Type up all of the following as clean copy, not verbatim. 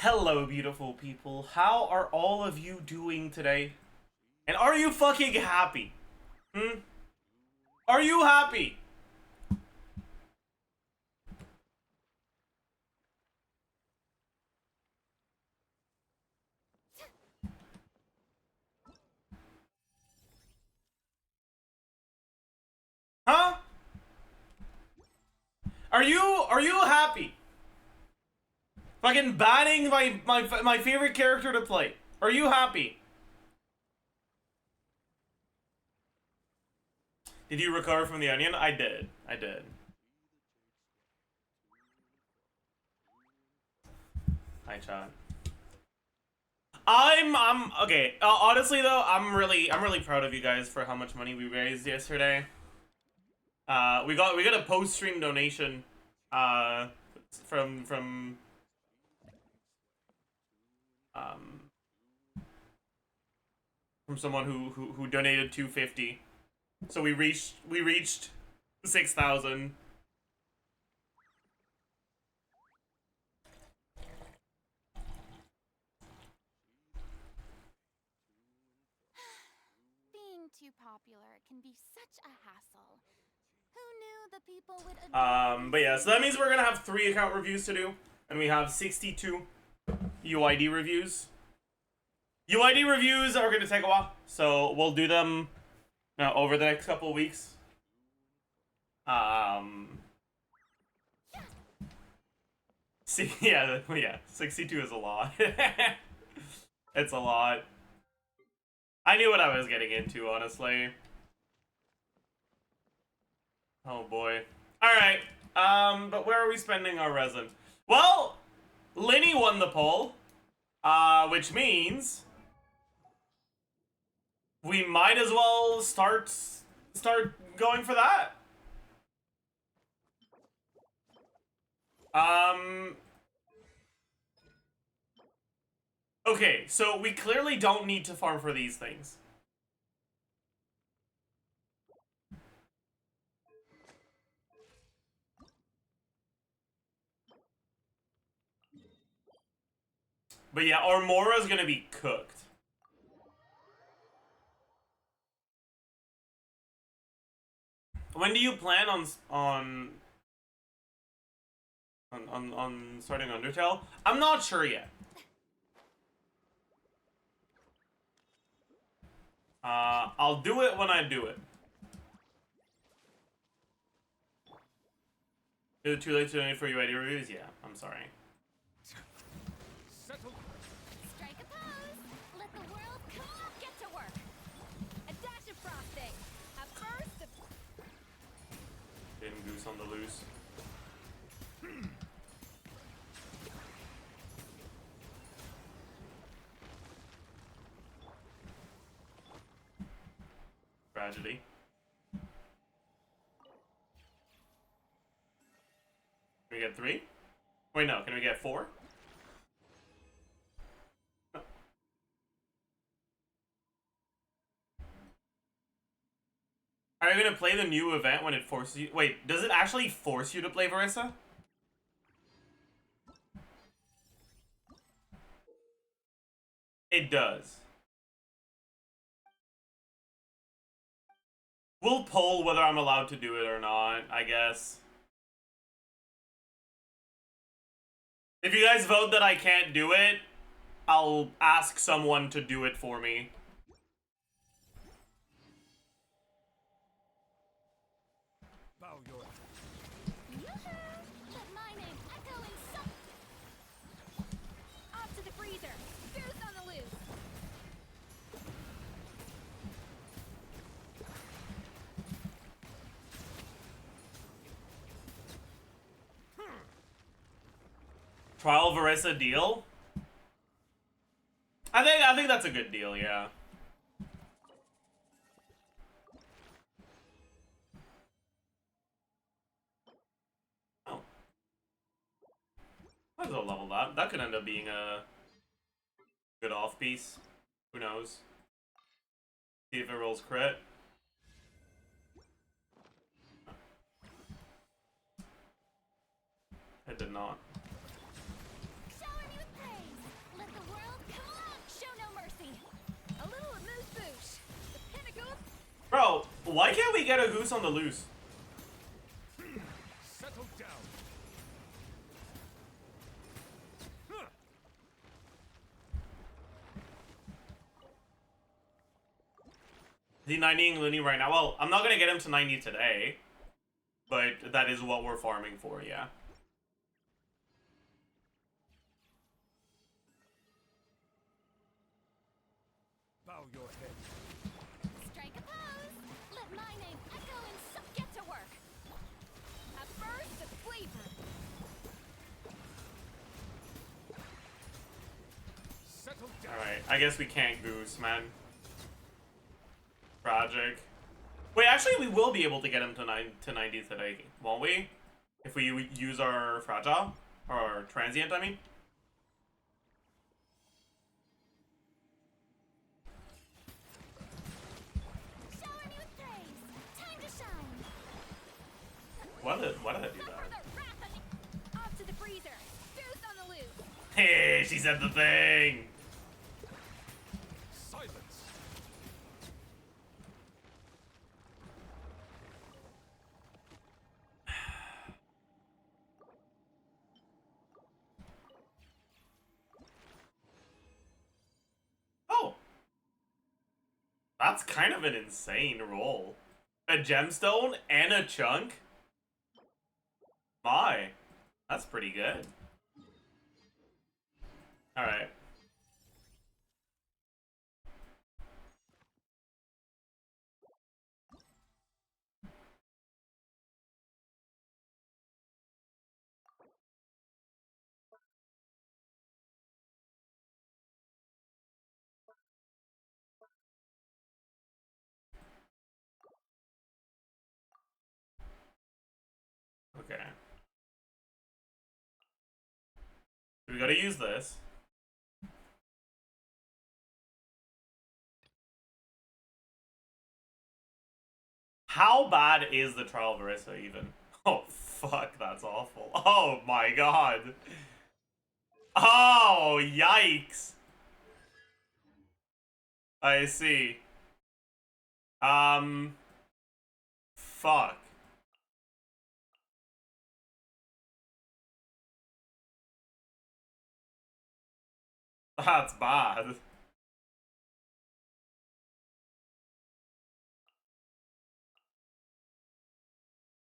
Hello, beautiful people. How are all of you doing today? And are you fucking happy? Hmm? Are you happy? Huh? Are you happy? Fucking banning my favorite character to play. Are you happy? Did you recover from the onion? I did. I did. Hi, chat. I'm okay. Honestly though, I'm really proud of you guys for how much money we raised yesterday. We got a post stream donation, uh, from um from someone who donated 250. So we reached 6,000. Being too popular can be such a hassle. Who knew the people would adore But yeah, so that means we're gonna have 3 account reviews to do, and we have 62 UID reviews. UID reviews are gonna take a while, so we'll do them over the next couple of weeks. See, yeah, 62 is a lot. It's a lot. I knew what I was getting into, honestly. Oh boy. Alright, but where are we spending our resin? Well, Linny won the poll, which means we might as well start going for that. Okay, so we clearly don't need to farm for these things. But yeah, our Mora is gonna be cooked. When do you plan on starting Undertale? I'm not sure yet. I'll do it when I do it. Is it too late to donate for UID reviews? Yeah, I'm sorry. Strike a pose. Let the world come on, get to work. A dash of frosting. A burst of Hidden goose on the loose. Tragedy. Can we get 3? Wait, no. Can we get 4? No. Are you gonna play the new event when it forces you? Wait, does it actually force you to play Varesa? It does. We'll poll whether I'm allowed to do it or not, I guess. If you guys vote that I can't do it, I'll ask someone to do it for me. Bow your yoo-hoo. Let my name echo in some. Off to the freezer. Goose on the loose. Trial Varesa deal? I think that's a good deal, yeah. Oh. Might as well level that. That could end up being a good off piece. Who knows? See if it rolls crit. It did not. Shower me with pain. Bro, why can't we get a goose on the loose? Settle down. Is he 90ing Looney right now? Well, I'm not gonna get him to 90 today. But that is what we're farming for, yeah. Bow your head. Strike a pose. Let my name echo and get to work. A burst of flavor. Settle down. Alright, I guess we can't goose, man. Tragic. Wait, actually, we will be able to get him to 90 today, won't we? If we use our fragile? Or transient, I mean? Shower me with praise. Time to shine. Why did I do For that? the wrath of the... Off to the freezer. Goose on the loose. Hey, she said the thing! Silence. Oh! That's kind of an insane roll. A gemstone and a chunk? My. That's pretty good. Alright. Okay. We gotta use this. How bad is the trial of Varesa even? Oh, fuck, that's awful. Oh my god. Oh, yikes. I see. Fuck. That's bad.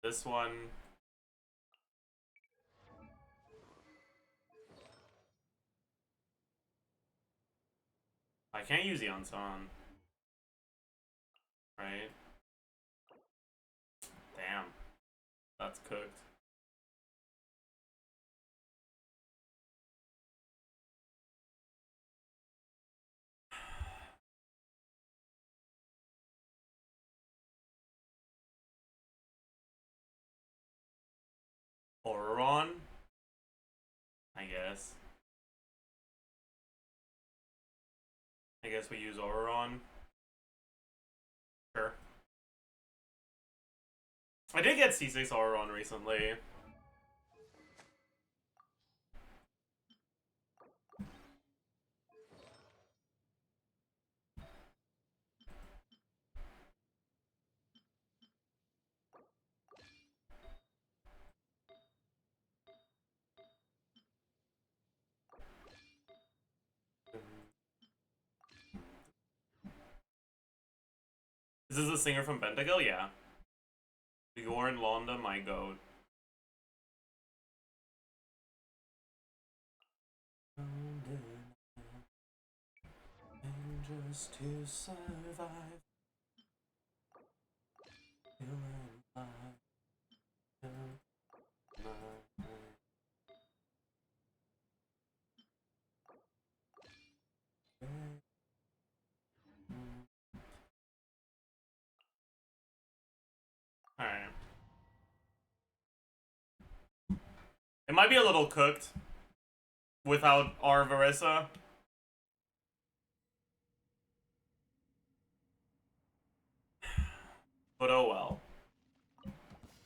This one. I can't use the Ansan. Right? Damn. That's cooked. Auroron? I guess. I guess we use Auroron. Sure. I did get C6 Auroron recently. Is this the singer from Pentakill? Yeah. Bjorn Londa, my goat. And just to survive. Alright. It might be a little cooked without our Varesa. But oh well.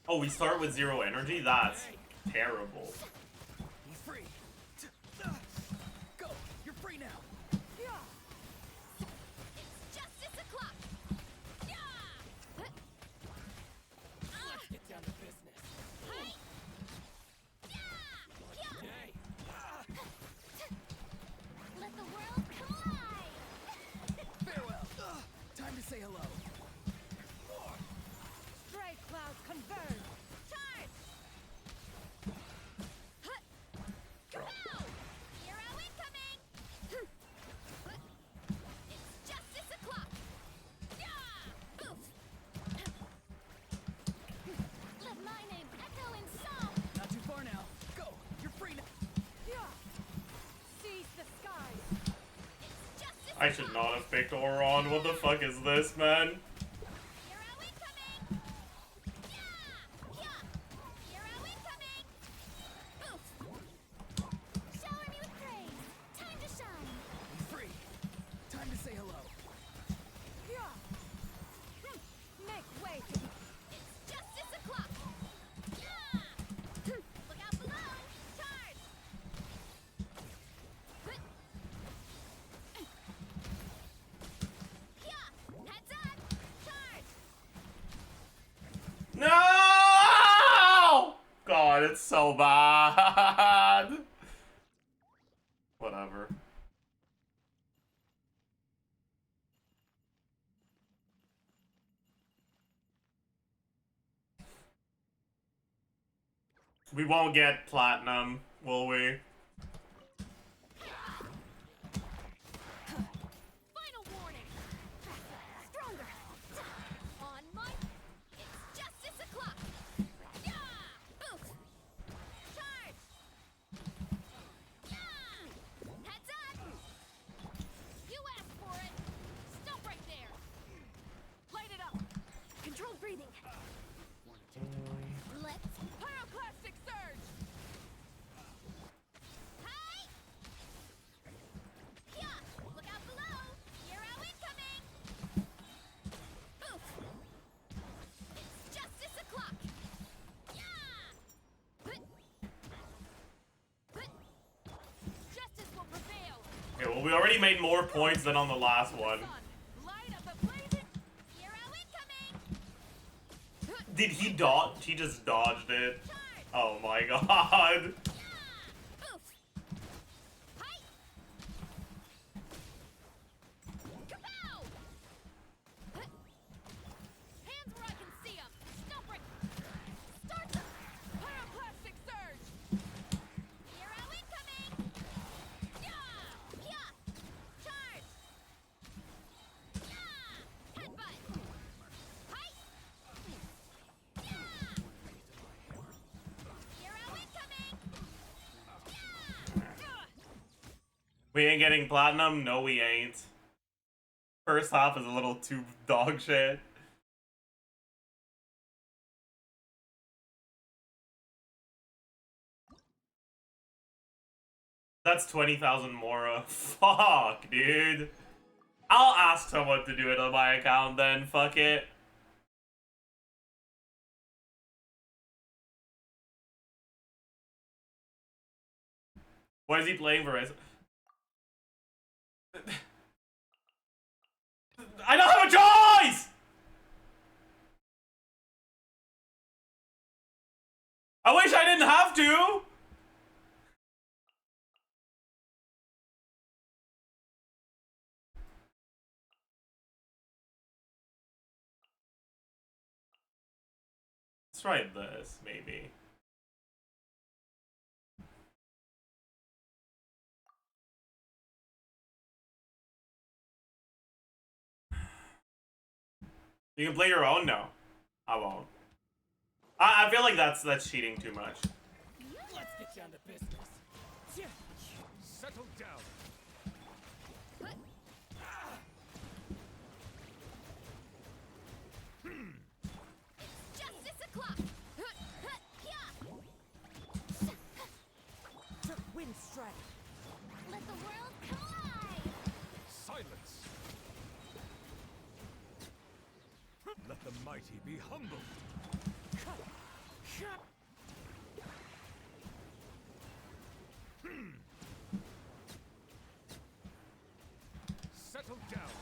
Oh, we start with 0 energy? That's terrible. Be free. Go. You're free now. It's justice o'clock. Yeah! I should not have picked Oron. What the fuck is this, man? Hero incoming! Yeah! Yeah! Hero incoming! Oof! Shower me with praise. Time to shine. Be free. Time to say hello. Yeah! Make way for it's justice o'clock. Yeah! Look out below. Charge! Yeah! Heads up! Charge! No! God, it's so bad. Whatever. We won't get platinum, will we? Final warning! Stronger! On my... It's justice o'clock! Yeah! Oof! Charge! Yeah! Heads up! You asked for it! Stop right there! Light it up! Controlled breathing! Let's... Pyroclastic surge! Hi! Yeah! Look out below! Hero incoming! Oof! It's justice o'clock! Yeah! Justice will prevail! Okay, well, we already made more points than on the last one. Light up the blazing... Hero incoming! Did he dodge? He just dodged it. Charge! Oh my god. Yeah! Oof! Hi! Kapow! Hands where I can see 'em! Stop right... Start the... Pyroclastic surge! Hero incoming! Yeah! Yeah! Charge! Yeah! Headbutt! Hi! Yeah! Hero incoming! Yeah! We ain't getting platinum? No, we ain't. First half is a little too dog shit. That's 20,000 Mora. Fuck, dude. I'll ask someone to do it on my account then. Fuck it. Why is he playing Varesa? I don't have a choice! I wish I didn't have to! Let's try this, maybe. You can play your own? No. I won't. I feel like that's cheating too much. Let's get down to business. Settle down. Justice o'clock! Wind strike. Let the world collide! Silence. Let the mighty be humbled. Settle down.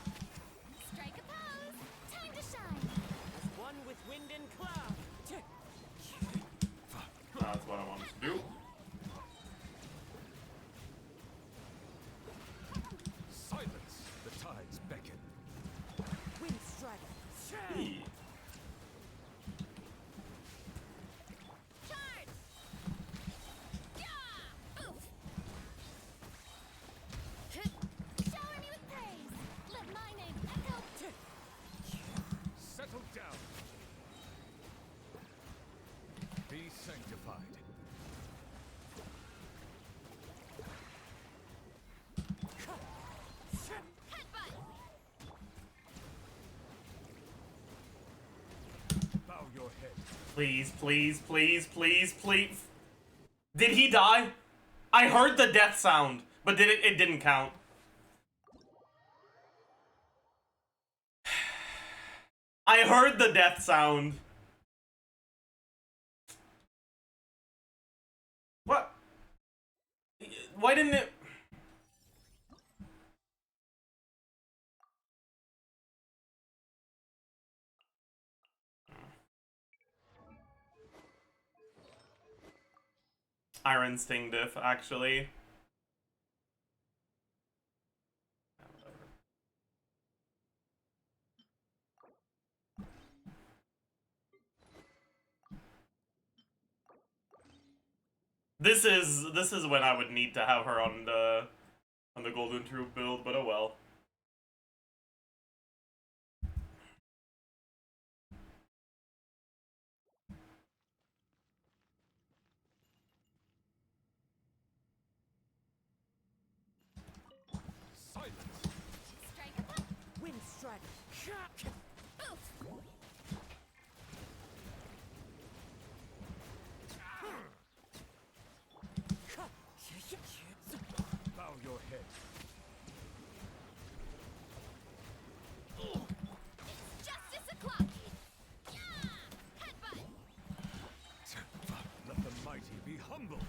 Strike a pose! Time to shine! As one with wind and cloud. That's what I wanted to do. Silence. The tides beckon. Wind strike. Eee. Charge! Yeah! Oof! Please, please, please, please, please. Did he die? I heard the death sound, but it didn't count. I heard the death sound. What? Why didn't it? Iron Sting diff, actually. This is when I would need to have her on the Golden Troop build, but oh well. Strike up. Wind strider. Oof. Bow your head. It's justice o'clock. Yeah. Headbutt. Let the mighty be humbled.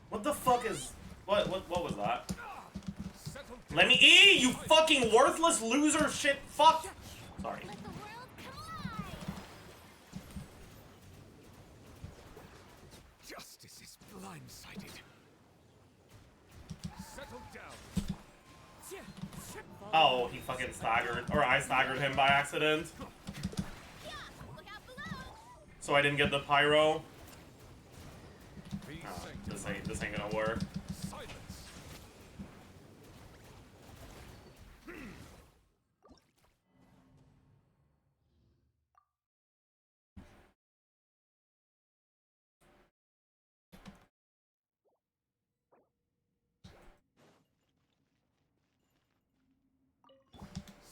What the fuck is what was that? Settle Let me you fucking worthless loser shit fuck. Sorry. Let the world collide. Justice is blindsided. Settle down. Oh, he fucking staggered. Or I staggered him by accident. Yeah. Look out below. So I didn't get the pyro. Be Oh, sanctified. this ain't gonna work. Silence.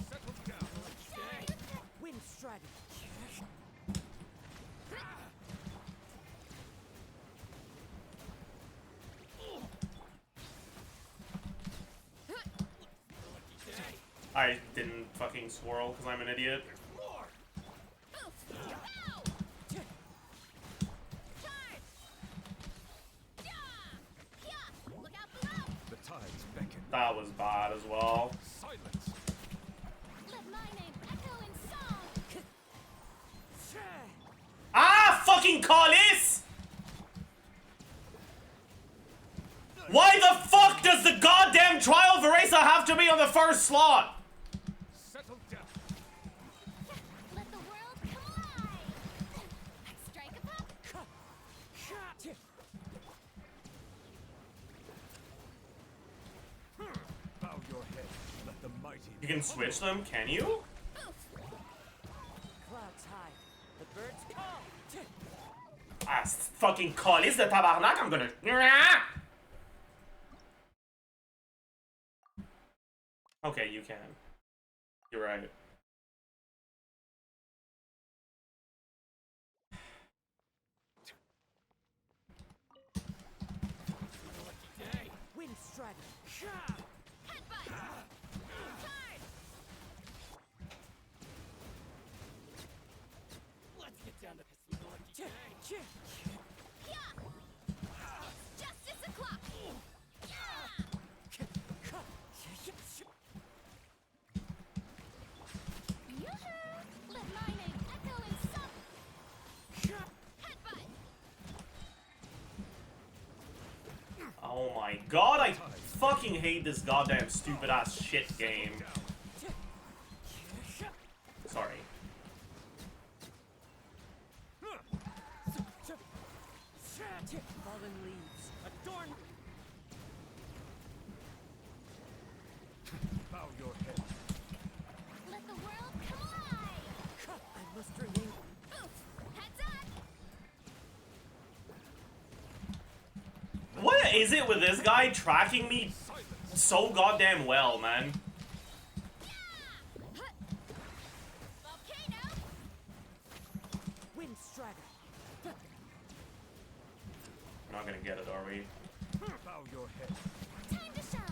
Settle down. Wind strider. I didn't fucking swirl because I'm an idiot. Oof. Ow. Charge. Yeah. Yeah. Look out below. The tides beckon. That was bad as well. Silence. Let my name echo in song. Ah, fucking Collis! Why the fuck does the goddamn trial Varesa have to be on the first slot? Settle down. Let the world collide. Strike a pop. Bow your head. Let the mighty You can switch them, can you? Oof. Clouds high. The birds call. Ah, fucking Collis the tabarnak, I'm gonna... Okay, you can. You're right. Wind strider. Headbutt. Charge. Let's get down to business. Yeah. It's justice o'clock. Yeah. Yoo-hoo. Let my name echo in song. Headbutt. Oh my god, I fucking hate this goddamn stupid ass shit game. Sorry. Fallen leaves. Adorn. Bow your head. Let the world collide. I must remain. Oof. Heads up. What is it with this guy tracking me Silence. so goddamn well, man? Yeah. Volcano. not gonna get it, are we? Bow your head. Time to shine.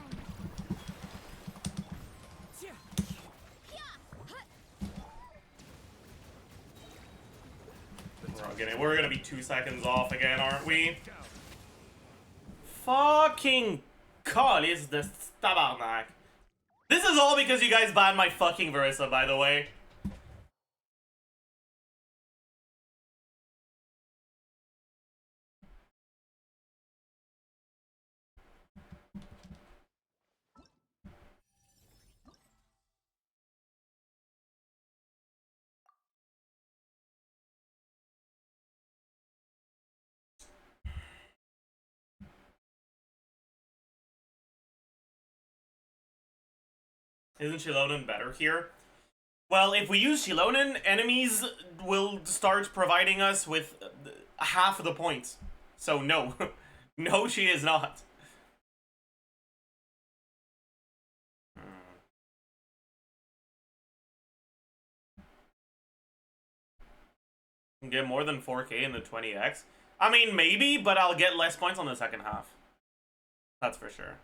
Yeah. We're gonna be 2 seconds off again, aren't we? Fucking is this tabarnak. This is all because you guys banned my fucking Varesa, by the way. Isn't Shilonen better here? Well, if we use Shilonen, enemies will start providing us with half the points. So no. No, she is not. Get more than 4k in the 20x? I mean, maybe, but I'll get less points on the second half. That's for sure.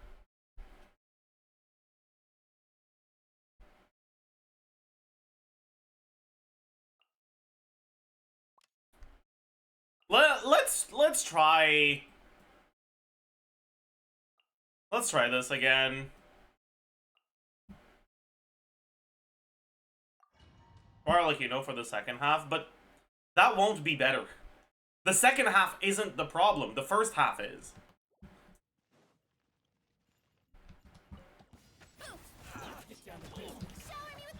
Let's try. Let's try this again. Or like, you know, for the second half, but that won't be better. The second half isn't the problem. The first half is. Get down to business. Shower me with.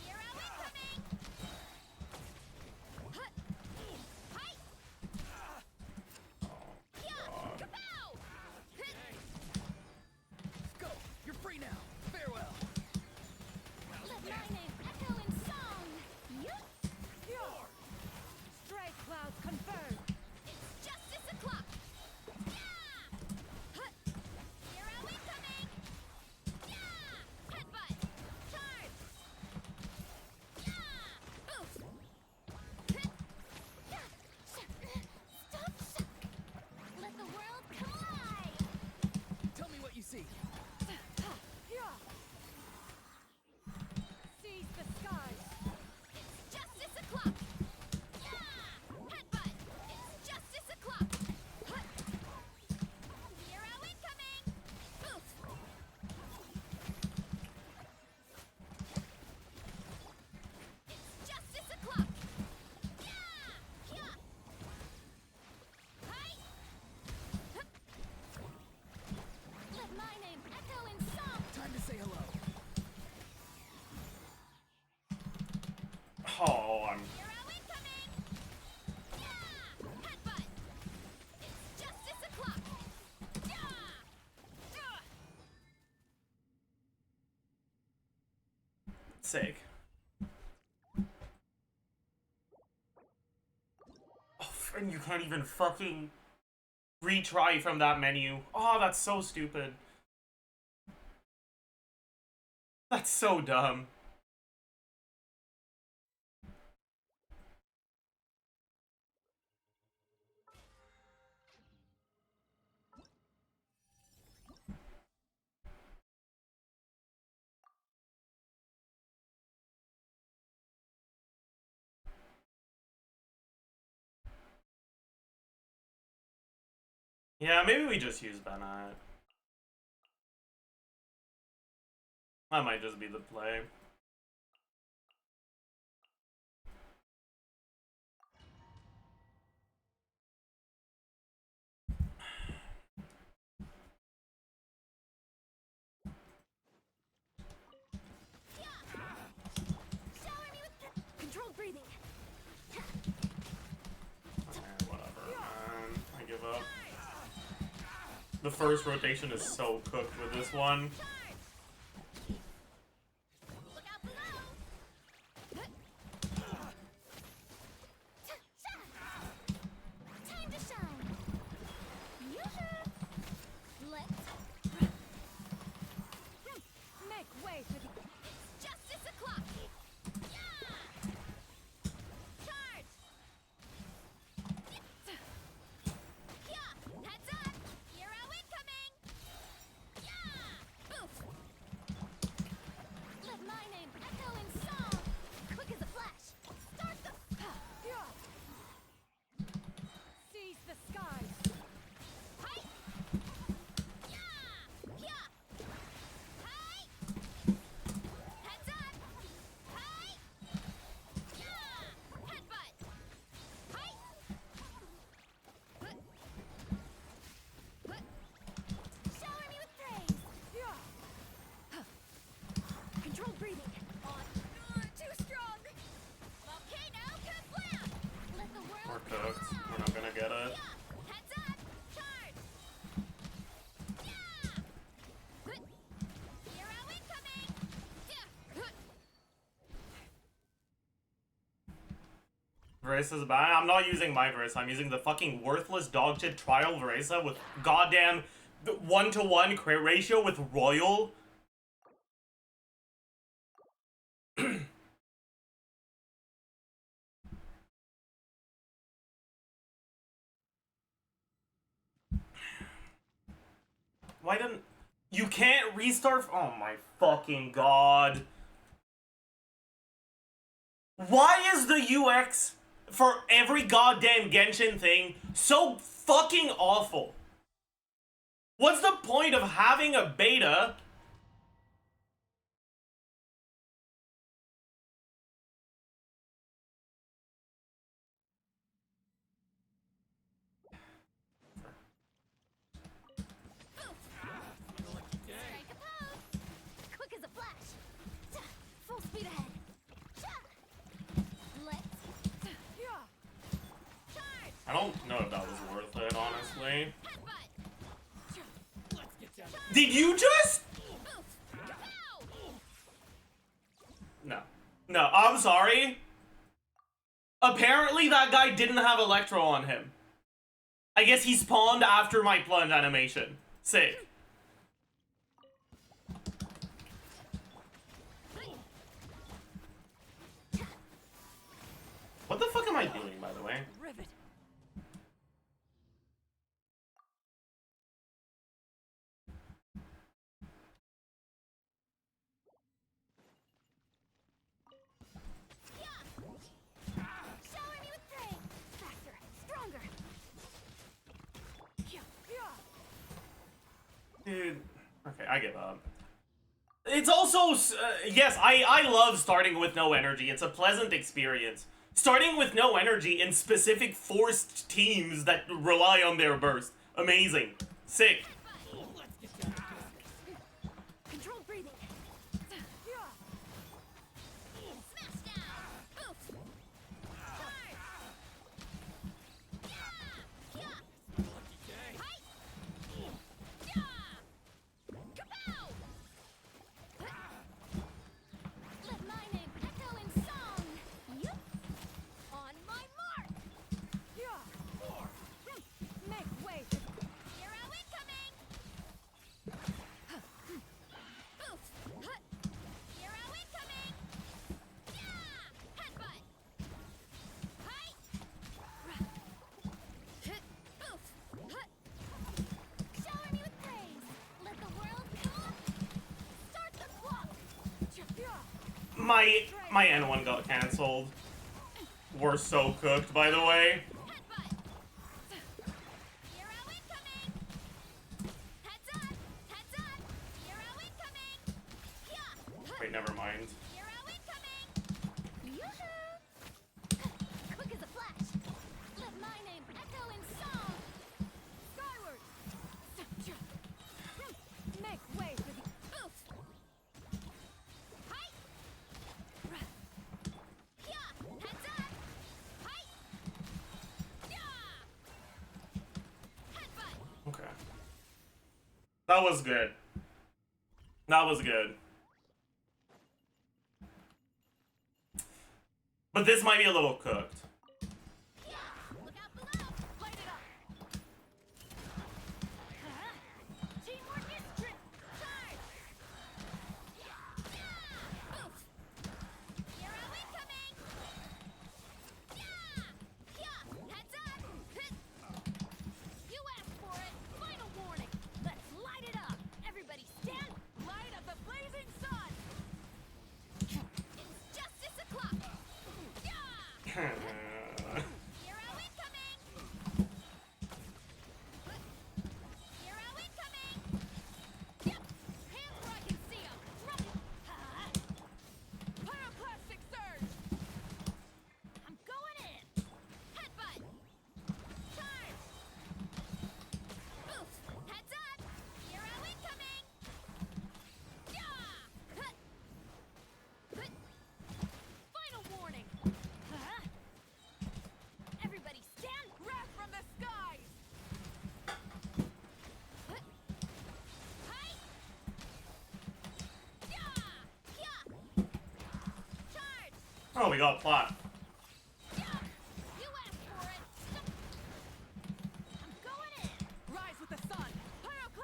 Hero incoming. Hut. Hi. Yeah. Kapow. Go. You're free now. Farewell. Let my name echo in song. Yup. Stray clouds confirmed. It's justice o'clock. Yeah. Hut. Hero incoming. Yeah. Headbutt. Charge. Yeah. Boost. Hit. Yeah. Stop shock. Let the world come alive. Tell me what you see. Seize the skies. It's justice o'clock. Yeah. Headbutt. It's justice o'clock. Hut. Hero incoming. Boost. It's justice o'clock. Yeah. Yeah. Hi. Hup. Let my name echo in song. Time to say hello. Oh, I'm. Hero incoming. Yeah. Headbutt. It's justice o'clock. Yeah. Sick. Oh, and you can't even fucking retry from that menu. Oh, that's so stupid. That's so dumb. Yeah, maybe we just use Bennett. That might just be the play. Shower me with controlled breathing. Whatever, man. I give up. The first rotation is so cooked with this one. Look out below. Time to shine. Yoo-hoo. Let's Make way for the It's justice o'clock. Yeah. Charge. get it. Heads up! Charge! Yeah! Hero incoming! Varesa's bad. I'm not using my Varesa. I'm using the fucking worthless dog shit trial Varesa with goddamn 1-to-1 crit ratio with Royal. Why didn't... You can't restart... Oh my fucking god. Why is the UX for every goddamn Genshin thing so fucking awful? What's the point of having a beta? Strike a pose! Quick as a flash! Full speed ahead! Let's... Charge! I don't know if that was worth it, honestly. Headbutt! Let's get down. Did you just... Oof! Kapow! No. No, I'm sorry. Apparently that guy didn't have Electro on him. I guess he spawned after my plunge animation. Sick. What the fuck am I doing, by the way? Rivet. Shower me with praise! Faster! Stronger! Dude. Okay, I give up. It's also... yes, I love starting with no energy. It's a pleasant experience. Starting with no energy in specific forced teams that rely on their burst. Amazing. Sick. Let's get down to business. Controlled breathing! Smash down! Oof! Charge! Yeah! Lucky day. Hi! Yeah! Kapow! Let my name echo in song! Yup! On my mark! Make way for the Hero incoming! Oof! Hero incoming! Yeah! Headbutt! Hi! Oof! Shower me with praise! Let the world come! Start the clock! My N1 got cancelled. We're so cooked, by the way. Headbutt! Hero incoming! Heads up! Heads up! Hero incoming! Yeah! Wait, never mind. Hero incoming! Yoo-hoo! Quick as a flash! Let my name echo in song! skyward. Make way for the Oof! Hi! Yeah! Heads up! Hi! Yeah! Headbutt! Okay. That was good. That was good. But this might be a little cooked. Yeah! Look out below! Light it up! Teamwork is trick! Charge! Yeah! Oof! Hero incoming! Yeah! Yeah! Heads up! You asked for it! Final warning! Let's light it up! Everybody stand! Light up the blazing sun! It's justice o'clock! Yeah! Oh, we got plot. You asked for it. I'm going in. Rise with the sun.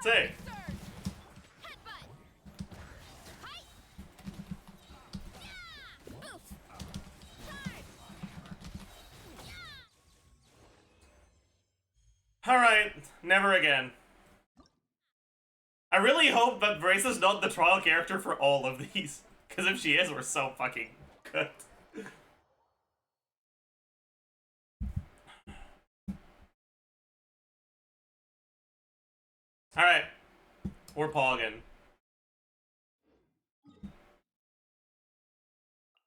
Say. Surge. Headbutt. Height. Yeah. Oof. Dive. Yeah. Alright, never again. I really hope that Varesa's not the trial character for all of these. Because if she is, we're so fucking good. Alright. We're pogging.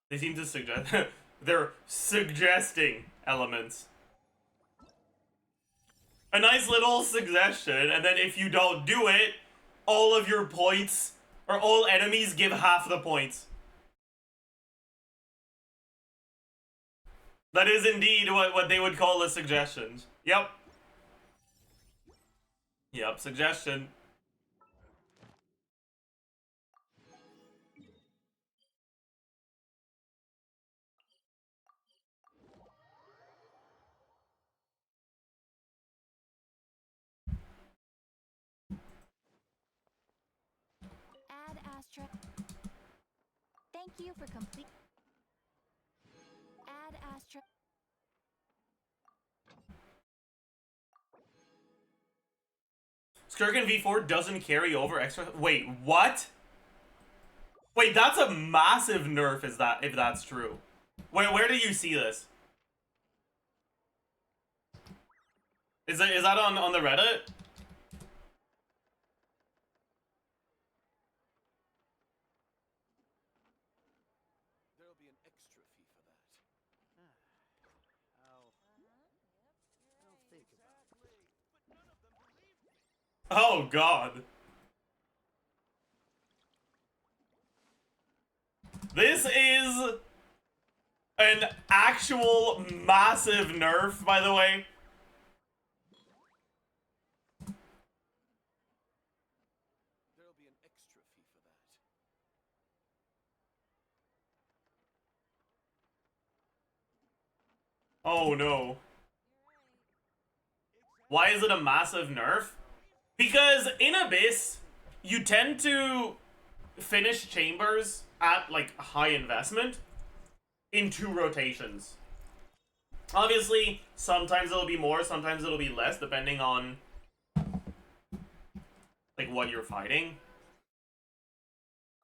They seem to suggest... they're suggesting elements. A nice little suggestion, and then if you don't do it, all of your points, or all enemies give half the points. That is indeed what they would call a suggestion. Yep. Yep, suggestion. Add Astra. Thank you for complete. Add Astra. Skirkin V4 doesn't carry over extra. Wait, what? Wait, that's a massive nerf. Is that if that's true? Where do you see this? Is that on the Reddit? There'll be an extra fee for that. I'll think about it. Oh god. This is an actual massive nerf, by the way. There'll be an extra fee for that. Oh no. Why is it a massive nerf? Because in Abyss, you tend to finish chambers at like high investment in 2 rotations. Obviously, sometimes it'll be more, sometimes it'll be less, depending on like what you're fighting.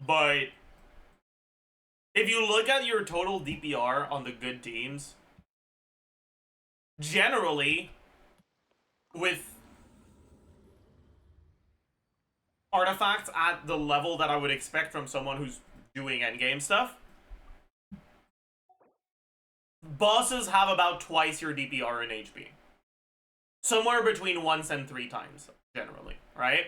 But if you look at your total DPR on the good teams, generally, with artifacts at the level that I would expect from someone who's doing endgame stuff, bosses have about twice your DPR and HP. Somewhere between once and 3 times, generally, right?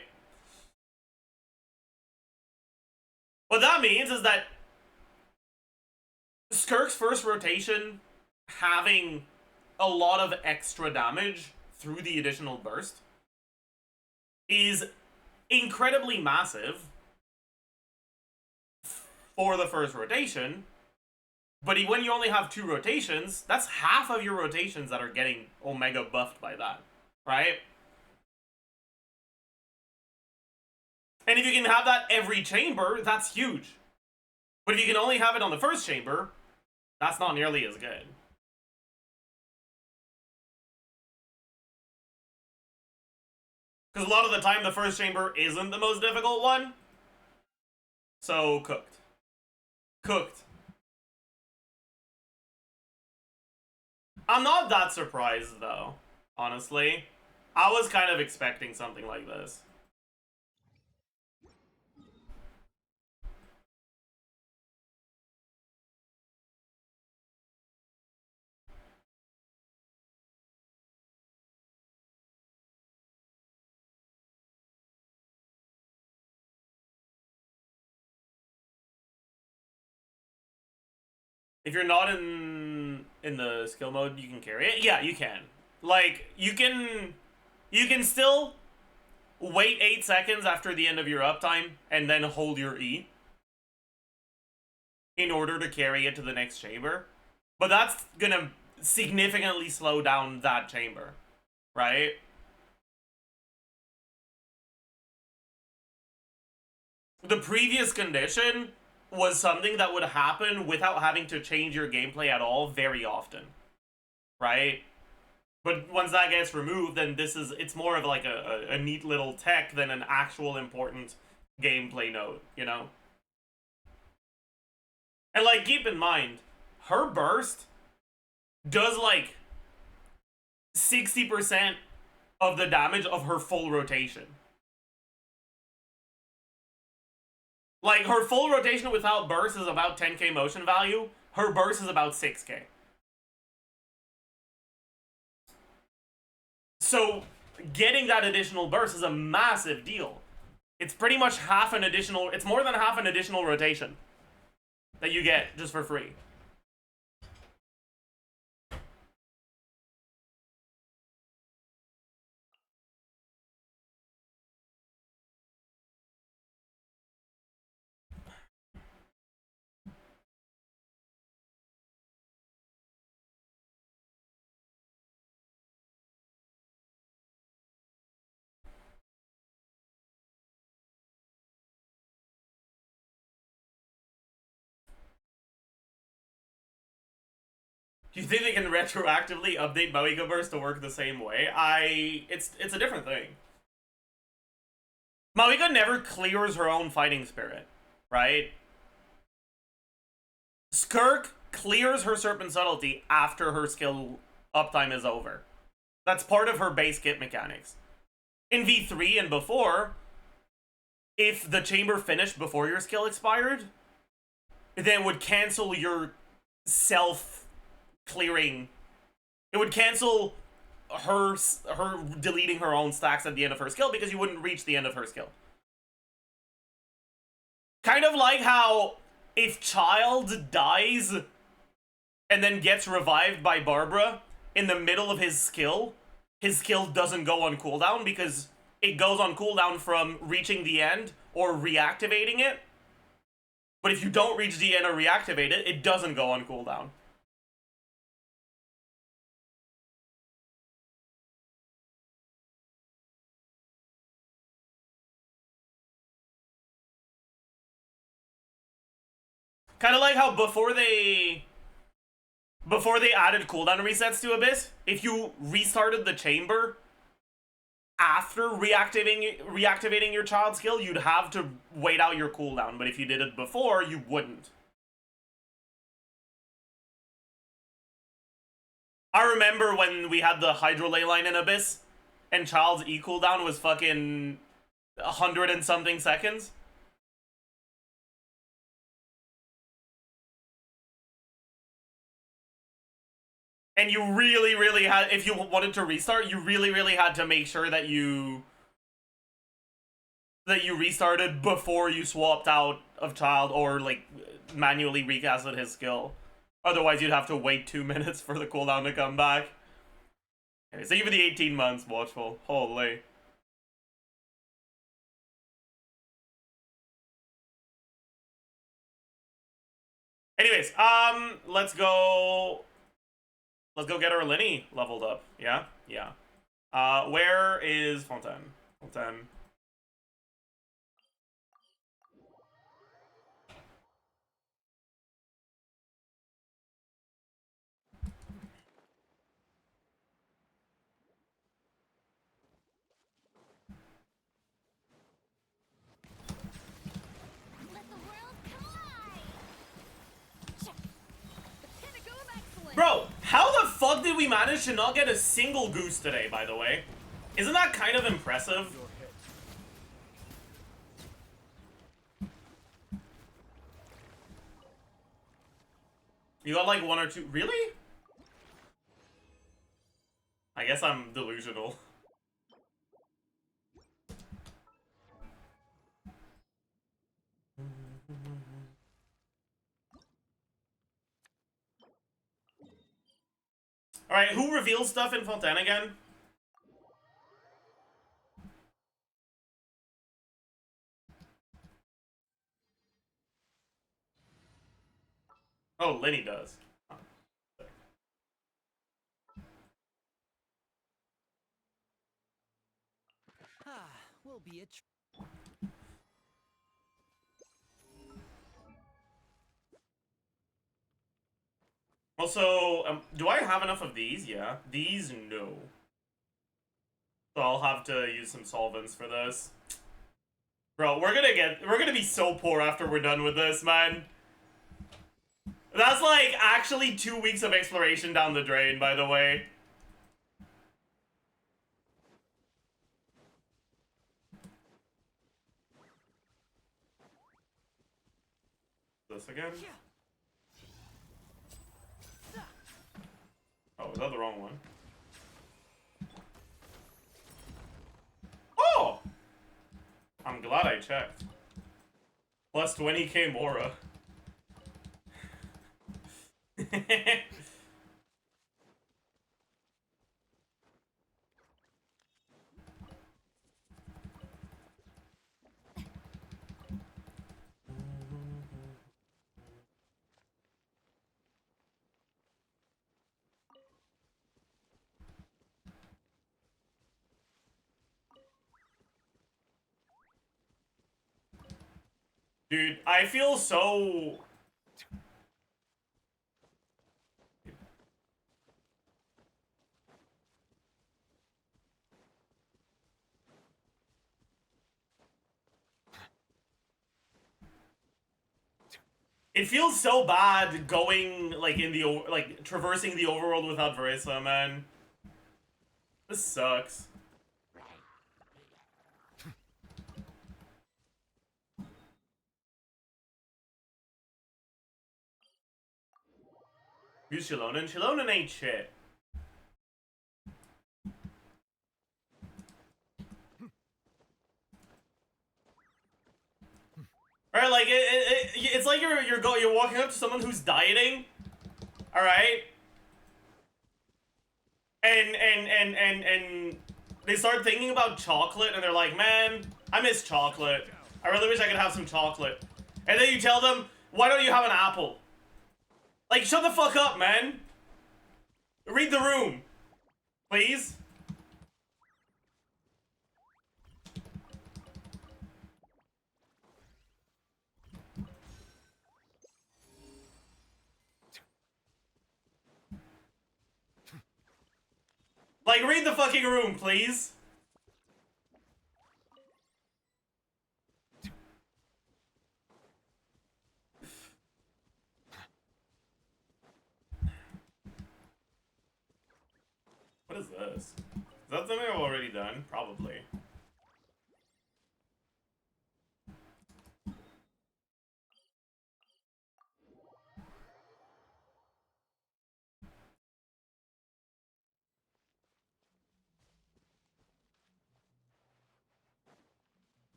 What that means is that Skirk's first rotation having a lot of extra damage through the additional burst is incredibly massive for the first rotation, but when you only have 2 rotations, that's half of your rotations that are getting Omega buffed by that, right? And if you can have that every chamber, that's huge. But if you can only have it on the first chamber, that's not nearly as good. Because a lot of the time, the first chamber isn't the most difficult one. So, cooked. Cooked. I'm not that surprised, though, honestly. I was kind of expecting something like this. If you're not in the skill mode, you can carry it. Yeah, you can. Like, you can still wait 8 seconds after the end of your uptime and then hold your E in order to carry it to the next chamber. But that's gonna significantly slow down that chamber, right? The previous condition was something that would happen without having to change your gameplay at all very often, right? But once that gets removed, then it's more of like a neat little tech than an actual important gameplay note, you know? And like, keep in mind, her burst does like 60% of the damage of her full rotation. Like, her full rotation without burst is about 10k motion value. Her burst is about 6k. So, getting that additional burst is a massive deal. It's pretty much it's more than half an additional rotation that you get just for free. Do you think they can retroactively update Mawiko Burst to work the same way? It's a different thing. Mawiko never clears her own fighting spirit, right? Skirk clears her Serpent Subtlety after her skill uptime is over. That's part of her base kit mechanics. In V3 and before, if the chamber finished before your skill expired, then it would cancel your self-clearing. It would cancel her deleting her own stacks at the end of her skill because you wouldn't reach the end of her skill. Kind of like how if Child dies and then gets revived by Barbara in the middle of his skill doesn't go on cooldown because it goes on cooldown from reaching the end or reactivating it. But if you don't reach the end or reactivate it, it doesn't go on cooldown. Kind of like how before they added cooldown resets to Abyss, if you restarted the chamber after reactivating your child skill, you'd have to wait out your cooldown. But if you did it before, you wouldn't. I remember when we had the Hydro Ley line in Abyss, and Child's E cooldown was fucking 100 and something seconds. And you really had, if you wanted to restart, you really had to make sure that you restarted before you swapped out of Child or like manually recasted his skill. Otherwise, you'd have to wait 2 minutes for the cooldown to come back. Okay, so even the 18 months, watchful. Holy. Anyways, let's go get our Lenny leveled up. Yeah? Yeah. Where is Fontaine? Fontaine. Let the world collide. Check. The pinnacle of excellence. Bro, how the fuck did we manage to not get a single goose today, by the way? Isn't that kind of impressive? You got like 1 or 2. Really? I guess I'm delusional. Alright, who reveals stuff in Fontaine again? Oh, Lenny does. Oh, sick. Will be a Also, do I have enough of these? Yeah. These, no. So I'll have to use some solvents for this. Bro, we're gonna be so poor after we're done with this, man. That's like actually 2 weeks of exploration down the drain, by the way. This again? Oh, is that the wrong one? Oh! I'm glad I checked. Plus 20k Mora. Dude, I feel so... It feels so bad going, like, in the, like, traversing the overworld without Varesa, man. This sucks. Who's Shilonen? Shilonen ain't shit. Right, like it's like you're walking up to someone who's dieting, all right, and they start thinking about chocolate, and they're like, man, I miss chocolate. I really wish I could have some chocolate. And then you tell them, why don't you have an apple? Like, shut the fuck up, man. Read the room, please. Like, read the fucking room, please. What is this? Is that something I've already done? Probably.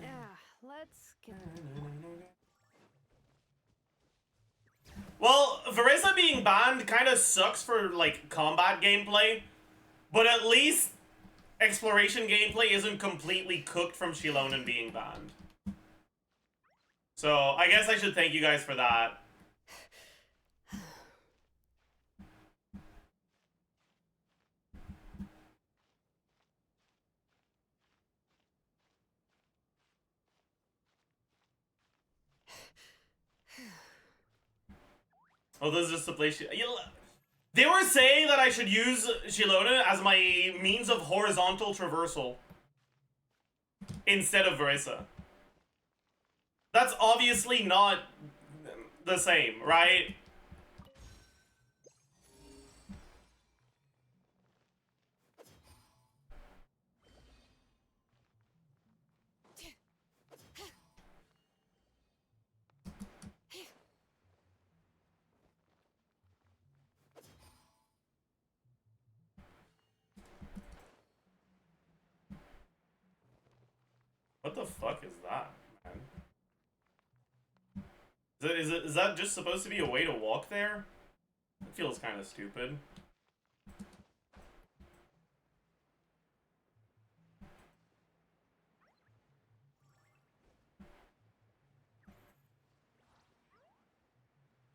Yeah, let's get. Well, Varesa being banned kind of sucks for, like, combat gameplay, but at least exploration gameplay isn't completely cooked from Shilonen being banned. So, I guess I should thank you guys for that. Oh, this is just a place. They were saying that I should use Shilonen as my means of horizontal traversal instead of Varesa. That's obviously not the same, right? What the fuck is that, man? Is that just supposed to be a way to walk there? It feels kind of stupid.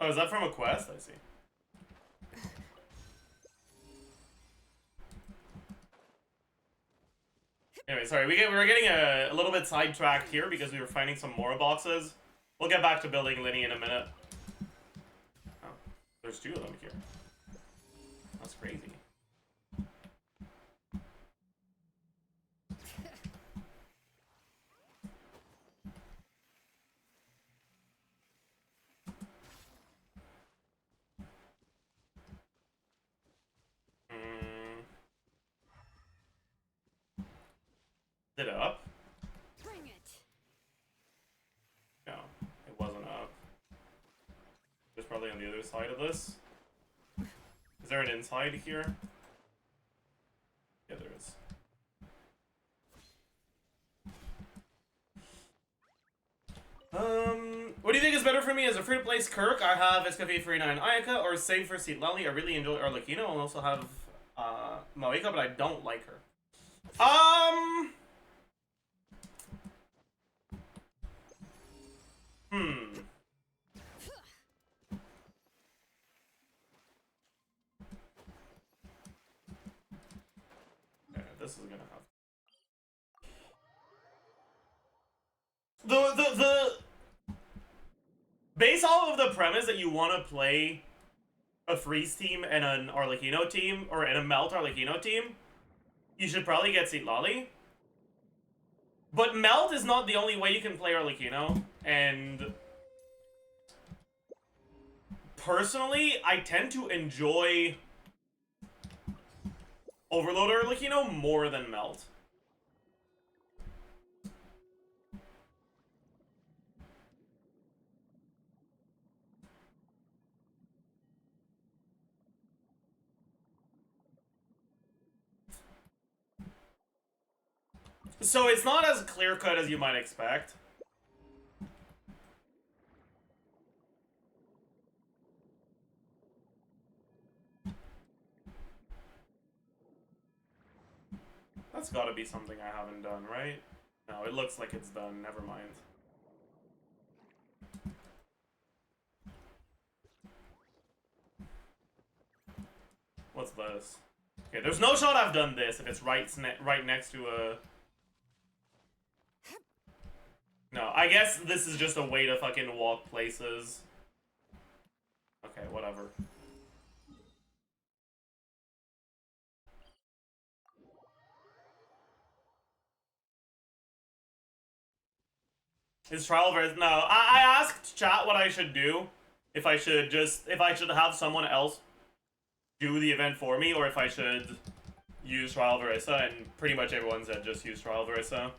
Oh, is that from a quest? I see. Anyway, sorry, we were getting a little bit sidetracked here because we were finding some more boxes. We'll get back to building Linny in a minute. Oh, there's 2 of them here. That's crazy. Is it up? Bring it. No, it wasn't up. It's probably on the other side of this. Is there an inside here? Yeah, there is. What do you think is better for me as a free-to-play Kirk? I have Escafé49 Ayaka or same for Seat Lally. I really enjoy Arlecchino and also have Moika, but I don't like her. Yeah, this is gonna have the based off of the premise that you want to play a freeze team and an Arlecchino team, or and a melt Arlecchino team, you should probably get Seat Lally. But melt is not the only way you can play Arlecchino, and personally, I tend to enjoy Overload Arlecchino more than melt. So it's not as clear-cut as you might expect. That's gotta be something I haven't done, right? No, it looks like it's done. Never mind. What's this? Okay, there's no shot I've done this if it's right next to a... No, I guess this is just a way to fucking walk places. Okay, whatever. Is trial versus... No, I asked chat what I should do. If I should have someone else do the event for me, or if I should use Trial Varesa, and pretty much everyone said just use Trial Varesa.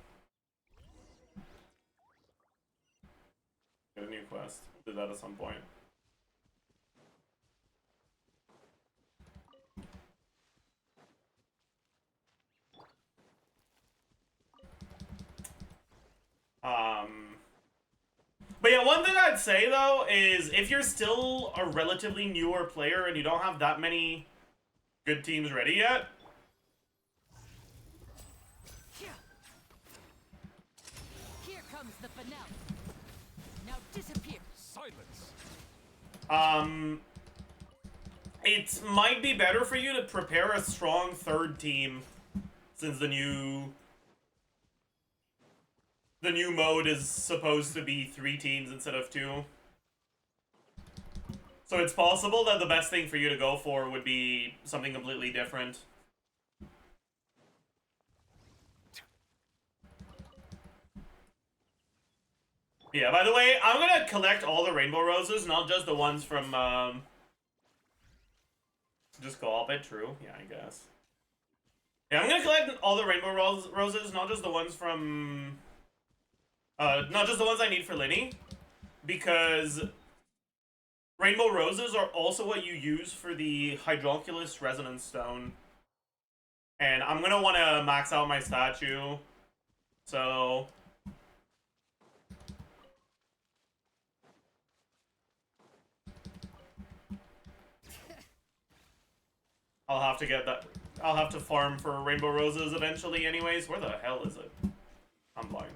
Get a new quest. Do that at some point. But yeah, one thing I'd say though is if you're still a relatively newer player and you don't have that many good teams ready yet, Here comes the finale. Now disappear. Silence. it might be better for you to prepare a strong third team since the new mode is supposed to be 3 teams instead of 2. So it's possible that the best thing for you to go for would be something completely different. Yeah, by the way, I'm gonna collect all the rainbow roses, not just the ones from, just co-op it, true. Yeah, I guess. Yeah, I'm gonna collect all the rainbow roses, not just the ones from... not just the ones I need for Linny, because rainbow roses are also what you use for the Hydronculus Resonance Stone. And I'm gonna want to max out my statue, so... I'll have to get that. I'll have to farm for rainbow roses eventually anyways. Where the hell is it? I'm blind.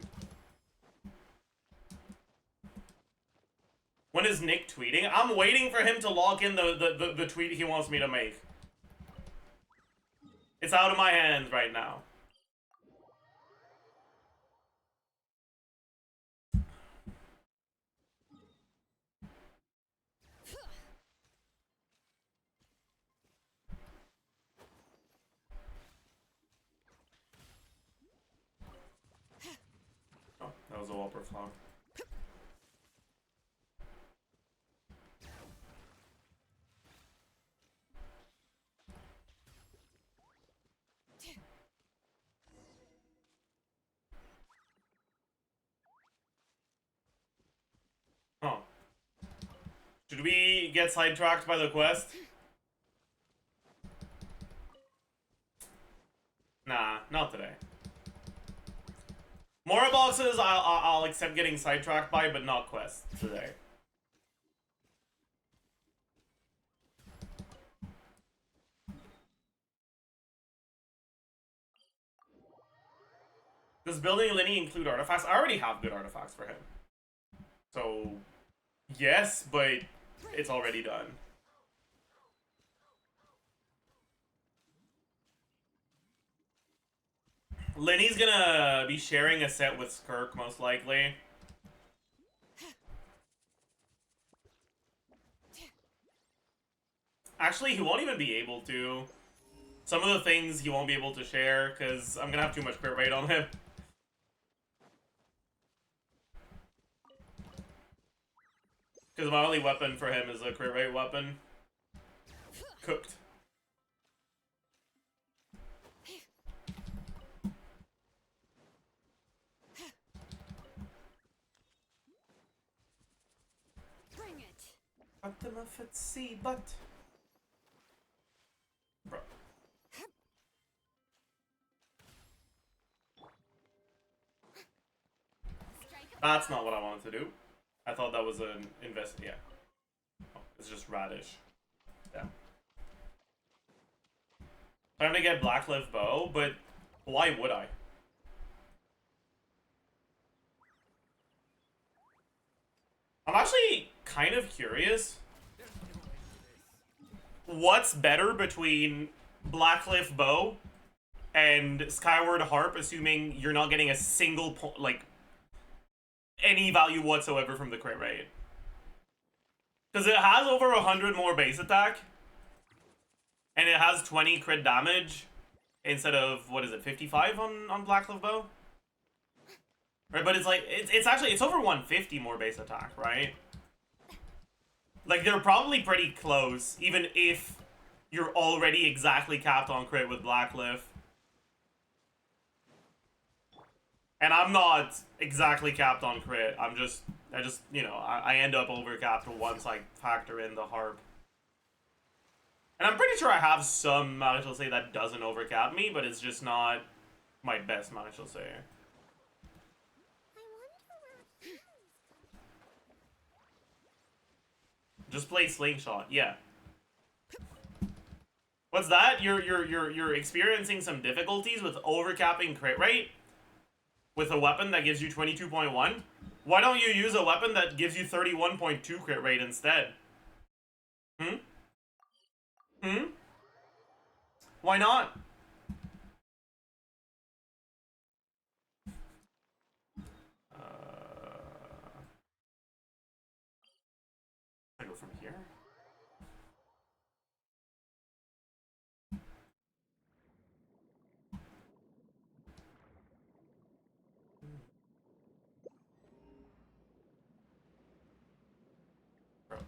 When is Nick tweeting? I'm waiting for him to log in the tweet he wants me to make. It's out of my hands right now. Oh, that was a whopper flower. Huh. Should we get sidetracked by the quest? Nah, not today. More boxes I'll accept getting sidetracked by, but not quests today. Does building Linny include artifacts? I already have good artifacts for him. So, yes, but it's already done. Linny's gonna be sharing a set with Skirk, most likely. Actually, he won't even be able to. Some of the things he won't be able to share, because I'm gonna have too much crit rate on him. Because my only weapon for him is a crit rate weapon. Cooked. Bring it. But the Muffet see, but. Bro. That's not what I wanted to do. I thought that was an invest. Yeah. Oh, it's just radish. Damn. Time to get Blackcliff Bow, but why would I? I'm actually kind of curious. What's better between Blackcliff Bow and Skyward Harp, assuming you're not getting a single point, like, any value whatsoever from the crit rate? Because it has over 100 more base attack, and it has 20 crit damage instead of, what is it, 55 on Blackcliff Bow? Right, but it's like, it's actually, it's over 150 more base attack, right? Like, they're probably pretty close, even if you're already exactly capped on crit with Blackcliff. And I'm not exactly capped on crit. I just, you know, I end up overcapped once I factor in the harp. And I'm pretty sure I have some manage to say that doesn't overcap me, but it's just not my best manage to say. Just play Slingshot, yeah. What's that? You're experiencing some difficulties with overcapping crit rate with a weapon that gives you 22.1? Why don't you use a weapon that gives you 31.2 crit rate instead? Hmm? Hmm? Why not? I go from here? Bro.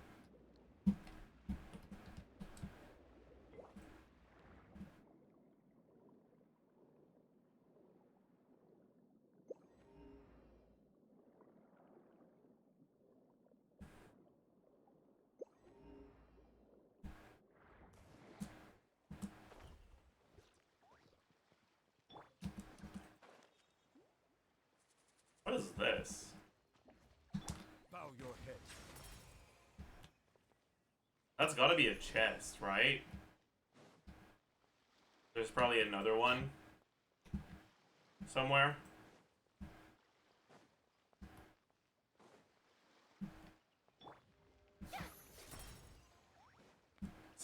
What is this? Bow your head. That's gotta be a chest, right? There's probably another one somewhere.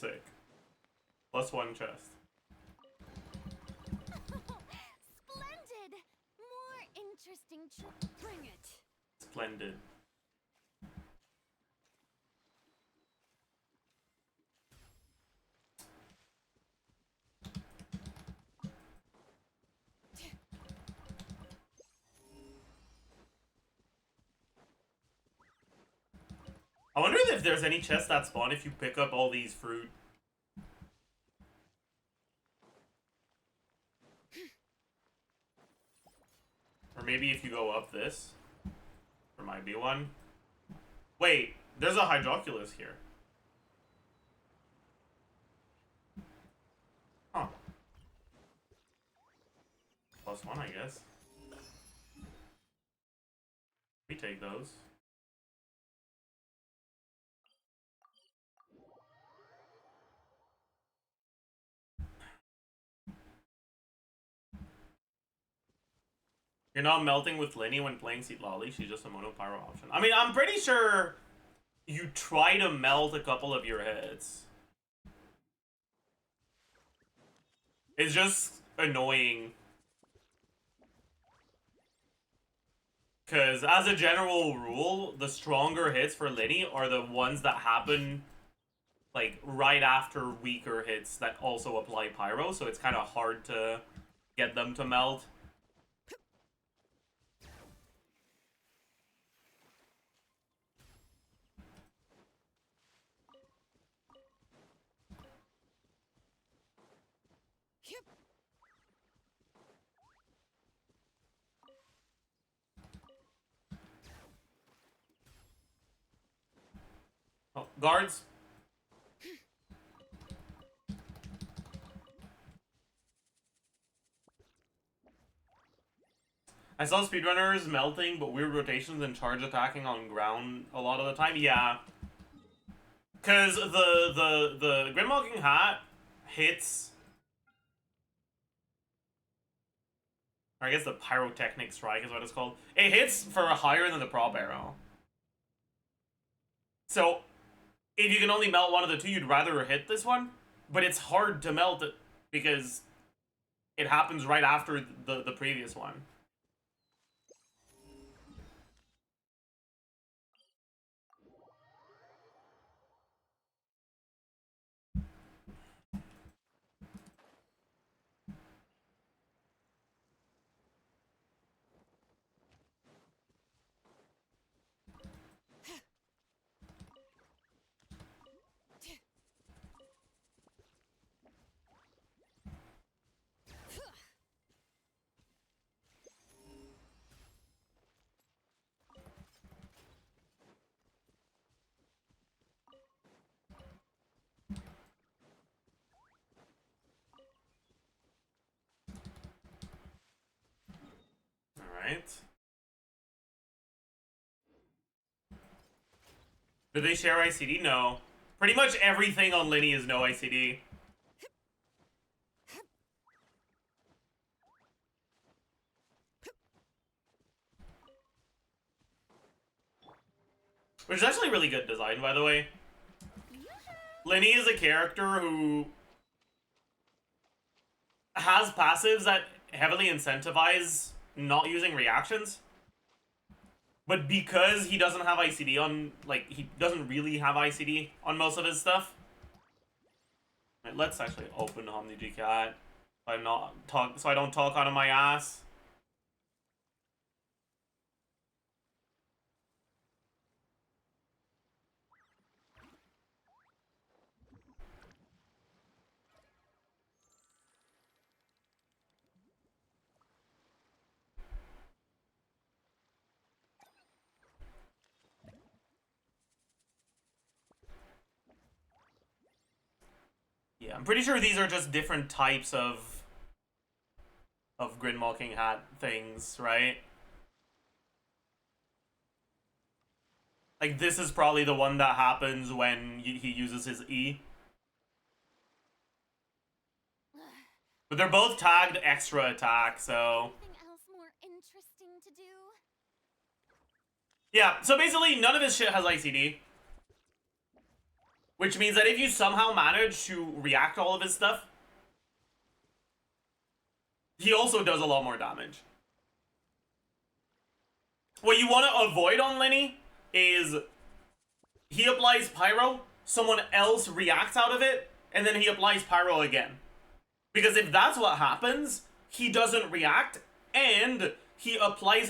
Sick. +1 chest. Splendid! More interesting bring it. Splendid. I wonder if there's any chests that spawn if you pick up all these fruit. Or maybe if you go up this. There might be one. Wait, there's a hydroculus here. Huh. +1, I guess. We take those. You're not melting with Lenny when playing Seat Lolly. She's just a monopyro option. I mean, I'm pretty sure you try to melt a couple of your hits. It's just annoying. Because as a general rule, the stronger hits for Lenny are the ones that happen like right after weaker hits that also apply pyro. So it's kind of hard to get them to melt. Oh, guards. I saw speedrunners melting, but weird rotations and charge attacking on ground a lot of the time. Yeah. Cause the Grimwalking Hat hits, or I guess the Pyrotechnic Strike is what it's called. It hits for higher than the prop arrow. So if you can only melt one of the two, you'd rather hit this one, but it's hard to melt it because it happens right after the previous one. Alright. Do they share ICD? No. Pretty much everything on Lenny is no ICD. Which is actually really good design, by the way. Lenny is a character who has passives that heavily incentivize not using reactions. But because he doesn't have ICD on, like, he doesn't really have ICD on most of his stuff. Right, let's actually open OmniGCat. So I don't talk out of my ass. Yeah, I'm pretty sure these are just different types of Gridmalking Hat things, right? Like, this is probably the one that happens when he uses his E. But they're both tagged extra attack, so... Anything else more interesting to do? Yeah, so basically none of his shit has ICD. Which means that if you somehow manage to react all of his stuff, he also does a lot more damage. What you want to avoid on Lenny is he applies pyro, someone else reacts out of it, and then he applies pyro again. Because if that's what happens, he doesn't react, and he applies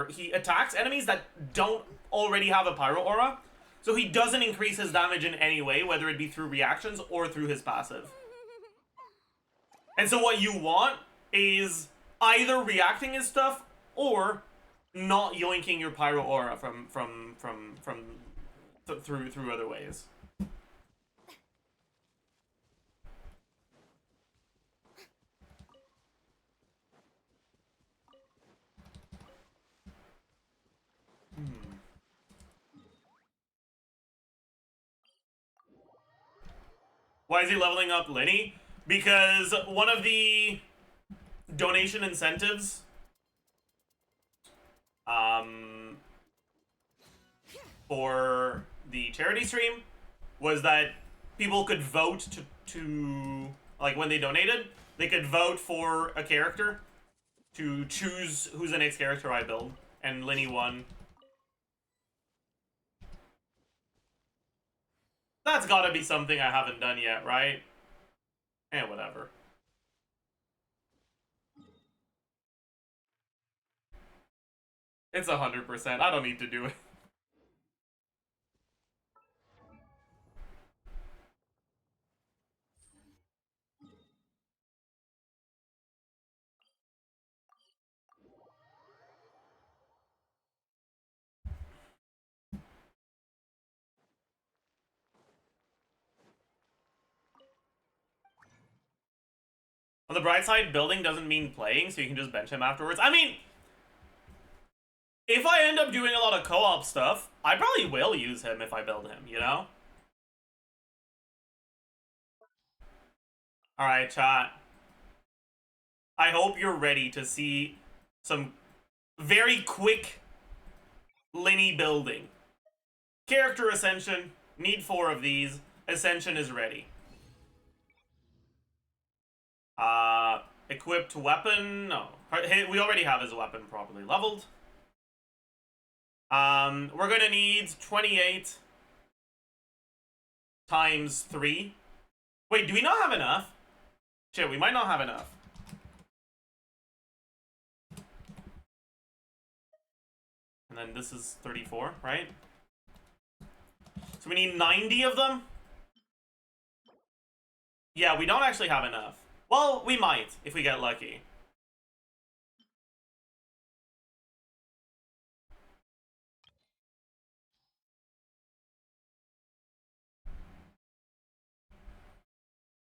he attacks enemies that don't already have a pyro aura, so he doesn't increase his damage in any way, whether it be through reactions or through his passive. And so what you want is either reacting his stuff or not yoinking your pyro aura through other ways. Why is he leveling up Lenny? Because one of the donation incentives for the charity stream was that people could vote to like when they donated, they could vote for a character to choose who's the next character I build, and Lenny won. That's gotta be something I haven't done yet, right? Eh, whatever. It's 100%. I don't need to do it. On the bright side, building doesn't mean playing, so you can just bench him afterwards. I mean, if I end up doing a lot of co-op stuff, I probably will use him if I build him, you know? Alright, chat. I hope you're ready to see some very quick Lenny building. Character Ascension, need 4 of these. Ascension is ready. Equipped weapon, no. We already have his weapon properly leveled. We're gonna need 28 times 3. Wait, do we not have enough? Shit, we might not have enough. And then this is 34, right? So we need 90 of them? Yeah, we don't actually have enough. Well, we might, if we get lucky.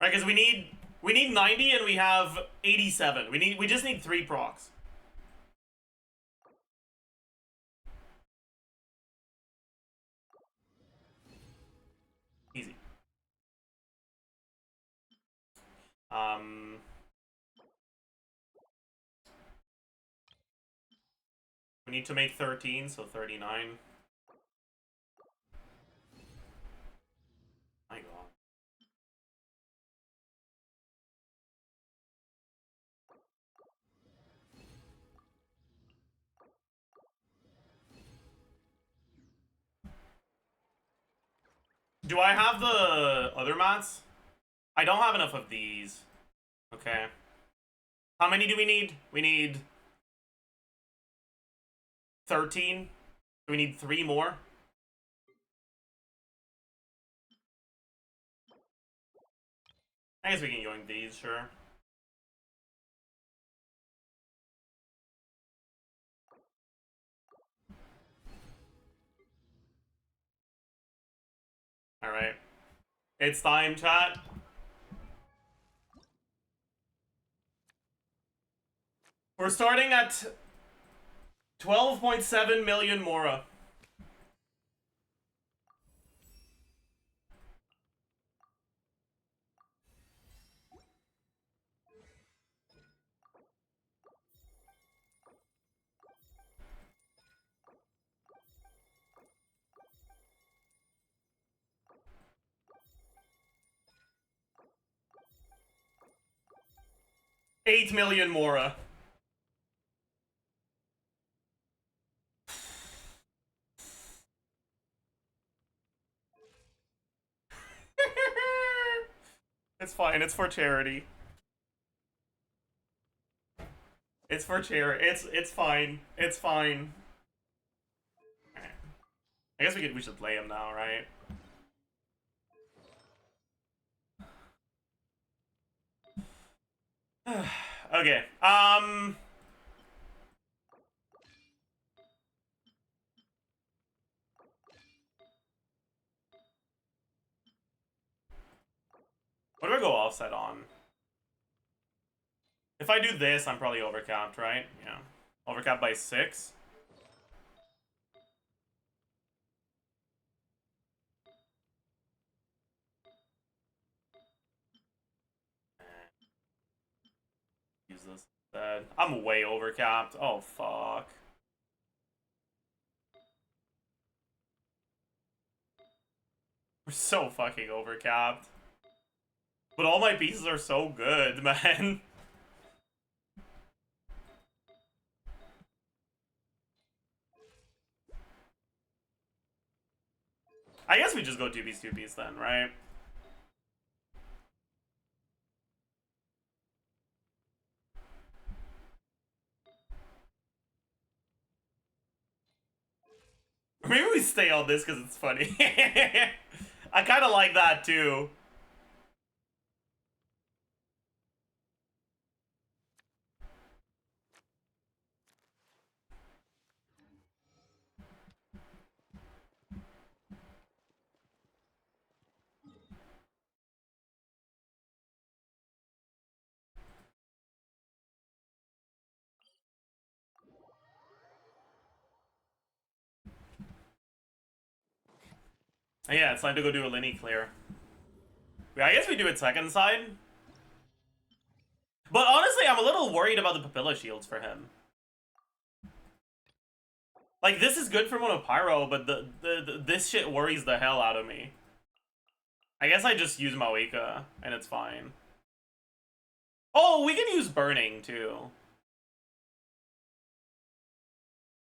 Right, because we need 90 and we have 87. We just need 3 procs. Easy. We need to make 13, so 39. My god. Do I have the other mats? I don't have enough of these. Okay. How many do we need? We need 13. Do we need 3 more? I guess we can yoink these, sure. Alright. It's time, chat. We're starting at 12.7 million Mora. 8 million Mora. It's fine, it's for charity. It's for charity. It's fine. It's fine. Right. I guess we should play him now, right? Okay. What do I go offset on? If I do this, I'm probably overcapped, right? Yeah. Overcapped by 6. Use this instead. I'm way overcapped. Oh, fuck. We're so fucking overcapped. But all my pieces are so good, man. I guess we just go 2-piece, 2-piece then, right? Maybe we stay on this because it's funny. I kind of like that too. Yeah, it's time to go do a Linny clear. I guess we do it second side. But honestly, I'm a little worried about the Papilla shields for him. Like, this is good for Monopyro, but this shit worries the hell out of me. I guess I just use Mawika, and it's fine. Oh, we can use Burning, too.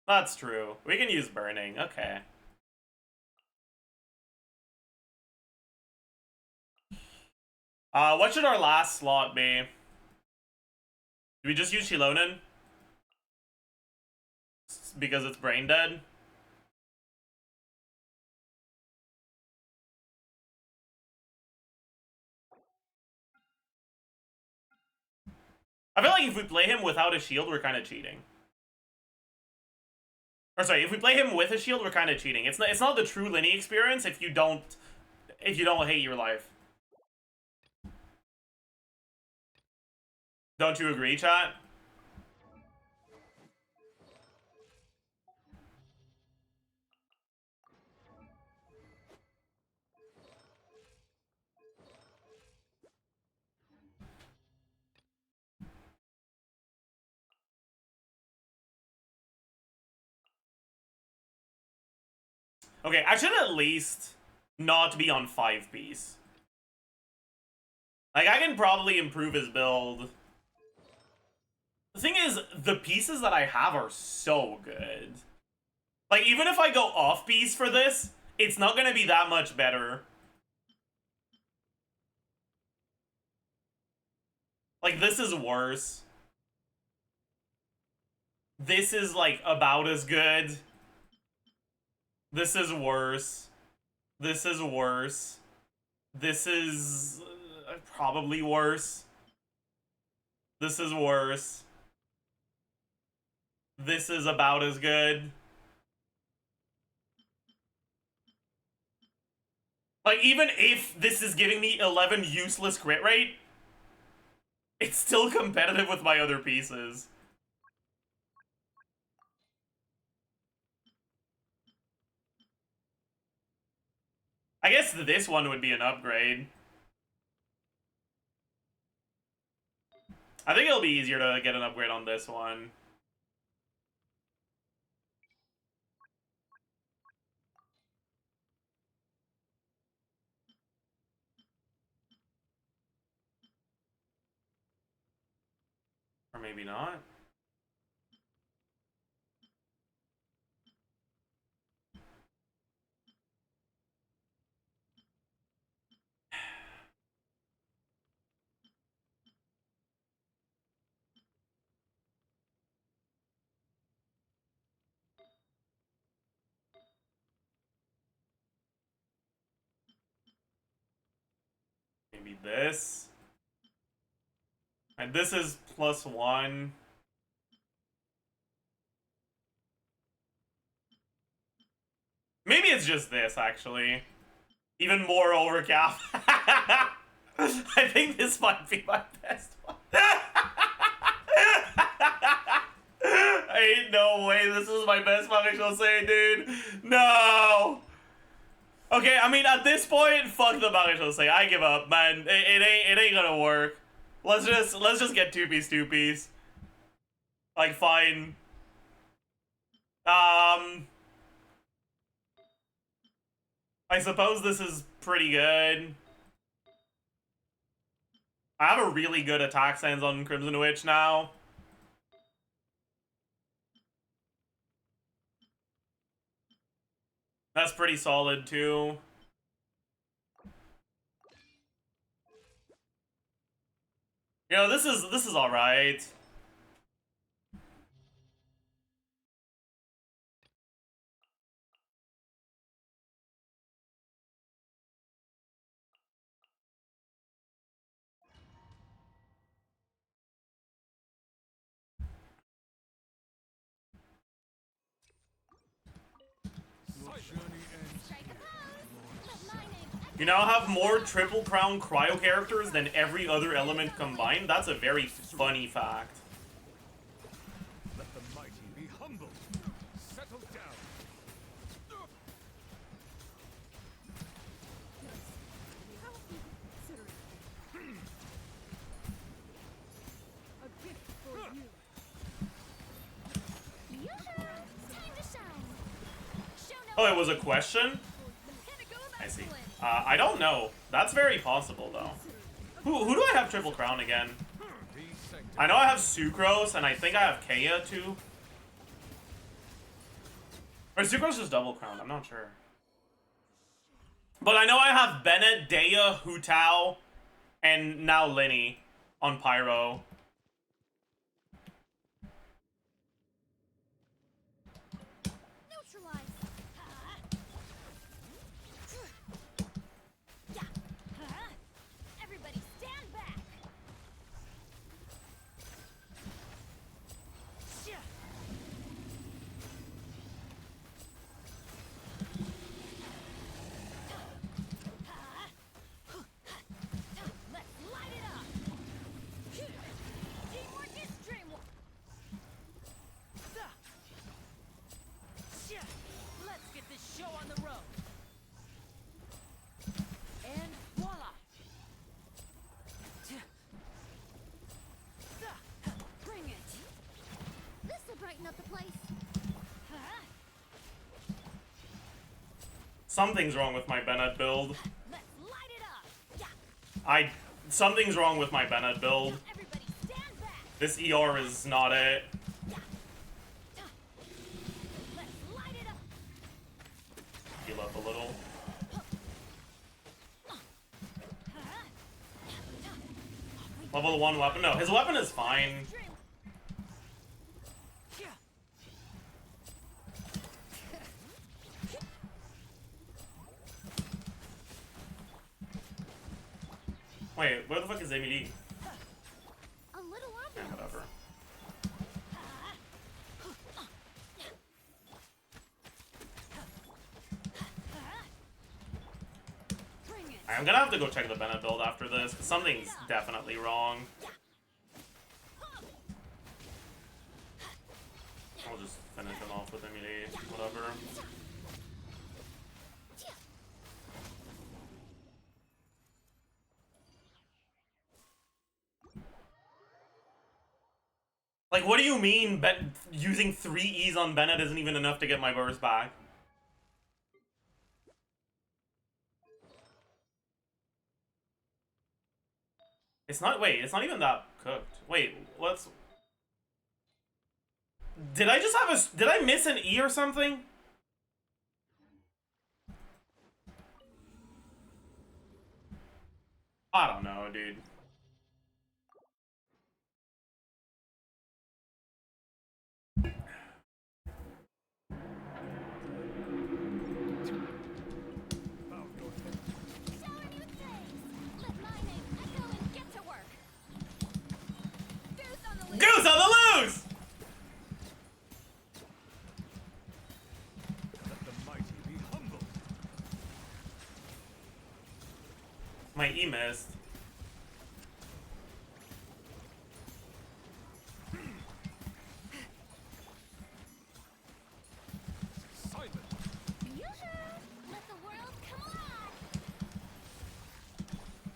That's true. We can use Burning, okay. What should our last slot be? Do we just use Shilonen? Because it's brain dead? I feel like if we play him without a shield, we're kind of cheating. Or sorry, if we play him with a shield, we're kind of cheating. It's not the true Linny experience if you don't hate your life. Don't you agree, chat? Okay, I should at least not be on 5-piece. Like, I can probably improve his build. The thing is, the pieces that I have are so good. Like, even if I go off-piece for this, it's not gonna be that much better. Like, this is worse. This is, like, about as good. This is worse. This is worse. This is probably worse. This is worse. This is about as good. Like, even if this is giving me 11 useless crit rate, it's still competitive with my other pieces. I guess this one would be an upgrade. I think it'll be easier to get an upgrade on this one. Or maybe not. Maybe this. And this is +1. Maybe it's just this, actually. Even more overcap. I think this might be my best one. Ain't no way this is my best functional say, dude. No. Okay, I mean, at this point, fuck the functional say. I give up, man. It ain't gonna work. Let's just get 2-piece. Like, fine. I suppose this is pretty good. I have a really good attack stance on Crimson Witch now. That's pretty solid too. You know, this is all right. Strike a pose. Let my name You now have more Triple Crown Cryo characters than every other element combined. That's a very funny fact. Let the mighty be humble. Settle down. A gift for you. Yoo-hoo! Time to shine. Show no Oh, it was a question? Gonna go with I see. excellence. I don't know. That's very possible, though. Who do I have Triple Crown again? Be sanctified. I know I have Sucrose, and I think I have Kea, too. Or Sucrose is Double Crown, I'm not sure. But I know I have Bennett, Dea, Hu Tao, and now Linny on Pyro. Neutralize. Yeah. Everybody stand back. Let's light it up. Teamwork is dreamwork. Let's get this show on the road. And voila. Bring it. This'll brighten up the place. Something's wrong with my Bennett build. Let's light it up. Yeah. Something's wrong with my Bennett build. Everybody stand back. This ER is not it. Let's light it up. Heal up a little. Level 1 weapon? No, his weapon is fine. Wait, where the fuck is ABD? A little Yeah, obvious. whatever. Bring it. I'm gonna have to go check the Bennett build after this, because something's definitely wrong. I'll just finish him off with immunity, whatever. Like, what do you mean using 3 E's on Bennett isn't even enough to get my burst back? It's not, wait, it's not even that cooked. Wait, let's, Did I just have a... Did I miss an E or something? I don't know, dude. Shower new things. Let my name echo and get to work. Goose on the loose. Goose on the loose! Let the mighty be humbled. My E missed. Silent. Yoo-hoo! Let the world come alive.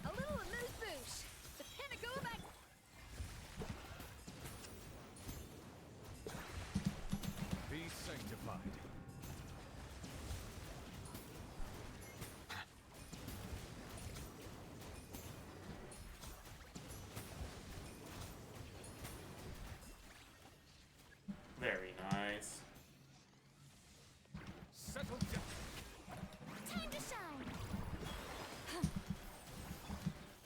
A little amuse bouche. The pinnacle of act. Be sanctified. Very nice. Settle down. Time to shine.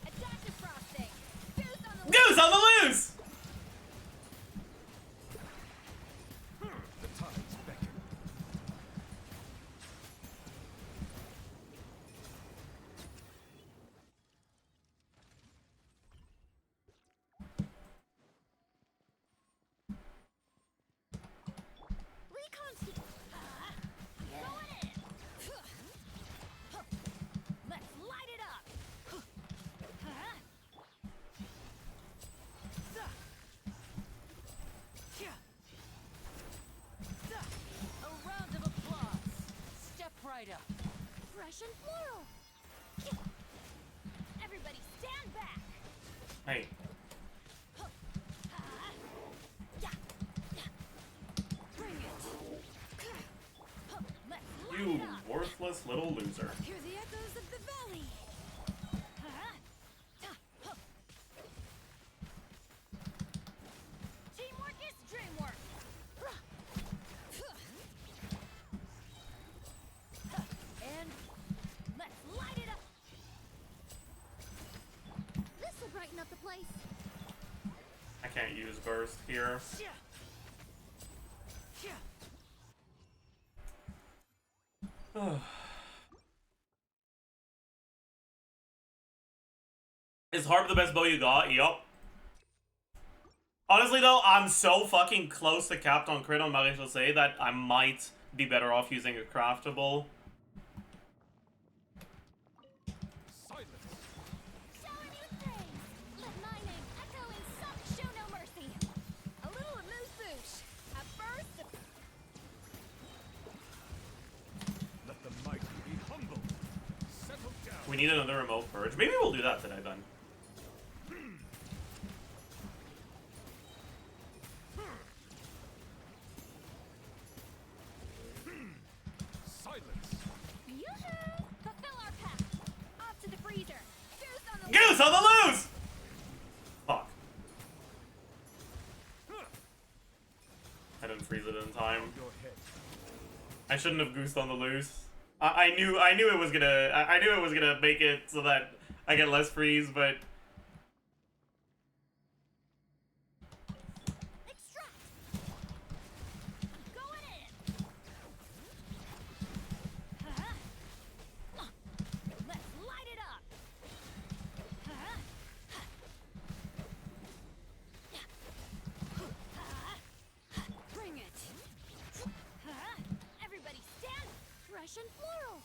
A dash of frosting. Goose on the Goose on the loose! The tides beckon. recon team. Going in. Let's light it up. A round of applause. Step right up. Fresh and floral. Everybody stand back. Hey, Bring it. Let's light you it up. worthless little loser. Hear the echoes of the valley. Teamwork is dreamwork. And let's light it up. This will brighten up the place. I can't use burst here. Is Harp the best bow you got? Yup. Honestly though, I'm so fucking close to capped on crit on Varesa that I might be better off using a craftable. Silence. Shower new things. Let my name echo in some show no mercy. A little amuse bouche. At first, Let the mighty be humbled. Settle down. We need another remote purge. Maybe we'll do that today then. Silence. yoo-hoo! Fulfill our pact. Off to the freezer. Goose on the Goose on the loose! Fuck. I didn't freeze it in time. Your head. I shouldn't have goosed on the loose. I knew it was gonna I knew it was gonna make it so that I get less freeze, but extract. Going in. Let's light it up. Bring it. Everybody stand. Fresh and floral.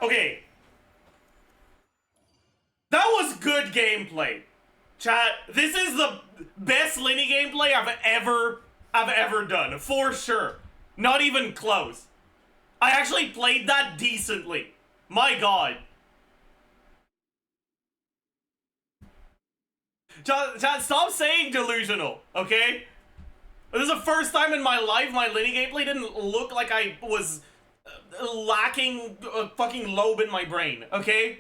Okay. That was good gameplay. Chat, this is the best Linny gameplay I've ever done. For sure. Not even close. I actually played that decently. My god. Chat, stop saying delusional, okay? This is the first time in my life my Linny gameplay didn't look like I was lacking a fucking lobe in my brain, okay?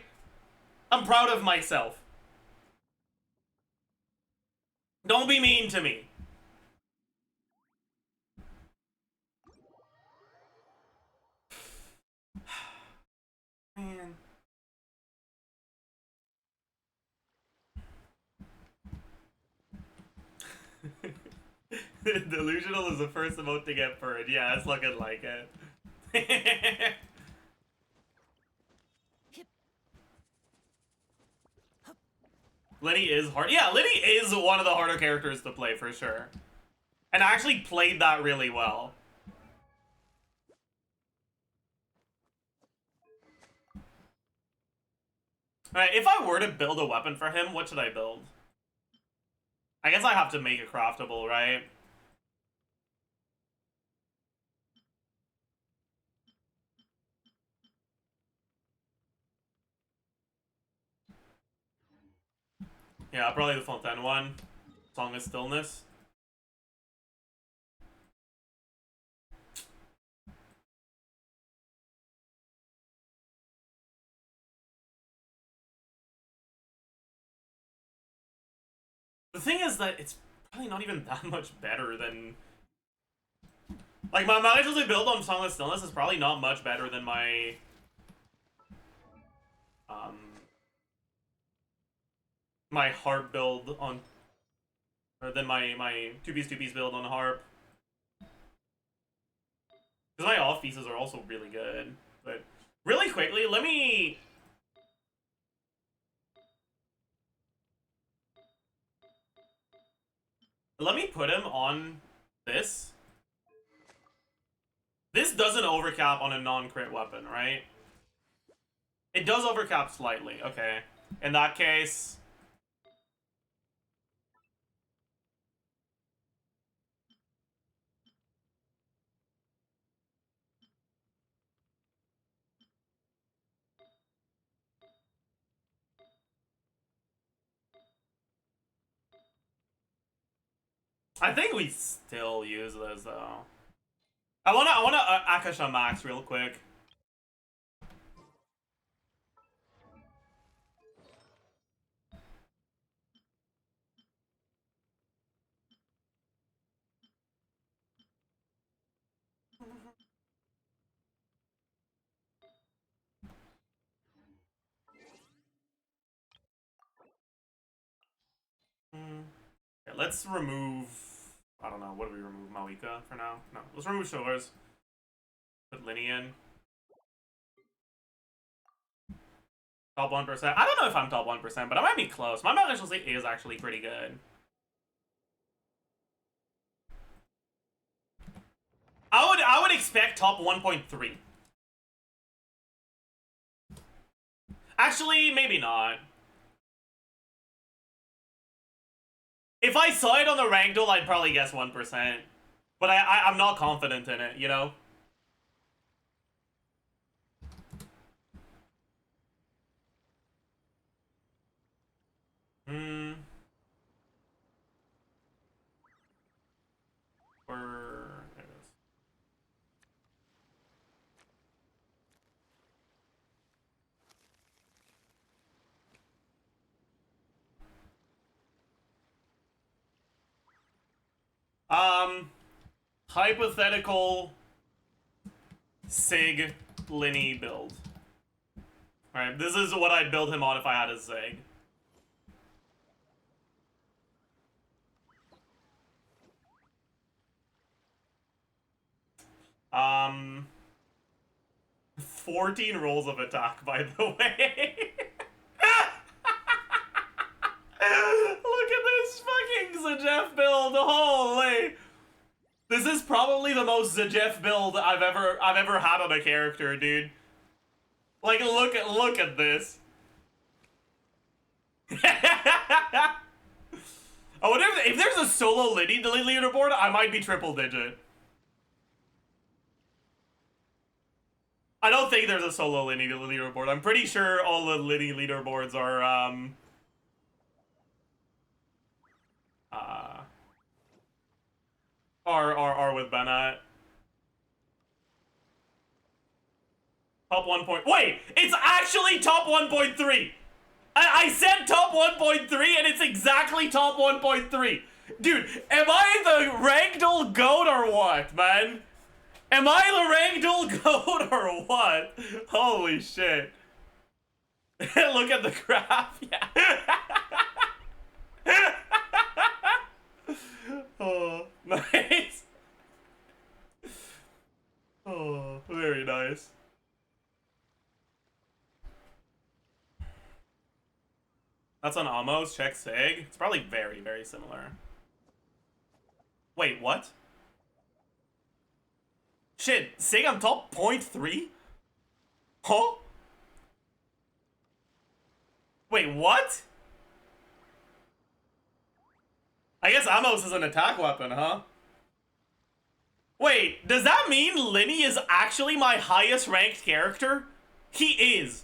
I'm proud of myself. Don't be mean to me. Man. Delusional is the first emote to get purred. Yeah, it's looking like it. Lenny is hard. Yeah, Lenny is one of the harder characters to play for sure. And I actually played that really well. Alright, if I were to build a weapon for him, what should I build? I guess I have to make it craftable, right? Yeah, probably the Fontaine one. Song of Stillness. The thing is that it's probably not even that much better than... Like, my actually build on Song of Stillness is probably not much better than my... my harp build on... Or than my 2-piece build on harp. Because my off pieces are also really good. But really quickly, let me put him on this. This doesn't overcap on a non-crit weapon, right? It does overcap slightly. Okay. In that case... I think we still use this though. I wanna Akasha Max real quick. Okay, let's remove... I don't know, what do we remove? Mawika for now? No, let's remove Shores. Put Linny in. Top 1%. I don't know if I'm top 1%, but I might be close. My Mount is actually pretty good. I would expect top 1.3. Actually, maybe not. If I saw it on the rank duel, I'd probably guess 1%. But I'm not confident in it, you know? There it is. Hypothetical Sig Linny build. Alright, this is what I'd build him on if I had a Zig. Um, 14 rolls of attack, by the way. Look at this fucking Zajef build, holy! This is probably the most Zajef build I've ever had on a character, dude. Like, look at this. I wonder if there's a solo Liddy leaderboard, I might be triple digit. I don't think there's a solo Liddy leaderboard. I'm pretty sure all the Liddy leaderboards are with Bennett. Top 1 point. Wait, it's actually top 1.3. I said top 1.3 and it's exactly top 1.3. Dude, am I the Ragdoll goat or what, man? Am I the Ragdoll goat or what? Holy shit. Look at the graph, yeah. Oh, nice. Oh, very nice. That's on Amos, check Sig. It's probably very, very similar. Wait, what? Shit, Sig on top 0.3? Huh? Wait, what? I guess Amos is an attack weapon, huh? Wait, does that mean Linny is actually my highest ranked character? He is.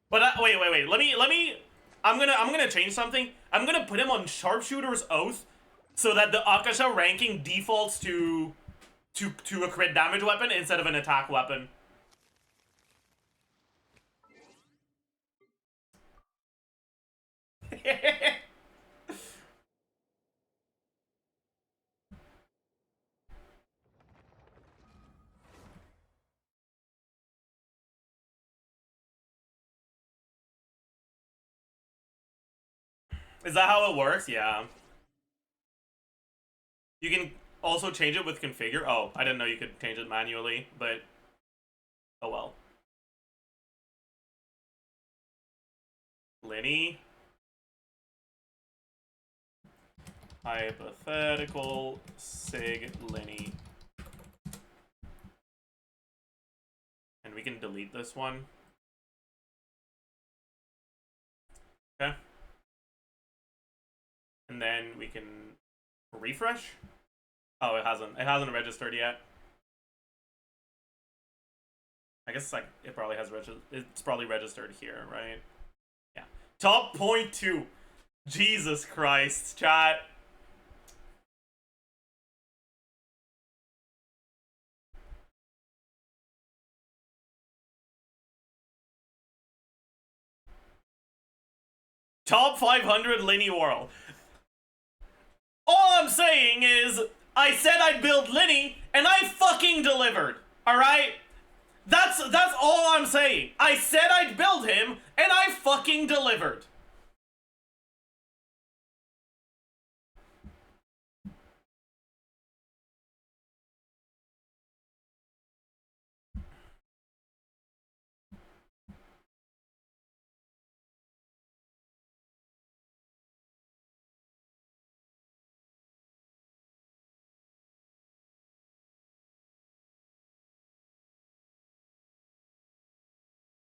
But wait. Let me. I'm gonna change something. I'm gonna put him on Sharpshooter's Oath, so that the Akasha ranking defaults to a crit damage weapon instead of an attack weapon. Is that how it works? Yeah. You can also change it with configure. Oh, I didn't know you could change it manually, but oh well. Linny. Hypothetical Sig Linny. And we can delete this one. Okay. And then we can refresh. Oh, it hasn't registered yet. I guess like it probably has it's probably registered here, right? Yeah. Top 0.2. Jesus Christ, chat. Top 500 Linny World. All I'm saying is, I said I'd build Linny, and I fucking delivered. Alright? That's all I'm saying. I said I'd build him, and I fucking delivered.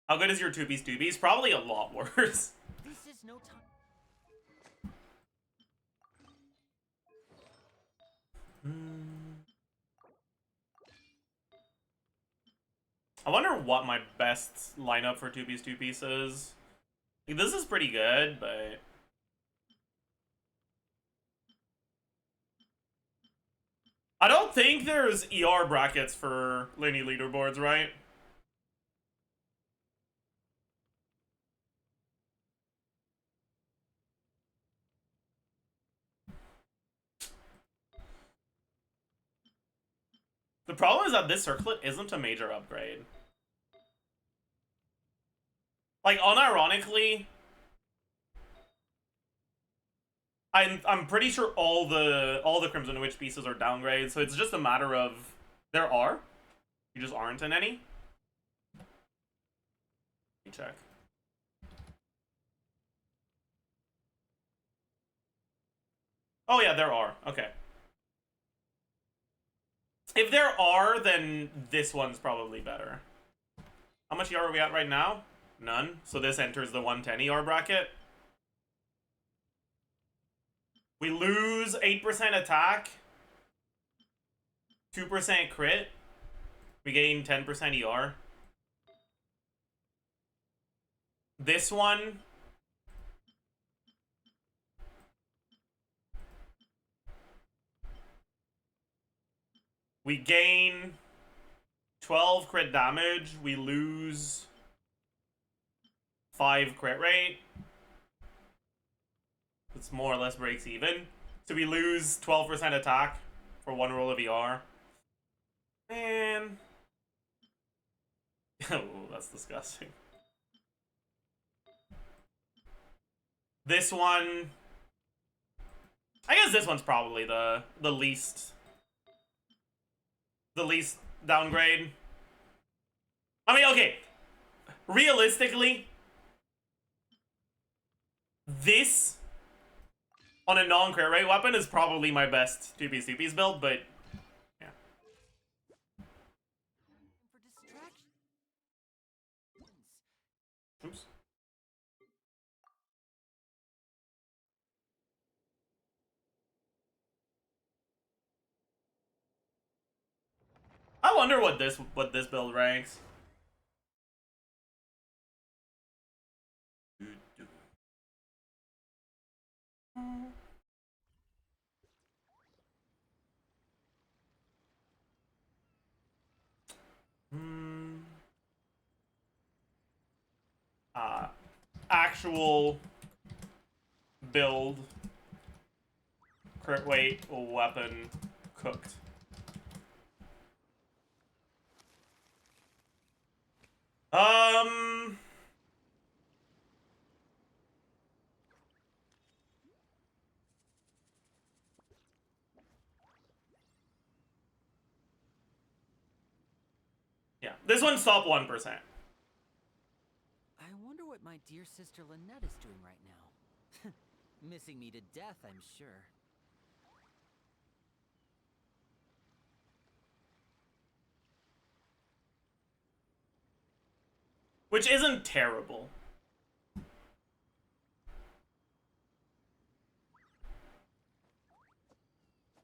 How good is your 2-piece 2-piece? Probably a lot worse. This is no time. I wonder what my best lineup for 2-piece 2-piece is. Like, this is pretty good, but I don't think there's ER brackets for Linny leaderboards, right? The problem is that this circlet isn't a major upgrade. Like, unironically, I'm pretty sure all the Crimson Witch pieces are downgrades, so it's just a matter of there are. You just aren't in any. Let me check. Oh yeah, there are. Okay. If there are, then this one's probably better. How much ER are we at right now? None. So this enters the 110 ER bracket. We lose 8% attack, 2% crit. We gain 10% ER. This one, we gain 12 crit damage. We lose 5 crit rate. It's more or less breaks even. So we lose 12% attack for 1 roll of ER. Man. Oh, that's disgusting. This one, I guess this one's probably the least downgrade. I mean, okay, realistically, this on a non-crit rate weapon is probably my best 2P build, but yeah. For distraction. Oops. I wonder what this build ranks. Actual build, crit weight, weapon, cooked. Yeah, this one's top 1%. I wonder what my dear sister Lynette is doing right now. Missing me to death, I'm sure. Which isn't terrible.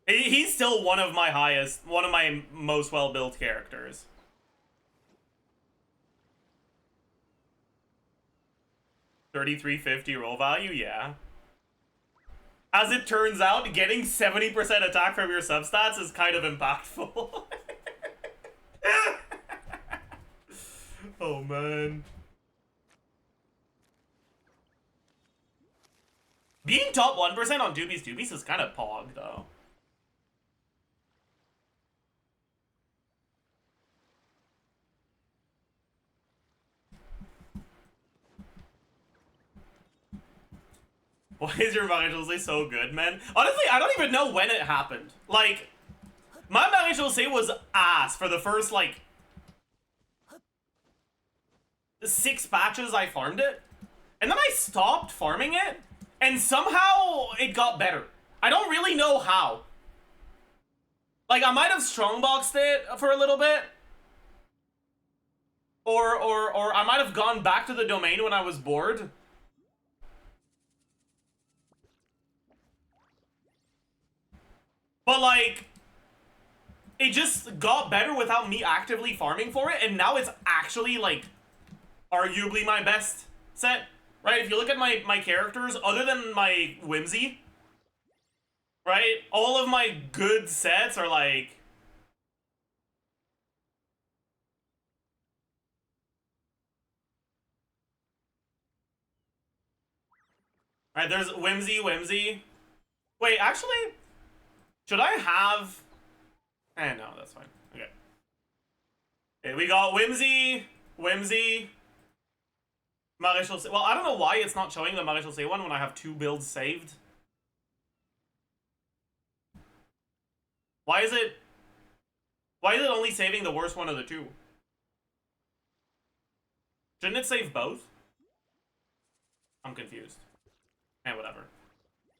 He's still one of my most well-built characters. $33.50 roll value, yeah. As it turns out, getting 70% attack from your substats is kind of impactful. Oh man. Being top 1% on doobies is kind of pog though. Why is your Marie-José so good, man? Honestly, I don't even know when it happened. Like, my Marie-José was ass for the first, like, 6 patches I farmed it. And then I stopped farming it, and somehow it got better. I don't really know how. Like, I might have strongboxed it for a little bit. Or I might have gone back to the domain when I was bored. But, like, it just got better without me actively farming for it, and now it's actually, like, arguably my best set, right? If you look at my characters, other than my Whimsy, right? All of my good sets are, like... Alright, there's Whimsy. Wait, actually... Should I have... no, that's fine. Okay. Okay, we got Whimsy, Maréchal. Well, I don't know why it's not showing the Maréchal one when I have 2 builds saved. Why is it only saving the worst one of the 2? Shouldn't it save both? I'm confused. Whatever.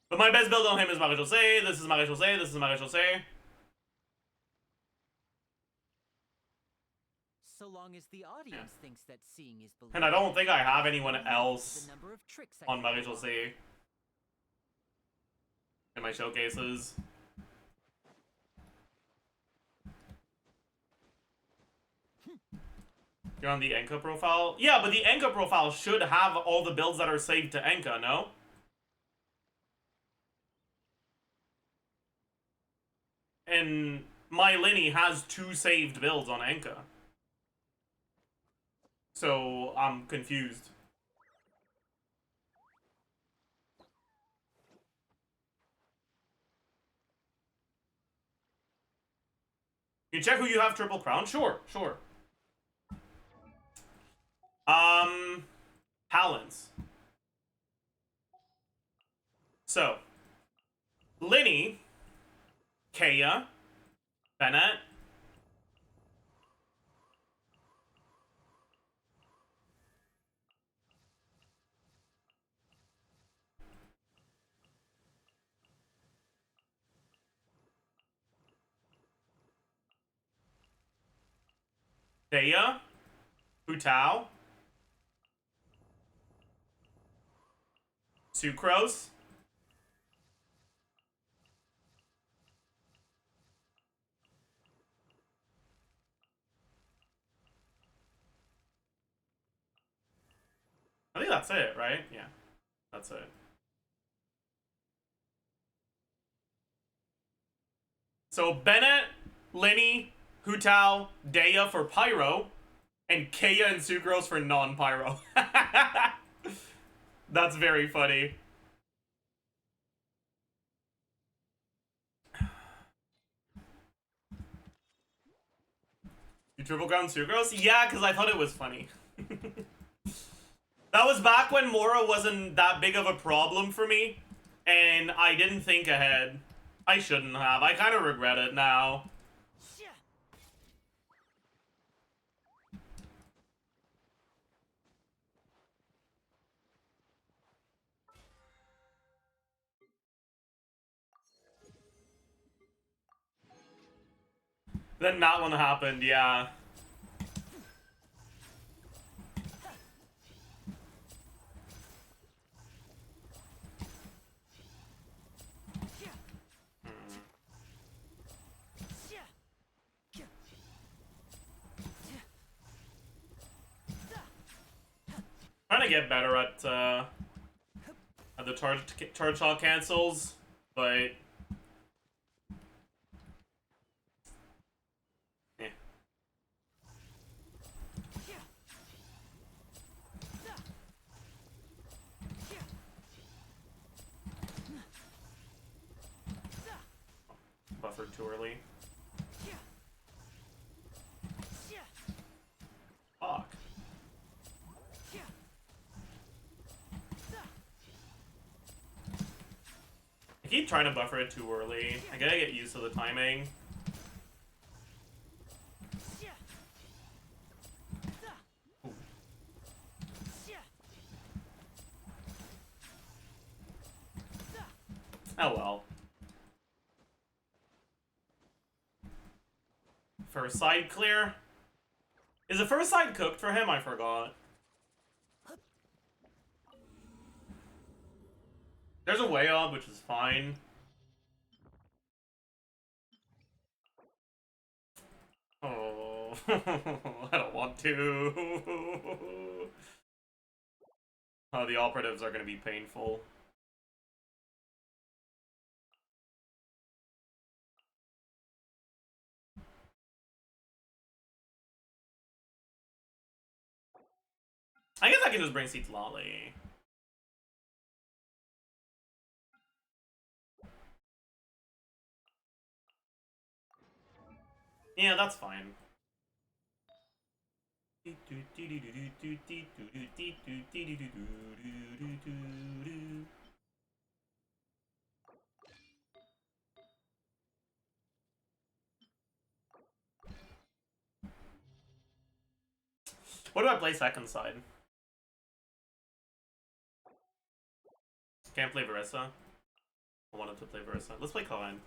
But my best build on him is Maréchal. This is Maréchal. so long as the audience thinks that seeing is believing. And I don't think I have anyone else The number of tricks I on can Varesa pull off. in my showcases. You're on the Enka profile? Yeah, but the Enka profile should have all the builds that are saved to Enka, no? And my Linny has 2 saved builds on Enka. So, I'm confused. You check who you have triple crown? Sure, sure. Talents. So, Linny, Kaya, Bennett, Daya, Hutao, Sucrose, I think that's it, right? Yeah, that's it. So Bennett, Linny, Hutao, Daya for Pyro, and Kaya and Sucrose for non-Pyro. That's very funny. You triple crown Sucrose? Yeah, because I thought it was funny. That was back when Mora wasn't that big of a problem for me, and I didn't think ahead. I shouldn't have. I kind of regret it now. Then that one happened, yeah. Trying to get better at the charge shot cancels, but yeah. Buffered too early. Fuck. I keep trying to buffer it too early. I gotta get used to the timing. Ooh. Oh well. First side clear. Is the first side cooked for him? I forgot. There's a way up, which is fine. Oh, I don't want to. Oh, the operatives are going to be painful. I guess I can just bring Seats Lolly. Yeah, that's fine. What do I play second side? Can't play Varesa. I wanted to play Varesa. Let's play Colin.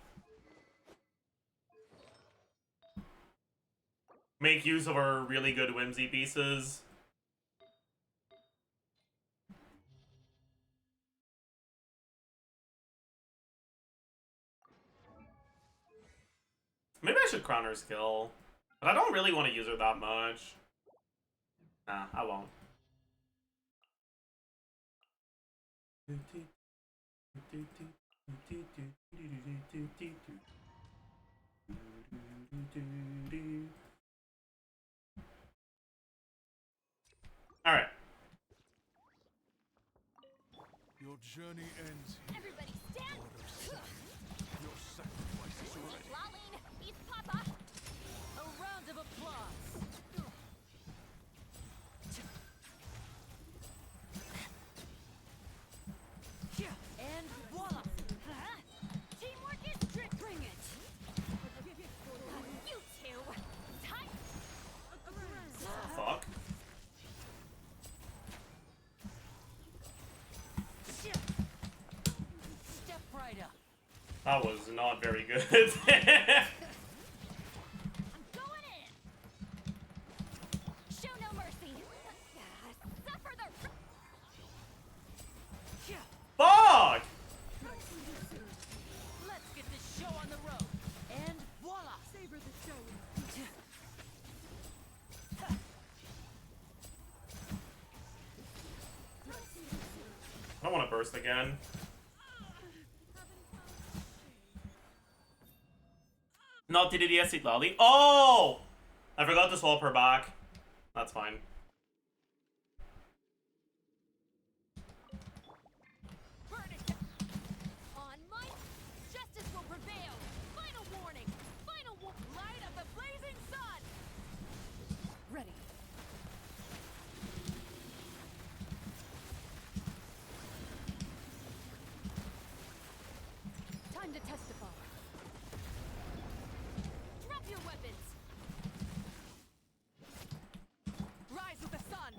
make use of our really good whimsy pieces. Maybe I should crown her skill. But I don't really want to use her that much. Nah, I won't. Alright. Your journey ends here. Everybody stand. Your sacrifice is already. Lolling, eat Papa. A round of applause. And voila! Teamwork is strict. Bring it. You two. Tight. Fuck. Step right up. That was not very good. I'm going in. Show no mercy. Suffer the. Fuck! Let's get this show on the road. And voila! Savor the show. I don't want to burst again. Not TDDS it lolly. Oh! I forgot to swap her back. That's fine. Burn it down. On my justice will prevail. Final warning. Light of the blazing sun. Ready. Time to testify. Drop your weapons. Rise with the sun.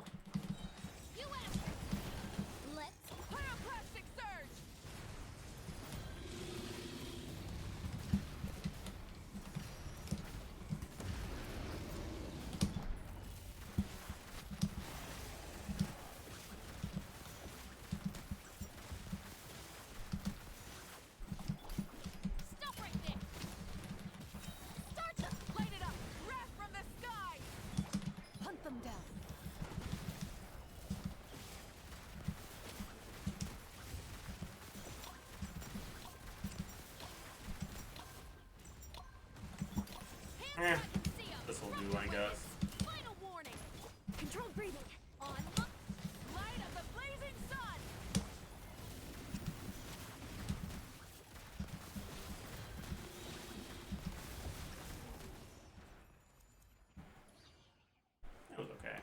You asked. Let's pyroclastic surge. Stop right there. Start to light it up. Wrath from the sky. Hunt them down. Eh, this will do, I guess. Final warning. Controlled breathing. On light of the blazing sun. It was okay.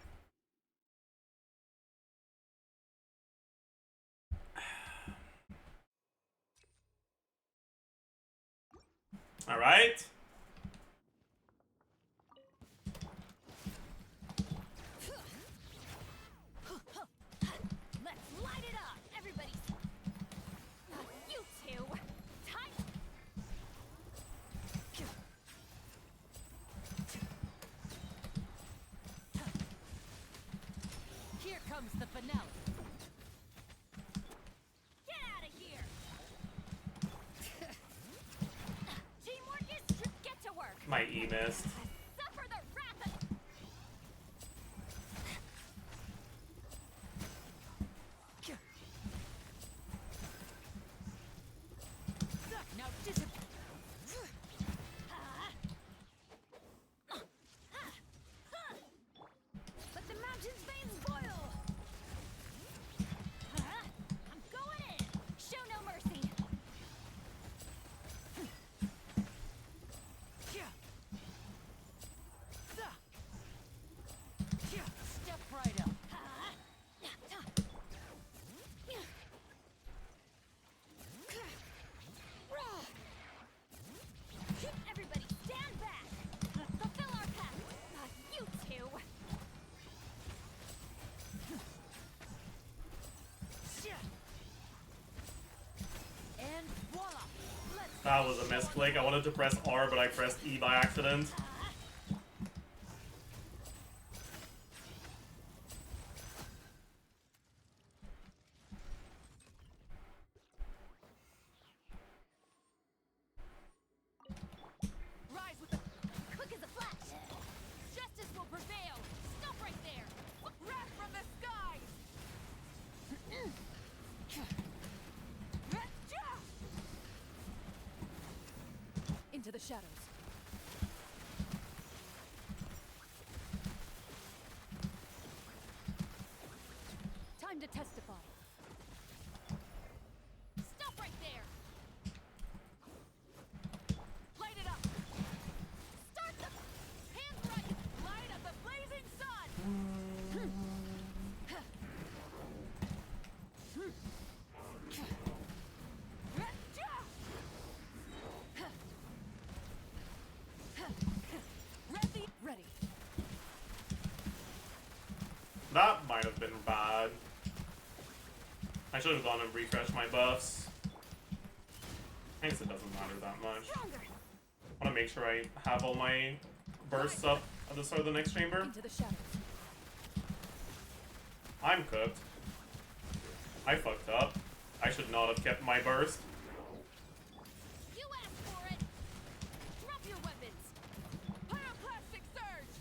Alright. Let's light it up. Everybody. You two. Tight. Here comes the finale. Get out of here. Teamwork is get to work. My E missed. Suffer the wrath of. Now disappear. Let the mountain's veins boil. I'm going in. Show no mercy. Step right up. Everybody stand back. Fulfill our pact. You two. And voila! Let's That was a misclick. I wanted to press R, but I pressed E by accident. Into the shadows. Time to testify. Stop right there! Light it up! Start the... Hands right! Light up the blazing sun! Ready. That might have been bad. I should have gone and refreshed my buffs. I guess it doesn't matter that much. Stronger! I want to make sure I have all my bursts up at the start of the next chamber. Into the shadows. I'm cooked. I fucked up. I should not have kept my burst. You asked for it! Drop your weapons! Pyroclastic surge!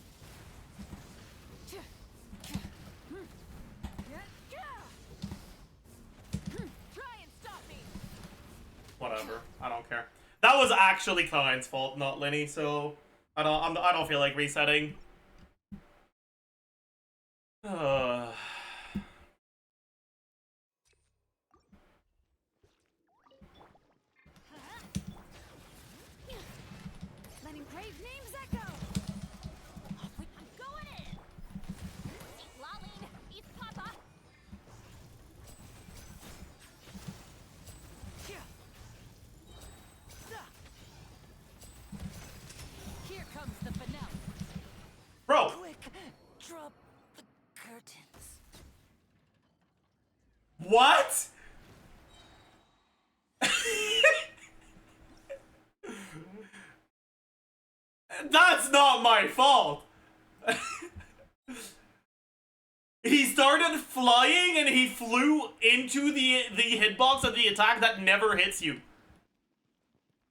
Try and stop me! Whatever. I don't care. That was actually Klein's fault, not Lenny. So I don't feel like resetting. Letting brave names echo! I'm going in! Eat Laline! Eat Papa! Here comes the finale. Bro, Quick, drop the curtains. what? That's not my fault. He started flying and he flew into the hitbox of the attack that never hits you.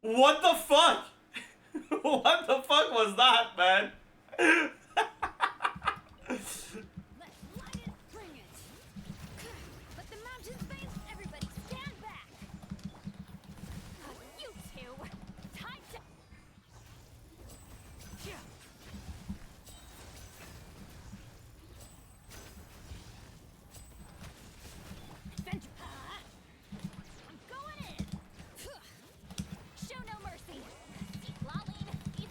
What the fuck? What the fuck was that, man? Let's light it! Bring it! Let the mountains face! Everybody stand back! You two! Time to... Adventure! I'm going in! Show no mercy! Eat Laline! Eat...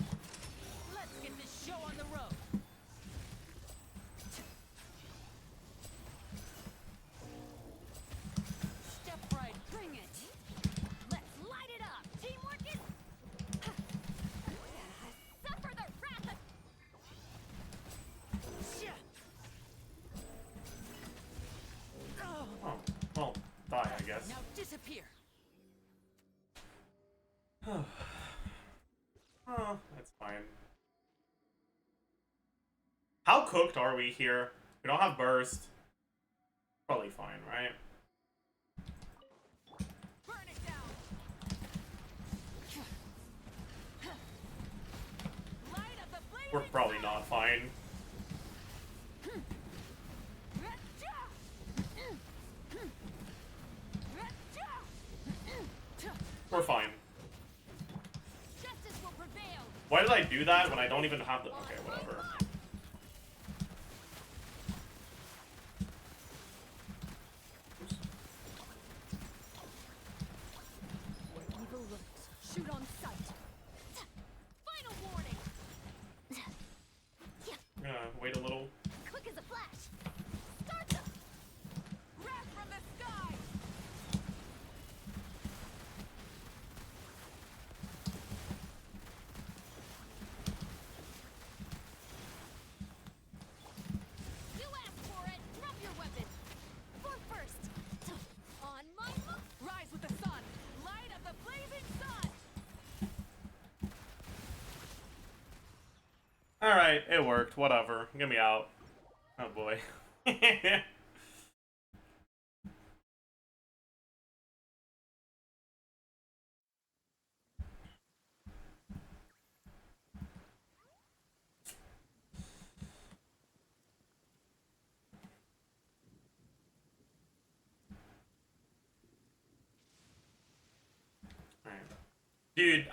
Let's get this show on the road. Step right. Bring it! Let's light it up! Teamwork is... Suffer the wrath of... Oh, well, die, I guess. Now disappear. Oh, that's fine. How cooked are we here? We don't have burst. Probably fine, right? Burn it down! Light up the blazing We're probably not fine. We're fine. Justice will prevail! Why did I do that when I don't even have the... Okay, whatever. Evil lurks. Shoot on sight. Final warning! I'm gonna wait a little. Quick as a flash! Start the... Wrath from the sky! You asked for it! Drop your weapon! For first! On my mark! Rise with the sun! Light up the blazing sun! Alright, it worked. Whatever. Get me out. Oh boy. Dude,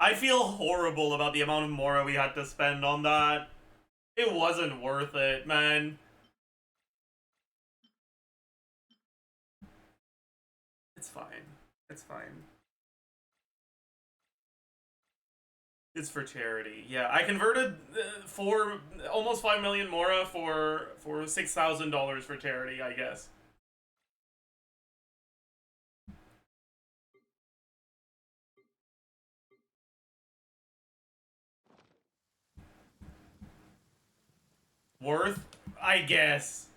I feel horrible about the amount of Mora we had to spend on that. It wasn't worth it, man. It's fine. It's fine. It's for charity. Yeah, I converted almost 5 million Mora for $6,000 for charity, I guess. Worth? I guess.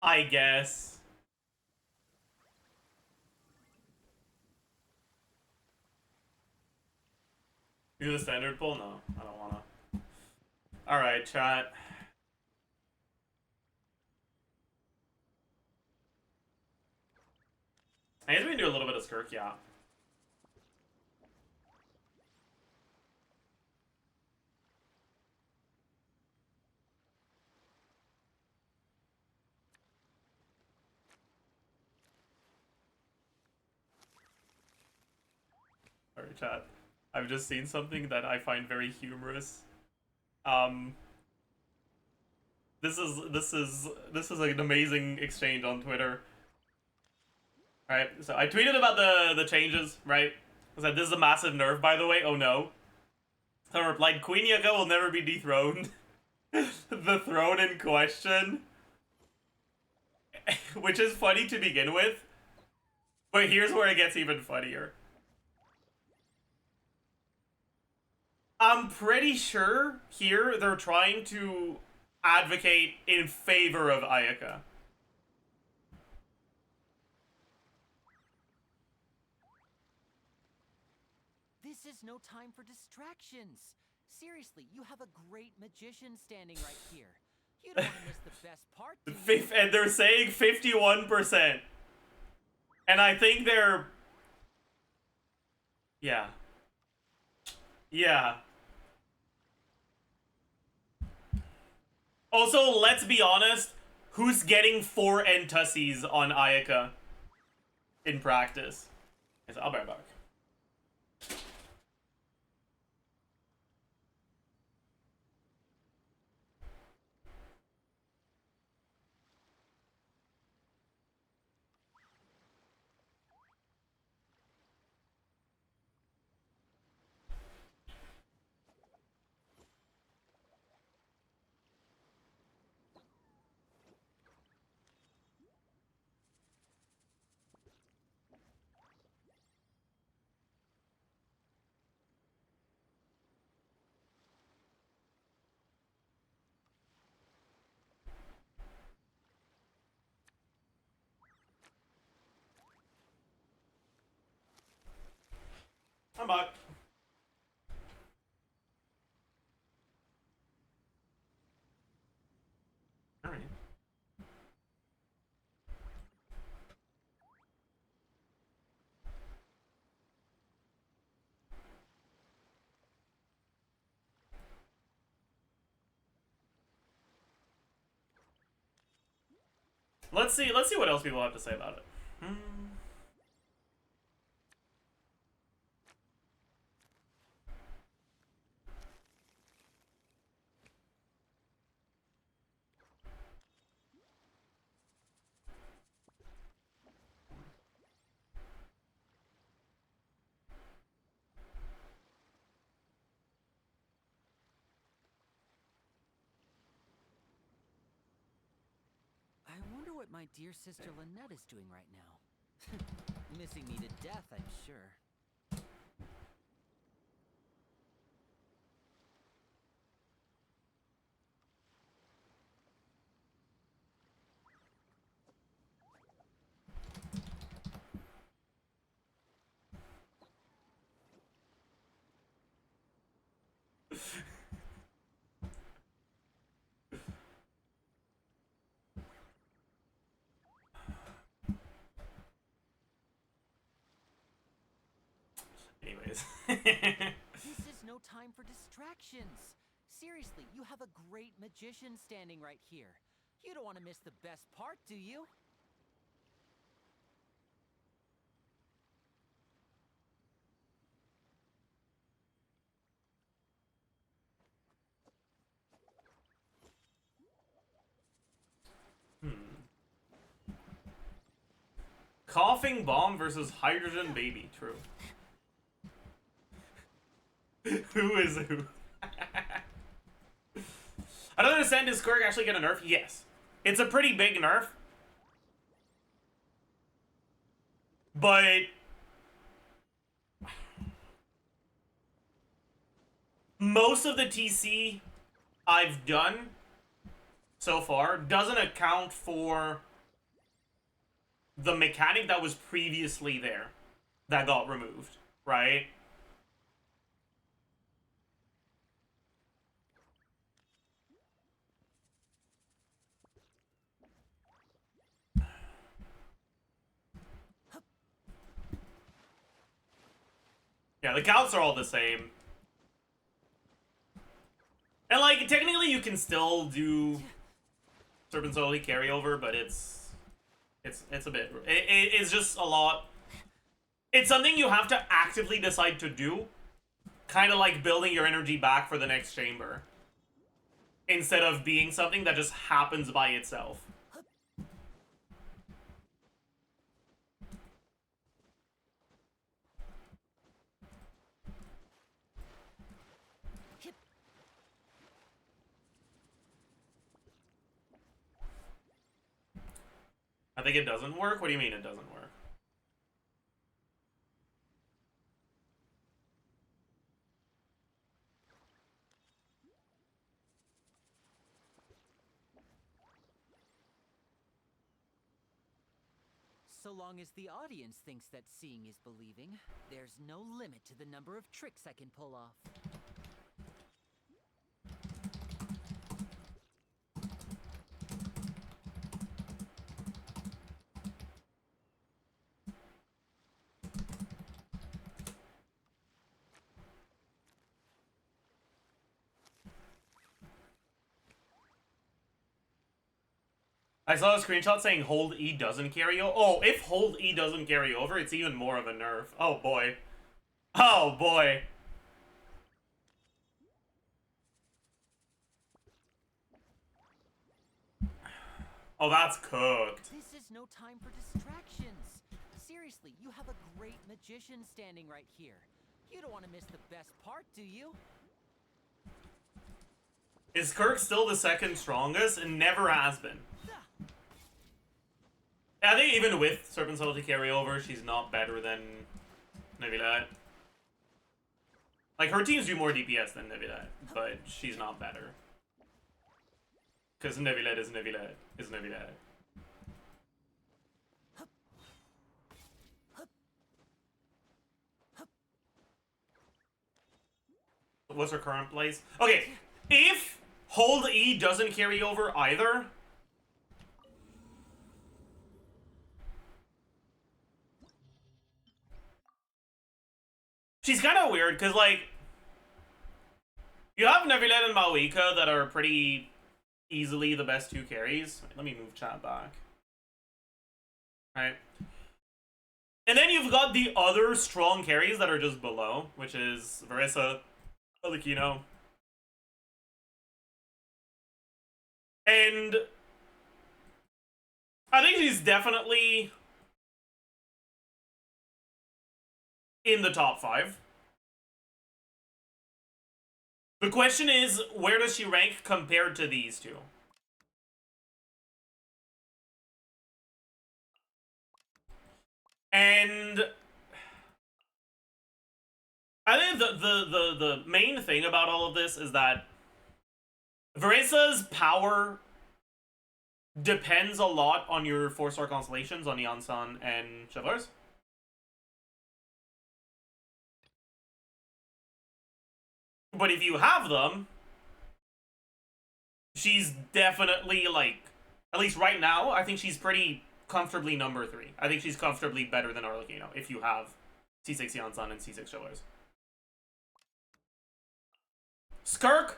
I guess. Do the standard pull? No, I don't wanna. Alright, chat. I guess we can do a little bit of Skirk, yeah. Sorry, chat. I've just seen something that I find very humorous. This is like an amazing exchange on Twitter. Right, so I tweeted about the changes, right? I said, this is a massive nerf, by the way. Oh no. So I replied, Queen Yucca will never be dethroned. The throne in question. Which is funny to begin with. But here's where it gets even funnier. I'm pretty sure here they're trying to advocate in favor of Ayaka. This is no time for distractions. Seriously, you have a great magician standing right here. You don't want to miss the best part, do you? And they're saying 51%. And I think they're... Yeah. Yeah. Also, let's be honest, who's getting 4 Entussies on Ayaka in practice? I'll be right back. I'm back. Alright. Let's see what else people have to say about it. I wonder what my dear sister Lynette is doing right now. Missing me to death, I'm sure. Anyways. This is no time for distractions. Seriously, you have a great magician standing right here. You don't want to miss the best part, do you? Coughing bomb versus hydrogen baby. True. Who is who? I don't understand. Does Kirk actually get a nerf? Yes. It's a pretty big nerf. But most of the TC I've done so far doesn't account for the mechanic that was previously there that got removed, right? Yeah, the counts are all the same. And, like, technically you can still do Serpent's Holy carryover, but it's a bit... It's just a lot... It's something you have to actively decide to do. Kind of like building your energy back for the next chamber. Instead of being something that just happens by itself. I think it doesn't work? What do you mean it doesn't work? So long as the audience thinks that seeing is believing, there's no limit to the number of tricks I can pull off. I saw a screenshot saying hold E doesn't carry over. Oh, if hold E doesn't carry over, it's even more of a nerf. Oh boy. Oh boy. Oh, that's cooked. This is no time for distractions. Seriously, you have a great magician standing right here. You don't want to miss the best part, do you? Is Kirk still the second strongest? And never has been. I think even with Serpent's Ulti carryover, she's not better than Neuvillette. Like, her teams do more DPS than Neuvillette, but she's not better. Because Neuvillette is Neuvillette is Neuvillette. What's her current place? Okay, if Hold E doesn't carry over either... She's kind of weird, because, like, you have Neuvillette and Malika that are pretty easily the best two carries. Let me move chat back. Right. And then you've got the other strong carries that are just below, which is Varesa, Alikino. And I think she's definitely in the top 5. The question is, where does she rank compared to these two? And I think the main thing about all of this is that Varesa's power depends a lot on your 4-star constellations on Neon Sun and Chevaliers. But if you have them, she's definitely, like, at least right now, I think she's pretty comfortably number 3. I think she's comfortably better than Arlecchino if you have C6 Neon Sun and C6 Chevaliers. Skirk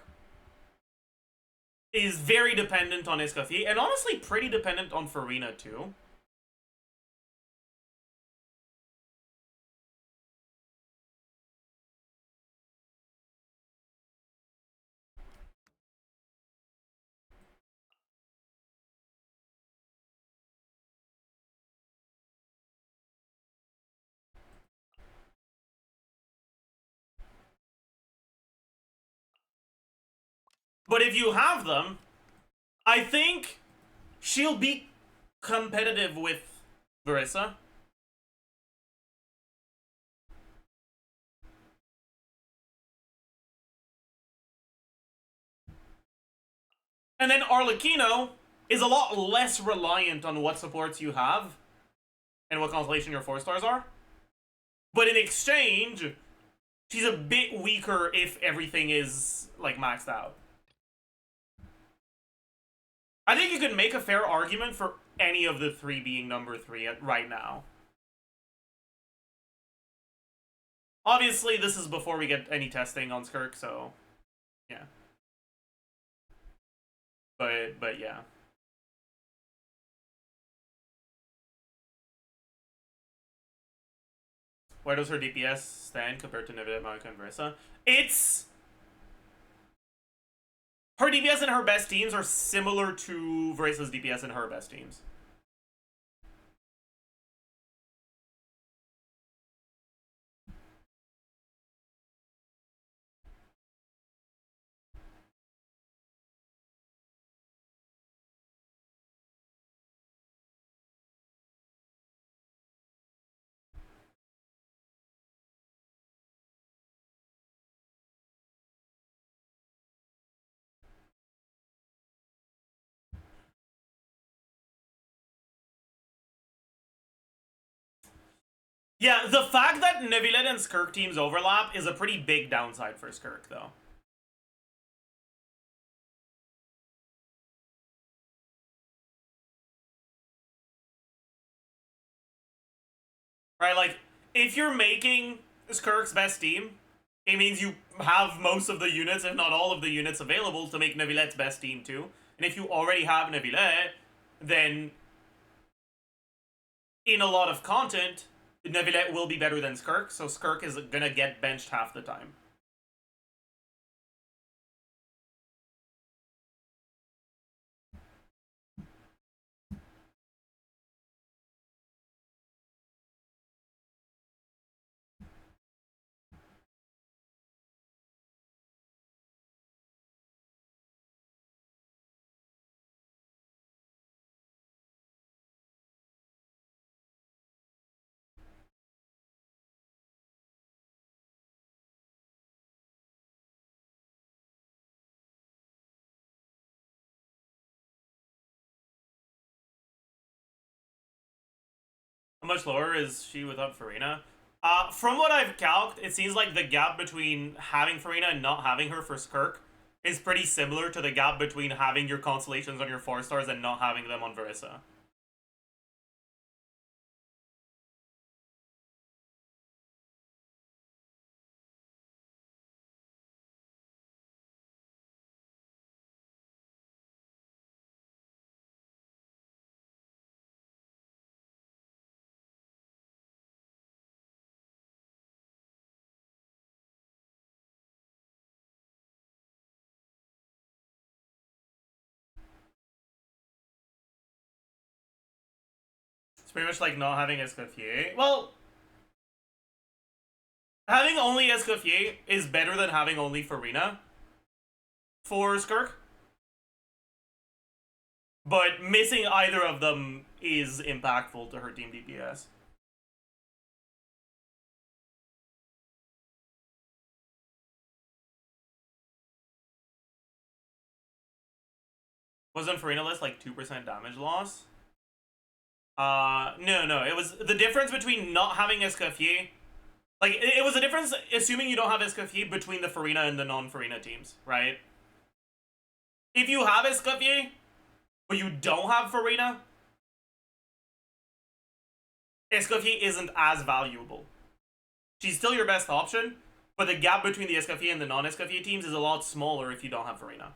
is very dependent on Escoffier, and honestly pretty dependent on Farina too. But if you have them, I think she'll be competitive with Varesa. And then Arlecchino is a lot less reliant on what supports you have and what constellation your 4-stars are. But in exchange, she's a bit weaker if everything is, like, maxed out. I think you can make a fair argument for any of the 3 being number 3 right now. Obviously, this is before we get any testing on Skirk, so yeah. But yeah. Where does her DPS stand compared to neuvillette, meow, and Varesa? It's... Her DPS and her best teams are similar to Varesa's DPS and her best teams. Yeah, the fact that neuvillette and Skirk teams overlap is a pretty big downside for Skirk, though. Right, like, if you're making Skirk's best team, it means you have most of the units, if not all of the units, available to make neuvillette's best team, too. And if you already have neuvillette, then in a lot of content, neuvillette will be better than Skirk, so Skirk is gonna get benched half the time. How much lower is she without Farina? From what I've calced, it seems like the gap between having Farina and not having her for Skirk is pretty similar to the gap between having your constellations on your 4-stars and not having them on Varesa. It's pretty much like not having Escoffier. Well, having only Escoffier is better than having only Farina for Skirk. But missing either of them is impactful to her team DPS. Wasn't Farina list like 2% damage loss? No. It was the difference between not having Escoffier. Like, it was a difference, assuming you don't have Escoffier, between the Farina and the non-Farina teams, right? If you have Escoffier, but you don't have Farina, Escoffier isn't as valuable. She's still your best option, but the gap between the Escoffier and the non-Escoffier teams is a lot smaller if you don't have Farina.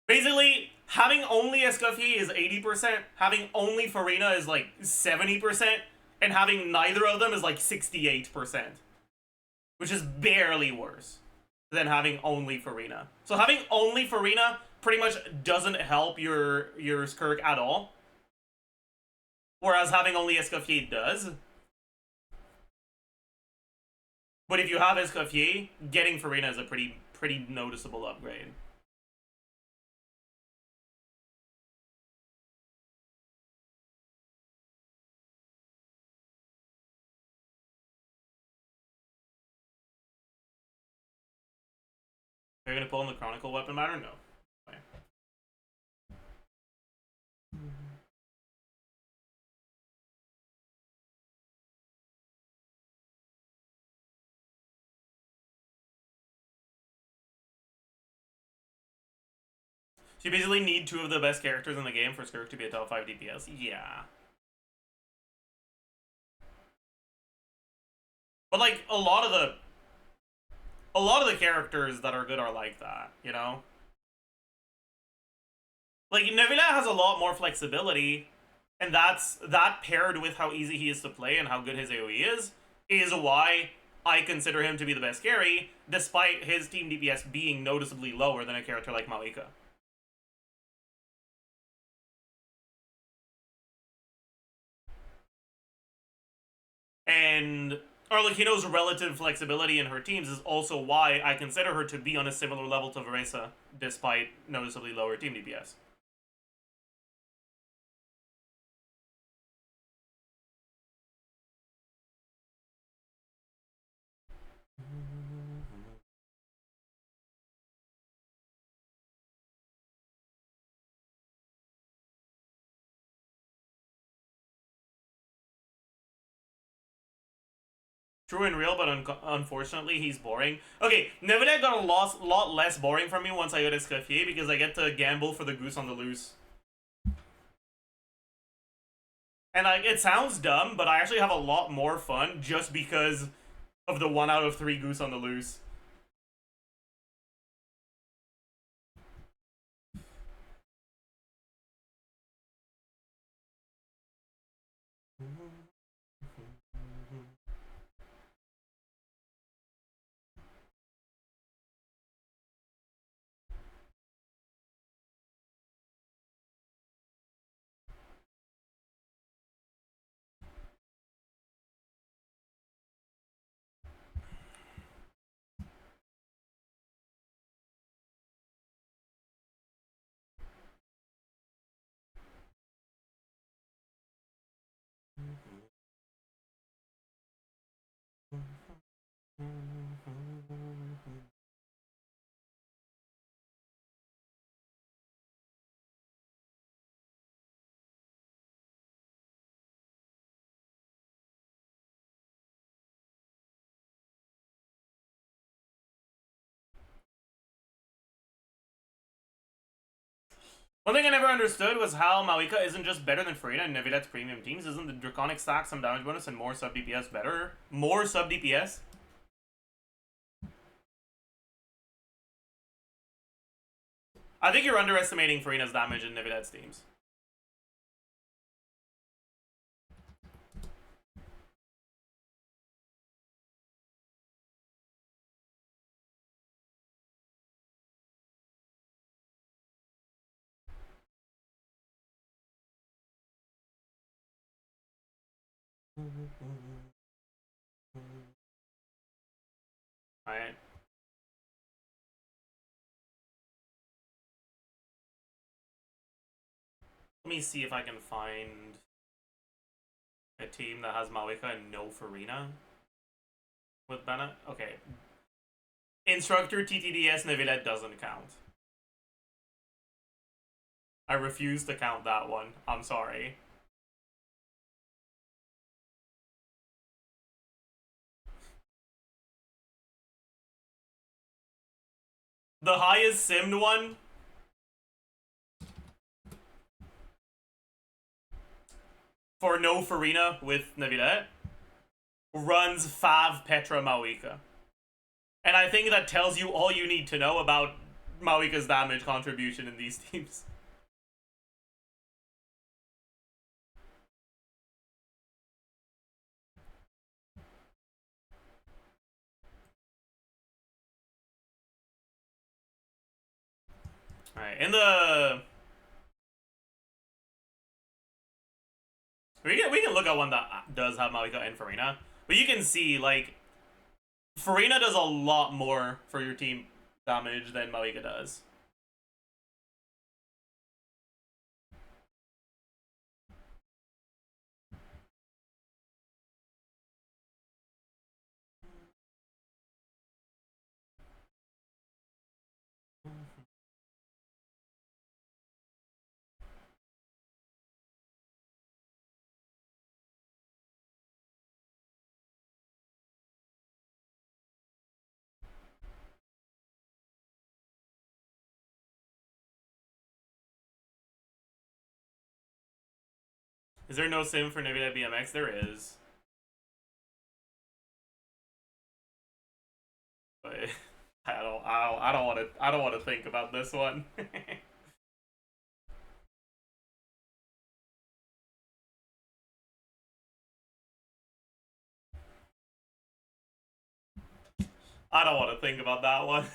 Basically, having only Escoffier is 80%, having only Farina is like 70%, and having neither of them is like 68%. Which is barely worse than having only Farina. So having only Farina pretty much doesn't help your Skirk at all. Whereas having only Escoffier does. But if you have Escoffier, getting Farina is a pretty noticeable upgrade. Are you gonna pull in the Chronicle weapon matter? No. Okay. So you basically need two of the best characters in the game for Skirk to be a top 5 DPS. Yeah. But like a lot of the characters that are good are like that, you know? Like neuvillette has a lot more flexibility, and that paired with how easy he is to play and how good his AoE is why I consider him to be the best carry, despite his team DPS being noticeably lower than a character like Malika. And Arlecchino's relative flexibility in her teams is also why I consider her to be on a similar level to Varesa, despite noticeably lower team DPS. True and real, but unfortunately, he's boring. Okay, neuvillette got a lot less boring for me once I got Escoffier, because I get to gamble for the goose on the loose. And like, it sounds dumb, but I actually have a lot more fun just because of the 1 out of 3 goose on the loose. One thing I never understood was how Malika isn't just better than Farina and Neuvillette's premium teams. Isn't the Draconic stack some damage bonus and more sub DPS better? More sub DPS? I think you're underestimating Farina's damage in Neuvillette's teams. Alright. Let me see if I can find a team that has Malika and no Farina with Bennett. Okay. Instructor TTDS Neuvillette doesn't count. I refuse to count that one. I'm sorry. The highest simmed one for no Farina with Neuvillette runs Fav Petra Malika. And I think that tells you all you need to know about Malika's damage contribution in these teams. Alright, in the... We can look at one that does have Malika and Farina. But you can see, like, Farina does a lot more for your team damage than Malika does. Is there no sim for neuvillette BMX? There is. But I don't want to think about this one. I don't want to think about that one.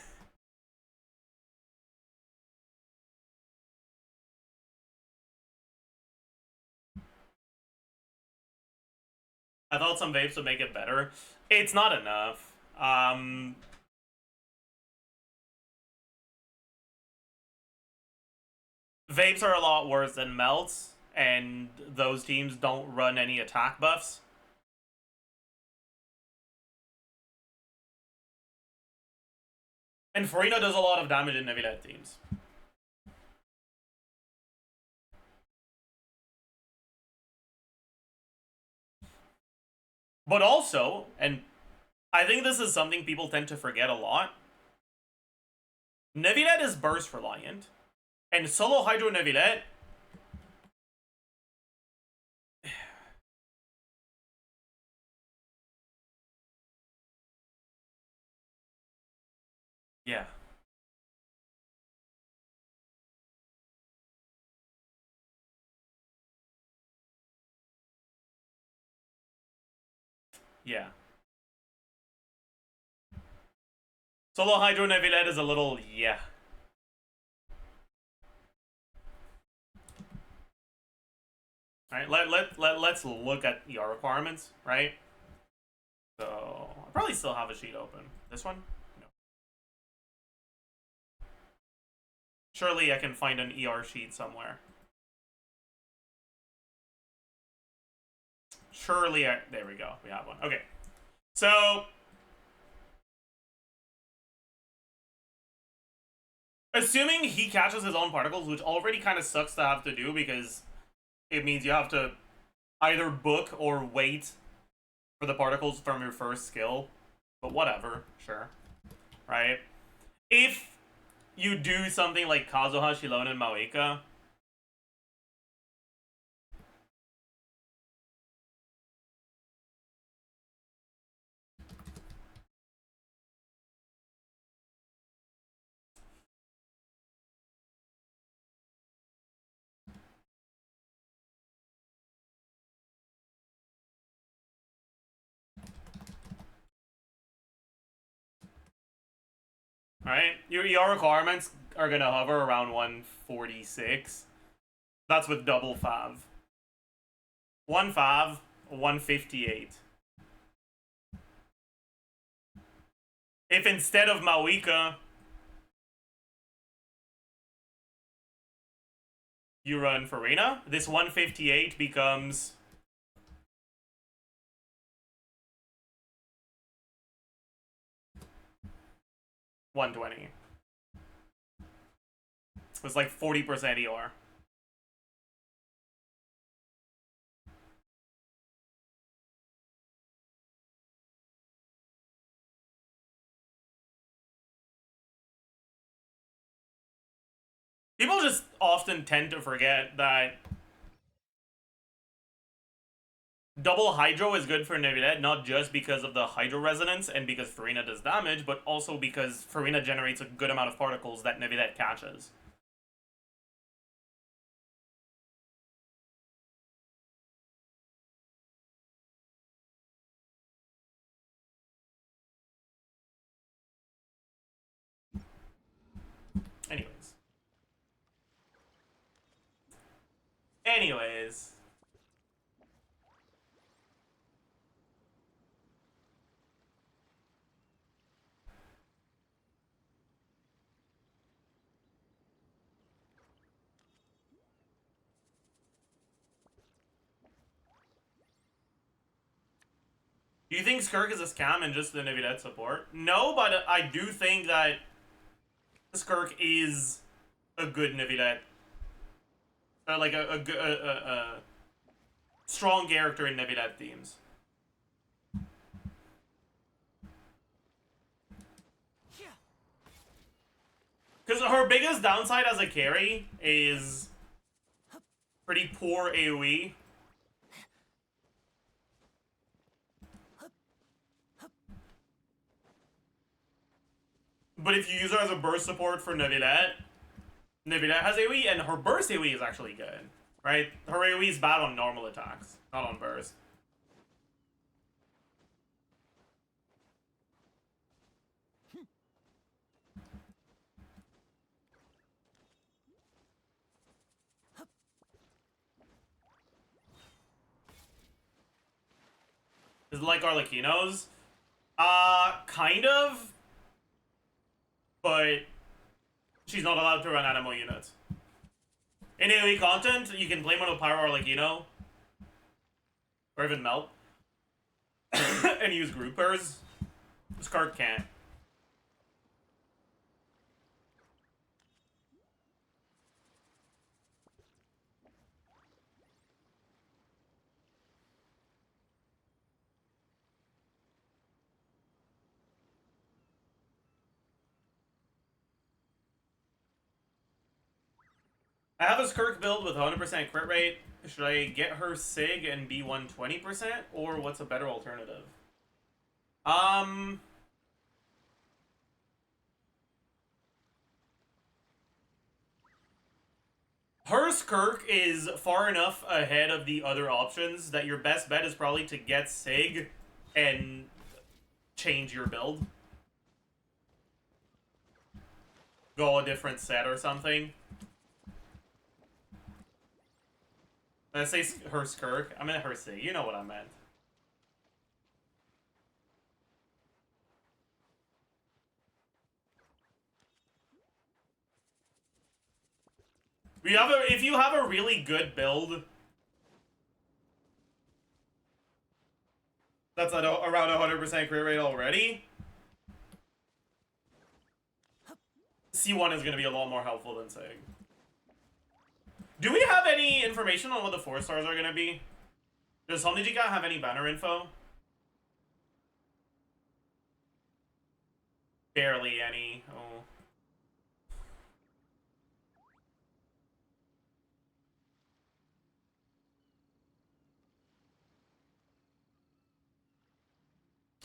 I thought some vapes would make it better. It's not enough. Vapes are a lot worse than melts, and those teams don't run any attack buffs. And Farina does a lot of damage in neuvillette teams. But also, and I think this is something people tend to forget a lot, neuvillette is burst reliant, and solo hydro neuvillette yeah. Yeah. Solo hydro neuvillette is a little yeah. Alright, let's look at ER requirements, right? So I'll probably still have a sheet open. This one? No. Surely I can find an ER sheet somewhere. Surely there we go. We have one. Okay. So assuming he catches his own particles, which already kind of sucks to have to do because it means you have to either book or wait for the particles from your first skill. But whatever, sure. Right? If you do something like Kazuha, Shilon, and Maoika, right? Your ER requirements are gonna hover around 146. That's with double fav. 1 fav, 158. If instead of Maoika, you run Farina, this 158 becomes 120. It's like 40% ER. People just often tend to forget that double hydro is good for neuvillette, not just because of the hydro resonance and because Farina does damage, but also because Farina generates a good amount of particles that neuvillette catches. Anyways. Anyways. Do you think Skirk is a scam and just the neuvillette support? No, but I do think that Skirk is a good neuvillette. Like a strong character in neuvillette themes. Because her biggest downside as a carry is pretty poor AoE. But if you use her as a burst support for neuvillette, neuvillette has AoE, and her burst AoE is actually good, right? Her AoE is bad on normal attacks, not on burst. Is it like Arlecchino's? Kind of. But she's not allowed to run animal units. In AoE content, you can play one with Pyro Arlecchino. Or even Melt. And use groupers. Skirk can't. I have a Skirk build with 100% crit rate. Should I get her Sig and be 120%? Or what's a better alternative? Her Skirk is far enough ahead of the other options that your best bet is probably to get Sig and change your build. Go a different set or something. Did I say her Skirk? I meant her Sig. You know what I meant. If you have a really good build that's at around 100% crit rate already, C1 is going to be a lot more helpful than Sig. Do we have any information on what the 4 stars are going to be? Does Homnijika have any banner info? Barely any. Oh.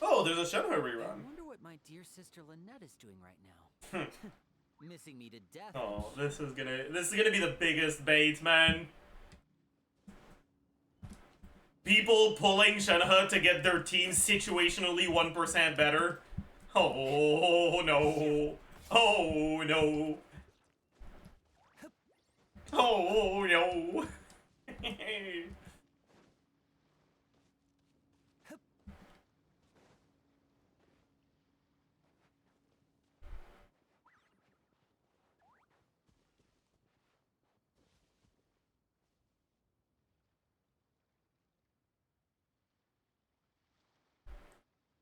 Oh, there's a Shenhe rerun. I wonder what my dear sister Lynette is doing right now. Missing me to death. Oh, this is gonna be the biggest bait, man. People pulling Shenhe to get their team situationally 1% better. Oh no. Oh no. Oh no.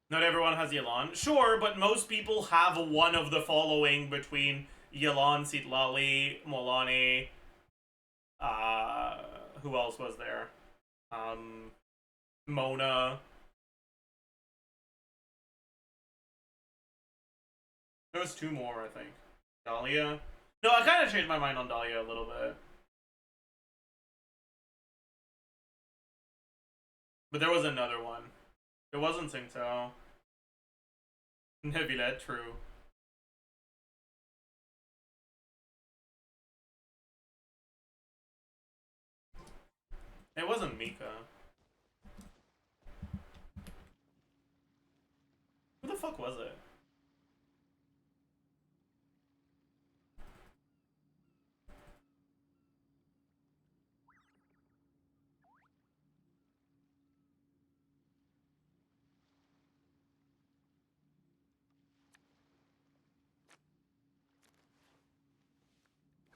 Not everyone has Yelan. Sure, but most people have one of the following between Yelan, Citlali, Molani. Who else was there? Mona. There was 2 more, I think. Dahlia. No, I kind of changed my mind on Dahlia a little bit. But there was another one. It wasn't Tsingtao. Neuvillette, true. It wasn't Mika. Who the fuck was it?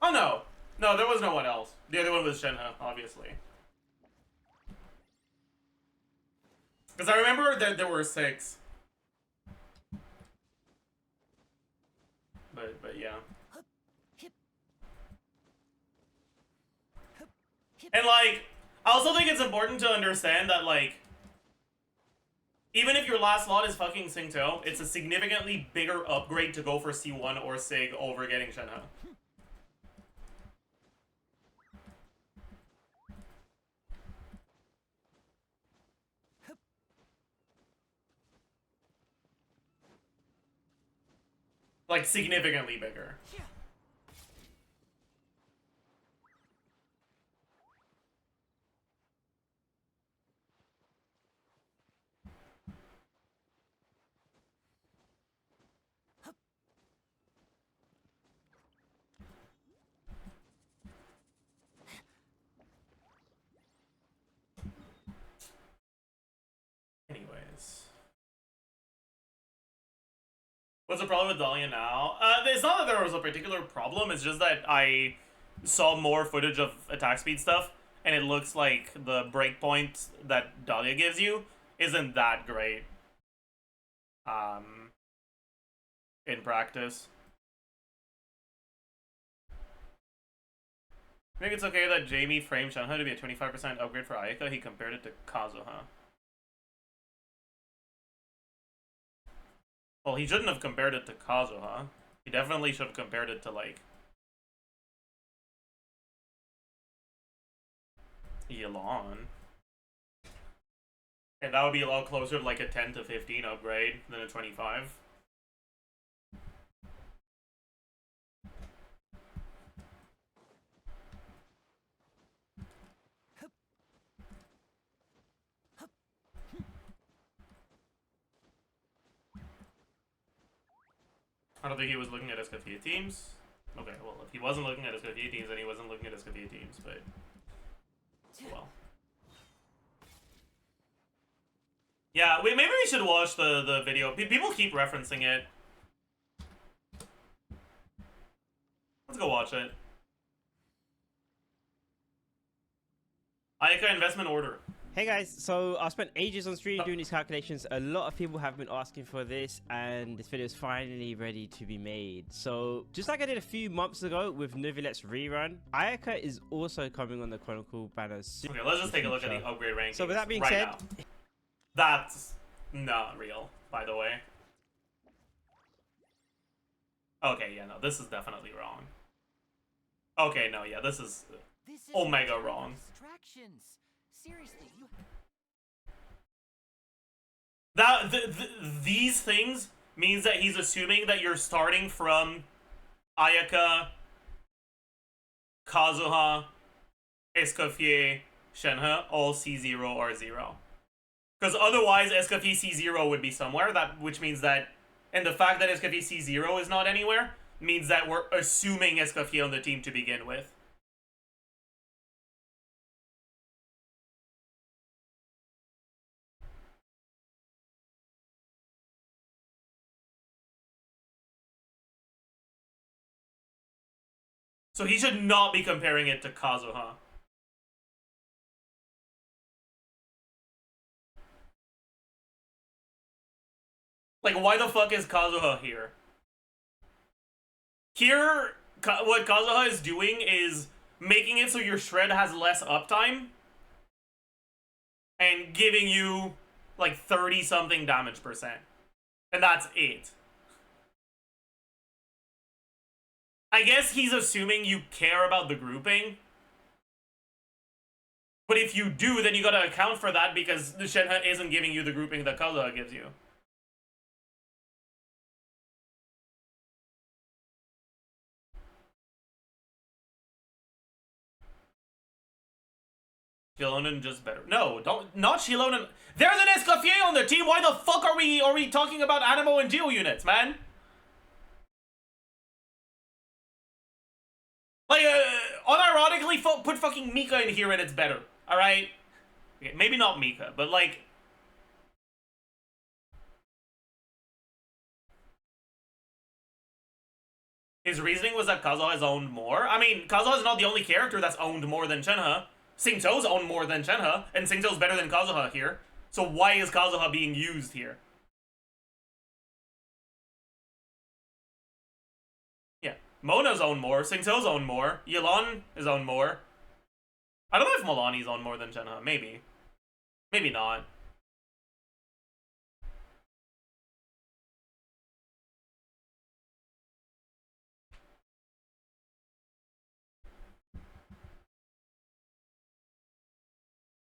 Oh no. No, there was no one else. The other one was Shenhe, obviously. Because I remember that there were 6. But yeah. And like, I also think it's important to understand that like, even if your last slot is fucking Singto, it's a significantly bigger upgrade to go for C1 or Sig over getting Shenhe. Like, significantly bigger. Anyways. What's the problem with Dahlia now? It's not that there was a particular problem, it's just that I saw more footage of attack speed stuff, and it looks like the breakpoint that Dahlia gives you isn't that great. In practice. I think it's okay that Jamie framed Shenhe to be a 25% upgrade for Ayaka. He compared it to Kazuha. Well, he shouldn't have compared it to Kazuha. He definitely should have compared it to, like, Yelan. And that would be a lot closer to, like, a 10 to 15 upgrade than a 25. I don't think he was looking at Escafia teams. Okay, well, if he wasn't looking at Escafia teams, then he wasn't looking at Escafia teams, but... well. Yeah, maybe we should watch the video. People keep referencing it. Let's go watch it. Ayaka investment order. Hey guys, so I spent ages on stream doing these calculations. A lot of people have been asking for this, and this video is finally ready to be made. So just like I did a few months ago with Neuvillette's rerun, Ayaka is also coming on the Chronicle banner soon. Okay, let's just take a look at the upgrade rankings. So with that being right said, now. That's not real, by the way. Okay, yeah, no, this is definitely wrong. Okay, no, yeah, this is omega wrong. Distractions. Seriously, you. These things means that he's assuming that you're starting from Ayaka, Kazuha, Escoffier, Shenhe, all C0 or 0. Because otherwise, Escoffier C0 would be somewhere, which means that, and the fact that Escoffier C0 is not anywhere, means that we're assuming Escoffier on the team to begin with. So he should not be comparing it to Kazuha. Like, why the fuck is Kazuha here? Here, what Kazuha is doing is making it so your shred has less uptime and giving you like 30-something damage %. And that's it. I guess he's assuming you care about the grouping. But if you do, then you gotta account for that because the Shenhe isn't giving you the grouping that Kazuha gives you. Shilonen just better. No, not Shilonen. There's an Escoffier on the team. Why the fuck are we talking about Animo and Geo units, man? Like, unironically, put fucking Mika in here and it's better. All right. Okay, maybe not Mika, but like. His reasoning was that Kazuha is owned more. I mean, Kazuha is not the only character that's owned more than Shenhe. Singto's owned more than Shenhe, and Singto's better than Kazuha here. So why is Kazuha being used here? Yeah, Mona's owned more, Singto's owned more, Yelan is owned more. I don't know if Milani's owned more than Shenhe. Maybe. Maybe not.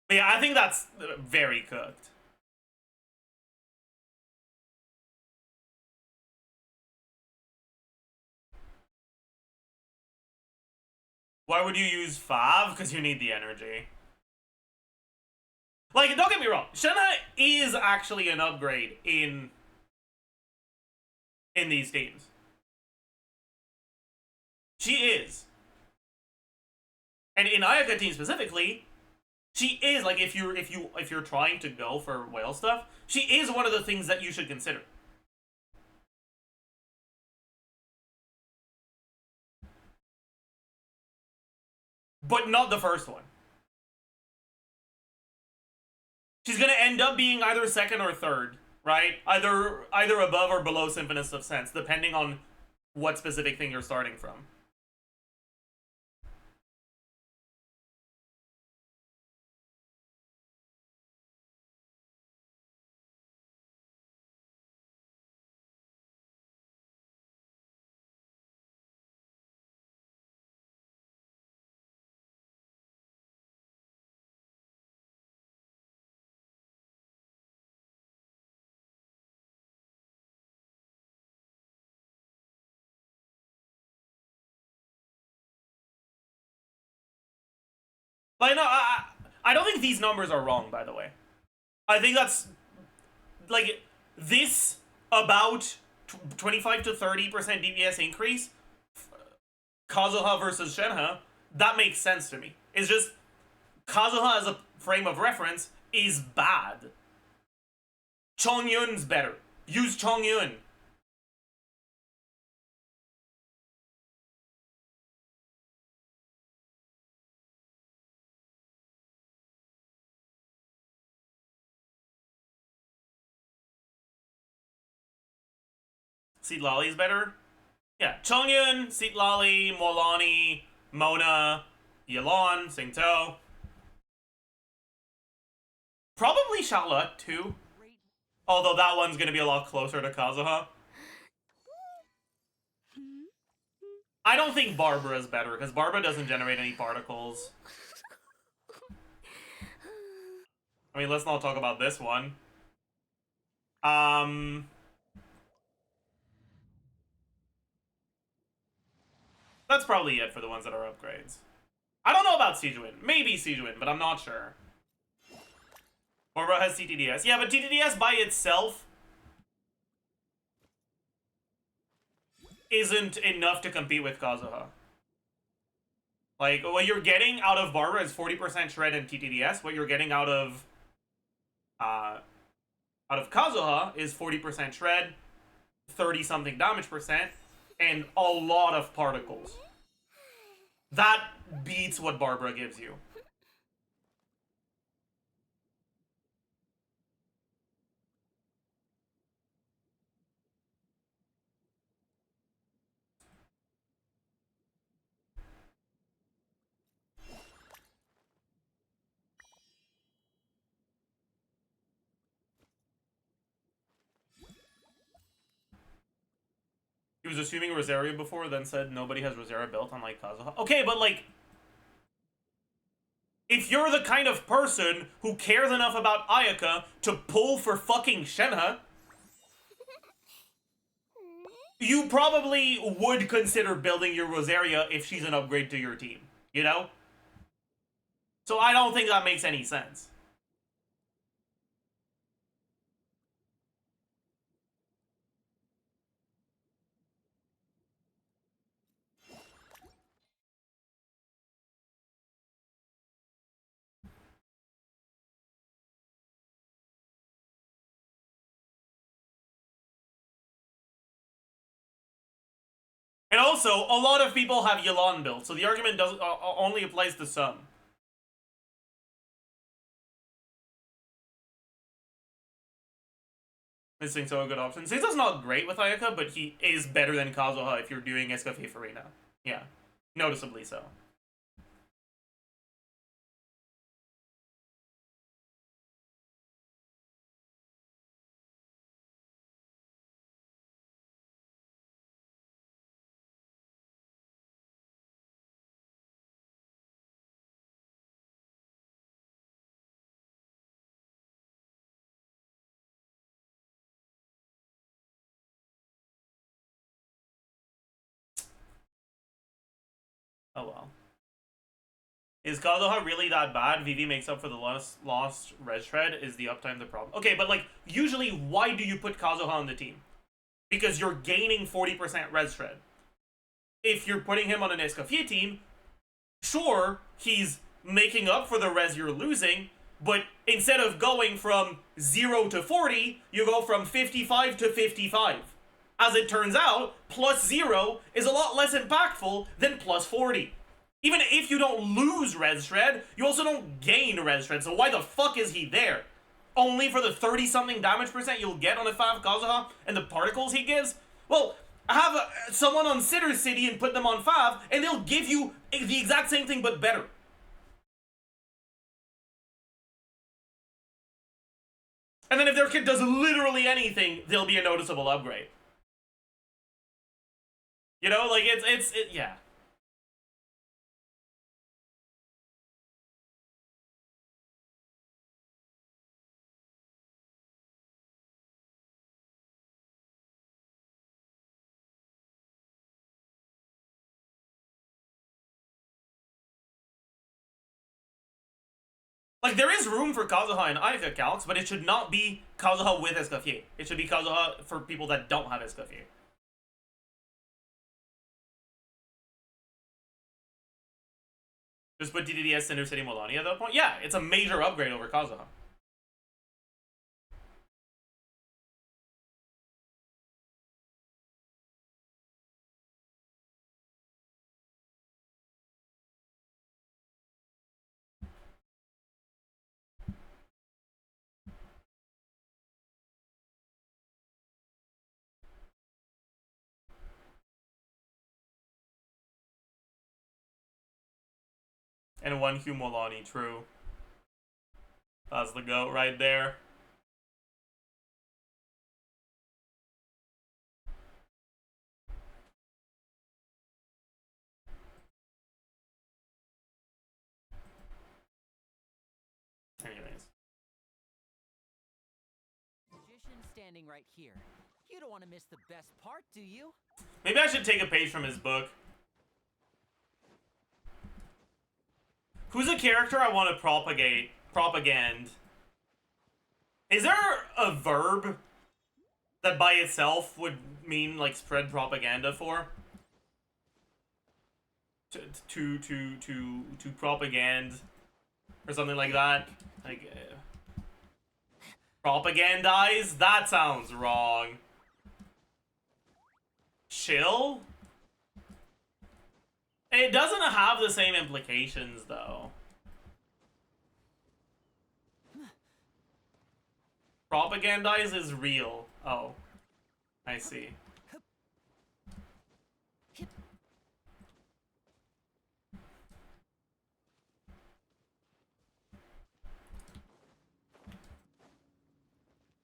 But yeah, I think that's very cooked. Why would you use Fav? Because you need the energy. Like, don't get me wrong, Shenhe is actually an upgrade in these teams. She is. And in Ayaka team specifically, she is, like, if you're trying to go for whale stuff, she is one of the things that you should consider. But not the first one. She's gonna end up being either second or third, right? Either above or below Symphonist of Sense, depending on what specific thing you're starting from. Like, no, I don't think these numbers are wrong, by the way. I think that's, like, this about 25 to 30% DPS increase, Kazuha versus Shenhe, that makes sense to me. It's just, Kazuha as a frame of reference is bad. Chongyun's better. Use Chongyun. Seedlali's better? Yeah, Chongyun, Seedlali, Molani, Mona, Yelan, Singto. Probably Charlotte, too. Although that one's gonna be a lot closer to Kazuha. I don't think Barbara's better, because Barbara doesn't generate any particles. I mean, let's not talk about this one. That's probably it for the ones that are upgrades. I don't know about Sijuin. Maybe Sijuin, but I'm not sure. Barbara has TTDS. Yeah, but TTDS by itself isn't enough to compete with Kazuha. Like, what you're getting out of Barbara is 40% shred and TTDS. What you're getting out of Kazuha is 40% shred, 30-something damage percent, and a lot of particles. That beats what Barbara gives you. He was assuming Rosaria before, then said nobody has Rosaria built unlike Kazuha. Okay, but like, if you're the kind of person who cares enough about Ayaka to pull for fucking Shenhe, you probably would consider building your Rosaria if she's an upgrade to your team, you know? So I don't think that makes any sense. And also, a lot of people have Yelan built, so the argument doesn't only applies to some. Is Singto a good option? Singto's not great with Ayaka, but he is better than Kazuha if you're doing Escafé Farina. Yeah, noticeably so. Oh well. Is Kazuha really that bad? Vivi makes up for the lost res shred. Is the uptime the problem? Okay, but like, usually why do you put Kazuha on the team? Because you're gaining 40% res shred. If you're putting him on an Escoffier team, sure, he's making up for the res you're losing, but instead of going from 0 to 40, you go from 55 to 55. As it turns out, plus 0 is a lot less impactful than plus 40. Even if you don't lose res shred, you also don't gain res shred, so why the fuck is he there? Only for the 30-something damage percent you'll get on a 5 Kazuha and the particles he gives? Well, have someone on Sitter City and put them on 5, and they'll give you the exact same thing but better. And then if their kid does literally anything, there'll be a noticeable upgrade. You know, like, yeah. Like, there is room for Kazuha and Ayaka calcs, but it should not be Kazuha with Escoffier. It should be Kazuha for people that don't have Escoffier. Just put DDDS Cinder City Molani at that point? Yeah, it's a major upgrade over Kazuha. And 1 Hugh Molani, true. That's the GOAT right there. Anyways. Magician standing right here. You don't want to miss the best part, do you? Maybe I should take a page from his book. Who's a character I want to propagand? Is there a verb that by itself would mean, like, spread propaganda for? To propagand or something like that? Like, propagandize? That sounds wrong. Chill? It doesn't have the same implications, though. Propagandize is real. Oh. I see.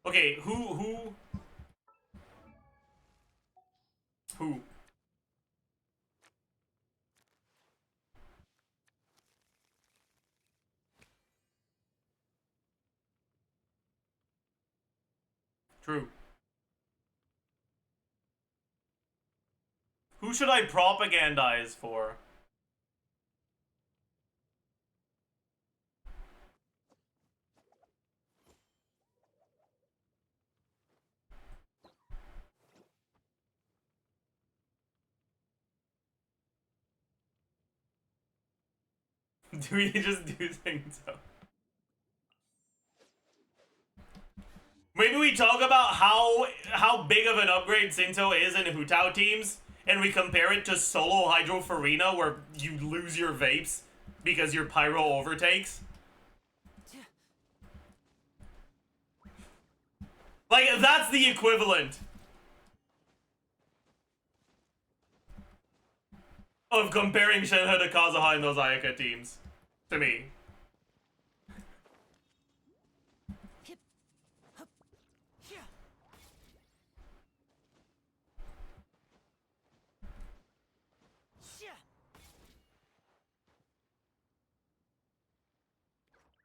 Okay, who? True. Who should I propagandize for? Do we just do things so? Maybe we talk about how big of an upgrade Singto is in Hu Tao teams, and we compare it to solo Hydro Farina where you lose your vapes because your pyro overtakes. Like, that's the equivalent of comparing Shenhe to Kazuha in those Ayaka teams, to me.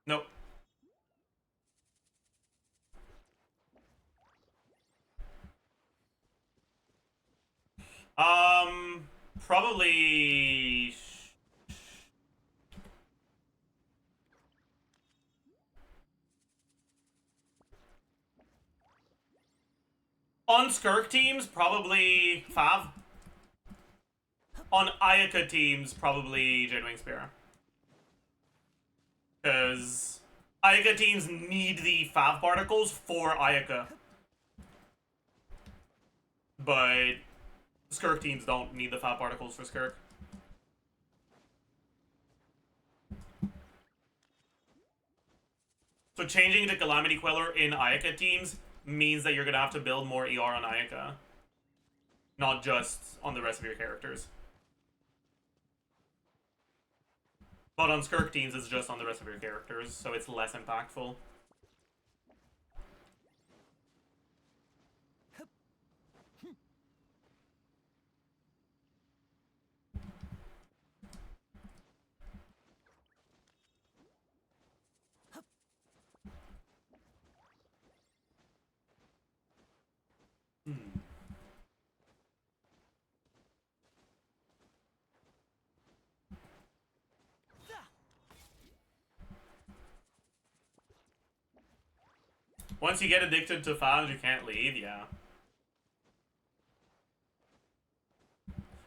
Nope. Probably... On Skirk teams, probably Fav. On Ayaka teams, probably Jadewing Spear. Because Ayaka teams need the Fav particles for Ayaka. But Skirk teams don't need the Fav particles for Skirk. So changing to Calamity Queller in Ayaka teams means that you're going to have to build more ER on Ayaka. Not just on the rest of your characters. But on Skirk teams, it's just on the rest of your characters, so it's less impactful. Once you get addicted to Favs, you can't leave, yeah.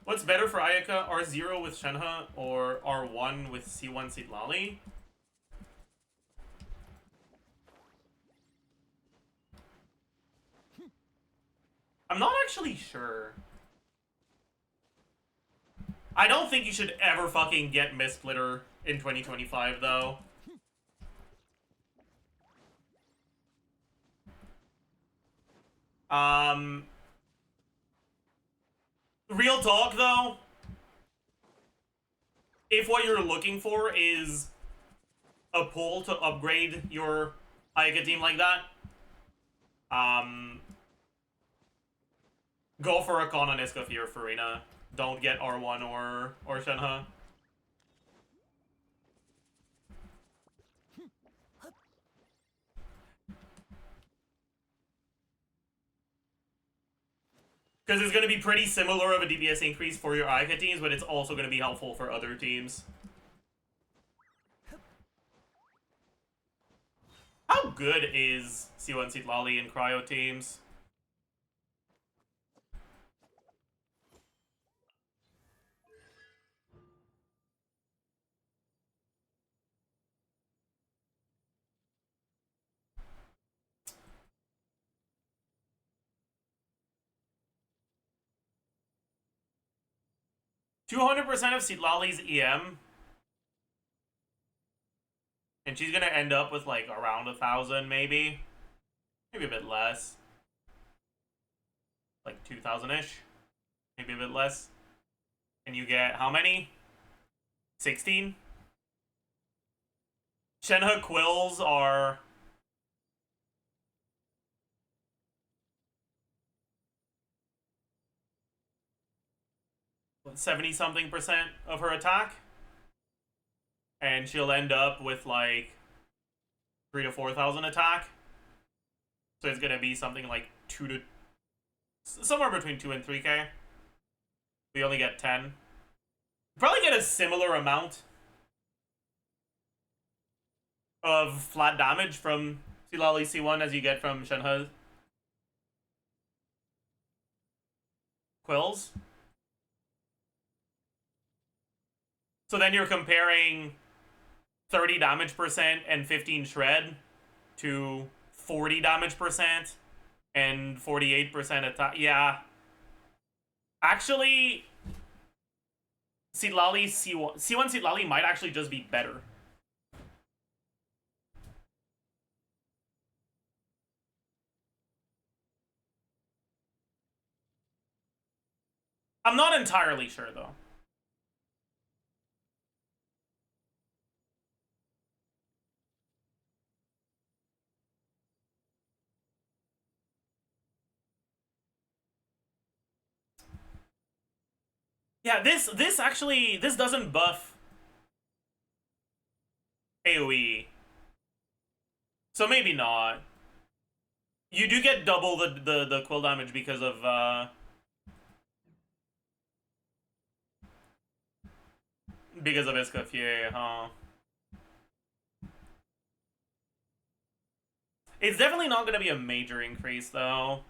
What's better for Ayaka, R0 with Shenhe or R1 with C1 Sitlali? I'm not actually sure. I don't think you should ever fucking get Mistsplitter in 2025, though. Real talk, though. If what you're looking for is a pull to upgrade your Ayaka team like that, go for a Con on Iskafi or Farina. Don't get R1 or Shenhe. Because it's going to be pretty similar of a DPS increase for your Ayaka teams, but it's also going to be helpful for other teams. How good is C1 Sitlali in Cryo teams? $200% of Sitlali's EM. And she's gonna end up with like around 1,000 maybe. Maybe a bit less. Like 2,000-ish. Maybe a bit less. And you get how many? 16? Shenhe quills are... what, 70-something% of her attack? And she'll end up with like 3,000 to 4,000 attack. So it's gonna be something like somewhere between 2 and 3k. We only get 10. Probably get a similar amount of flat damage from Sitlali C1 as you get from Shenhe quills. So then you're comparing 30 damage percent and 15 shred to 40 damage percent and 48% attack. Yeah. Actually, Sitlali C1 Sitlali might actually just be better. I'm not entirely sure though. Yeah, this doesn't buff AoE. So maybe not. You do get double the quill damage because of Escoffier, huh? It's definitely not gonna be a major increase though.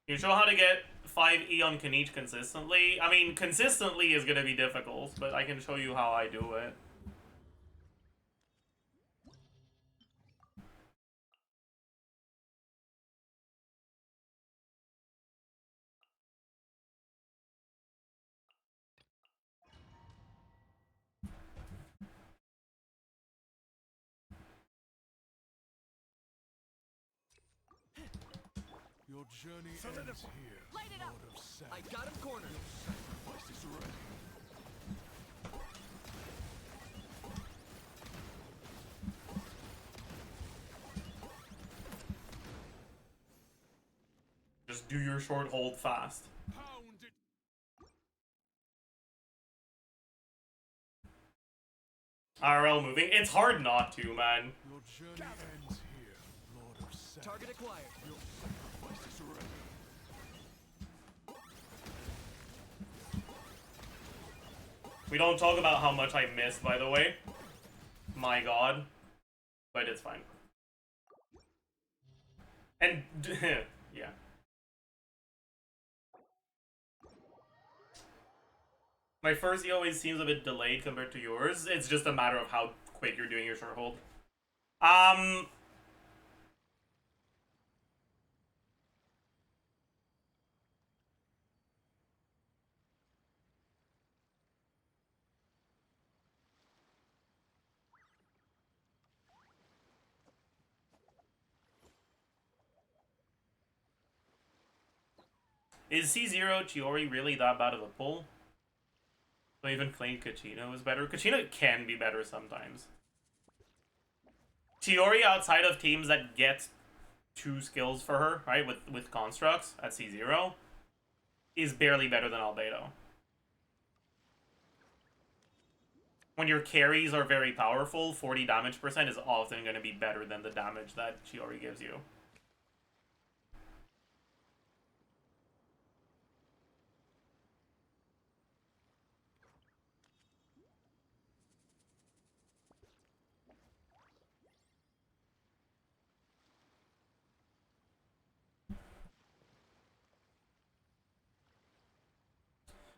You show how to get 5E on Kanich consistently? I mean, consistently is gonna be difficult, but I can show you how I do it. Your journey ends here, Light it up. Lord of Sand. I got him cornered. Sacrifice is ready. Just do your short hold fast. Pound it. RL moving. It's hard not to, man. Your journey ends here, Lord of Sand. Target acquired. Your sacrifice is ready. We don't talk about how much I missed, by the way. My god. But it's fine. And, yeah. My first E always seems a bit delayed compared to yours. It's just a matter of how quick you're doing your short hold. Is C0 Chiori really that bad of a pull? Do I even claim Kachina is better? Kachina can be better sometimes. Chiori, outside of teams that get 2 skills for her, right, with constructs at C0, is barely better than Albedo. When your carries are very powerful, 40 damage percent is often going to be better than the damage that Chiori gives you.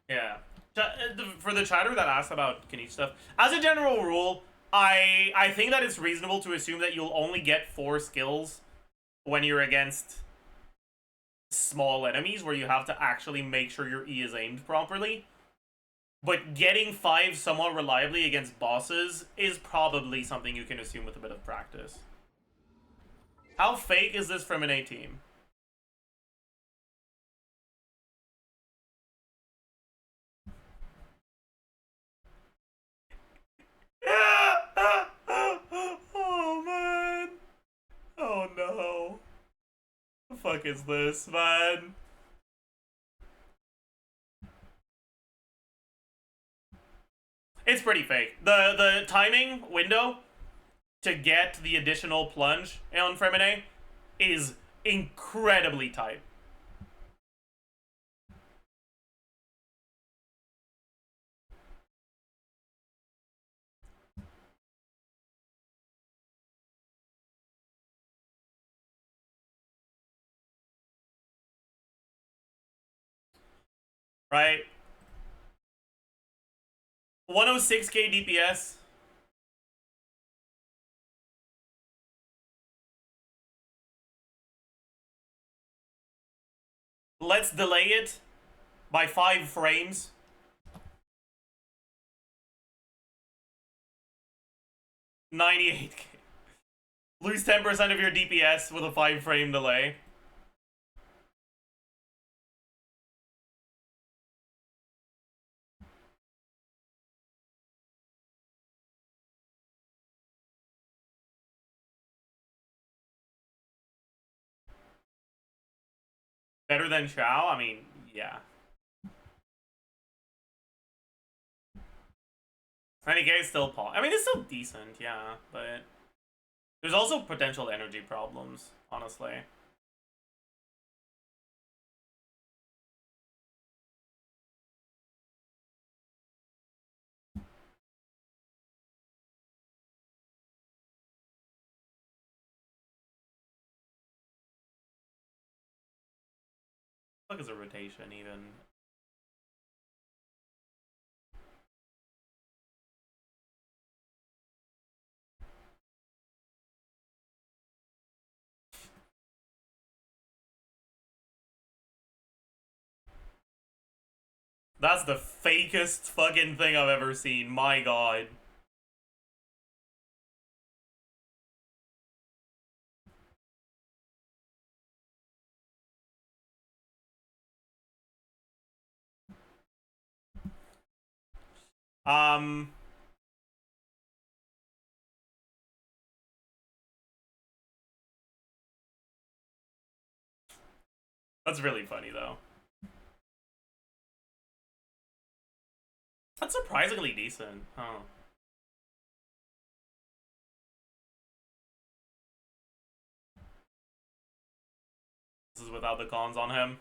Yeah. For the chatter that asked about Kanich stuff, as a general rule, I think that it's reasonable to assume that you'll only get 4 skills when you're against small enemies, where you have to actually make sure your E is aimed properly. But getting 5 somewhat reliably against bosses is probably something you can assume with a bit of practice. How fake is this from an A team? Oh man. Oh no. The fuck is this, man? It's pretty fake. The timing window to get the additional plunge on Femine is incredibly tight. right? 106k DPS. Let's delay it by 5 frames. $98k. Lose 10% of your DPS with a 5-frame delay. Better than Chow? I mean, yeah. 90k is still I mean, it's still decent, yeah, but there's also potential energy problems, honestly. Fuck is a rotation even? That's the fakest fucking thing I've ever seen. My god. That's really funny though. That's surprisingly decent, huh? This is without the cons on him.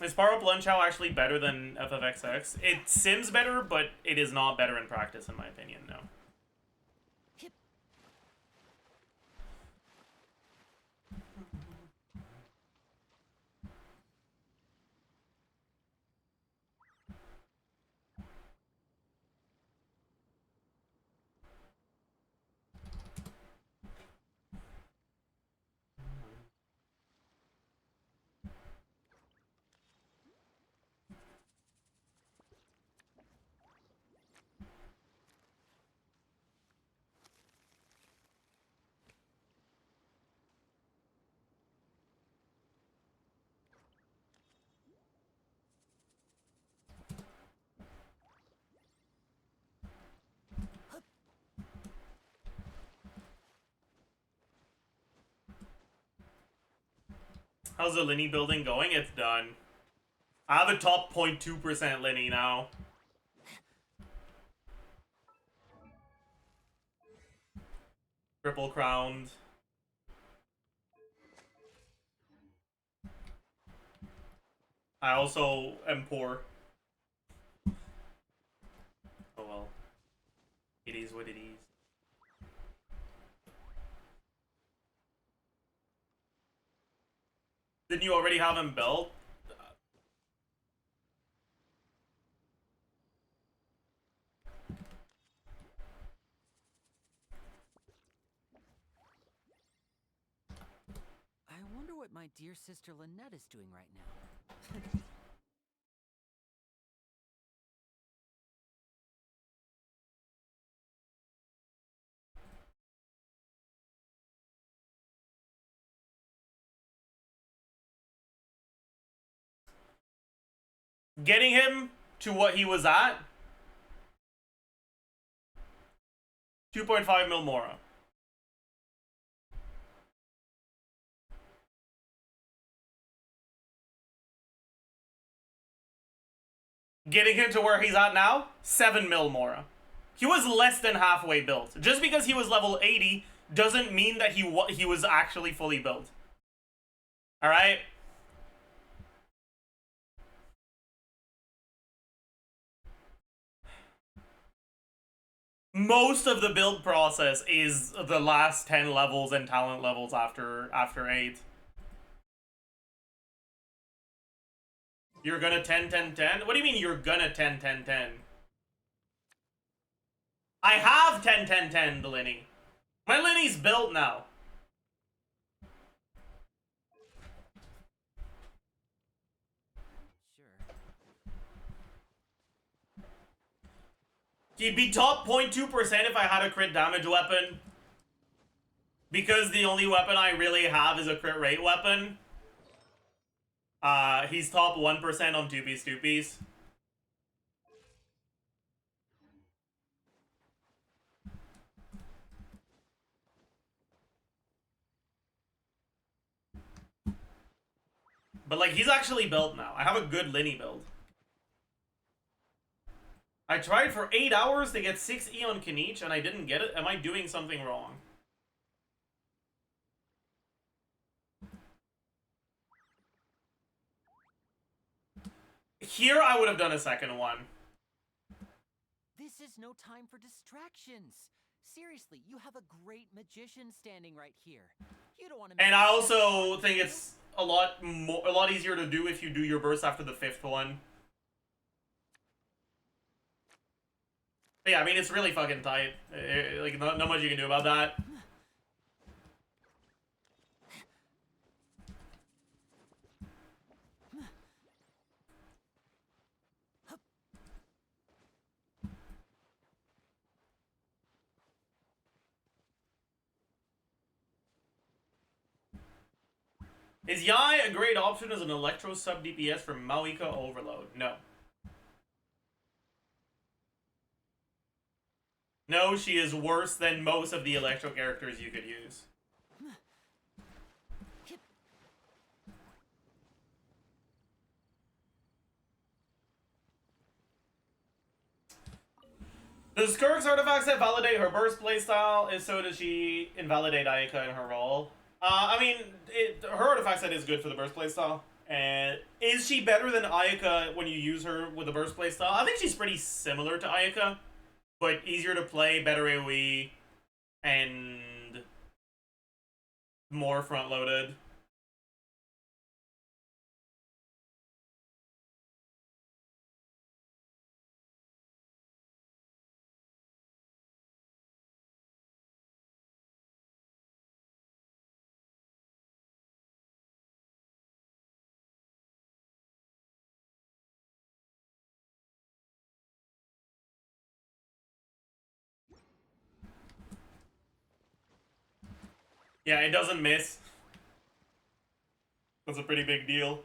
Is Power Up Lunchow actually better than FFXX? It sims better, but it is not better in practice, in my opinion, no. How's the Linny building going? It's done. I have a top 0.2% Linny now. Triple crowned. I also am poor. Oh well. It is what it is. Didn't you already have him built? I wonder what my dear sister Lynette is doing right now. Getting him to what he was at? 2.5 mil Mora. Getting him to where he's at now? 7 mil Mora. He was less than halfway built. Just because he was level 80 doesn't mean that he was actually fully built. All right. Most of the build process is the last 10 levels and talent levels after 8. You're gonna 10, 10, 10? What do you mean you're gonna 10, 10, 10? I have 10, 10, 10, the Linny. My Linny's built now. Sure. He'd be top 0.2% if I had a crit damage weapon. Because the only weapon I really have is a crit rate weapon. He's top 1% on 2-piece 2-piece. But, like, he's actually built now. I have a good Linny build. I tried for 8 hours to get 6E on Kniech, and I didn't get it. Am I doing something wrong? Here, I would have done a second one. This is no time for distractions. Seriously, you have a great magician standing right here. You don't want to. And I also think it's a lot easier to do if you do your burst after the 5th one. But yeah, I mean, it's really fucking tight. Like, not much you can do about that. Is Yai a great option as an Electro sub DPS for Mawika Overload? No. No, she is worse than most of the Electro characters you could use. Does Skirk's artifact set validate her burst playstyle? If so, does she invalidate Ayaka in her role? I mean, her artifact set is good for the burst playstyle. And is she better than Ayaka when you use her with the burst playstyle? I think she's pretty similar to Ayaka, but easier to play, better AoE, and more front-loaded. Yeah, it doesn't miss. That's a pretty big deal.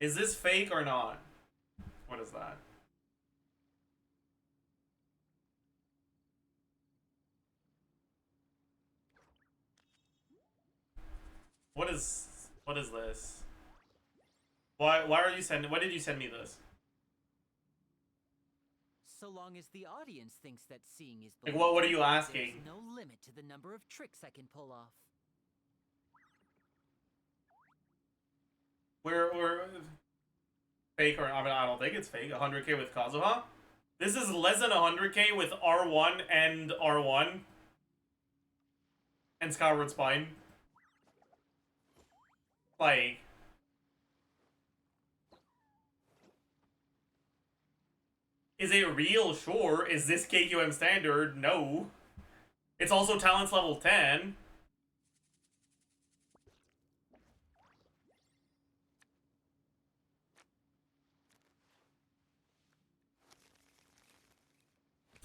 Is this fake or not? What is that? What is this? Why are you sending? Why did you send me this? So long as the audience thinks that seeing is Like, believing, what are you asking? there's no limit to the number of tricks I can pull off. We're fake or I mean I don't think it's fake. 100k with Kazuha. This is less than 100k with R1 and R1 and Skyward Spine. Like, is it real? Sure. Is this KQM standard? No. It's also talents level 10.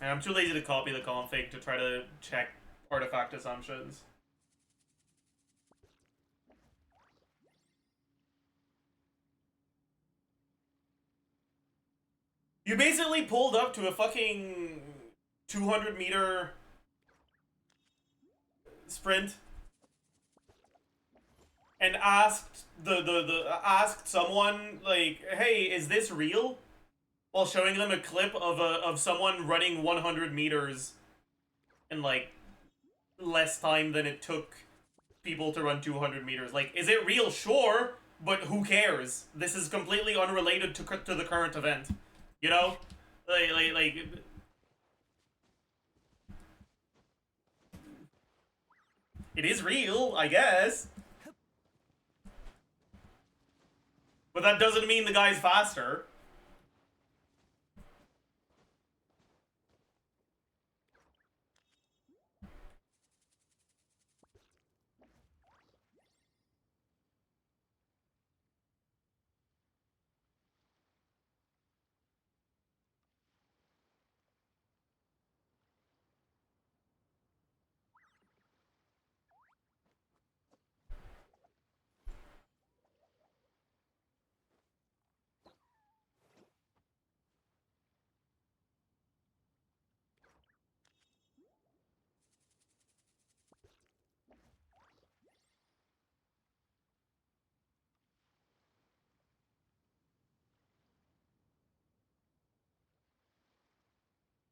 And I'm too lazy to copy the config to try to check artifact assumptions. You basically pulled up to a fucking 200-meter sprint and asked asked someone like, "Hey, is this real?" While showing them a clip of someone running 100 meters in like less time than it took people to run 200 meters. Like, is it real? Sure, but who cares? This is completely unrelated to the current event. You know, like. It is real, I guess. But that doesn't mean the guy's faster.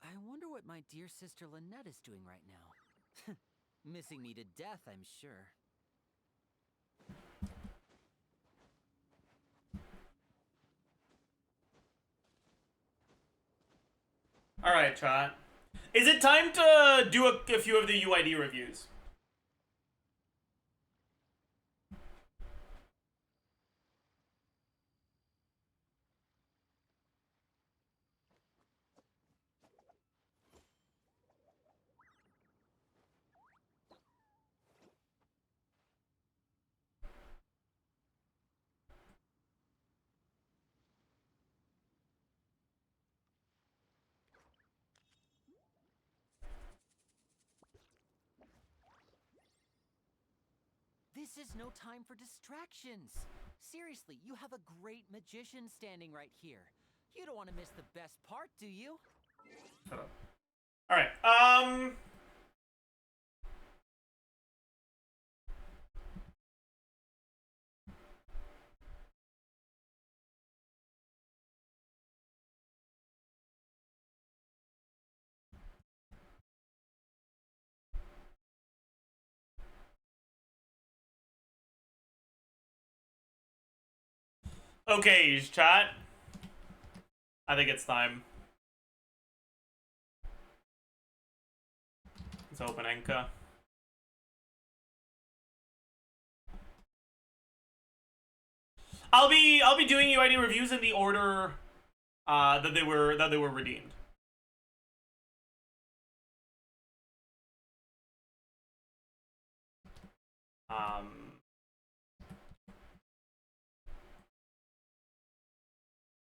I wonder what my dear sister Lynette is doing right now. Missing me to death, I'm sure. Alright, chat. Is it time to do a few of the UID reviews? This is no time for distractions. Seriously, you have a great magician standing right here. You don't want to miss the best part, do you? Shut up. Alright, okay, chat. I think it's time. Let's open Enka. I'll be doing UID reviews in the order that they were redeemed.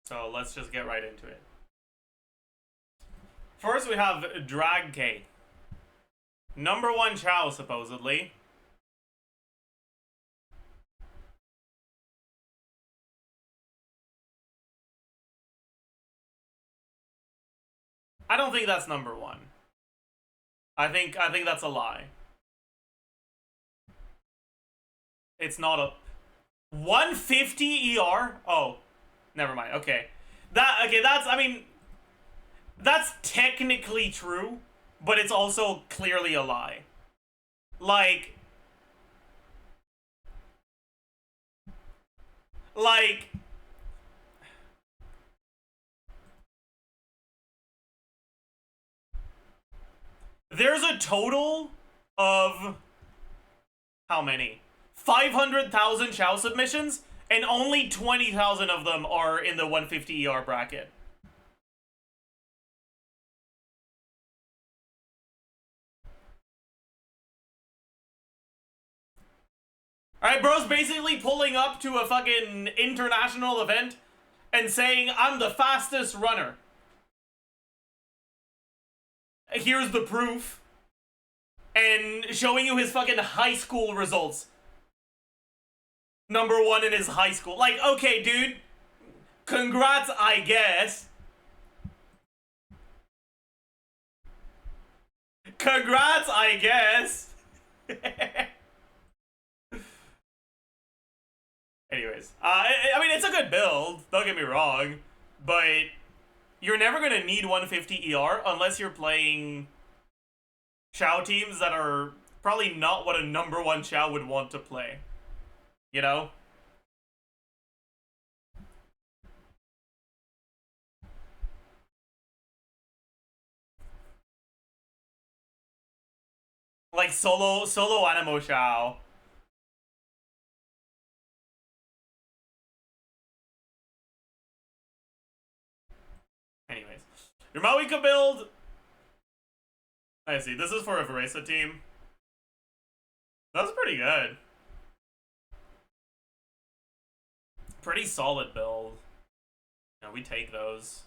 So let's just get right into it. First, we have Drag K. #1 Chow, supposedly. I don't think that's #1. I think that's a lie. It's not a 150 ER? Oh, never mind. Okay. That's, I mean, that's technically true, but it's also clearly a lie. Like there's a total of how many? 500,000 Chow submissions, and only 20,000 of them are in the 150 ER bracket. Alright, bro's basically pulling up to a fucking international event and saying, I'm the fastest runner. Here's the proof. And showing you his fucking high school results. #1 in his high school. Like, okay, dude. Congrats, I guess. Congrats, I guess. Anyways, I mean, it's a good build, don't get me wrong, but you're never going to need 150 ER unless you're playing Chow teams that are probably not what a number 1 Chow would want to play. You know? Like solo Animo Chow. Anyways, your Mawika build. I see. This is for a Varesa team. That's pretty good. Pretty solid build. Yeah, we take those.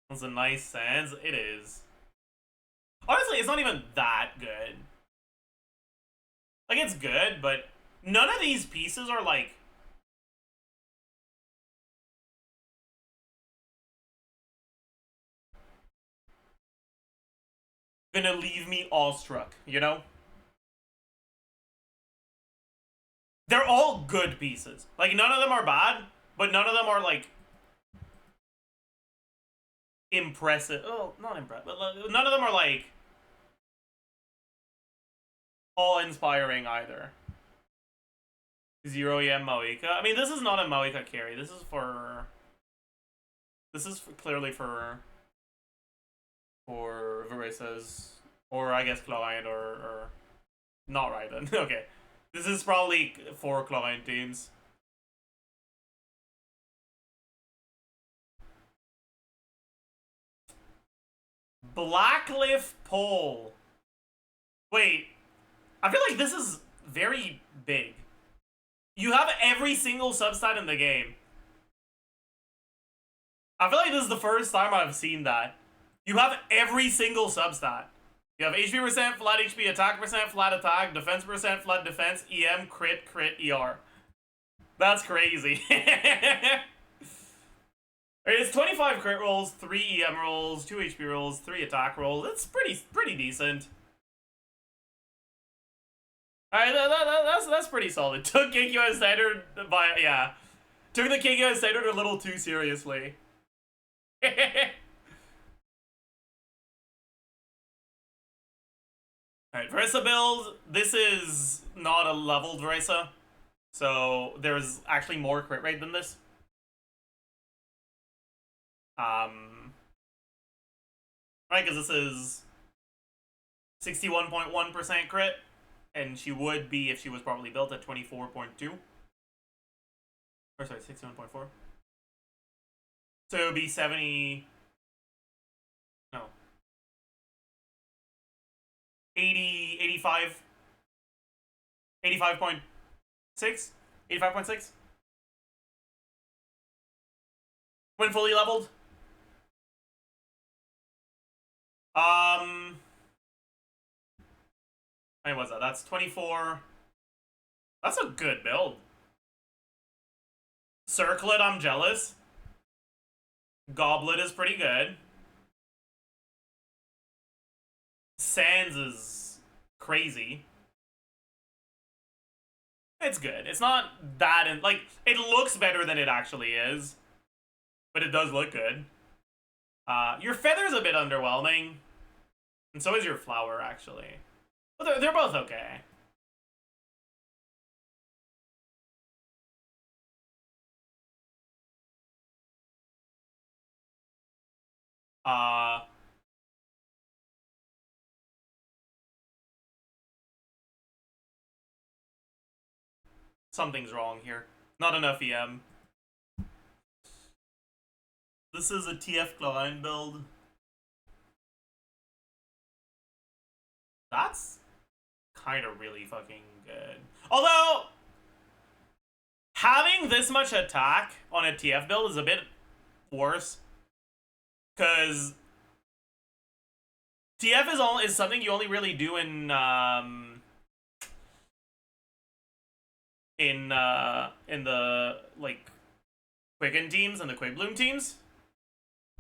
That's a nice sense. It is. Honestly, it's not even that good. Like, it's good, but none of these pieces are like gonna leave me awestruck, you know? They're all good pieces. Like, none of them are bad, but none of them are like impressive. Oh, not impressive, but none of them are like awe-inspiring either. 0 EM Mawika. I mean, this is not a Mawika carry. This is clearly for Varesa's, or I guess Chlorine, or not right then. Okay. This is probably for Chlorine teams. Blacklift Pole. Wait. I feel like this is very big. You have every single substat in the game. I feel like this is the first time I've seen that. You have every single substat. You have HP percent, flat HP, attack percent, flat attack, defense percent, flat defense, EM, crit, ER. That's crazy. It's 25 crit rolls, 3 EM rolls, 2 HP rolls, 3 attack rolls. It's pretty decent. Alright, that's pretty solid. Took KQS standard by, yeah. Took the KQS standard a little too seriously. Alright, Varesa build. This is not a leveled Varesa. So there's actually more crit rate than this. Right, because this is 61.1% crit. And she would be if she was properly built at 24.2. Or sorry, 61.4. So it would be 70... No. 80, 85... 85.6? 85.6? When fully leveled? Hey, what's that? That's 24. That's a good build. Circlet, I'm jealous. Goblet is pretty good. Sands is crazy. It's good. It's not that... like, it looks better than it actually is. But it does look good. Your feather's a bit underwhelming. And so is your flower, actually. But they're both okay. Something's wrong here. Not enough EM. This is a TF Chlorine build. That's kind of really fucking good. Although, having this much attack on a TF build is a bit worse. Because TF is something you only really do in the like Quicken teams and the Quick Bloom teams.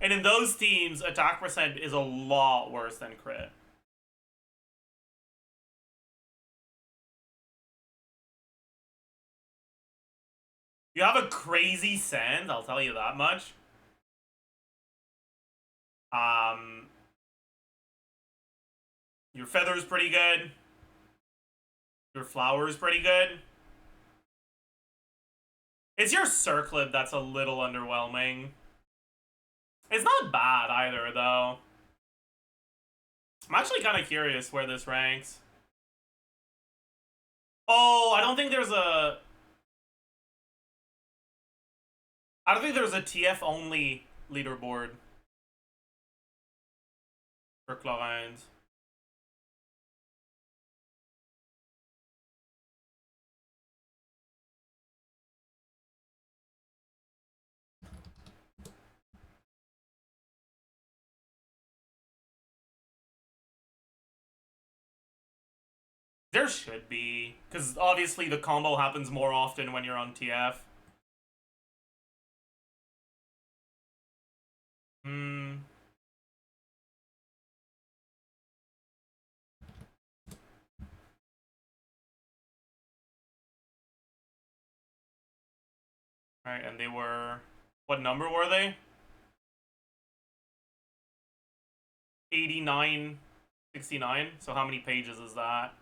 And in those teams, attack percent is a lot worse than crit. You have a crazy send, I'll tell you that much. Your feather's pretty good. Your flower's pretty good. It's your circlet that's a little underwhelming. It's not bad either, though. I'm actually kind of curious where this ranks. Oh, I don't think there's a TF-only leaderboard for Chlorines. There should be, because obviously the combo happens more often when you're on TF. Alright, and they were... What number were they? 89, 69. So how many pages is that?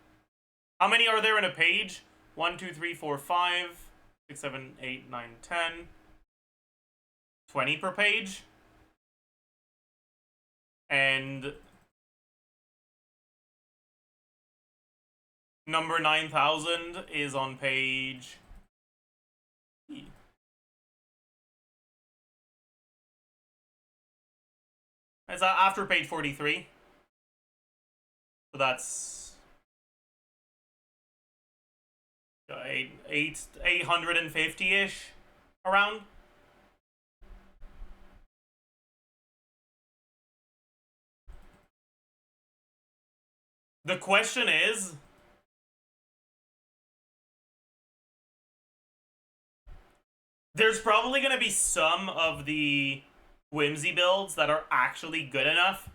How many are there in a page? 1, 2, 3, 4, 5, 6, 7, 8, 9, 10. 20 per page. And number 9000 is on page... Is that after page 43? So that's 850-ish around. The question is, there's probably going to be some of the Whimsy builds that are actually good enough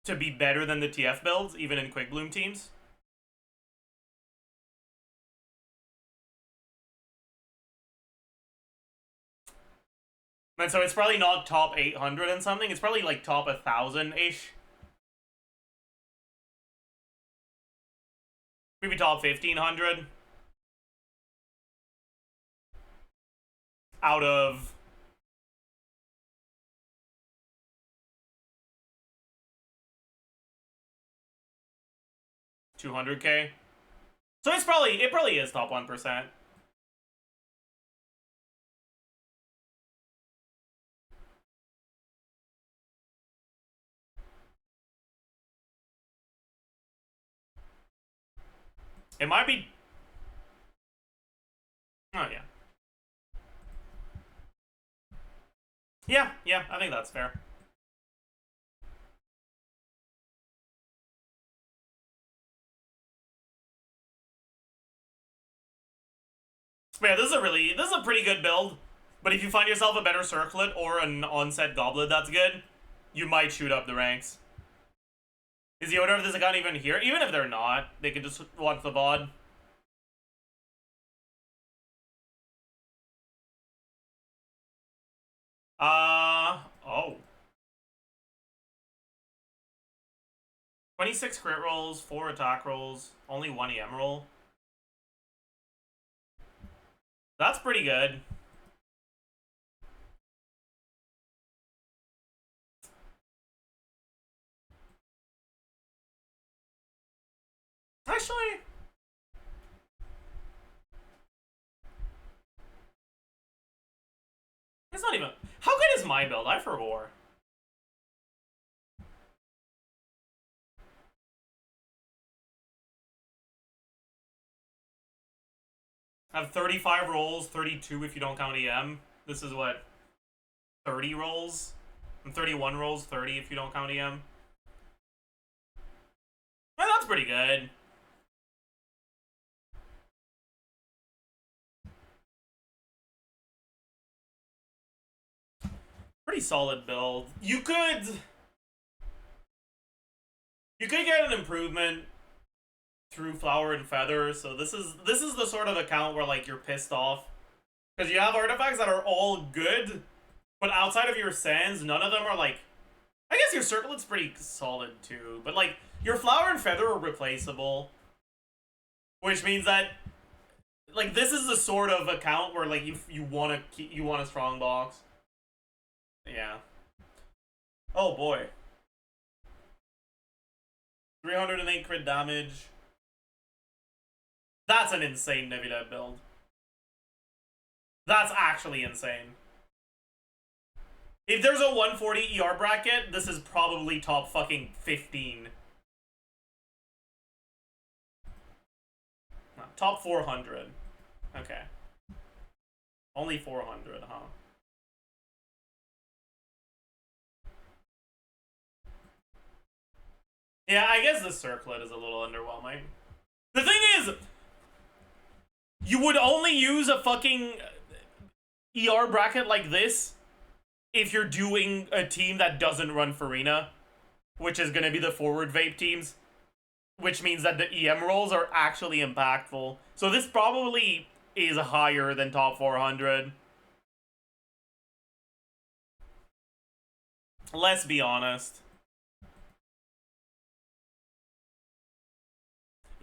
to be better than the TF builds, even in Quick Bloom teams. And so it's probably not top 800 and something, it's probably like top 1000-ish. Maybe top 1500. Out of... $200K. So it probably is top 1%. It might be... Oh, yeah. Yeah, I think that's fair. Yeah, this is a pretty good build. But if you find yourself a better circlet or an onset goblet that's good, you might shoot up the ranks. Is the owner of this account even here? Even if they're not, they can just watch the VOD. Oh. 26 crit rolls, 4 attack rolls, only 1 EM roll. That's pretty good. Actually... It's not even... How good is my build? I forgot. I have 35 rolls, 32 if you don't count EM. This is what? 30 rolls? And 31 rolls, 30 if you don't count EM. Yeah, that's pretty good. Pretty solid build. You could get an improvement through Flower and Feather, so this is the sort of account where like you're pissed off. Because you have artifacts that are all good, but outside of your sands, none of them are like, I guess your circlet's pretty solid too, but like your Flower and Feather are replaceable. Which means that like this is the sort of account where like you want a strong box. Yeah. Oh boy. 308 crit damage. That's an insane neuvillette build. That's actually insane. If there's a 140 ER bracket, this is probably top fucking 15. No, top 400. Okay. Only 400, huh? Yeah, I guess the circlet is a little underwhelming. The thing is, you would only use a fucking ER bracket like this if you're doing a team that doesn't run Farina, which is going to be the forward vape teams, which means that the EM rolls are actually impactful. So this probably is higher than top 400. Let's be honest.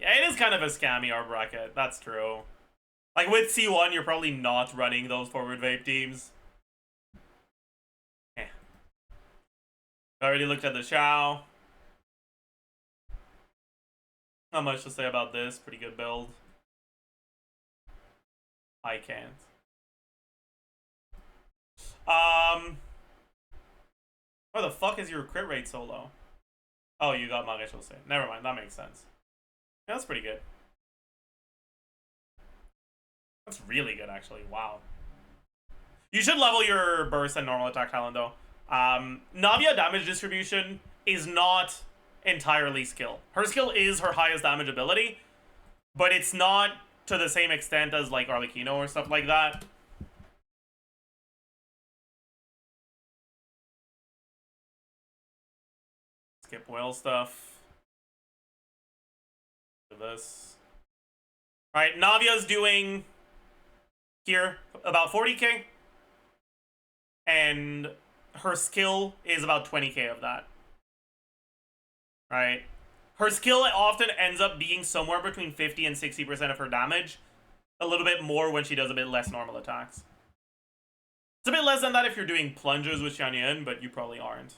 Yeah, it is kind of a scammy ER bracket, that's true. Like with C1, you're probably not running those forward vape teams. Eh. Already looked at the Shao. Not much to say about this. Pretty good build. I can't. Why the fuck is your crit rate so low? Oh, you got Maréchal. Never mind, that makes sense. Yeah, that's pretty good. That's really good, actually. Wow. You should level your burst and normal attack talent, though. Navia damage distribution is not entirely skill. Her skill is her highest damage ability, but it's not to the same extent as, like, Arlecchino or stuff like that. Skip whale stuff. Look at this. Alright, Navia's doing here about 40k, and her skill is about 20k of that. Right? Her skill often ends up being somewhere between 50 and 60% of her damage. A little bit more when she does a bit less normal attacks. It's a bit less than that if you're doing plunges with Xianyan, but you probably aren't.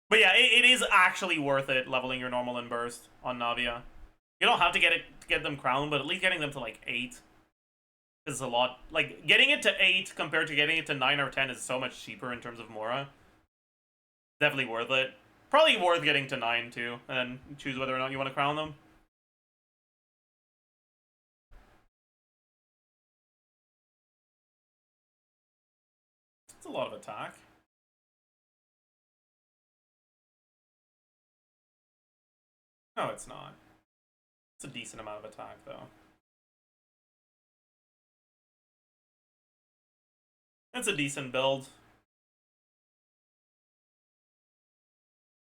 But yeah, it is actually worth it leveling your normal and burst on Navia. You don't have to get them crowned, but at least getting them to like 8 is a lot. Like getting it to 8 compared to getting it to 9 or 10 is so much cheaper in terms of Mora. Definitely worth it. Probably worth getting to 9 too, and then choose whether or not you want to crown them. It's a lot of attack. No, it's not. It's a decent amount of attack, though. It's a decent build.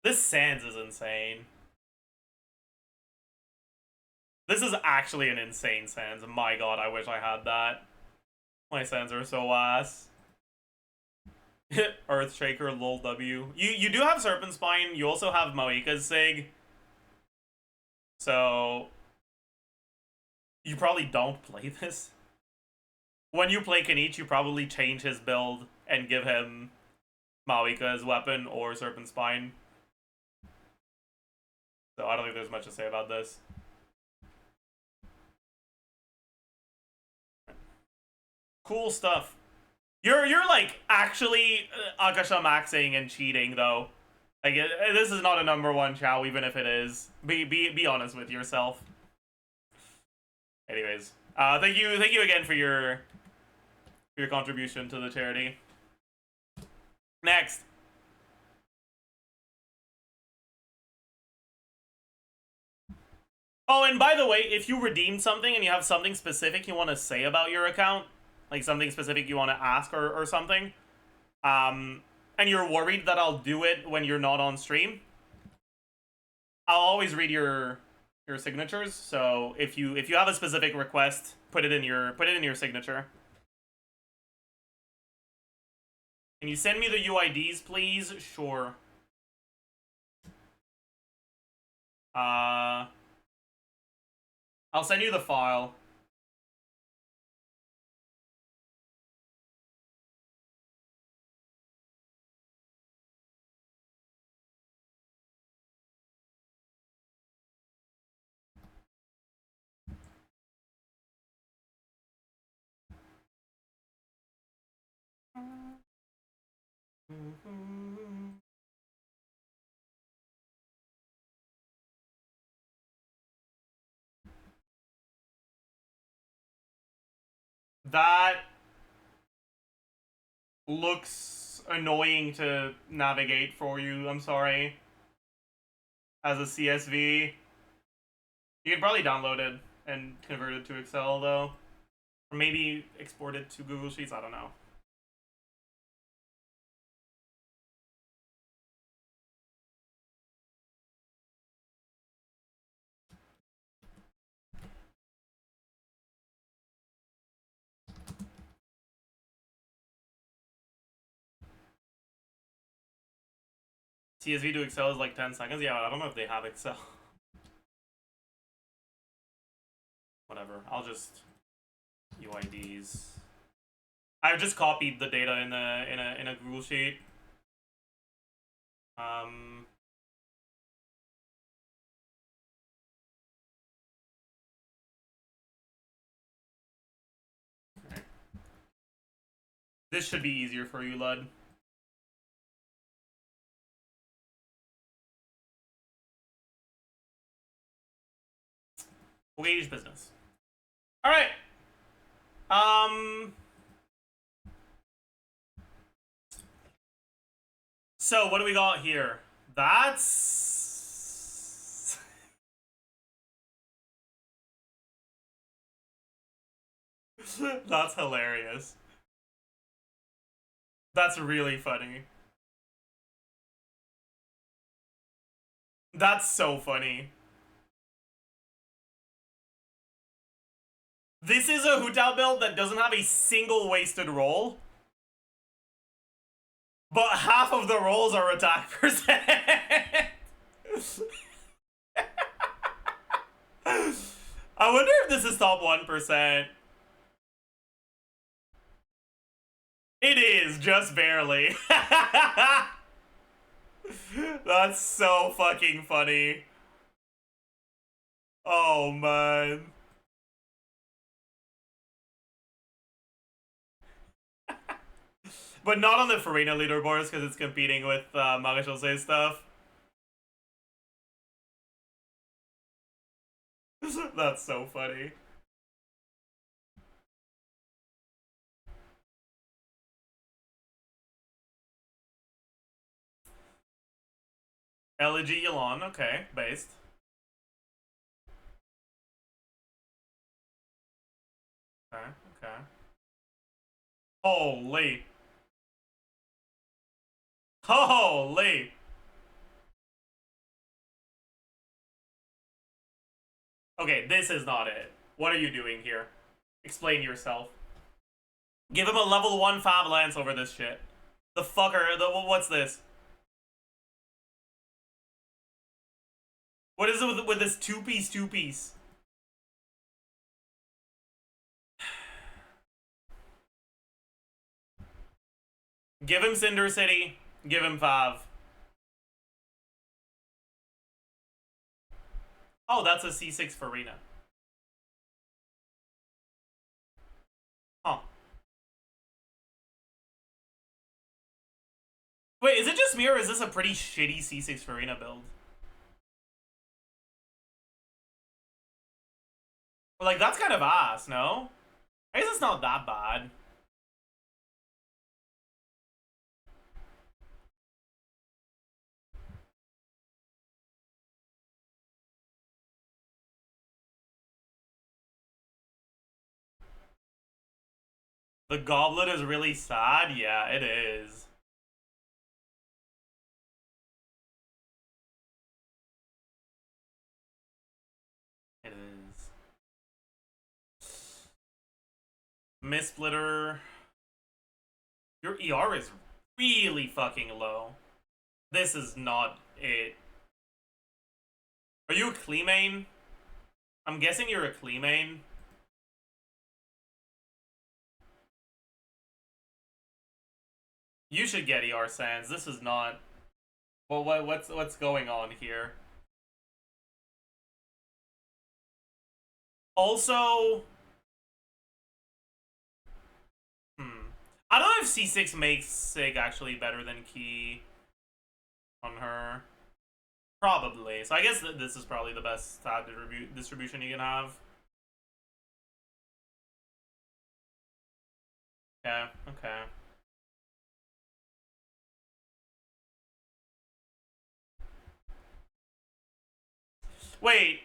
This Sands is insane. This is actually an insane Sands. My god, I wish I had that. My Sands are so ass. Earthshaker, lol W. You do have Serpent Spine. You also have Moika's Sig. So you probably don't play this. When you play Kanich, you probably change his build and give him Maoika as weapon or Serpent Spine. So I don't think there's much to say about this. Cool stuff. You're like actually Akasha maxing and cheating though. Like this is not a #1 Chow, even if it is. Be honest with yourself. Anyways, thank you again for your contribution to the charity. Next. Oh, and by the way, if you redeem something and you have something specific you want to say about your account, like something specific you want to ask or something, and you're worried that I'll do it when you're not on stream, I'll always read your signatures. So if you have a specific request, put it in your signature. Can you send me the UIDs, please? Sure. I'll send you the file. That looks annoying to navigate for you, I'm sorry. As a CSV. You could probably download it and convert it to Excel, though. Or maybe export it to Google Sheets, I don't know. CSV to Excel is like 10 seconds? Yeah, I don't know if they have Excel. Whatever, I'll just... UIDs. I've just copied the data in a Google Sheet. Okay. This should be easier for you, Lud. Wage business. All right. So what do we got here? That's that's hilarious. That's really funny. That's so funny. This is a Hutao build that doesn't have a single wasted roll. But half of the rolls are attack percent. I wonder if this is top 1%. It is, just barely. That's so fucking funny. Oh, man. But not on the Farina leaderboards because it's competing with Marie-José stuff. That's so funny. Elegy Yulon, okay, based. Okay, okay. Holy. Holy. Okay, this is not it. What are you doing here? Explain yourself. Give him a level 1 Fab Lance over this shit. The fucker, what's this? What is it with this two-piece? Give him Cinder City. Give him Fav. Oh, that's a C6 Farina. Huh. Wait, is it just me or is this a pretty shitty C6 Farina build? Like, that's kind of ass, no? I guess it's not that bad. The goblet is really sad? Yeah, it is. It is. Mistsplitter. Your ER is really fucking low. This is not it. Are you a Klee main? I'm guessing you're a Klee main. You should get ER Sans. This is not. Well, what's going on here? Also, I don't know if C6 makes Sig actually better than Key on her. Probably. So I guess this is probably the best stat distribution you can have. Okay, okay. Wait.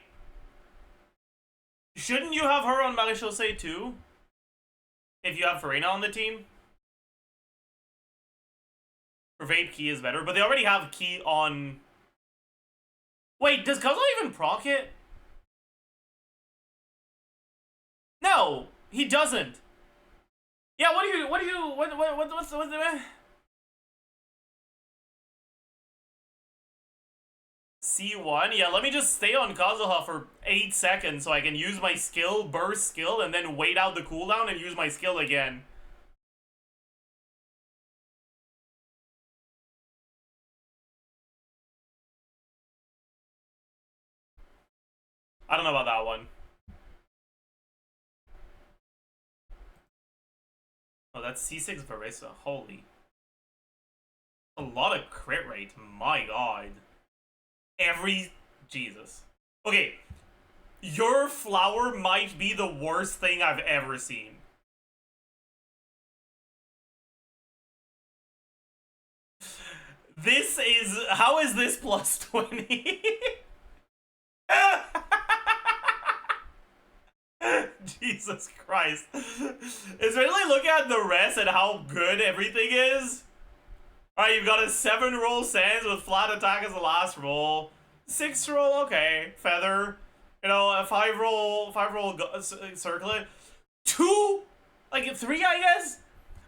Shouldn't you have her on Maréchaussée too? If you have Varena on the team? Or Vape Key is better, but they already have Key on... Wait, does Guzzle even proc it? No, he doesn't. Yeah, what's the... C1? Yeah, let me just stay on Kazuha for 8 seconds so I can use my skill, burst skill, and then wait out the cooldown and use my skill again. I don't know about that one. Oh, that's C6 Varesa. Holy. A lot of crit rate. My god. Jesus. Okay. Your flower might be the worst thing I've ever seen. This is... How is this plus 20? Jesus Christ. Especially looking at the rest and how good everything is. Alright, you've got a 7 roll Sands with flat attack as the last roll. 6 roll, okay. Feather. You know, a 5 roll circlet. 2? Like 3, I guess?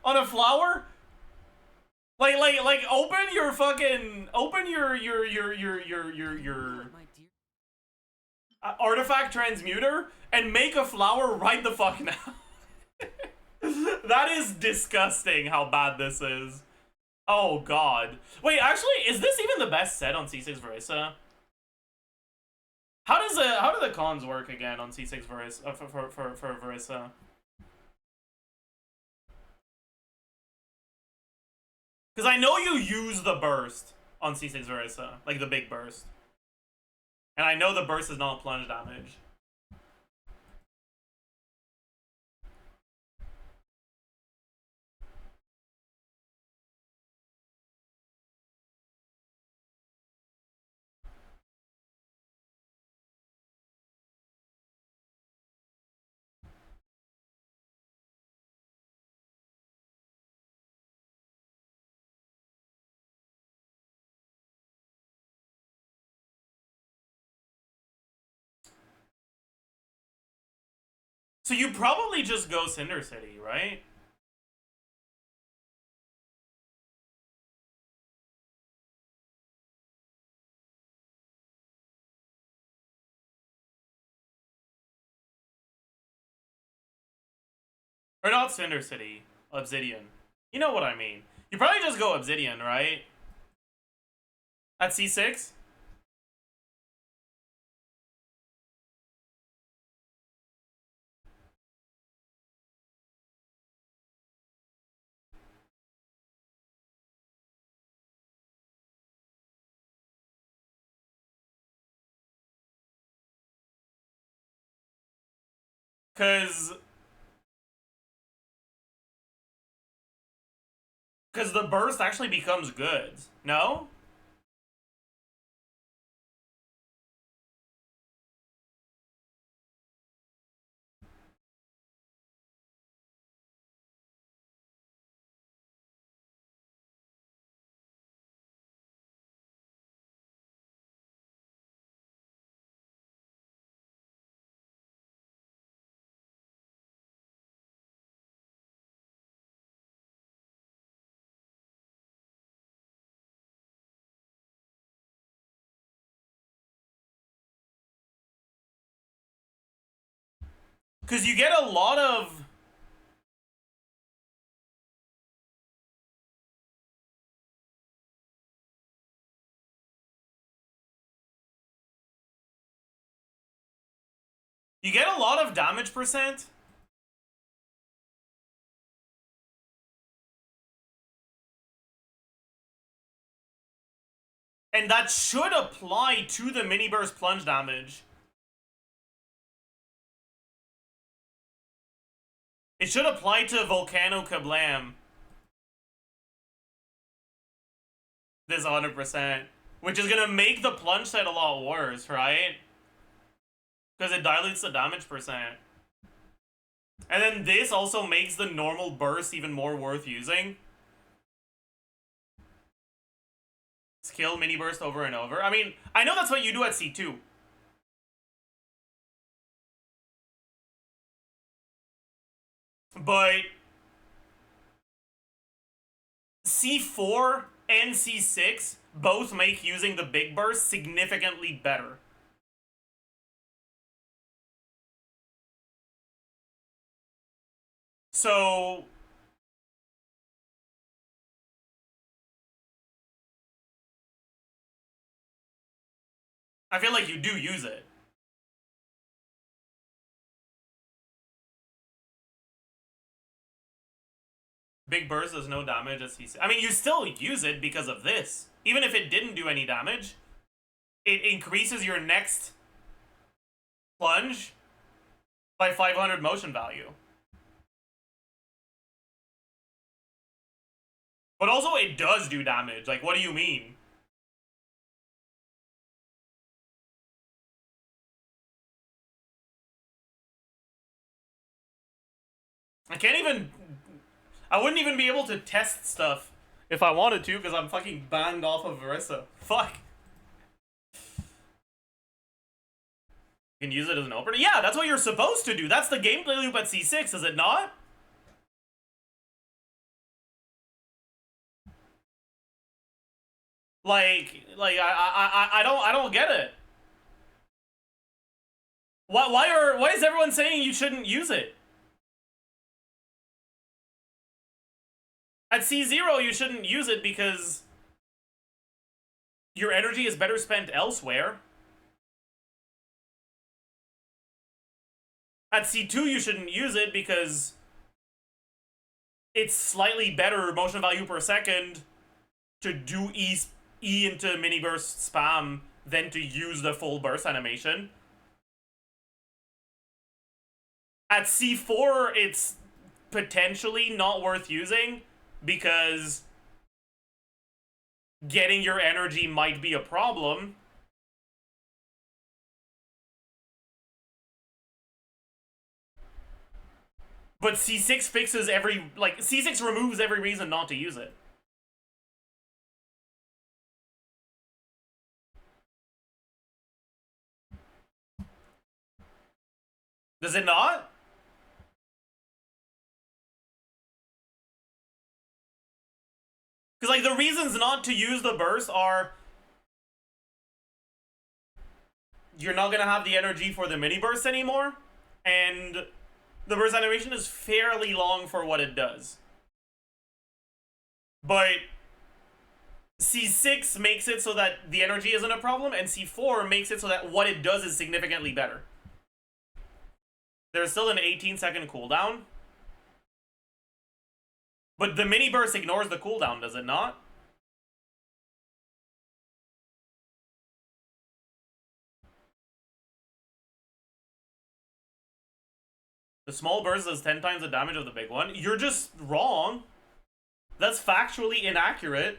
On a flower? Like open your fucking... Open your artifact transmuter and make a flower right the fuck now. That is disgusting how bad this is. Oh god. Wait, actually, is this even the best set on C6 Varesa? How do the cons work again on C6 Varesa for Varesa? Because I know you use the burst on C6 Varesa, like the big burst. And I know the burst is not plunge damage. So you probably just go Cinder City, right? Or not Cinder City, Obsidian. You know what I mean. You probably just go Obsidian, right? At C6? Because the burst actually becomes good. No? Because you get a lot of... You get a lot of damage percent. And that should apply to the mini burst plunge damage. It should apply to Volcano Kablam. This 100%. Which is gonna make the plunge set a lot worse, right? Because it dilutes the damage percent. And then this also makes the normal burst even more worth using. Skill mini burst over and over. I mean, I know that's what you do at C2. But C4 and C6 both make using the big burst significantly better. So I feel like you do use it. Big burst does no damage at C6. I mean, you still use it because of this. Even if it didn't do any damage, it increases your next plunge by 500 motion value. But also, it does do damage. Like, what do you mean? I wouldn't even be able to test stuff if I wanted to, because I'm fucking banned off of Varesa. Fuck. You can use it as an opener? Yeah, that's what you're supposed to do. That's the gameplay loop at C6, is it not? I don't get it. Why is everyone saying you shouldn't use it? At C0, you shouldn't use it because your energy is better spent elsewhere. At C2, you shouldn't use it because it's slightly better motion value per second to do E into mini burst spam than to use the full burst animation. At C4, it's potentially not worth using because getting your energy might be a problem. But C6 fixes C6 removes every reason not to use it. Does it not? Because, like, the reasons not to use the burst are you're not going to have the energy for the mini burst anymore, and the burst animation is fairly long for what it does. But C6 makes it so that the energy isn't a problem, and C4 makes it so that what it does is significantly better. There's still an 18-second cooldown. But the mini burst ignores the cooldown, does it not? The small burst does 10 times the damage of the big one. You're just wrong. That's factually inaccurate.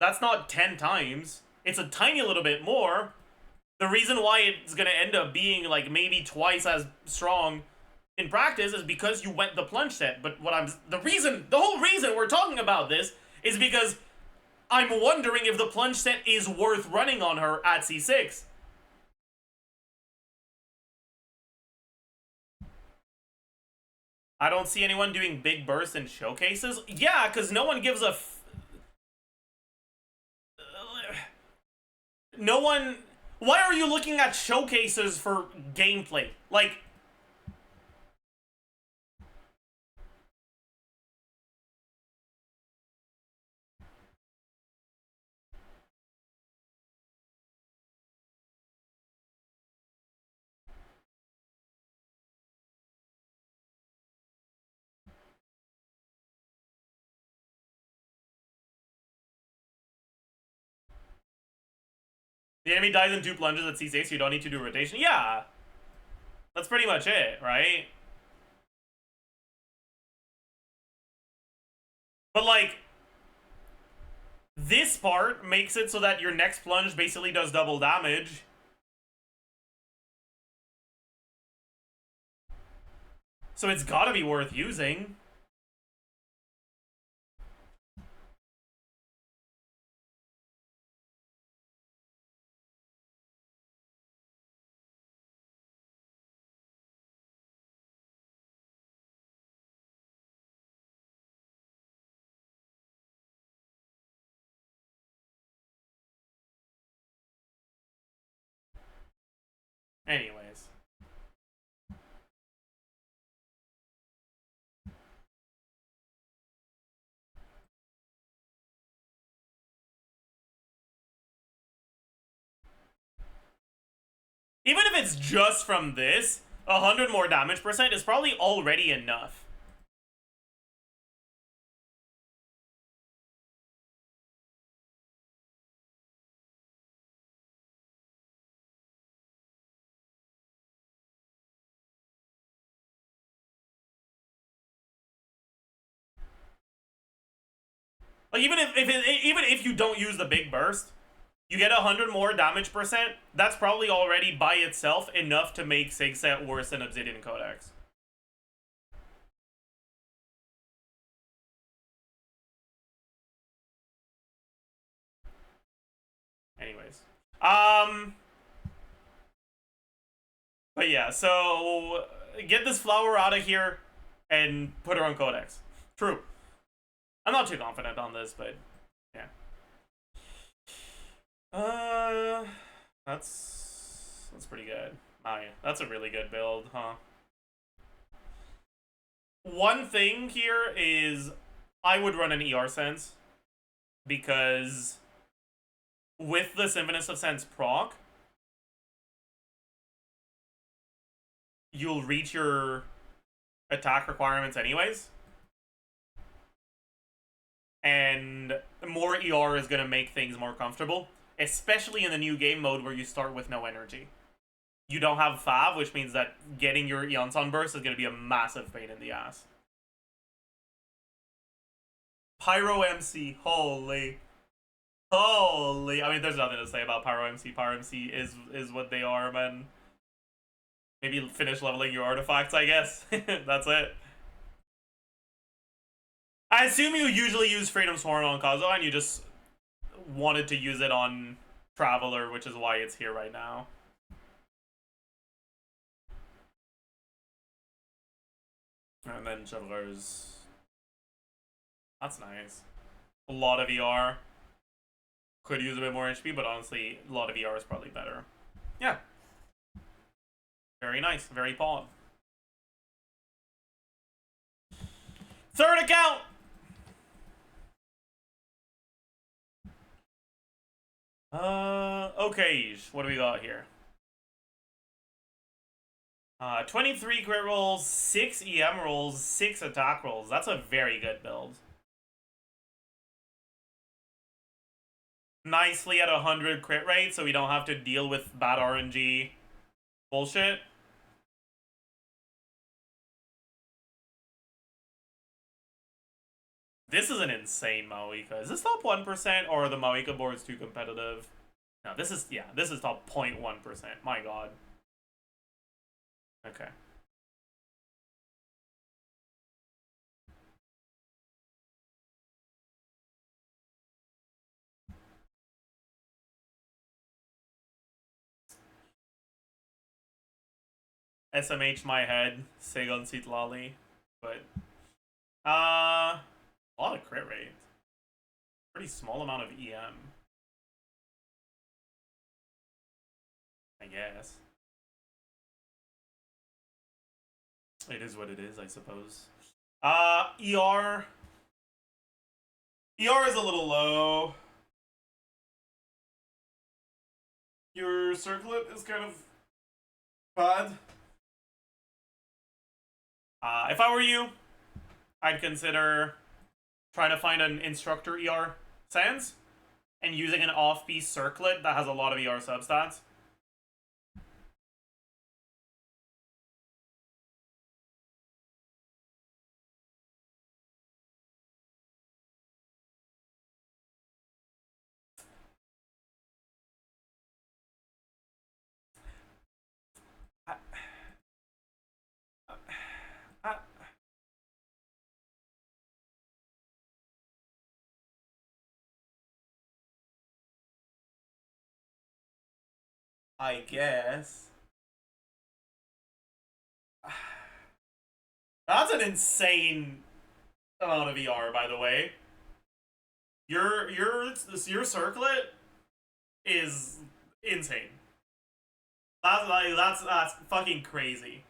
That's not 10 times. It's a tiny little bit more. The reason why it's gonna end up being like maybe twice as strong in practice is because you went the plunge set. But the whole reason we're talking about this is because I'm wondering if the plunge set is worth running on her at C6. I don't see anyone doing big bursts in showcases. Yeah, because no one gives a no one... Why are you looking at showcases for gameplay? Like... The enemy dies in 2 plunges at C6, so you don't need to do rotation. Yeah! That's pretty much it, right? But, like... This part makes it so that your next plunge basically does double damage. So it's gotta be worth using. Anyways. Even if it's just from this, 100 more damage percent is probably already enough. Like even if you don't use the big burst, you get 100 more damage percent. That's probably already by itself enough to make Sigset worse than Obsidian Codex. Anyways, but yeah, so get this flower out of here and put her on Codex. True. I'm not too confident on this, but yeah. That's pretty good. Oh yeah, that's a really good build, huh? One thing here is I would run an ER sense because with the Symphonist of Sense proc, you'll reach your attack requirements anyways. And more ER is going to make things more comfortable, especially in the new game mode where you start with no energy. You don't have Fav, which means that getting your Eon Sunburst is going to be a massive pain in the ass. Pyro MC, holy. Holy. I mean, there's nothing to say about Pyro MC. Pyro MC is what they are, man. Maybe finish leveling your artifacts, I guess. That's it. I assume you usually use Freedom's Horn on Kazo, and you just wanted to use it on Traveler, which is why it's here right now. And then Shovelers. That's nice. A lot of ER. Could use a bit more HP, but honestly, a lot of ER is probably better. Yeah. Very nice. Very pawn. Third account! Okay, what do we got here? 23 crit rolls, 6 EM rolls, 6 attack rolls. That's a very good build. Nicely at 100 crit rate, so we don't have to deal with bad RNG bullshit. This is an insane Mawika. Is this top 1% or are the Mawika boards too competitive? No, this is, yeah, this is top 0.1%. My god. Okay. SMH my head, Segon Sitlali. But a lot of crit rate. Pretty small amount of EM. I guess. It is what it is, I suppose. ER. ER is a little low. Your circlet is kind of bad. If I were you, I'd consider trying to find an instructor ER sans and using an off-piece circlet that has a lot of ER substats. I guess. That's an insane amount of ER, by the way. Your circlet is insane. That's fucking crazy.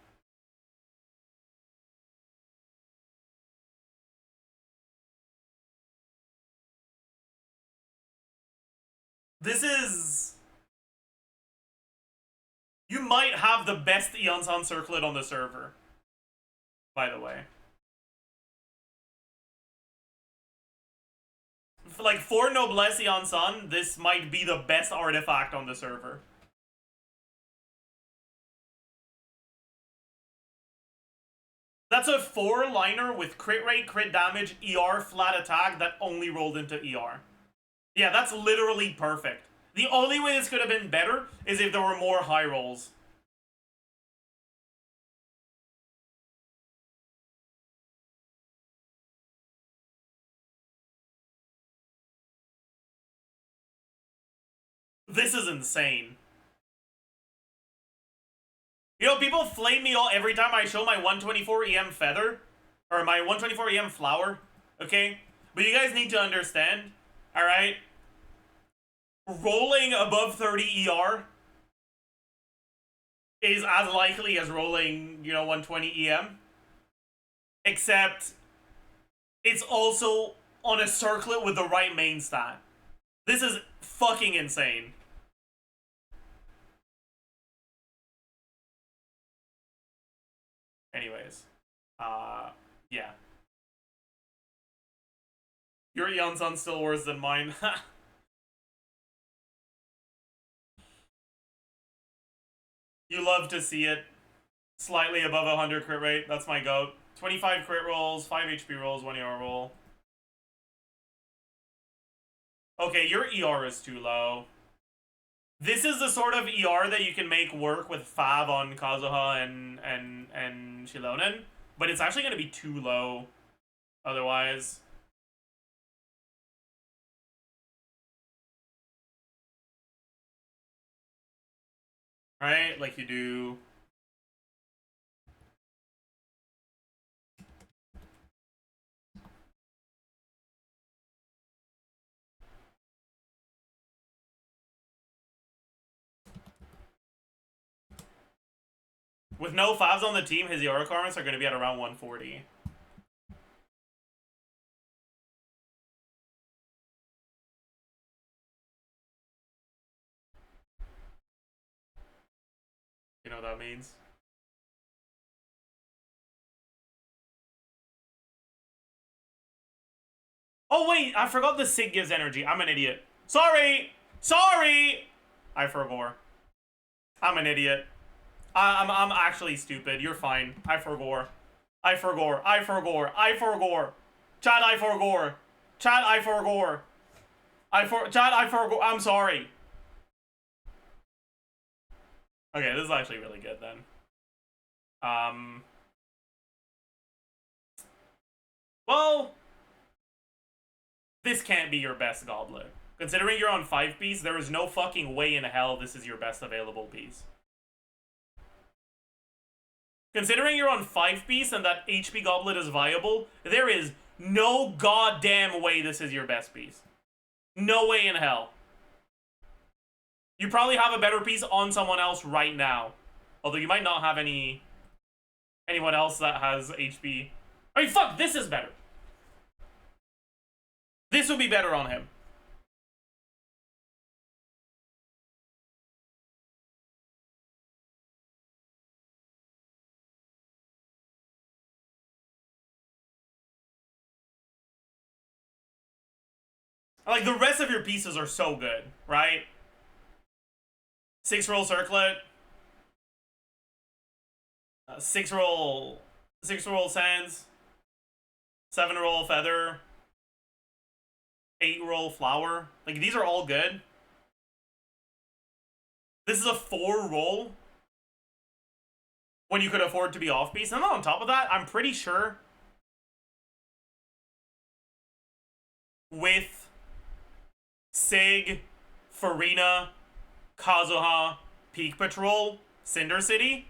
This is... You might have the best Eonsan circlet on the server, by the way. Like, for Noblesse Eonsan, this might be the best artifact on the server. That's a 4-liner with crit rate, crit damage, ER, flat attack that only rolled into ER. Yeah, that's literally perfect. The only way this could have been better is if there were more high rolls. This is insane. You know, people flame me all every time I show my 124 EM feather. Or my 124 EM flower. Okay? But you guys need to understand. Alright? Rolling above 30 ER is as likely as rolling, you know, 120 EM. Except it's also on a circlet with the right main stat. This is fucking insane. Anyways. Yeah. Your Eonsan's still worse than mine. You love to see it. Slightly above 100 crit rate. That's my goat. 25 crit rolls, 5 HP rolls, 1 ER roll. Okay, your ER is too low. This is the sort of ER that you can make work with Fav on Kazuha and Shilonen, but it's actually going to be too low otherwise. Right? Like you do... With no Favs on the team, his ER requirements are going to be at around 140. You know what that means? Oh wait, I forgot the Sig gives energy. I'm an idiot. Sorry! Sorry! I forgot. I'm an idiot. I'm actually stupid. You're fine. I forgot. I forgot. I forgot. I forgot. Chad, I forgot. Chad, I forgot. Chad, I forgot. I'm sorry. Okay, this is actually really good then. Well, this can't be your best goblet. Considering you're on 5-piece, there is no fucking way in hell this is your best available piece. Considering you're on 5-piece and that HP Goblet is viable, there is no goddamn way this is your best piece. No way in hell. You probably have a better piece on someone else right now. Although you might not have anyone else that has HP. I mean, fuck, this is better. This would be better on him. Like, the rest of your pieces are so good, right? 6-roll circlet. 6-roll sands. 7-roll feather. 8-roll flower. Like, these are all good. This is a 4-roll when you could afford to be off-piece. And on top of that, I'm pretty sure with Sig, Farina, Kazuha, Peak Patrol, Cinder City,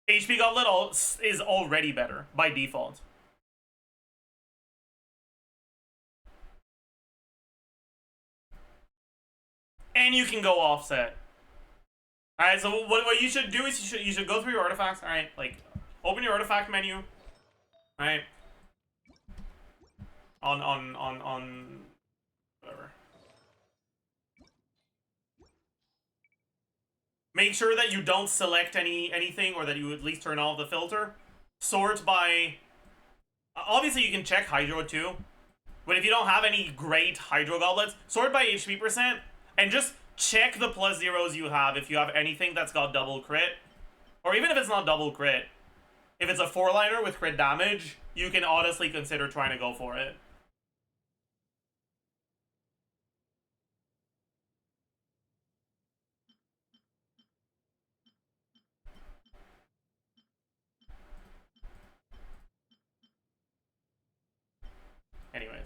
HP Goblet is already better by default. And you can go offset. Alright, so what you should do is you should go through your artifacts, alright? Like, open your artifact menu. Alright. On whatever. Make sure that you don't select anything, or that you at least turn off the filter. Sort by... Obviously, you can check Hydro too. But if you don't have any great Hydro Goblets, sort by HP %, and just check the +0s you have if you have anything that's got double crit. Or even if it's not double crit. If it's a 4-liner with crit damage, you can honestly consider trying to go for it. Anyways.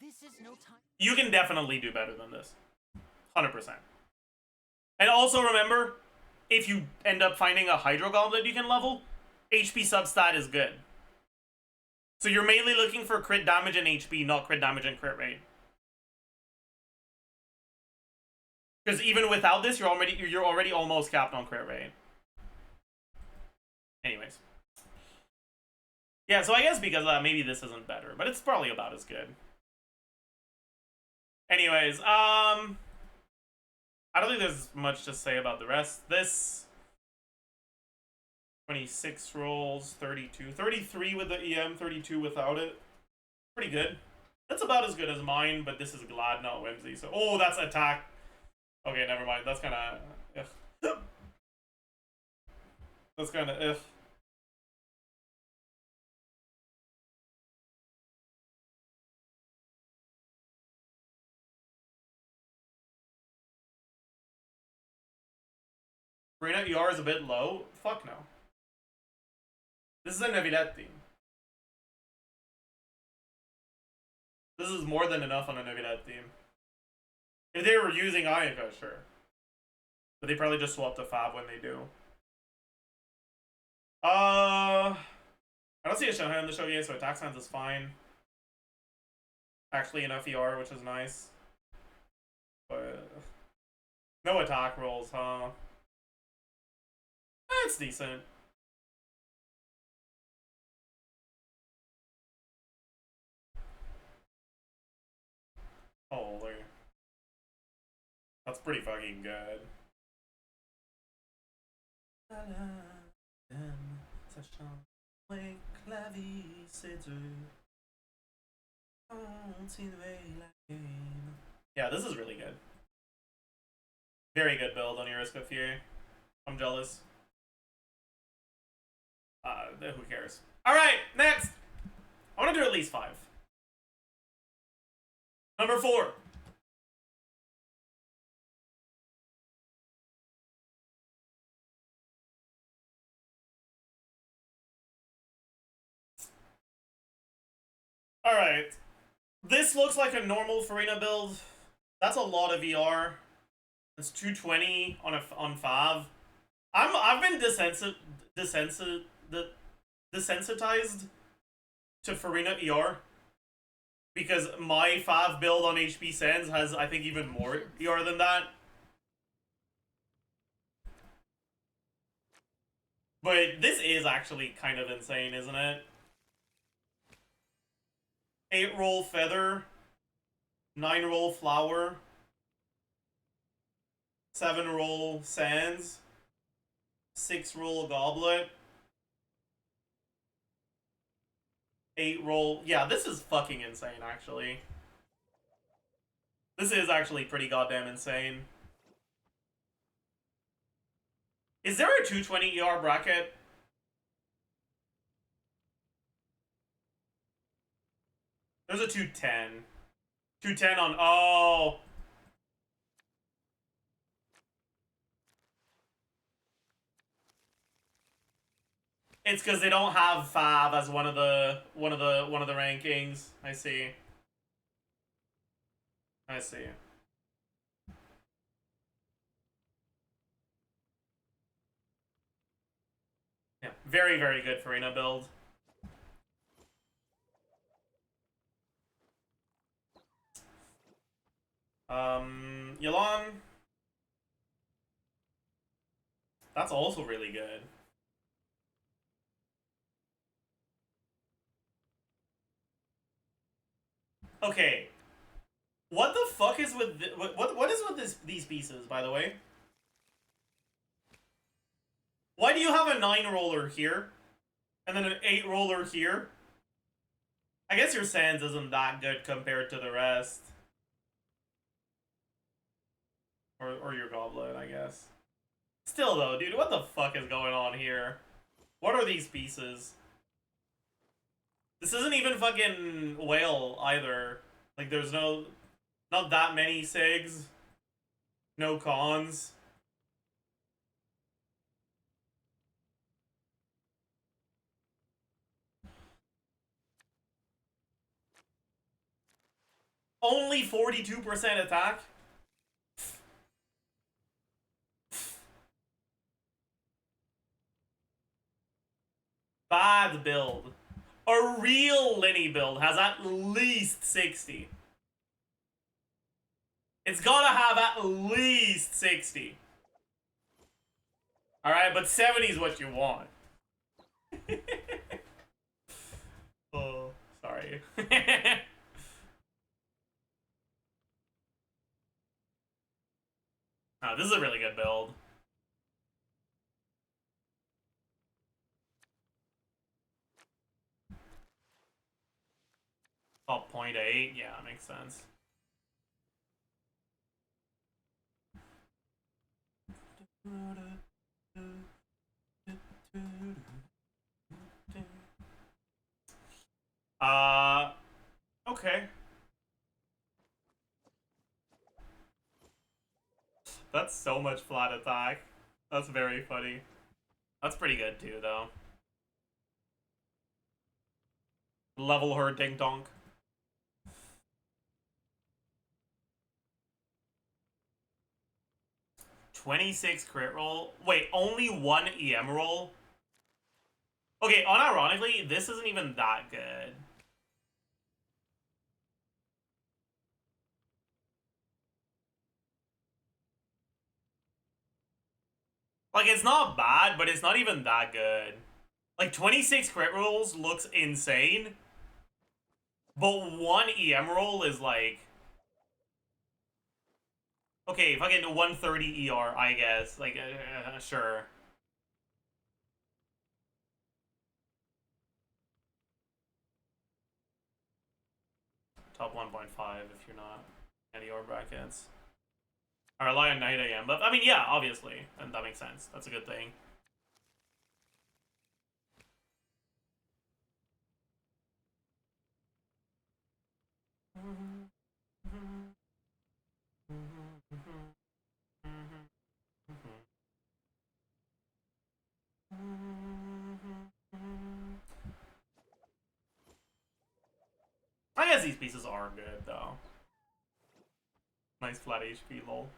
This is no time. You can definitely do better than this. 100%. And also remember, if you end up finding a Hydro Goblet you can level, HP substat is good. So you're mainly looking for crit damage and HP, not crit damage and crit rate. Because even without this, you're already almost capped on crit rate. Anyways. Yeah, so I guess because maybe this isn't better, but it's probably about as good. Anyways, I don't think there's much to say about the rest. This 26 rolls, 32, 33 with the EM, 32 without it. Pretty good. That's about as good as mine, but this is Glad, not Whimsy. So, oh, that's attack. Okay, never mind. That's kind of that's kind of Farina ER is a bit low? Fuck no. This is a neuvillette team. This is more than enough on a neuvillette team. If they were using Ayaka, sure. But they probably just swap to Fab when they do. I don't see a Shanghai on the show yet, so attack stance is fine. Actually enough ER, which is nice. But no attack rolls, huh? That's decent. Holy. That's pretty fucking good. Yeah, this is really good. Very good build on Iriska Fear. I'm jealous. Who cares? Alright, next! I want to do at least 5. Number 4. Alright. This looks like a normal Farina build. That's a lot of ER. It's 220 on 5. I've been desensitized to Farina ER because my Fav build on HP Sands has, I think, even more ER than that. But this is actually kind of insane, isn't it? 8-roll Feather, 9-roll Flower, 7-roll Sands, 6-roll Goblet, 8-roll... Yeah, this is fucking insane, actually. This is actually pretty goddamn insane. Is there a 220 ER bracket? There's a 210. 210 on... Oh... It's because they don't have Fav as one of the rankings. I see. I see. Yeah, very, very good Farina build. Yulon. That's also really good. Okay. What the fuck is with what is with these pieces, by the way? Why do you have a 9-roller here and then an 8-roller here? I guess your Sands isn't that good compared to the rest. Or your Goblet, I guess. Still though, dude, what the fuck is going on here? What are these pieces? This isn't even fucking Whale either. Like, there's not that many SIGs. No cons. Only 42% attack? Bad build. A real Lenny build has at least 60. It's gotta have at least 60. Alright, but 70 is what you want. Oh, sorry. Oh, this is a really good build. Oh, 0.8? Yeah, makes sense. Okay. That's so much flat attack. That's very funny. That's pretty good too, though. Level her ding donk. $26 crit roll. Wait, only 1 EM roll? Okay, unironically, this isn't even that good. Like, it's not bad, but it's not even that good. Like, 26 crit rolls looks insane. But 1 EM roll is like... Okay, fucking 130 ER, I guess. Like, sure. Top 1.5 if you're not any ER brackets. I rely on 9 AM, but I mean, yeah, obviously. And that makes sense. That's a good thing. I guess these pieces are good, though. Nice flat HP, lol.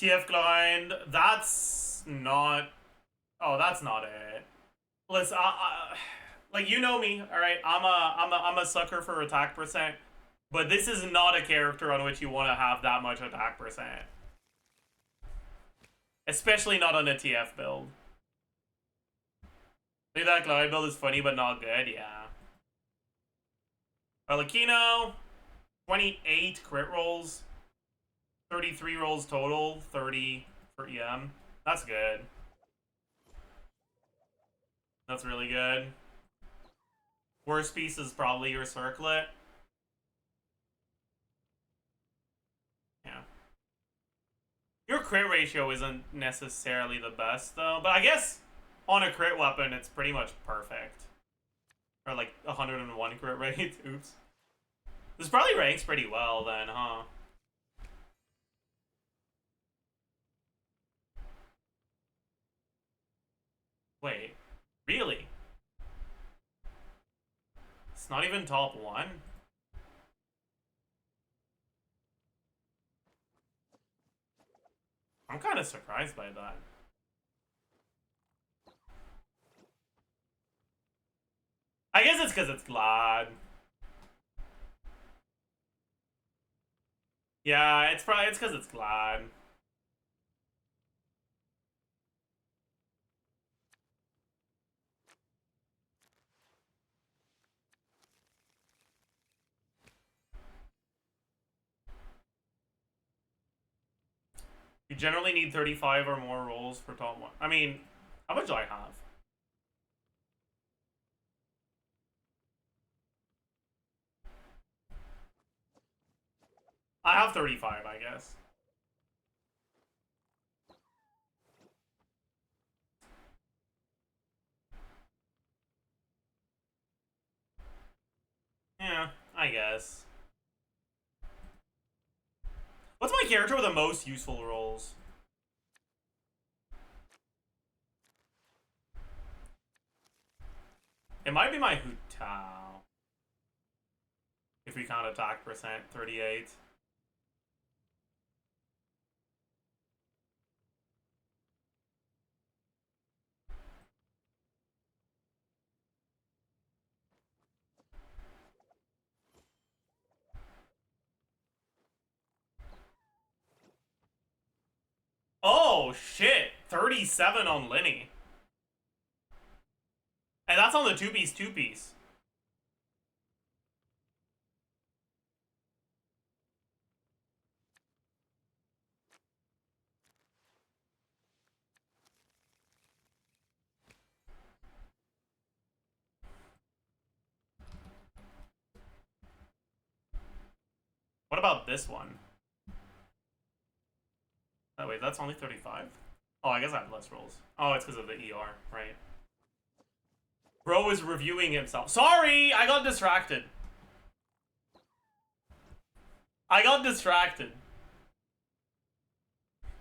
TF grind. That's not. Oh, that's not it. Listen, like you know me, all right. I'm a sucker for attack percent, but this is not a character on which you want to have that much attack percent, especially not on a TF build. Maybe that glide build is funny but not good. Yeah. Arlecchino, 28 crit rolls, 33 rolls total, 30 for EM. That's good. That's really good. Worst piece is probably your circlet. Yeah. Your crit ratio isn't necessarily the best though, but I guess on a crit weapon it's pretty much perfect. Or like 101 crit rate. Oops. This probably ranks pretty well then, huh? Wait, really? It's not even top 1? I'm kind of surprised by that. I guess it's because it's Glad. Yeah, it's because it's Glad. You generally need 35 or more rolls for top 1. I mean, how much do I have? I have 35, I guess. Yeah, I guess. What's my character with the most useful rolls? It might be my Hu Tao. If we count attack percent, 38. Oh, shit. 37 on Lenny. And that's on the two-piece. What about this one? Oh, wait, that's only 35? Oh, I guess I have less rolls. Oh, it's because of the ER, right? Bro is reviewing himself. Sorry! I got distracted.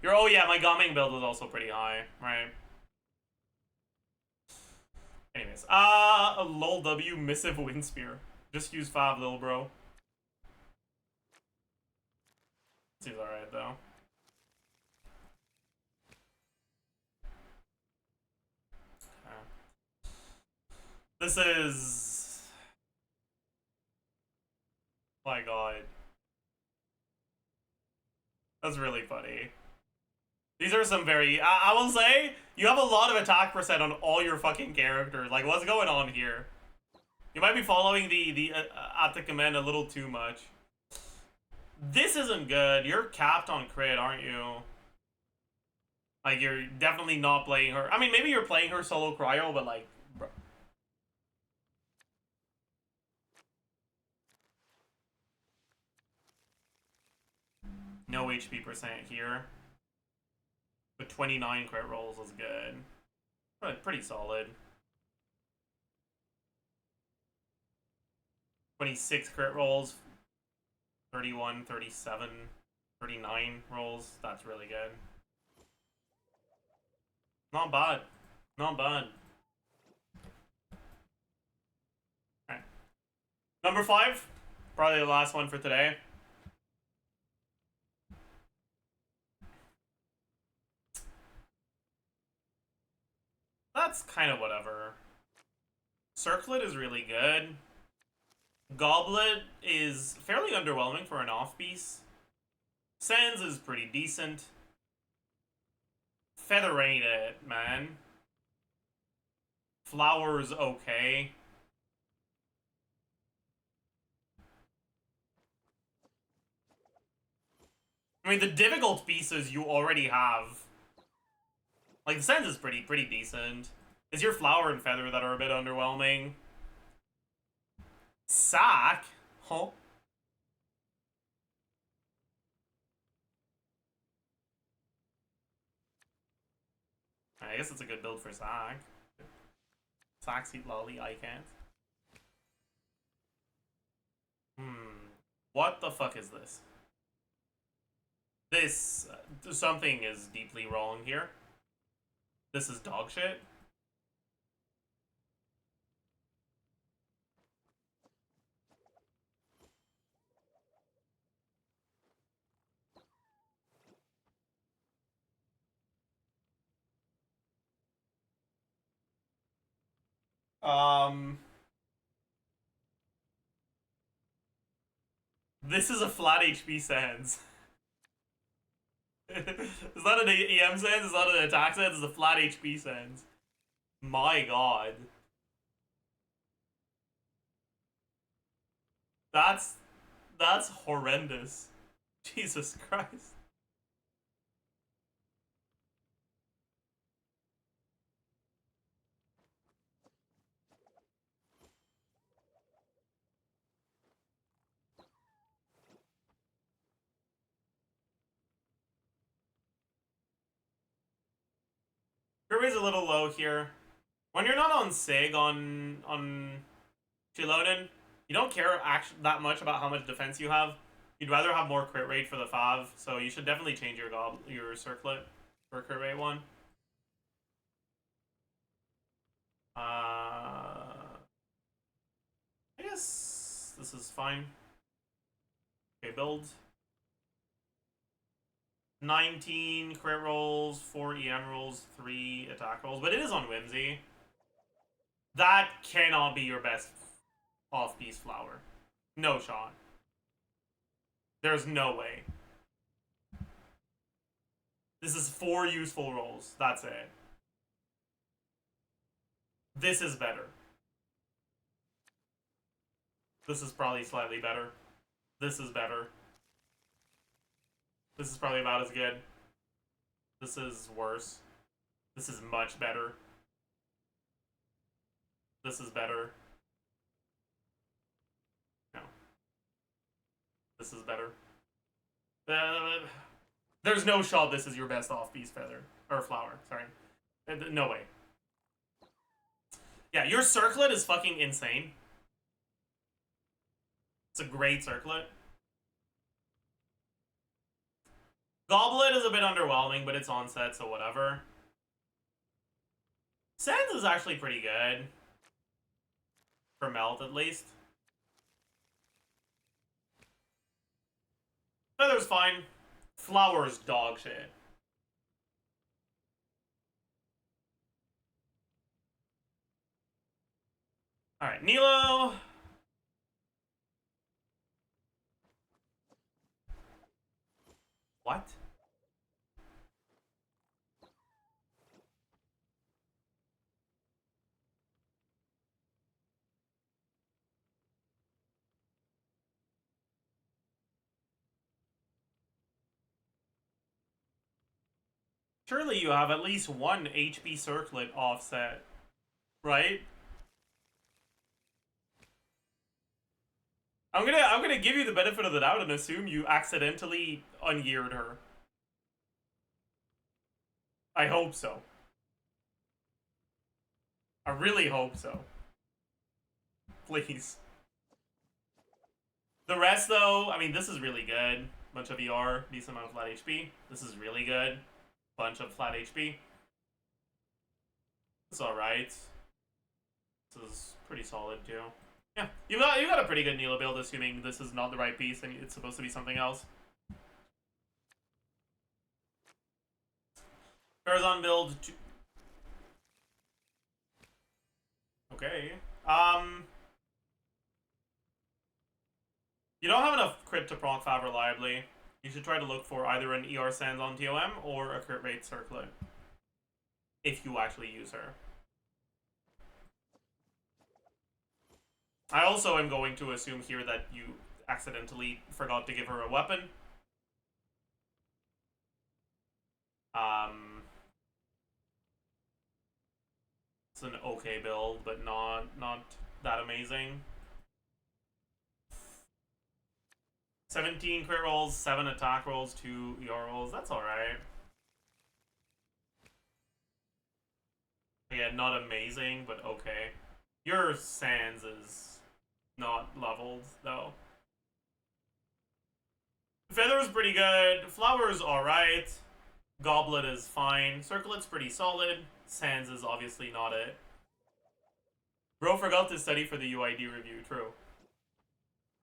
Oh yeah, my gumming build is also pretty high, right? Anyways, a lol W missive wind spear. Just use 5 lil bro. Seems alright though. This is... My god. That's really funny. These are some very... I will say, you have a lot of attack percent on all your fucking characters. Like, what's going on here? You might be following the at the command a little too much. This isn't good. You're capped on crit, aren't you? Like, you're definitely not playing her. I mean, maybe you're playing her solo cryo, but like... Bro. No HP percent here. But 29 crit rolls is good. Pretty solid. 26 crit rolls. 31, 37, 39 rolls. That's really good. Not bad. Not bad. Alright. Number 5. Probably the last one for today. Neuvillettes, kind of whatever. Circlet is really good. Goblet is fairly underwhelming for an off-piece. Sands is pretty decent. Feather ain't it, man. Flower's okay. I mean, the difficult pieces you already have. Like, the Sands is pretty decent. It's your Flower and Feather that are a bit underwhelming. Sack? Huh? I guess it's a good build for Sack. Sack, Seat Lolly, I can't. What the fuck is this? This, something is deeply wrong here. This is dog shit. This is a flat HP Sands. It's not an EM Sands, it's not an attack Sands, it's a flat HP Sands. My god. That's horrendous. Jesus Christ. Kirby's a little low here. When you're not on Sig on Chiloden, you don't care that much about how much defense you have. You'd rather have more crit rate for the Fav, so you should definitely change your Circlet for a crit rate one. I guess this is fine. Okay, build. 19 crit rolls, 4 EM rolls, 3 attack rolls, but it is on Whimsy. That cannot be your best off-piece Flower. No shot. There's no way. This is 4 useful rolls. That's it. This is better. This is probably slightly better. This is better. This is probably about as good. This is worse. This is much better. This is better. No. This is better. There's no shot this is your best off-piece Feather. Or Flower, sorry. No way. Yeah, your Circlet is fucking insane. It's a great Circlet. Goblet is a bit underwhelming, but it's on set, so whatever. Sands is actually pretty good. For Melt, at least. Feather's fine. Flower's dog shit. Alright, Nilo. What? Surely you have at least one HP Circlet offset, right? I'm gonna give you the benefit of the doubt and assume you accidentally ungeared her. I hope so. I really hope so. Please. The rest, though, I mean, this is really good. Bunch of ER, decent amount of flat HP. This is really good. Bunch of flat HP. It's alright. This is pretty solid, too. Yeah, you got a pretty good Nilo build, assuming this is not the right piece and it's supposed to be something else. Farazan build. okay. You don't have enough crit to proc Fab reliably. You should try to look for either an ER Sands on TOM or a crit rate circlet. If you actually use her. I also am going to assume here that you accidentally forgot to give her a weapon. It's an okay build, but not that amazing. 17 crit rolls, 7 attack rolls, 2 ER rolls. That's alright. Again, not amazing, but okay. Your Sands is not leveled, though. Feather's pretty good. Flower's alright. Goblet is fine. Circlet's pretty solid. Sands is obviously not it. Bro forgot to study for the UID review. True.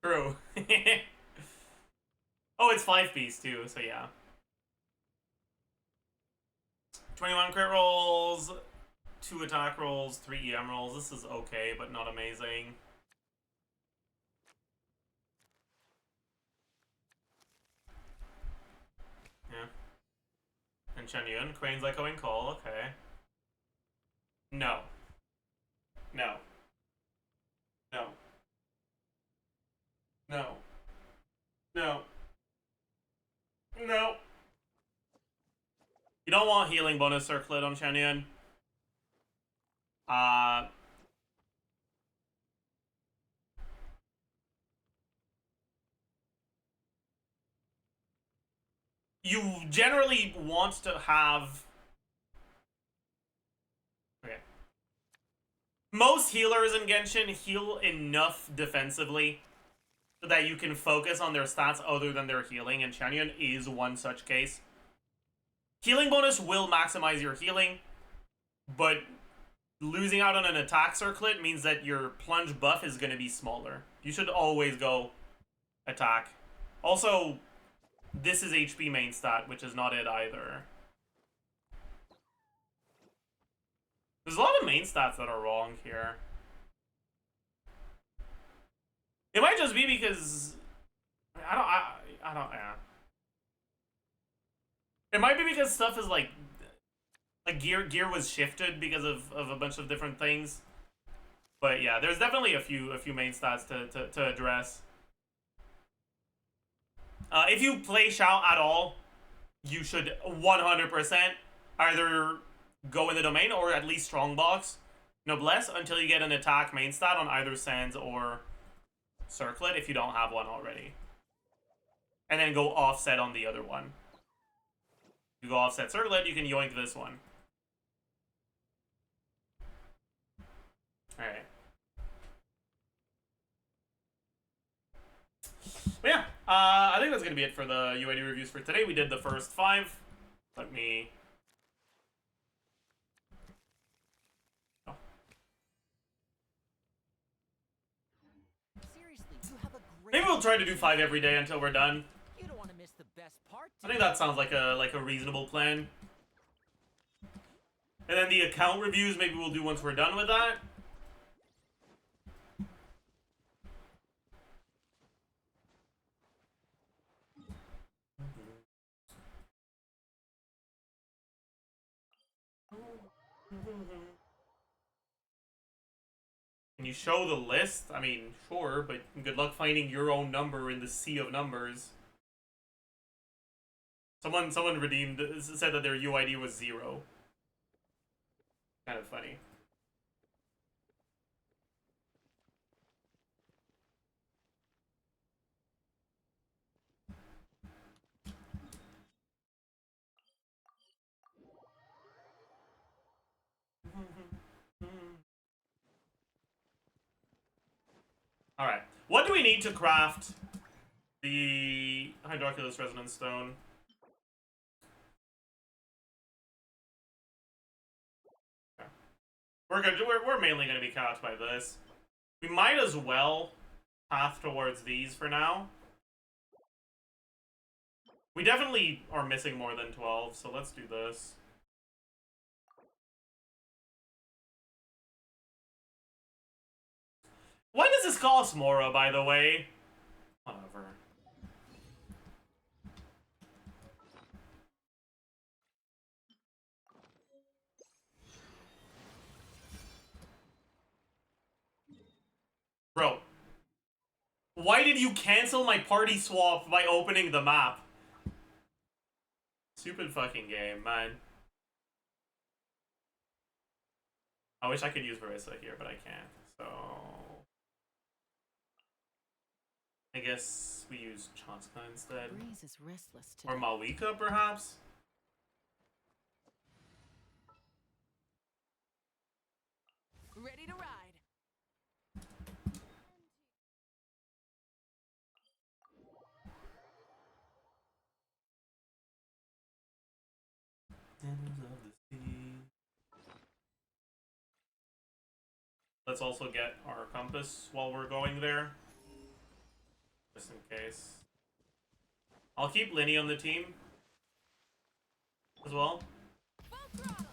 True. Oh, it's 5-piece too, so yeah. 21 crit rolls, 2 attack rolls, 3 EM rolls. This is okay, but not amazing. Yeah. And Chen Yun, Quane's echoing call, okay. No. No. No. No. No. No. You don't want healing bonus circlet on Chen Yun. You generally want to have... Okay. Most healers in Genshin heal enough defensively so that you can focus on their stats other than their healing, and Chen Yun is one such case. Healing bonus will maximize your healing, but losing out on an attack circlet means that your plunge buff is going to be smaller. You should always go attack. Also, this is HP main stat, which is not it either. There's a lot of main stats that are wrong here. It might just be because I don't yeah. It might be because stuff is like gear was shifted because of a bunch of different things. But yeah, there's definitely a few main stats to address. If you play Shao at all, you should 100% either go in the domain or at least strongbox Noblesse until you get an attack main stat on either Sands or Circlet if you don't have one already. And then go offset on the other one. You go offset Circlet, you can yoink this one. Alright. But yeah, I think that's going to be it for the UID reviews for today. We did the first 5. Let me... Oh. Seriously, you have a great... Maybe we'll try to do 5 every day until we're done. You don't want to miss the best part. I think that sounds like a reasonable plan. And then the account reviews, maybe we'll do once we're done with that. Can you show the list? I mean, sure, but good luck finding your own number in the sea of numbers. Someone redeemed, said that their UID was 0. Kind of funny. Alright. What do we need to craft the Hydroculus Resonance Stone? Okay. We're mainly going to be caught by this. We might as well path towards these for now. We definitely are missing more than 12, so let's do this. Why does this cost more, by the way? Whatever. Bro. Why did you cancel my party swap by opening the map? Stupid fucking game, man. I wish I could use Varesa here, but I can't. So... I guess we use Chanska instead. Breeze is restless today. Or Malika, perhaps? Ready to ride. Let's also get our compass while we're going there. Just in case. I'll keep Linny on the team. As well. Full throttle.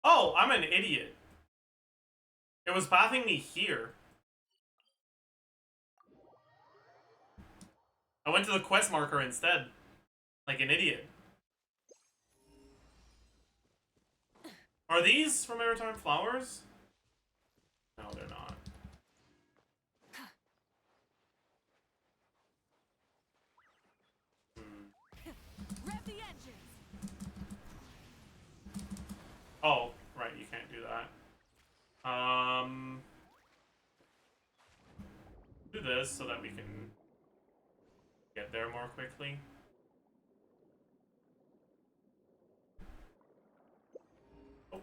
Oh, I'm an idiot. It was pathing me here. I went to the quest marker instead. Like an idiot. Are these from Maritime Flowers? No, they're not. Rev the engines. Oh, right, you can't do that. Do this so that we can get there more quickly. Oh.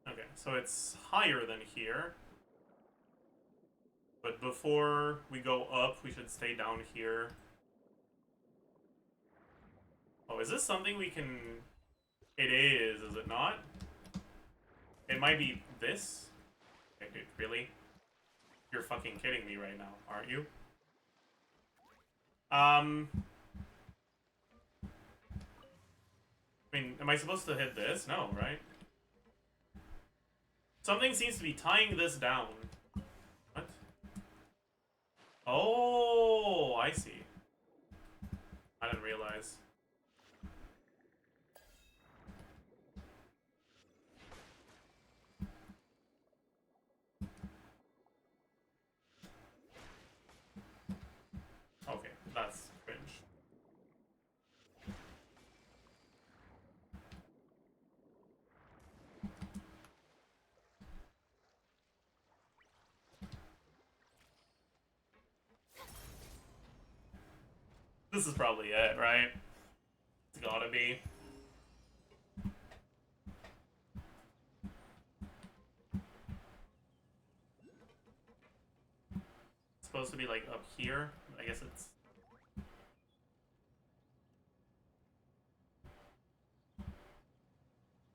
Okay, so it's higher than here. But before we go up, we should stay down here. Oh, is this something we can... It is it not? It might be this? Okay, dude, really? You're fucking kidding me right now, aren't you? I mean, am I supposed to hit this? No, right? Something seems to be tying this down. What? Oh, I see. I didn't realize. Okay, that's cringe. This is probably it, right? It's gotta be. It's supposed to be like up here. I guess it's...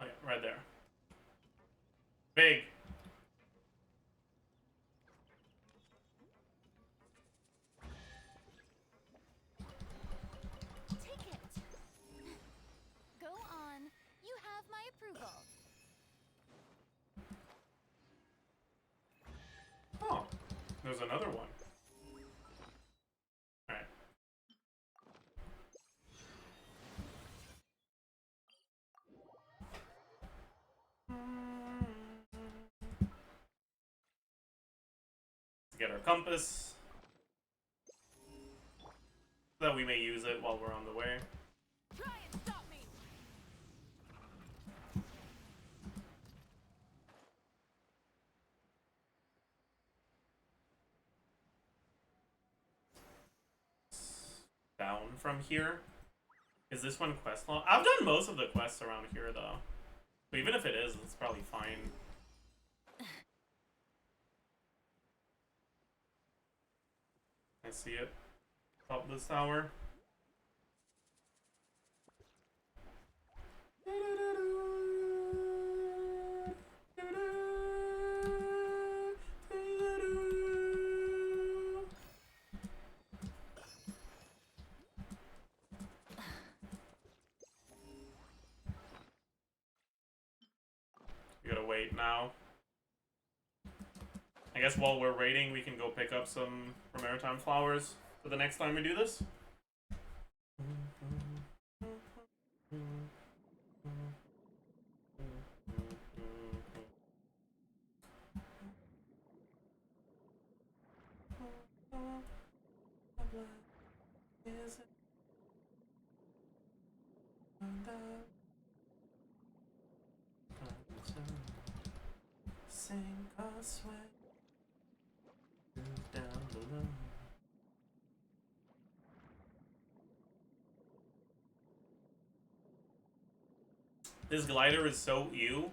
Oh yeah, right there. Big. Take it. Go on. You have my approval. Oh, there's another one. Alright. Let's get our compass. So that we may use it while we're on the way. Try and stop me. Down from here. Is this one quest long? I've done most of the quests around here though. But even if it is, it's probably fine. I see it. Top this tower. We gotta wait now. I guess while we're waiting, we can go pick up some maritime flowers for the next time we do this. Sink or swim down below. This glider is so ew.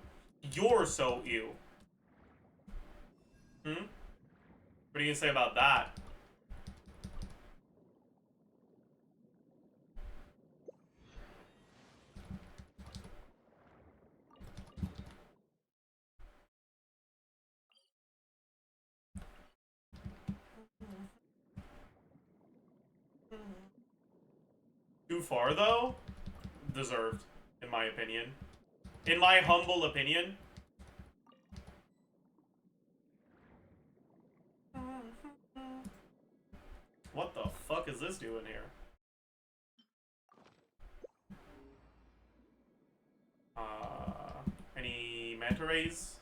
You're so ew. Hmm? What are you gonna say about that? Too far though? Deserved, in my opinion. In my humble opinion. What the fuck is this doing here? Any manta rays?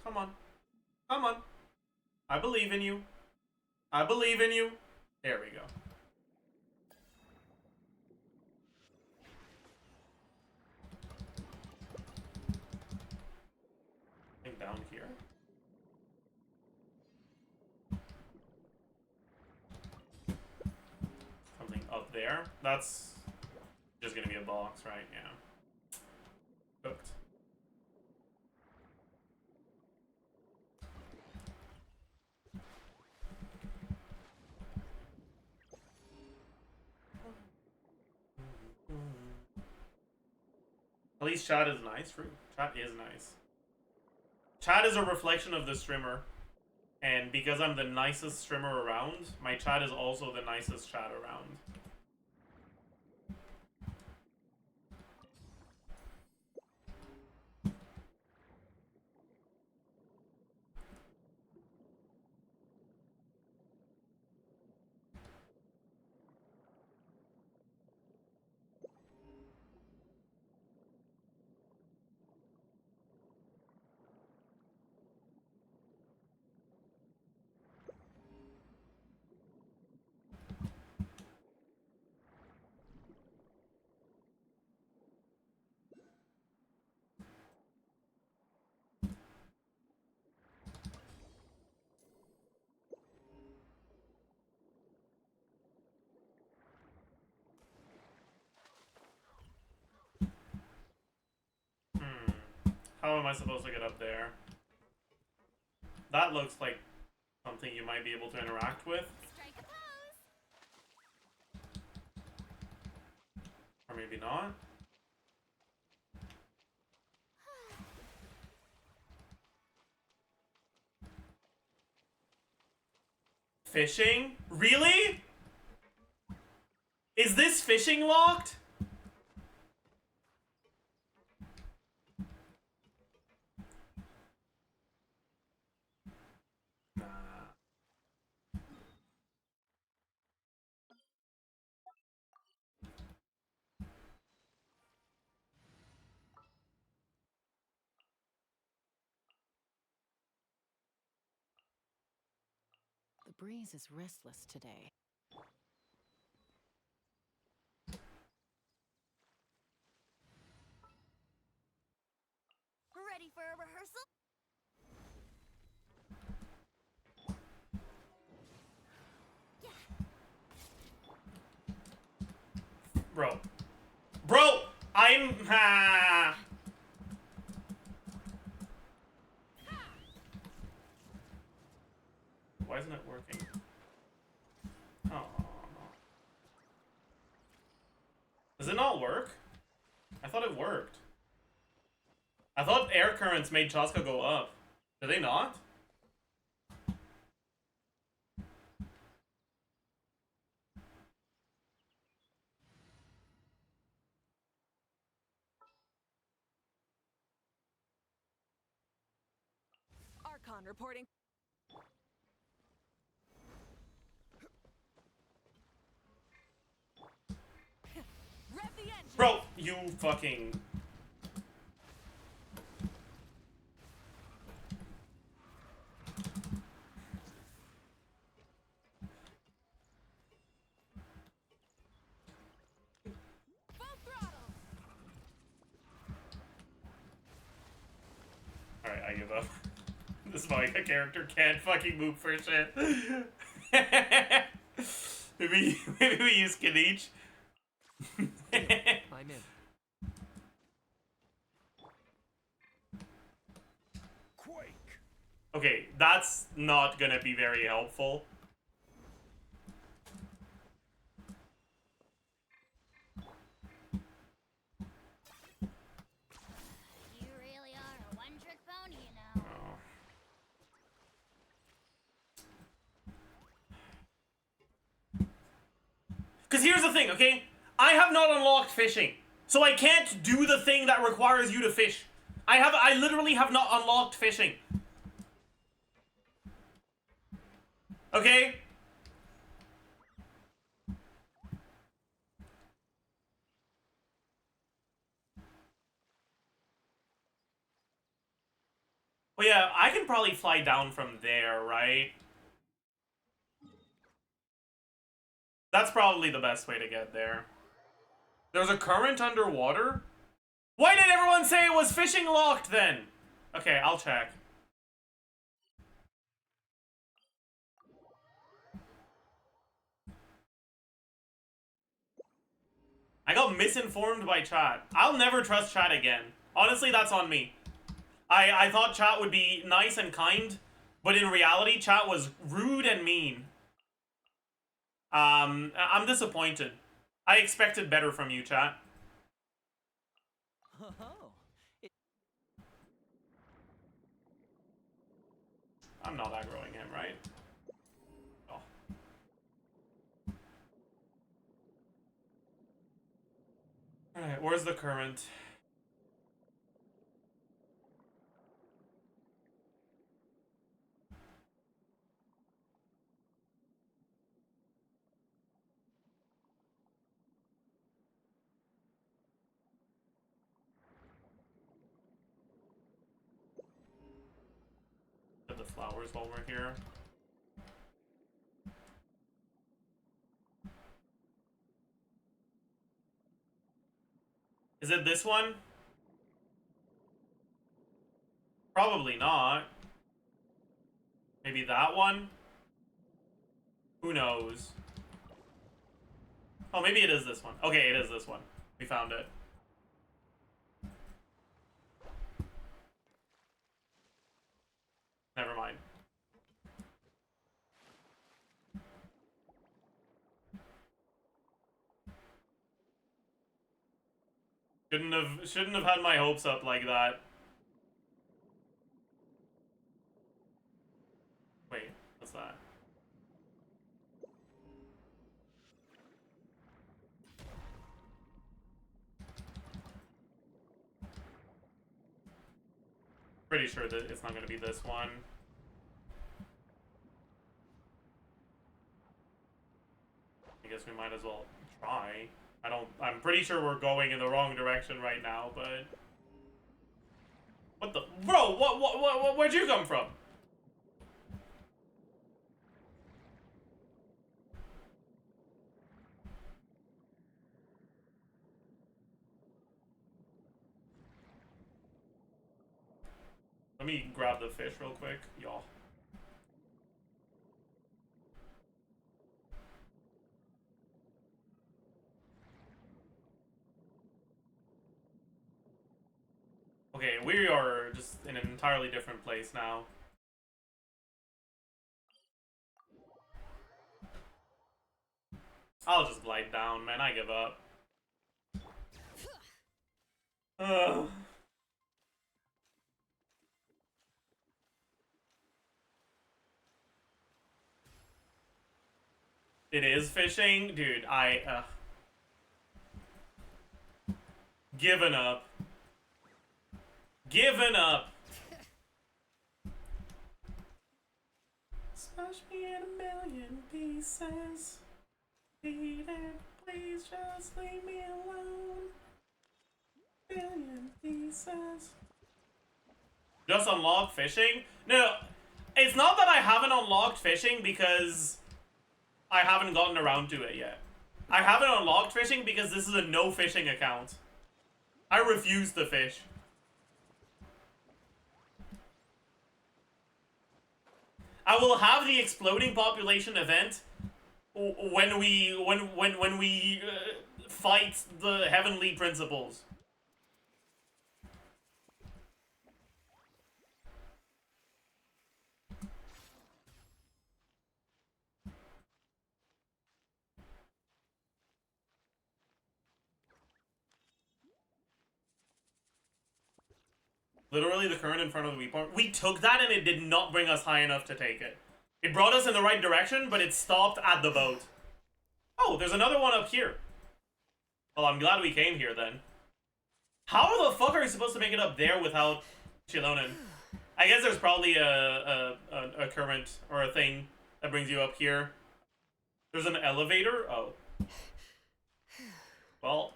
Come on. Come on. I believe in you. I believe in you. There we go. I think down here. Something up there. That's just gonna be a box, right? Yeah. Cooked. At least chat is nice. True. Chat is nice. Chat is a reflection of the streamer. And because I'm the nicest streamer around, my chat is also the nicest chat around. How am I supposed to get up there? That looks like something you might be able to interact with. Strike a pose. Or maybe not. Fishing? Really? Is this fishing locked? Nah. The breeze is restless today. Ready for a rehearsal? Bro. Bro! I'm... Ha! Why isn't it working? Oh. Does it not work? I thought it worked. I thought air currents made Chaska go up. Do they not? Archon reporting. Rev the engine. Bro, you fucking... Full throttle. Alright, I give up. This is why a character can't fucking move for shit. maybe we use Kanich. I'm in. Quake. Okay, that's not gonna be very helpful. You really are a one-trick pony, you know. Because here's the thing, okay? I have not unlocked fishing. So I can't do the thing that requires you to fish. I literally have not unlocked fishing. Okay? Well, yeah, I can probably fly down from there, right? That's probably the best way to get there. There's a current underwater? Why did everyone say it was fishing locked then? Okay, I'll check. I got misinformed by chat. I'll never trust chat again. Honestly, that's on me. I thought chat would be nice and kind, but in reality, chat was rude and mean. I'm disappointed. I expected better from you, chat. Oh, I'm not aggroing him, right? Oh. Alright, where's the current? Get the flowers while we're here. Is it this one? Probably not. Maybe that one? Who knows? Oh, maybe it is this one. Okay, it is this one. We found it. Never mind. Shouldn't have had my hopes up like that. Wait, what's that? Pretty sure that it's not gonna be this one. I guess we might as well try. I'm pretty sure we're going in the wrong direction right now, but... What the... Bro, where'd you come from? Let me grab the fish real quick, y'all. Okay, we are just in an entirely different place now. I'll just glide down, man. I give up. Ugh. It is fishing? Dude, given up. Given up. Smash me in a million pieces. Please just leave me alone. Million pieces. Just unlock fishing? No, it's not that I haven't unlocked fishing because I haven't gotten around to it yet. I haven't unlocked fishing because this is a no fishing account. I refuse to fish. I will have the exploding population event when we fight the heavenly principles. Literally the current in front of the waypoint. We took that and it did not bring us high enough to take it. It brought us in the right direction, but it stopped at the boat. Oh, there's another one up here. Well, I'm glad we came here then. How the fuck are you supposed to make it up there without Chilonin? I guess there's probably a current or a thing that brings you up here. There's an elevator? Oh. Well,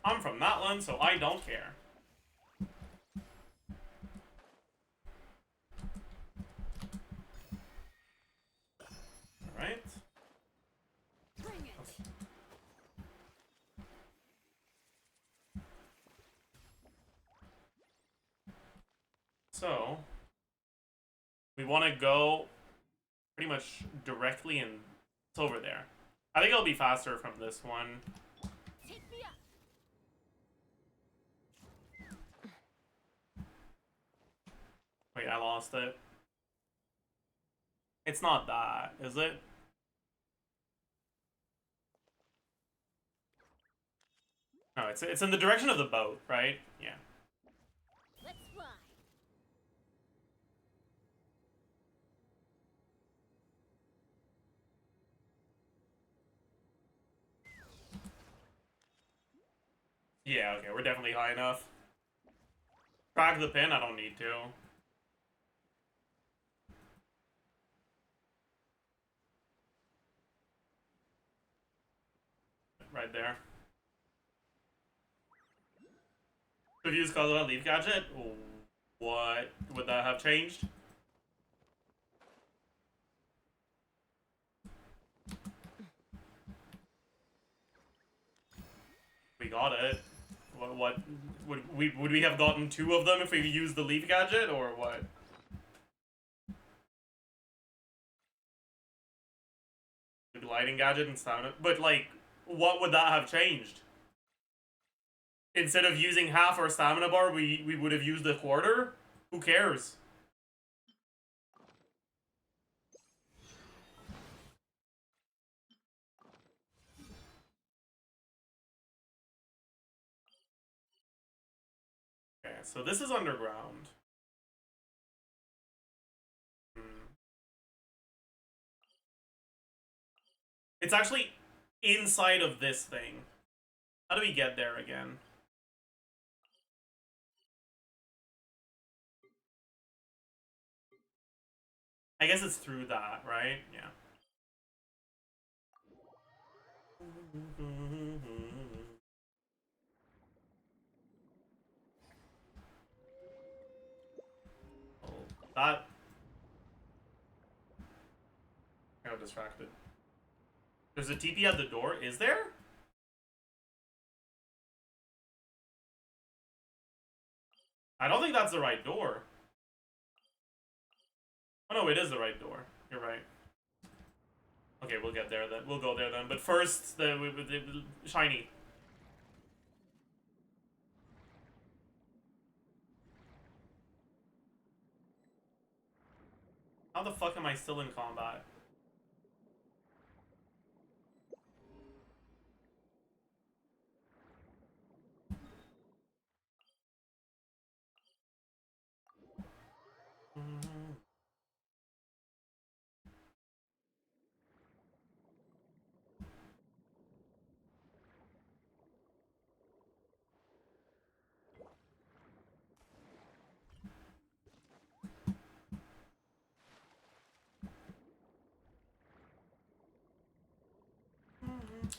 I'm from that one, so I don't care. Alright. Bring it. So, we want to go pretty much directly and it's over there. I think it'll be faster from this one. Take me up. Wait, I lost it. It's not that, is it? No, it's in the direction of the boat, right? Yeah. Let's fly. Yeah, okay, we're definitely high enough. Crack the pin, I don't need to. Right there. If you use Cosmo Leaf Gadget, what would that have changed? We got it. What would we have gotten 2 of them if we used the Leaf Gadget, or what? The gliding gadget and stamina, but like, what would that have changed? Instead of using half our stamina bar, we would have used a quarter? Who cares? Okay, so this is underground. It's actually inside of this thing. How do we get there again? I guess it's through that, right? Yeah. Oh, that... I got distracted. There's a TP at the door, is there? I don't think that's the right door. Oh no, it is the right door. You're right. Okay, we'll get there then. We'll go there then. But first, the shiny. How the fuck am I still in combat?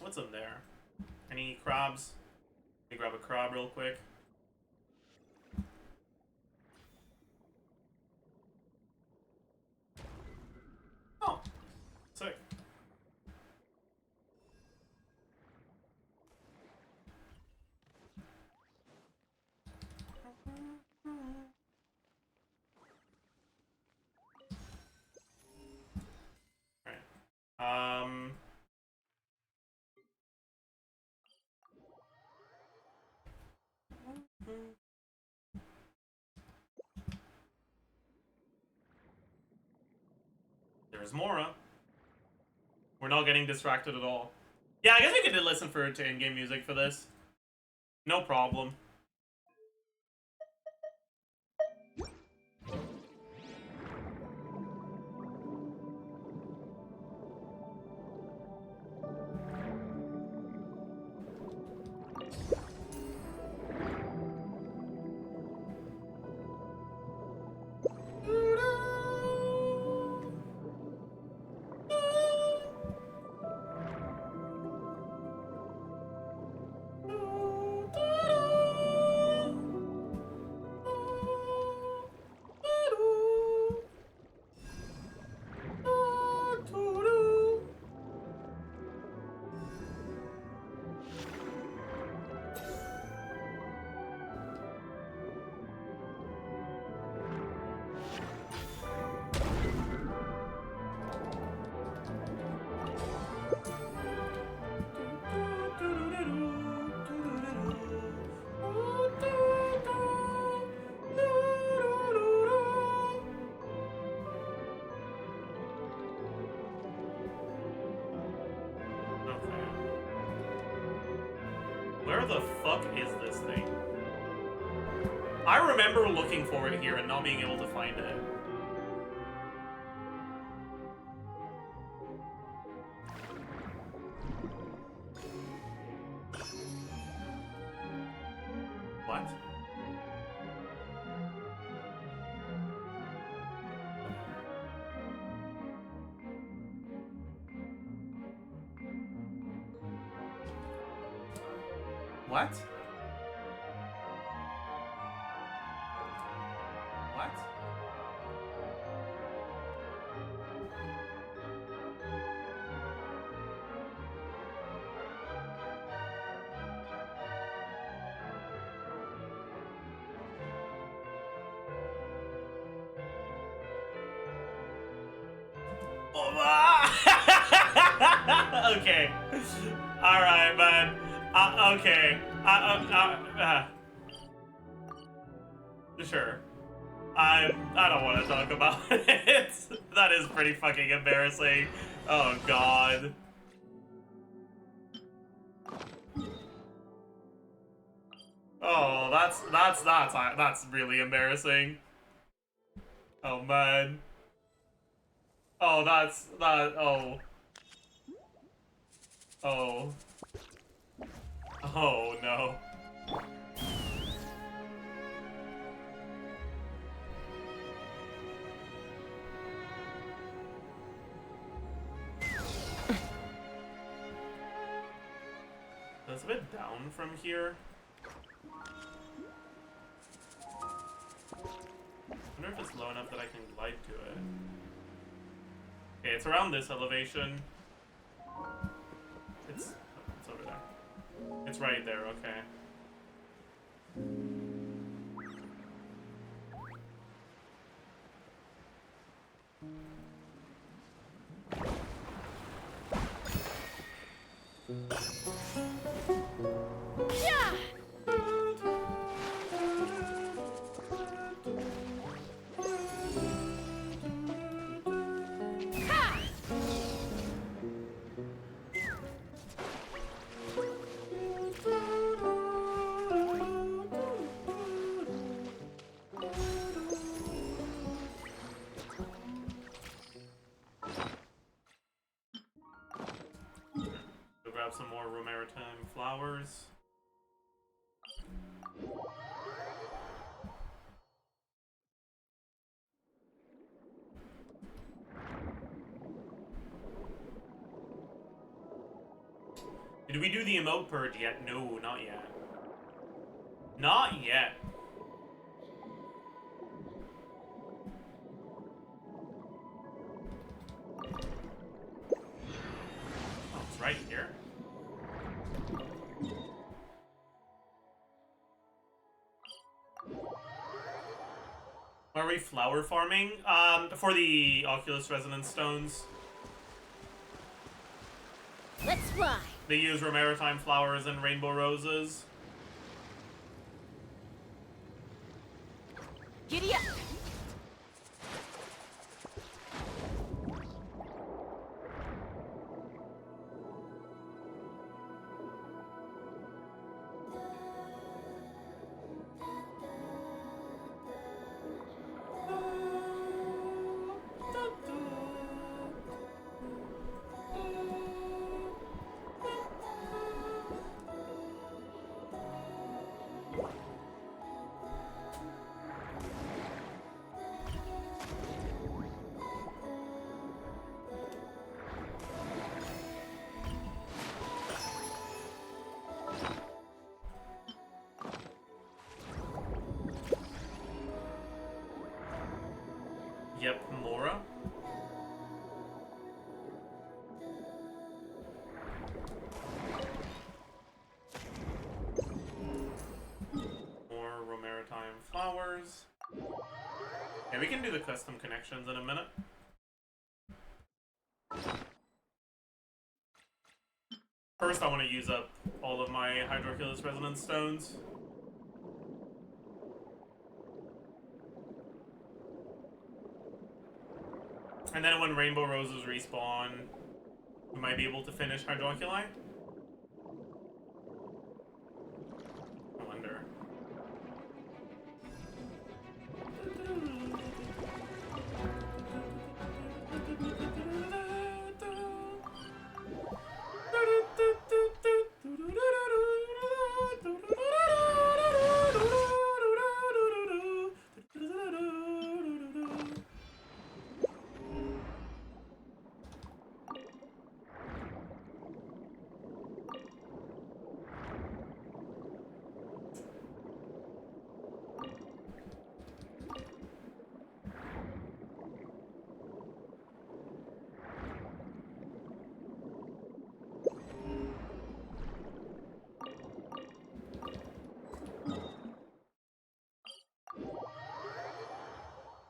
What's in there? Any crabs? Let me grab a crab real quick. Oh, sick. Alright. There's Mora. We're not getting distracted at all. Yeah, I guess we could listen to in-game music for this. No problem. Where the fuck is this thing? I remember looking for it here and not being able to find it. What? What? What? Okay. All right, man. Okay. Sure. I don't want to talk about it. That is pretty fucking embarrassing. Oh god. Oh, that's really embarrassing. Oh man. Oh, oh. Oh. Oh no. That's a bit down from here. I wonder if it's low enough that I can glide to it. Okay, it's around this elevation. It's over there. It's right there, okay. some more maritime flowers. Did we do the emote purge yet? No, not yet. Not yet. Oh, it's right here. Are we flower farming? For the Oculus Resonance Stones. Let's fly. They use maritime flowers and rainbow roses. Giddy up. Yep, Mora. More maritime flowers. Yeah, we can do the custom connections in a minute. First, I want to use up all of my Hydroculus Resonance Stones. And then when Rainbow Roses respawn, we might be able to finish Hydroculi. I wonder.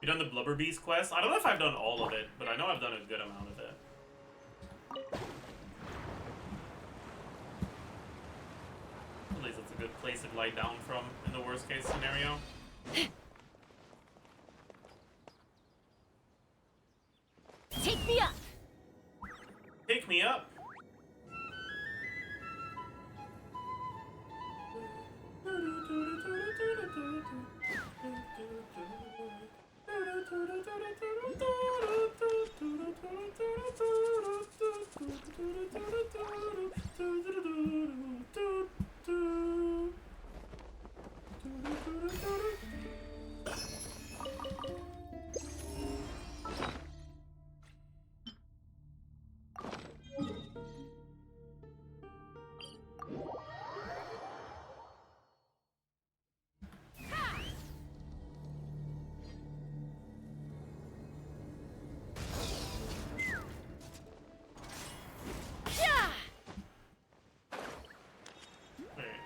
You done the Blubber Beast quest? I don't know if I've done all of it, but I know I've done a good amount of it. At least it's a good place to glide down from in the worst case scenario. Take me up. Take me up.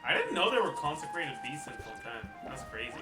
I didn't know there were consecrated beasts in full 10. That's crazy.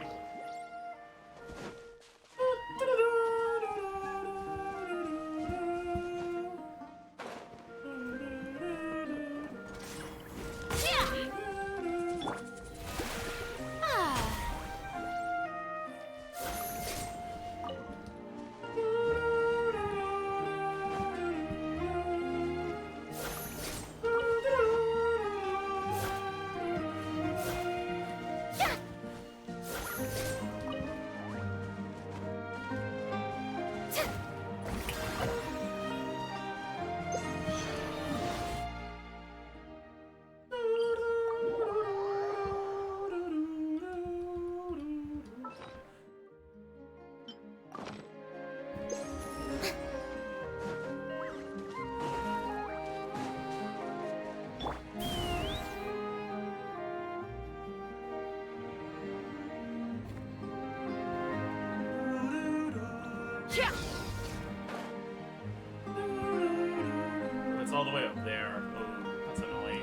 It's all the way up there. Oh, that's annoying.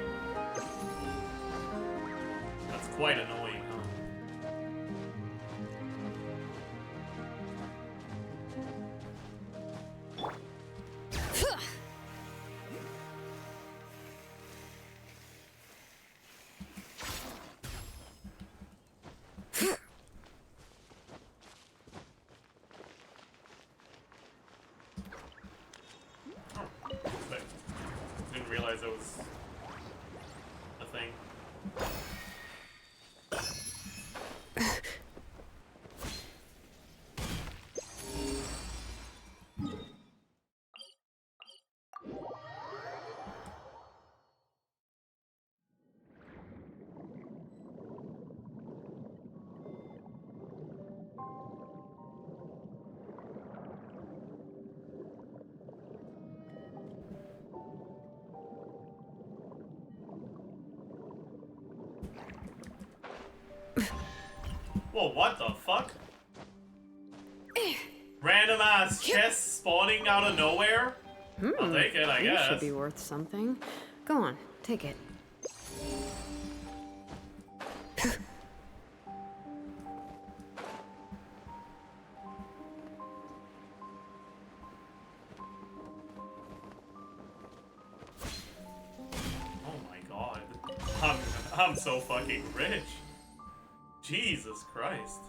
That's quite annoying, huh? But didn't realize it was a thing. Whoa, what the fuck? Random ass chest spawning out of nowhere? I'll take it, I These guess. should be worth something. Go on, take it. Oh my god. I'm so fucking rich. Jesus Christ.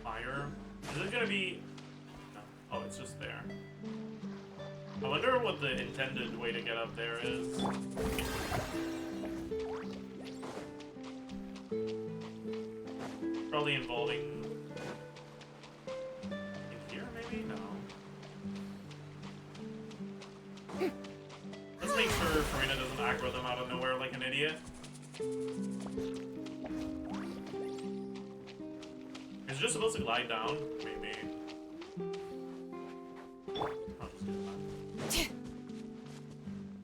Fire? Is it gonna be... No. Oh, it's just there. I wonder what the intended way to get up there is. Probably involving... in here, maybe? No. Let's make sure Farina doesn't aggro them out of nowhere like an idiot. Is it just supposed to glide down? Maybe. I'll just do that.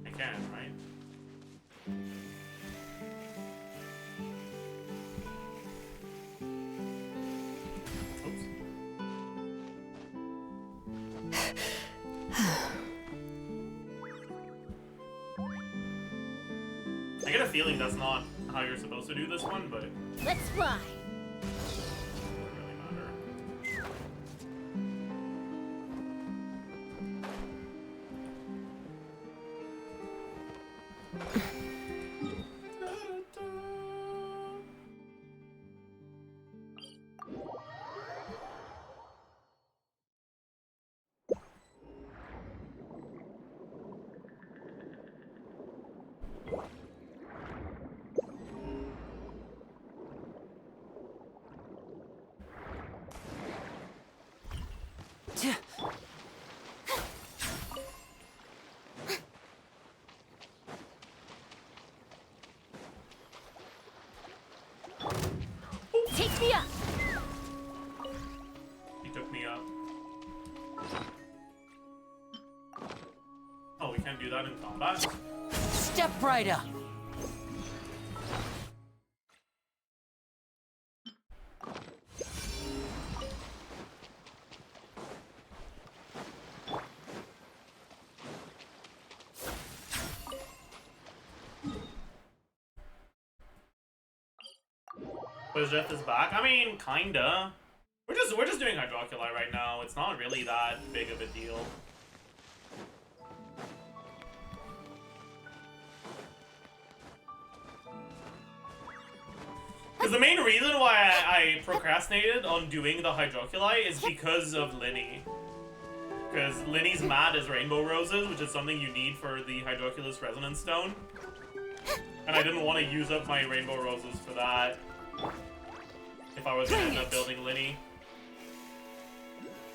I can, right? Oops. I get a feeling that's not how you're supposed to do this one, but it Let's fly. doesn't really matter. Take me up. He took me up. Oh, we can't do that in combat? Step right up. But Zajef is back? I mean, kinda. We're just doing Hydroculi right now. It's not really that big of a deal. Because the main reason why I procrastinated on doing the Hydroculi is because of Linny. Because Linny's mat is rainbow roses, which is something you need for the Hydroculus Resonance Stone. And I didn't want to use up my rainbow roses for that if I was going to end up building Linny.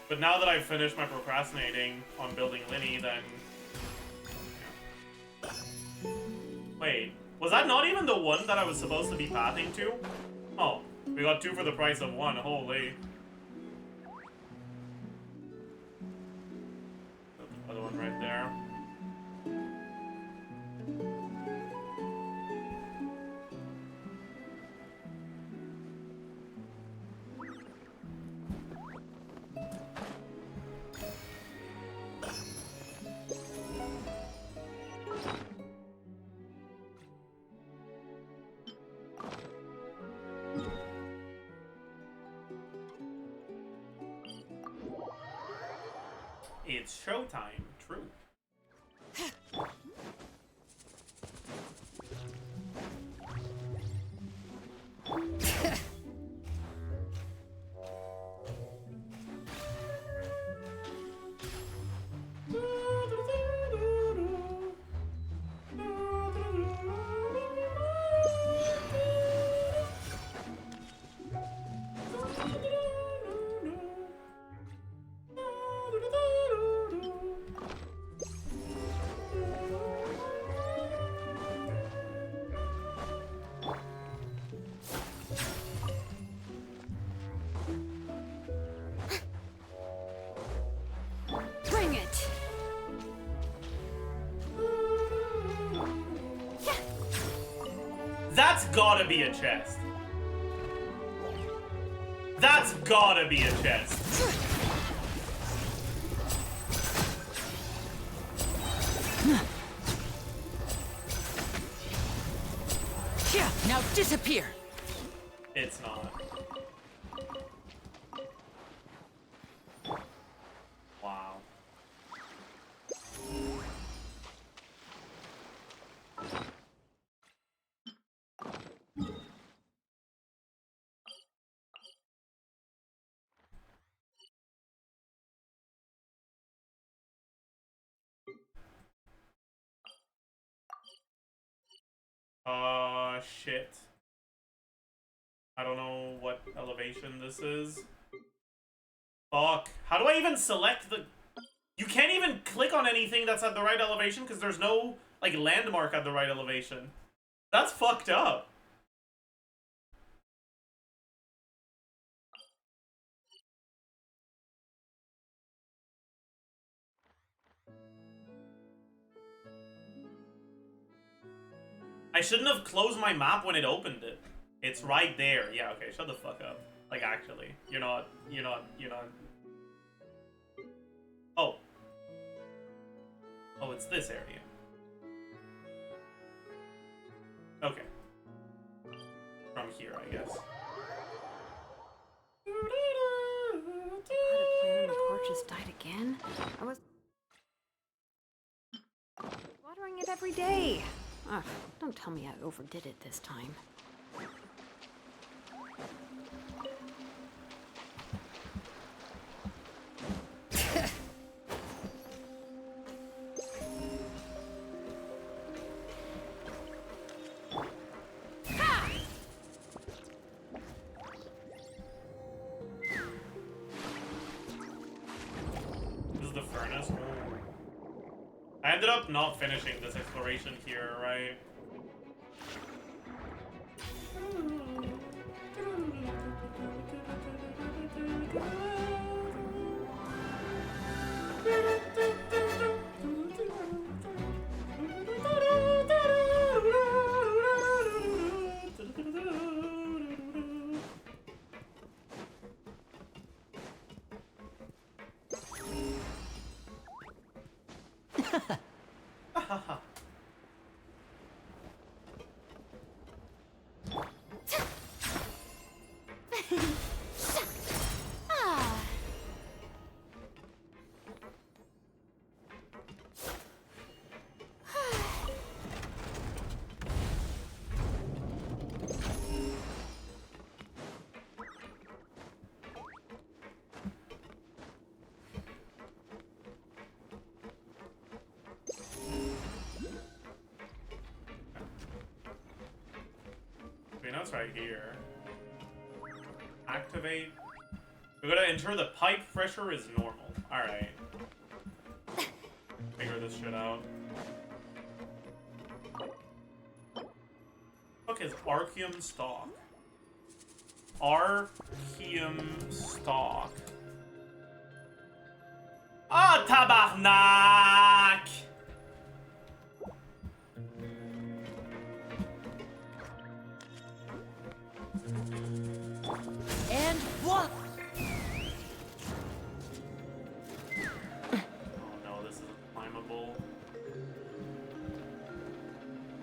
But now that I've finished my procrastinating on building Linny, then... Wait, was that not even the one that I was supposed to be pathing to? Oh, We got 2 for the price of 1. Holy. Other one right there. It's showtime. True. Bring it! That's gotta be a chest. That's gotta be a chest. Yeah, now disappear. It's not. Wow. Shit. I don't know what elevation this is. Fuck. How do I even select the... You can't even click on anything that's at the right elevation because there's no, like, landmark at the right elevation. That's fucked up. I shouldn't have closed my map when it opened it. It's right there. Yeah, okay, shut the fuck up. Like, actually. You're not... Oh. Oh, it's this area. Okay. From here, I guess. Had a plan and the torches died again? I was watering it every day. Ugh, don't tell me I overdid it this time. This is the furnace. I ended up not finishing this exploration here, right? It's right here. Activate. We gotta ensure the pipe pressure is normal. Alright. Figure this shit out. Fuck is Archeum stock? Archeum stock. Ah, tabarnak! And what? Oh no, this isn't climbable.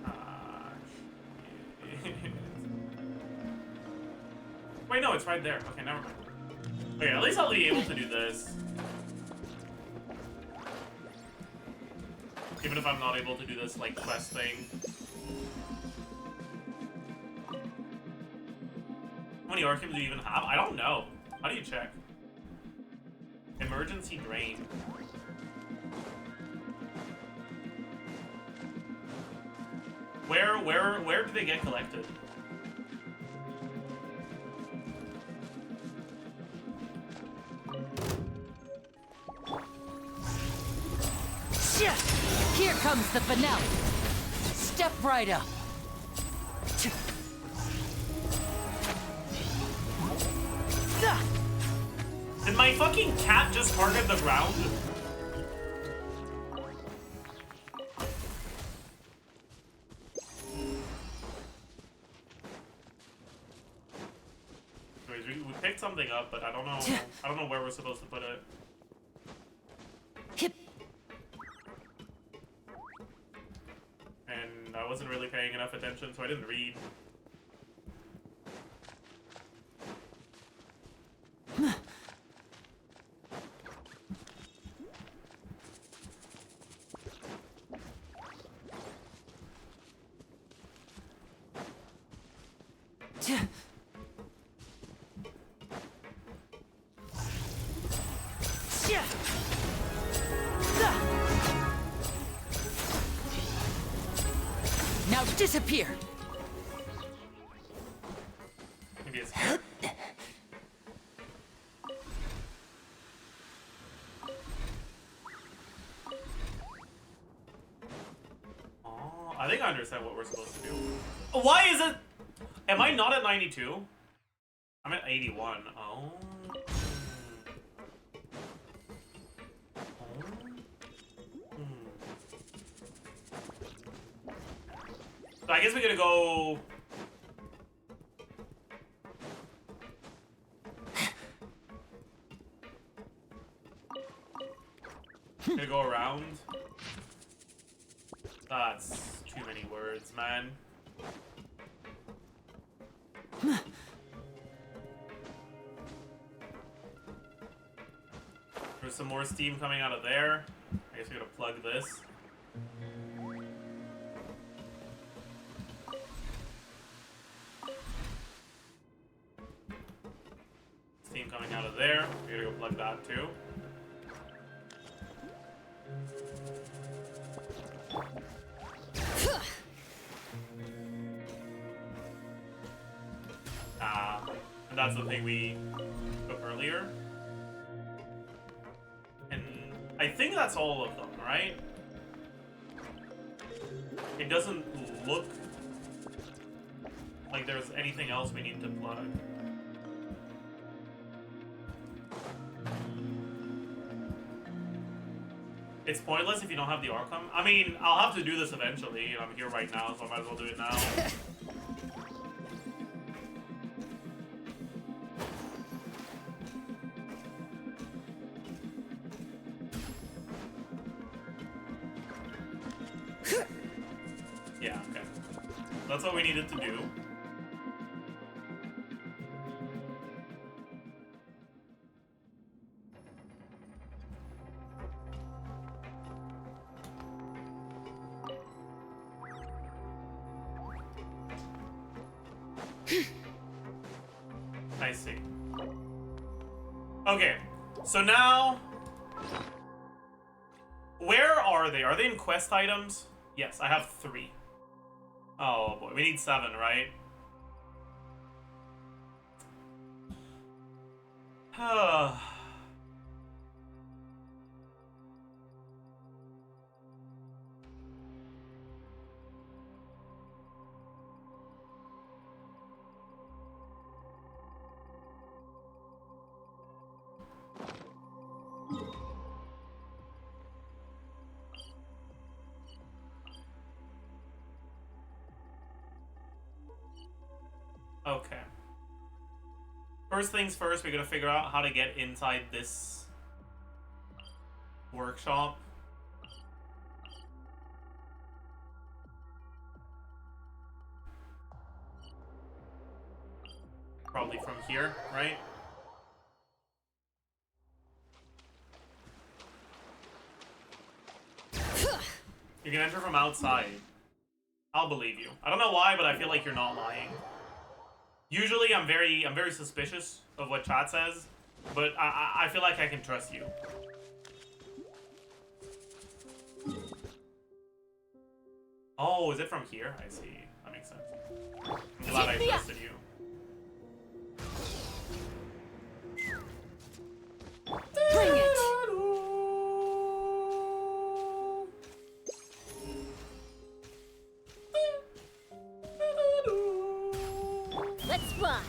Ah, shit. Wait, no, it's right there. Okay, never mind. Okay, at least I'll be able to do this. Even if I'm not able to do this, like, quest thing. How many Archeums do you even have? I don't know. How do you check? Emergency drain. Where do they get collected? Here comes the finale. Step right up. Did my fucking cat just target the ground? Anyways, we picked something up, but I don't know where we're supposed to put it. Hip. And I wasn't really paying enough attention, so I didn't read. Now disappear. Maybe it's Oh, I think I understand what we're supposed to do. Why is it? Am I not at 92? I'm at 81. Oh. So I guess we're gonna go. Gonna go around. That's too many words, man. There's some more steam coming out of there. I guess we're gonna plug this. Steam coming out of there. We're gonna go plug that too. And that's the thing we took earlier. And I think that's all of them, right? It doesn't look like there's anything else we need to plug. It's pointless if you don't have the Arkham. I mean, I'll have to do this eventually. I'm here right now, so I might as well do it now. Yeah, okay. That's what we needed to do. I see. Okay, so now... Where are they? Are they in quest items? Yes, I have 3. Oh boy, we need 7, right? first things first, we're gonna figure out how to get inside this workshop. Probably from here, right? You can enter from outside. I'll believe you. I don't know why, but I feel like you're not lying. Usually, I'm very suspicious of what chat says, but I feel like I can trust you. Oh, is it from here? I see. That makes sense. I'm glad I trusted you. Bring it! Let's fly.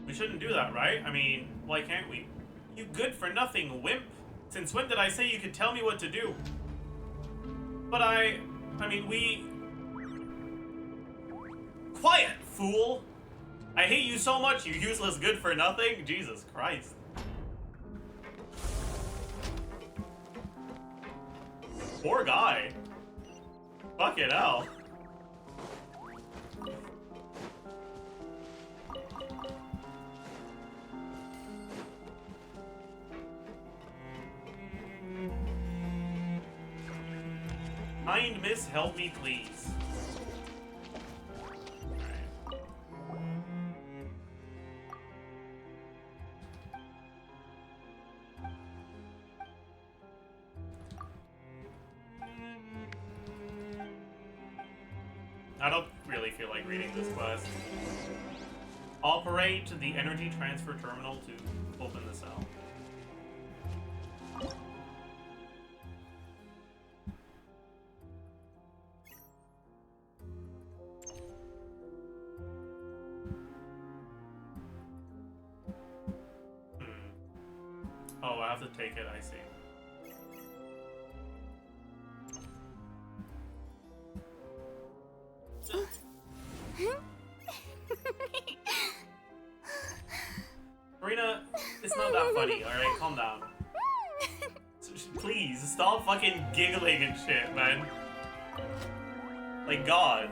We shouldn't do that, right? I mean, why can't we? You good for nothing, wimp. Since when did I say you could tell me what to do? But I mean, we... Quiet, fool! I hate you so much, you useless good for nothing. Jesus Christ. Poor guy. Fucking hell. Kind miss, help me please. Alright. I don't really feel like reading this quest. Operate the energy transfer terminal to open the cell. Oh, I have to take it, I see. Marina, it's not that funny, alright? Calm down. Please, stop fucking giggling and shit, man. Like, God.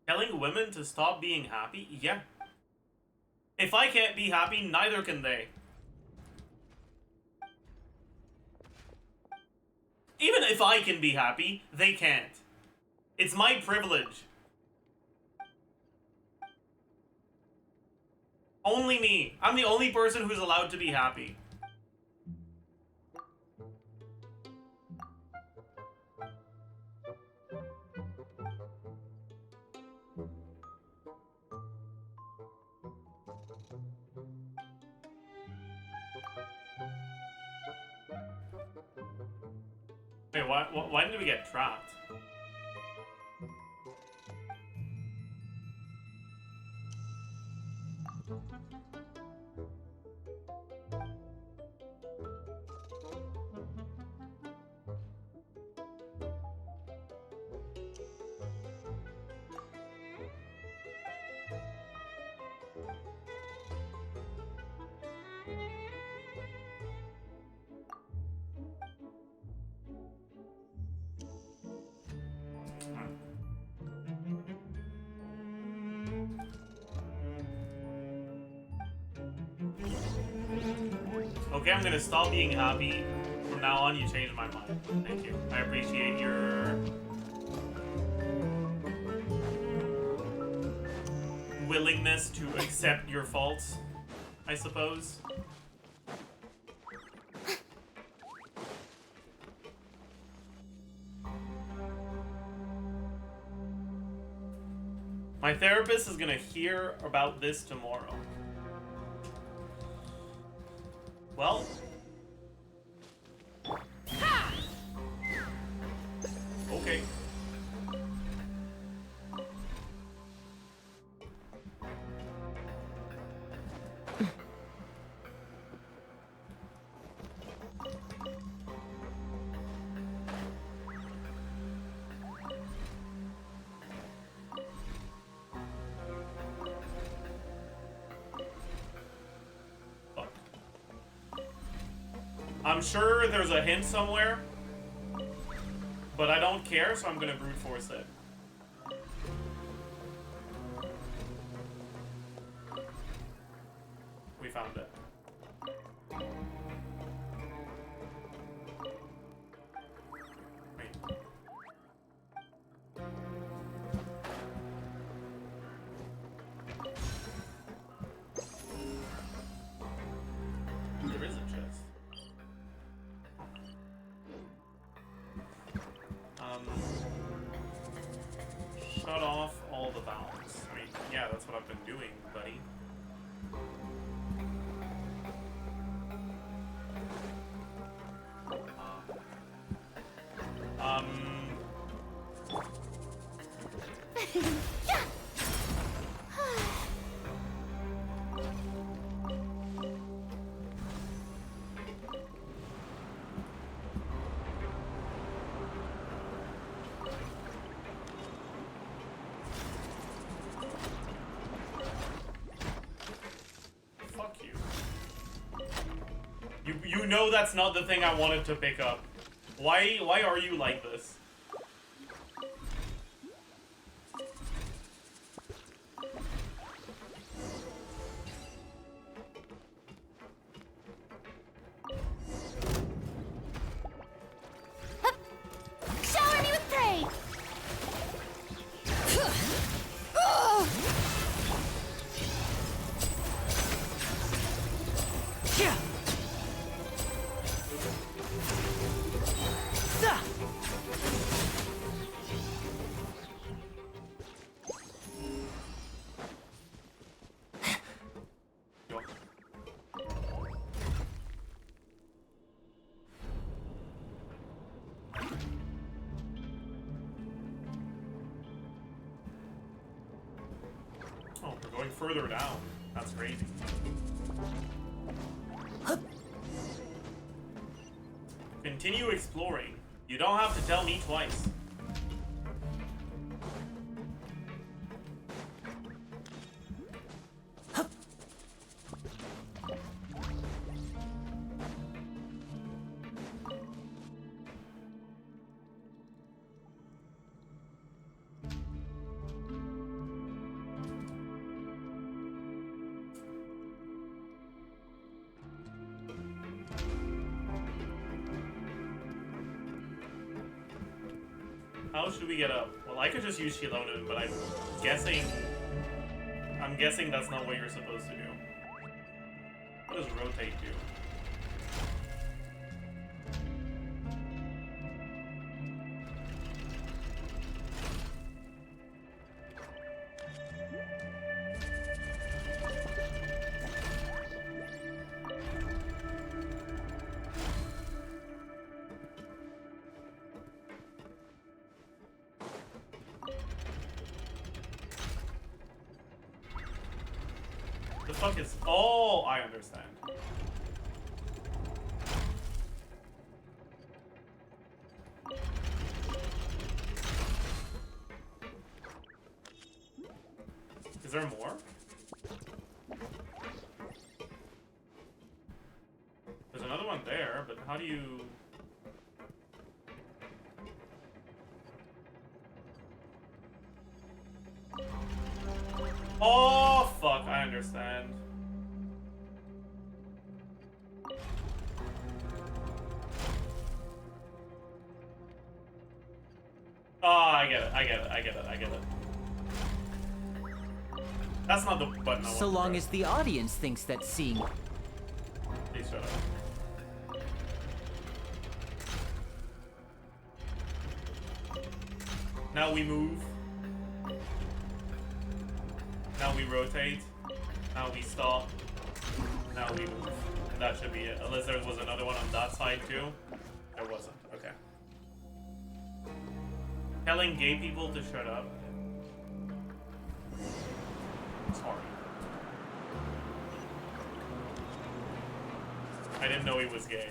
Telling women to stop being happy? Yeah. If I can't be happy, neither can they. Even if I can be happy, they can't. It's my privilege. Only me. I'm the only person who's allowed to be happy. Wait, why did we get trapped? Okay, I'm gonna stop being happy. From now on, you changed my mind. Thank you. I appreciate your willingness to accept your faults, I suppose. My therapist is gonna hear about this tomorrow. Well. Okay. I'm sure there's a hint somewhere, but I don't care, so I'm gonna brute force it. We found it. Wait. There is a chest. Shut off all the valves. I mean, yeah, that's what I've been doing, buddy. Fuck you. You know that's not the thing I wanted to pick up. Why are you like this? Shower me with praise! Go. Oh, we're going further down. That's crazy. Continue exploring. You don't have to tell me twice. How should we get up? Well, I could just use Shilonen, but I'm guessing that's not what you're supposed to do. What does rotate do? The fuck is... Oh, I understand. Is there more? There's another one there, but how do you... Oh, fuck, I understand. get it. That's not the button I want So to long press. as the audience thinks that seeing Please shut up. Now we move. Now we rotate. Now we stop. Now we move. And that should be it. Unless there was another one on that side too. There wasn't. Okay. Telling gay people to shut up. Sorry. I didn't know he was gay.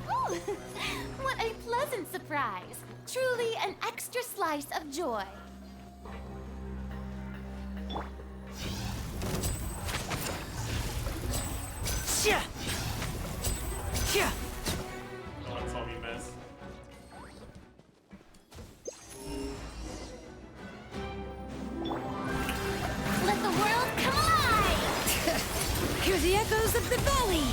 Ooh, what a pleasant surprise. Truly an extra slice of joy. No one saw me miss. Let the world come alive! Hear the echoes of the valley!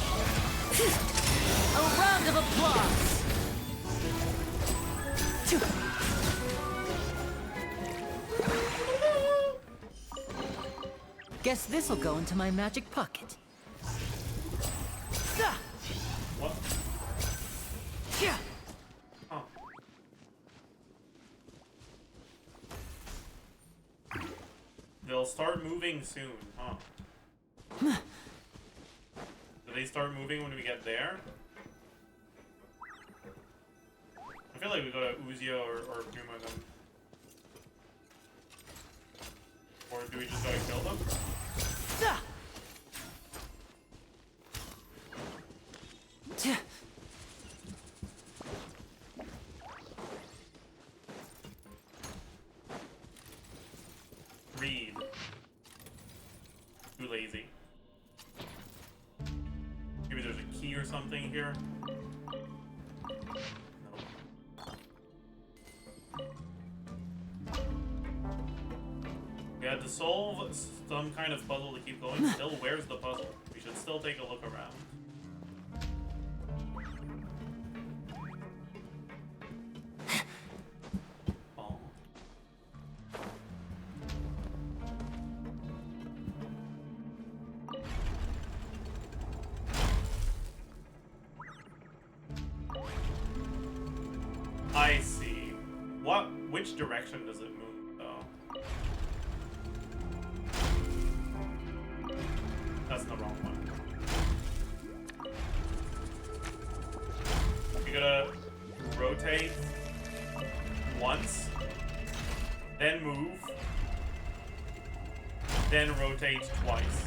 a round of applause. Guess this'll go into my magic pocket. What? Oh. They'll start moving soon, huh? Do they start moving when we get there? I feel like we go to Uzio or Puma them. Or do we just gotta kill them? Read. Too lazy. Maybe there's a key or something here. We had to solve some kind of puzzle to keep going. Still, where's the puzzle? We should still take a look around. Oh. I see. Which direction does it move, though? That's the wrong one. You gotta rotate once, then move, then rotate twice.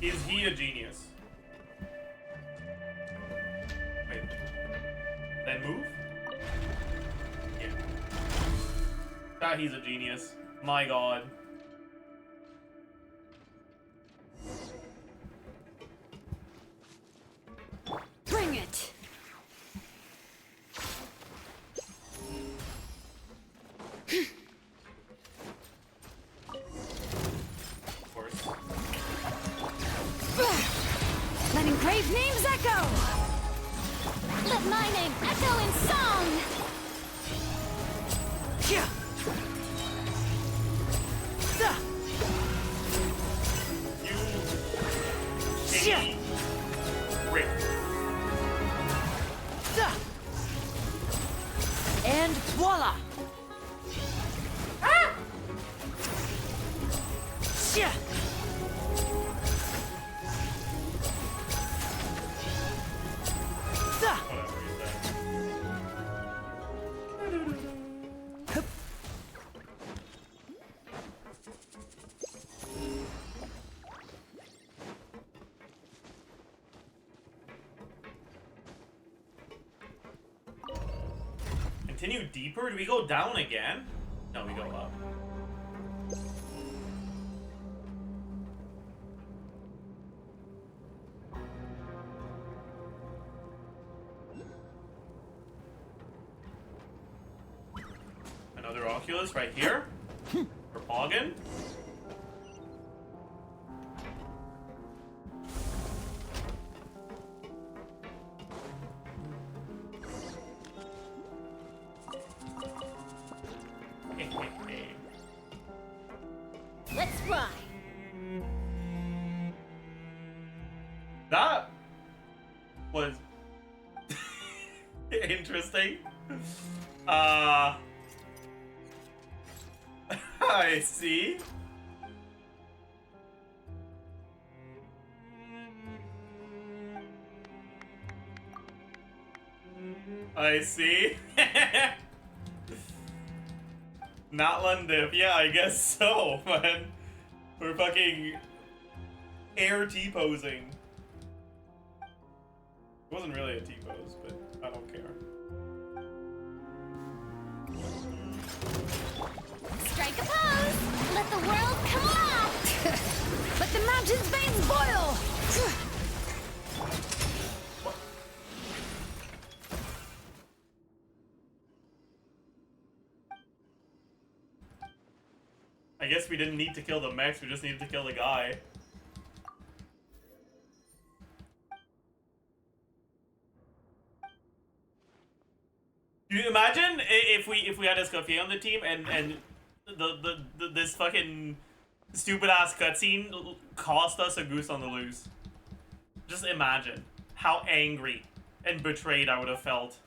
Is he a genius? Wait. Then move? Yeah. That he's a genius. My god. Bring it! Of course. Let engraved names echo! Let my name echo in song! You shady prick. And voila! Whatever you said. Continue deeper? Do we go down again? No, we go up. Another Oculus right here? For Poggin? Let's fly. That was interesting. I see. I see. Not London. Yeah, I guess so, man. We're fucking air T-posing. It wasn't really a T-pose, but I don't care. Strike a pose. Let the world come alive. Let the mountain's veins boil. I guess we didn't need to kill the mechs, we just needed to kill the guy. Can you imagine if we had Escoffier on the team and this fucking stupid ass cutscene cost us a goose on the loose? Just imagine how angry and betrayed I would have felt.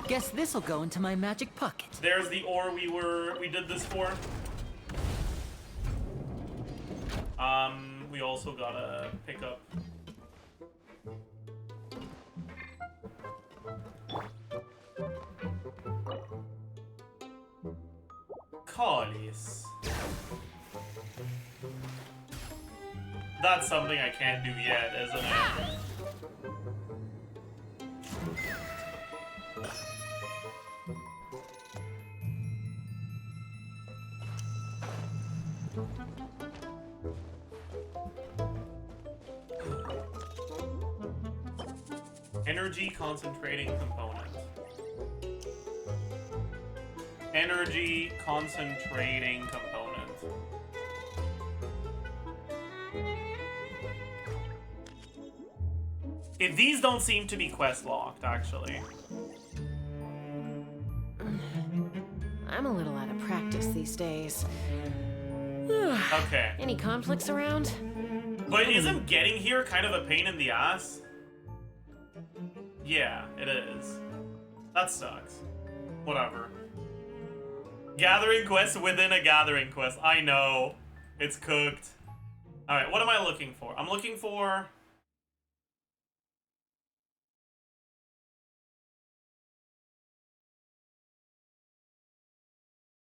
Guess this'll go into my magic pocket. There's the ore we did this for. We also gotta pick up Collies. That's something I can't do yet, isn't it? Energy concentrating component. Energy concentrating component. If these don't seem to be quest locked, actually. I'm a little out of practice these days. Okay. Any conflicts around? But isn't getting here kind of a pain in the ass? Yeah, it is. That sucks. Whatever. Gathering quest within a gathering quest. I know. It's cooked. Alright, what am I looking for? I'm looking for...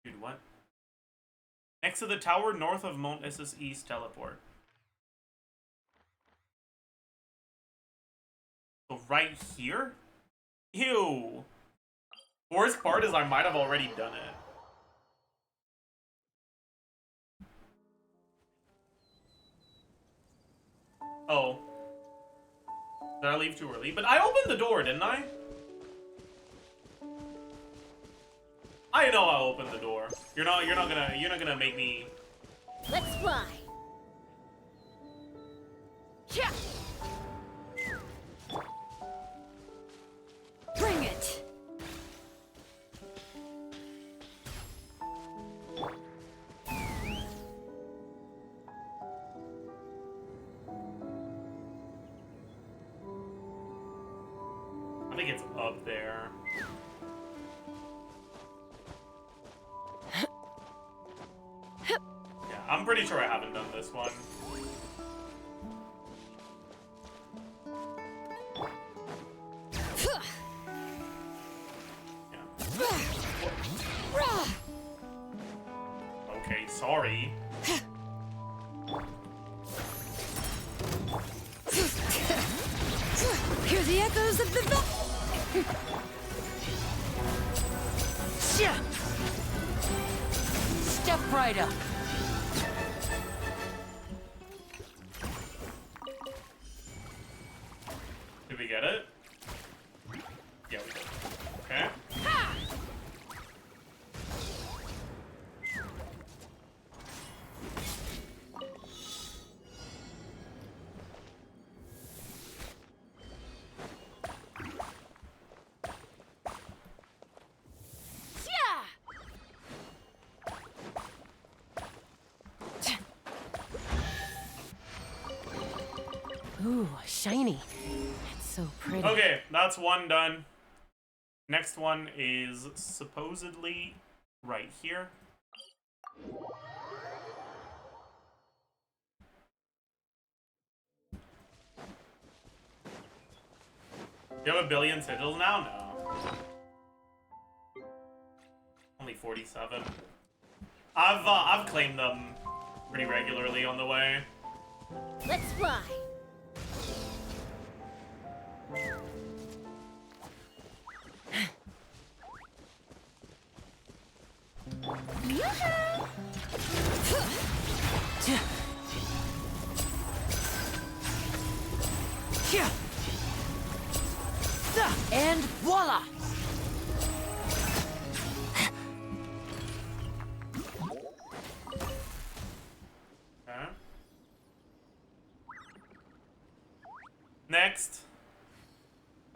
Dude, what? Next to the tower north of Mount Essus East teleport. So right here? Ew. Worst part is I might have already done it. Oh. Did I leave too early? But I opened the door, didn't I? I know I opened the door. You're not gonna make me. Let's fly. Yeah. Bring it. I think it's up there. Yeah, I'm pretty sure I haven't done this one. Okay, sorry. Hear the echoes of the Step right up. Did we get it? Ooh, shiny. It's so pretty. Okay, that's one done. Next one is supposedly right here. You have a billion sigils now? No. Only 47. I've claimed them pretty regularly on the way. Let's fly. And voila! Okay. Next.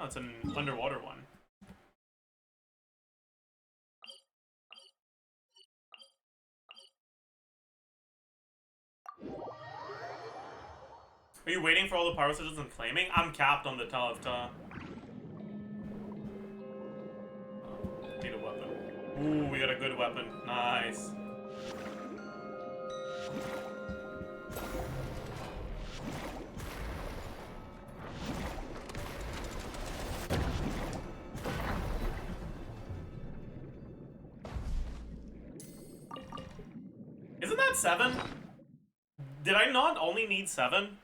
Oh, it's an underwater one. Are you waiting for all the power sigils and claiming? I'm capped on the Ta of Ta. Need a weapon. Ooh, we got a good weapon. Nice. Isn't that 7? Did I not only need 7?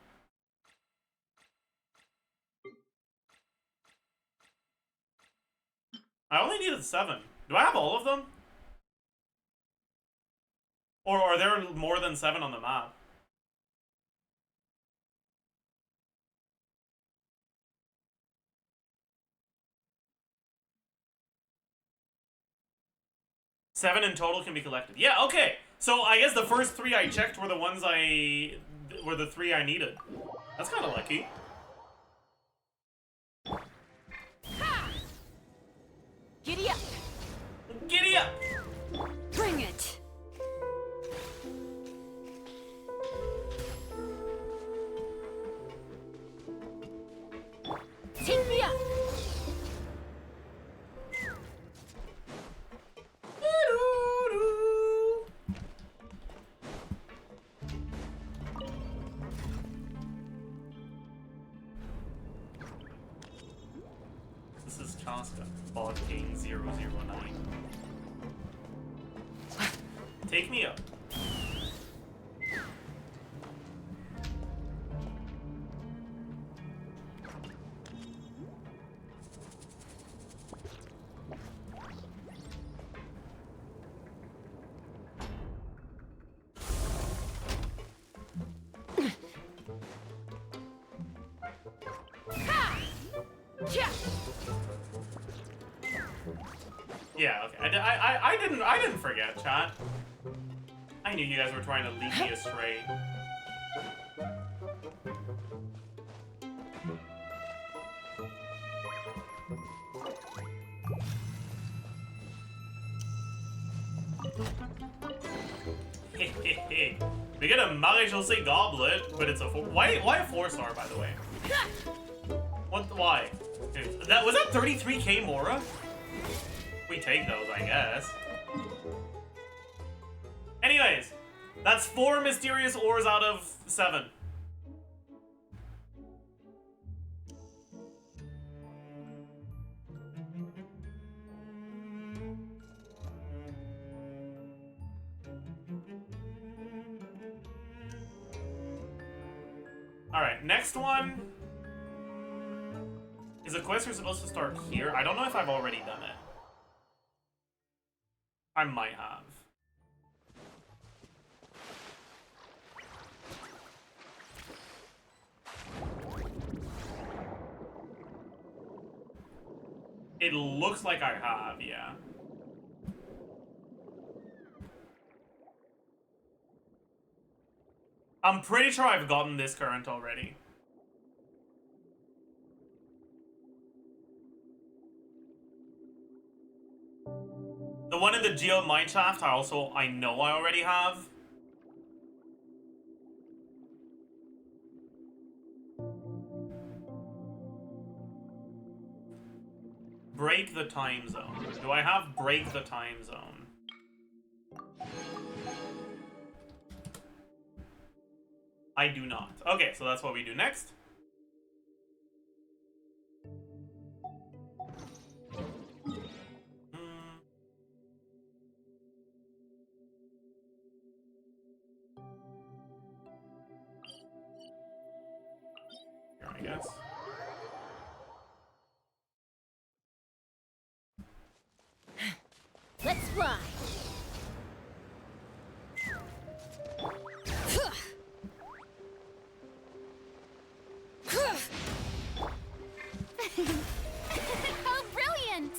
I only needed 7. Do I have all of them? Or are there more than 7 on the map? Seven in total can be collected. Yeah, okay. So I guess the first 3 I checked were the ones were the 3 I needed. That's kind of lucky. Giddy up. Giddy up! Bring it! Take me up. This is Chaska. Bog King 009. Take me up. Yeah, okay. I didn't forget, chat. I knew you guys were trying to lead me astray. We get a Maréchaussée goblet, but it's a why a 4-star, by the way? Why? Dude, was that 33k Mora? We take those, I guess. Anyways, that's 4 mysterious ores out of 7. Alright, next one is a quest we're supposed to start here. I don't know if I've already done it. I might have. It looks like I have, yeah. I'm pretty sure I've gotten this current already. The one in the Geo Mineshaft, I know I already have. break the time zone? Do I have break the time zone? I do not. Okay, so that's what we do next. Here, I guess. Let's fly. How brilliant!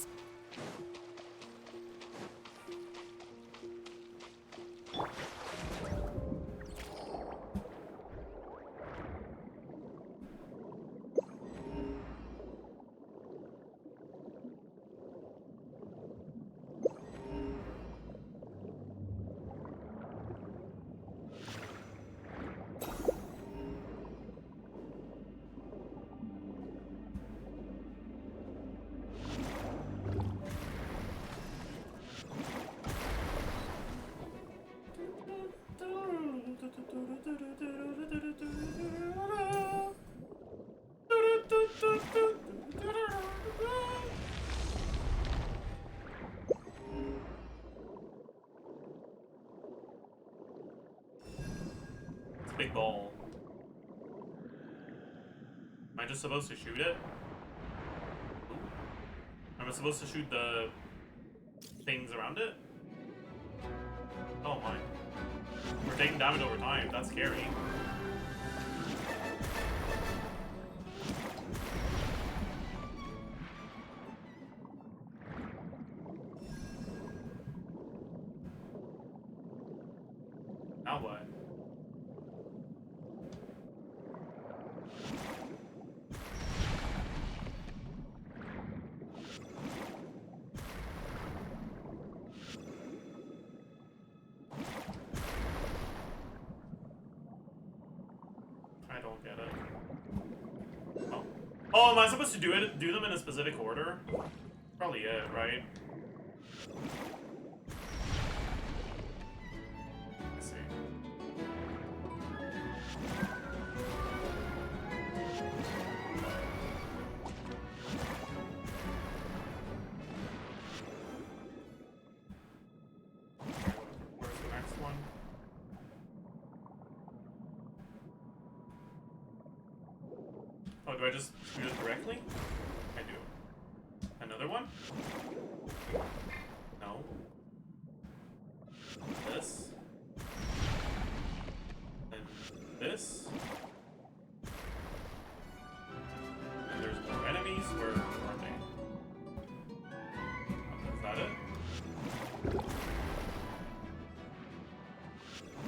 It's a big ball. Am I just supposed to shoot it? Ooh. Am I supposed to shoot the things around it? Oh my. We're taking damage over time. That's scary. Now what? I don't get it. Oh. Oh, am I supposed to do them in a specific order? Probably it, right? Let's see. Where's the next one? Oh, do I just shoot it directly? I do. Another one? No. This. And this. And there's more enemies. Where are they? Is that it?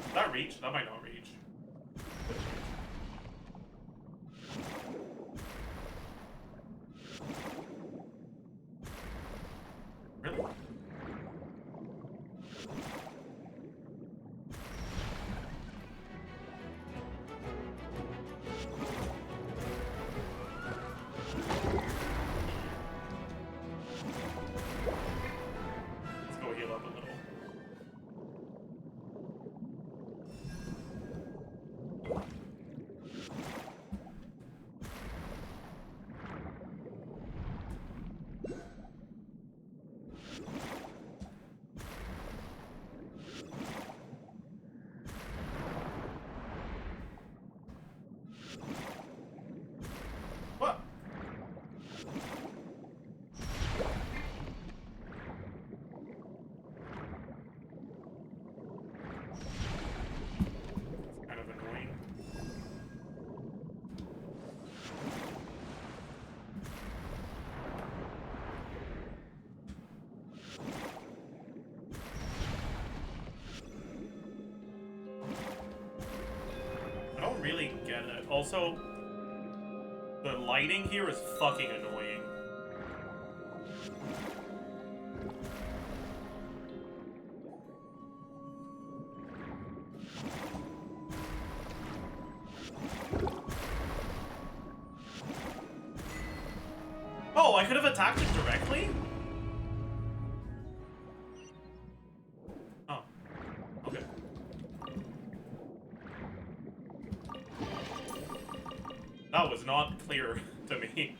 Does that reach? That might not reach. Really? Let's go heal up a little. What? It's kind of annoying. I don't really get it. Also, the lighting here is fucking annoying. Oh, I could have attacked it directly? Oh. Okay. That was not clear to me.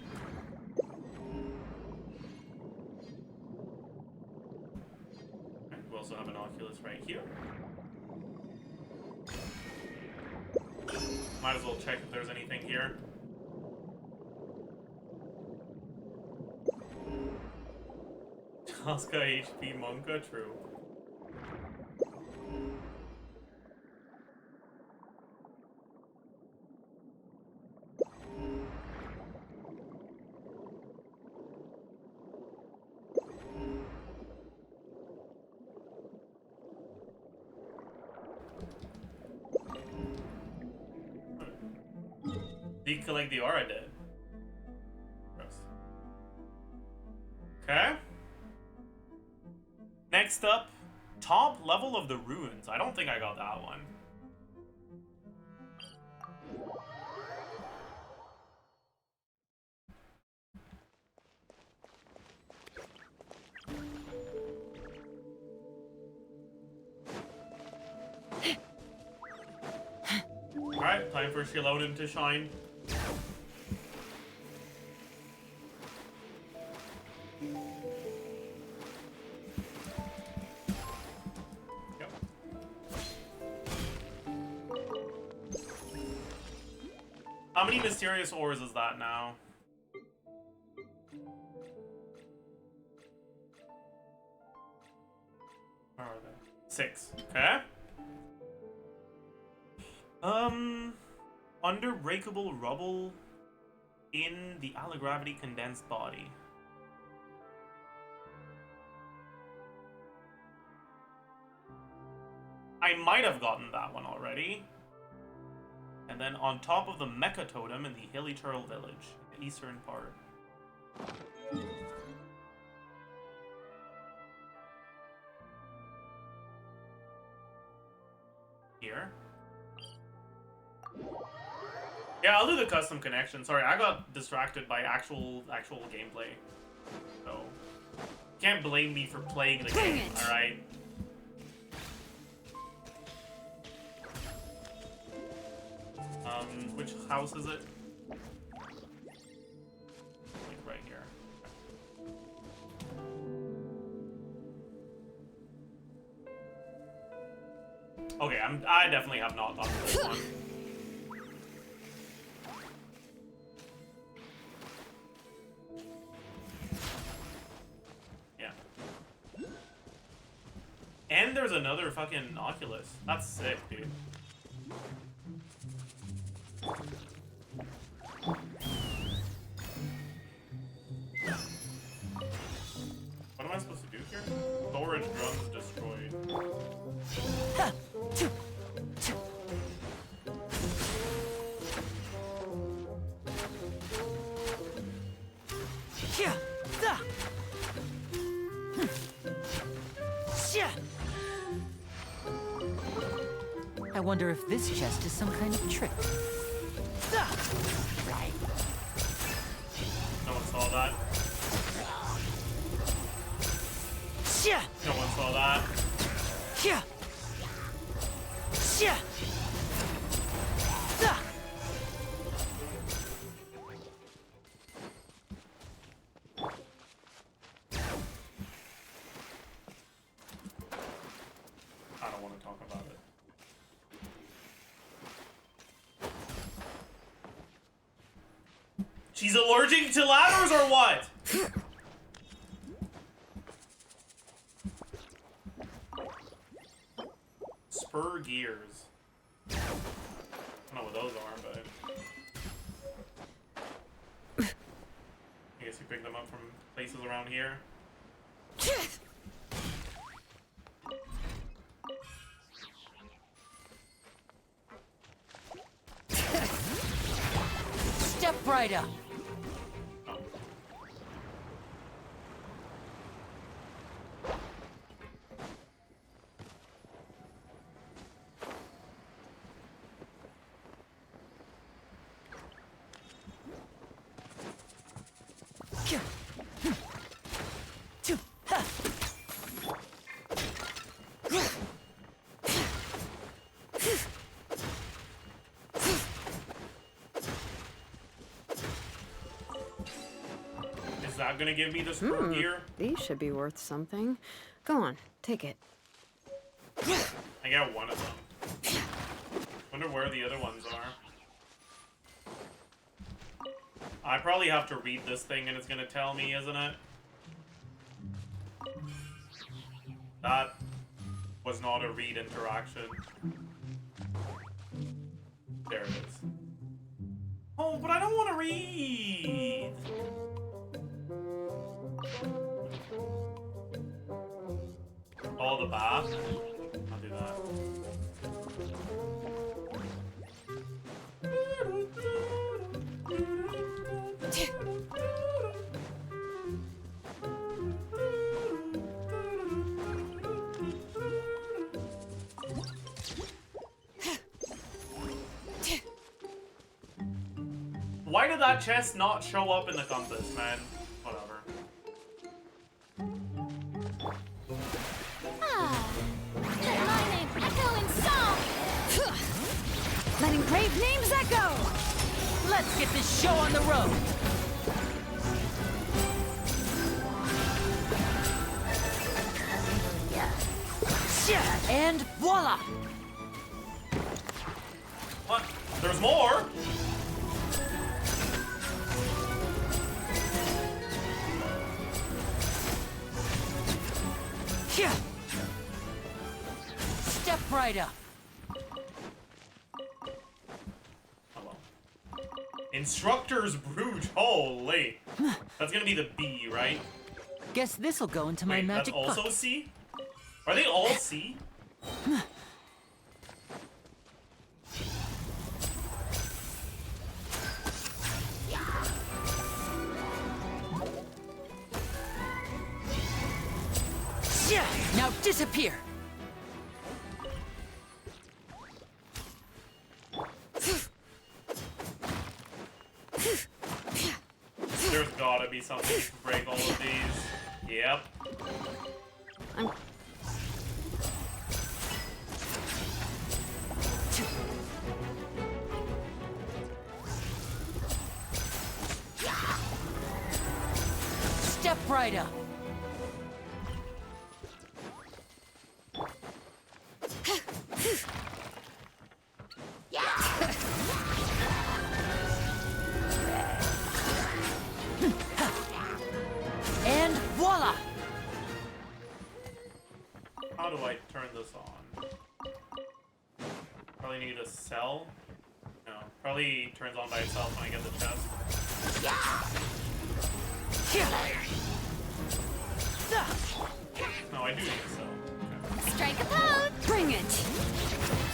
Okay, we also have an Oculus right here. Might as well check if there's anything here. Tosca HP Monka, true. Did you collect the aura dead? Gross. Okay. Next up, top level of the ruins. I don't think I got that one. Alright, time for Shilonen to shine. Yep. How many mysterious ores is that now? Where are they? 6. Okay. Underbreakable rubble in the allogravity condensed body. I might have gotten that one already. And then on top of the Mecha Totem in the Hilly Turtle Village, the eastern part. Here. Yeah, I'll do the custom connection. Sorry, I got distracted by actual gameplay. So, can't blame me for playing the game, alright? Which house is it? Like right here. Okay, I definitely have not gotten this one. Yeah. And there's another fucking Oculus. That's sick, dude. What am I supposed to do here? Storage drums destroyed. I wonder if this chest is some kind of trick. No one saw that. No one saw that. I don't want to talk about it. She's allergic to ladders or what? Spur gears. I don't know what those are, but I guess you pick them up from places around here. Step right up. Is that gonna give me the spur gear? These should be worth something. Go on, take it. I got one of them. Wonder where the other ones are. I probably have to read this thing and it's gonna tell me, isn't it? That was not a read interaction. There it is. Oh, but I don't want to read! Oh, the bath? I'll do that. Why did that chest not show up in the compass, man? Whatever. Let my name echo in song! Let engraved names echo! Let's get this show on the road. Yeah. And voila! What? There's more? Yeah. Step right up. Hello. Instructor's Brooch. Holy. That's gonna be the B, right? Guess this'll go into my Wait, magic that's also book. C? Are they all C? Yeah. Now disappear. There's gotta be something to break all of these. Yep. I'm... Step right up. And voila! How do I turn this on? Probably need a cell? No. Probably turns on by itself when I get the chest. No, I do need a cell. Okay. Strike a pose! Bring it!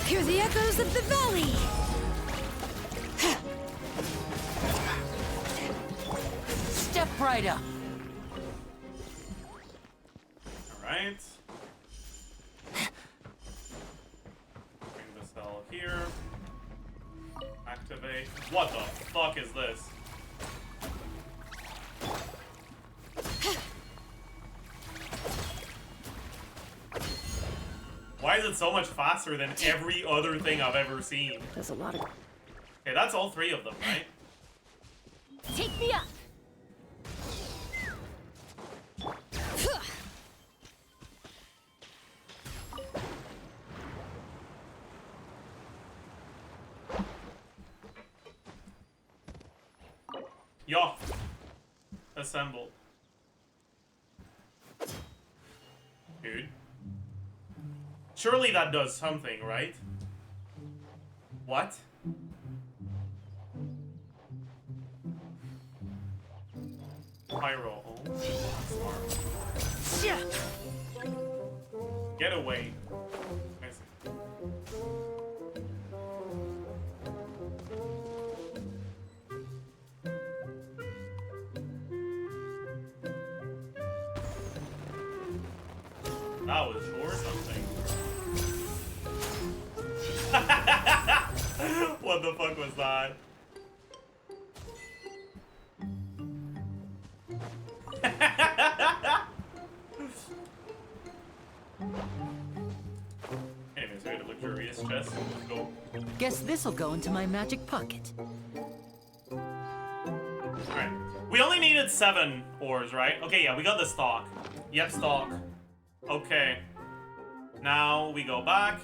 Hear the echoes of the valley! Step right up. Alright. Bring the cell here. Activate. What the fuck is this? Why is it so much faster than every other thing I've ever seen? There's a lot of... Okay, that's all three of them, right? Take me up! Yo. Assemble. Dude. Surely that does something, right? What? Pyro. Oh, that's smart. Get away. I see. That was sure something. What the fuck was that? Anyways, we got a luxurious chest. Let's go. Guess this'll go into my magic pocket. Alright. We only needed 7 ores, right? Okay, yeah, we got the stock. Yep, stock. Okay. Now we go back.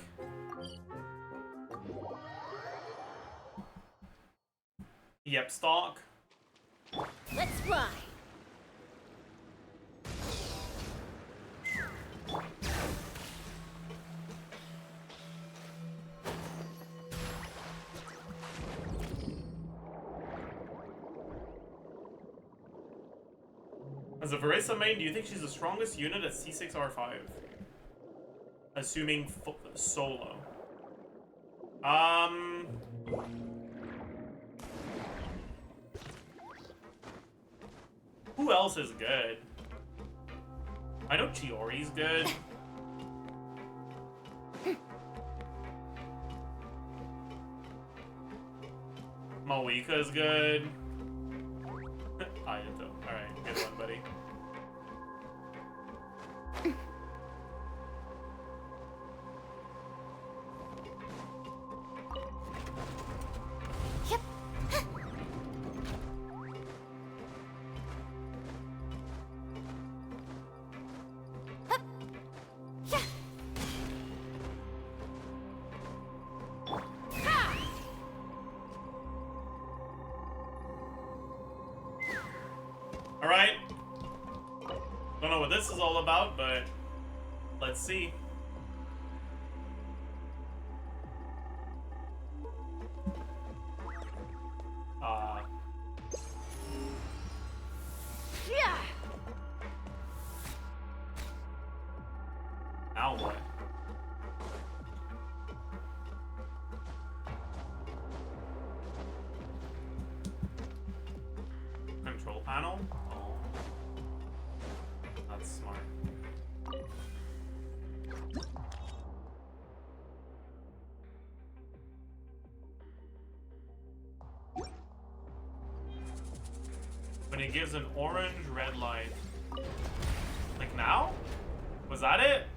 Yep, stock. Let's ride. As a Varesa main, do you think she's the strongest unit at C6R5? Assuming solo. Who else is good? I know Chiori's good. Malika's good. Ayato. Alright, good one, buddy. Alright. Don't know what this is all about, but let's see. Yeah. Now what? Control panel? Oh. That's smart. When it gives an orange red light. Like now? Was that it?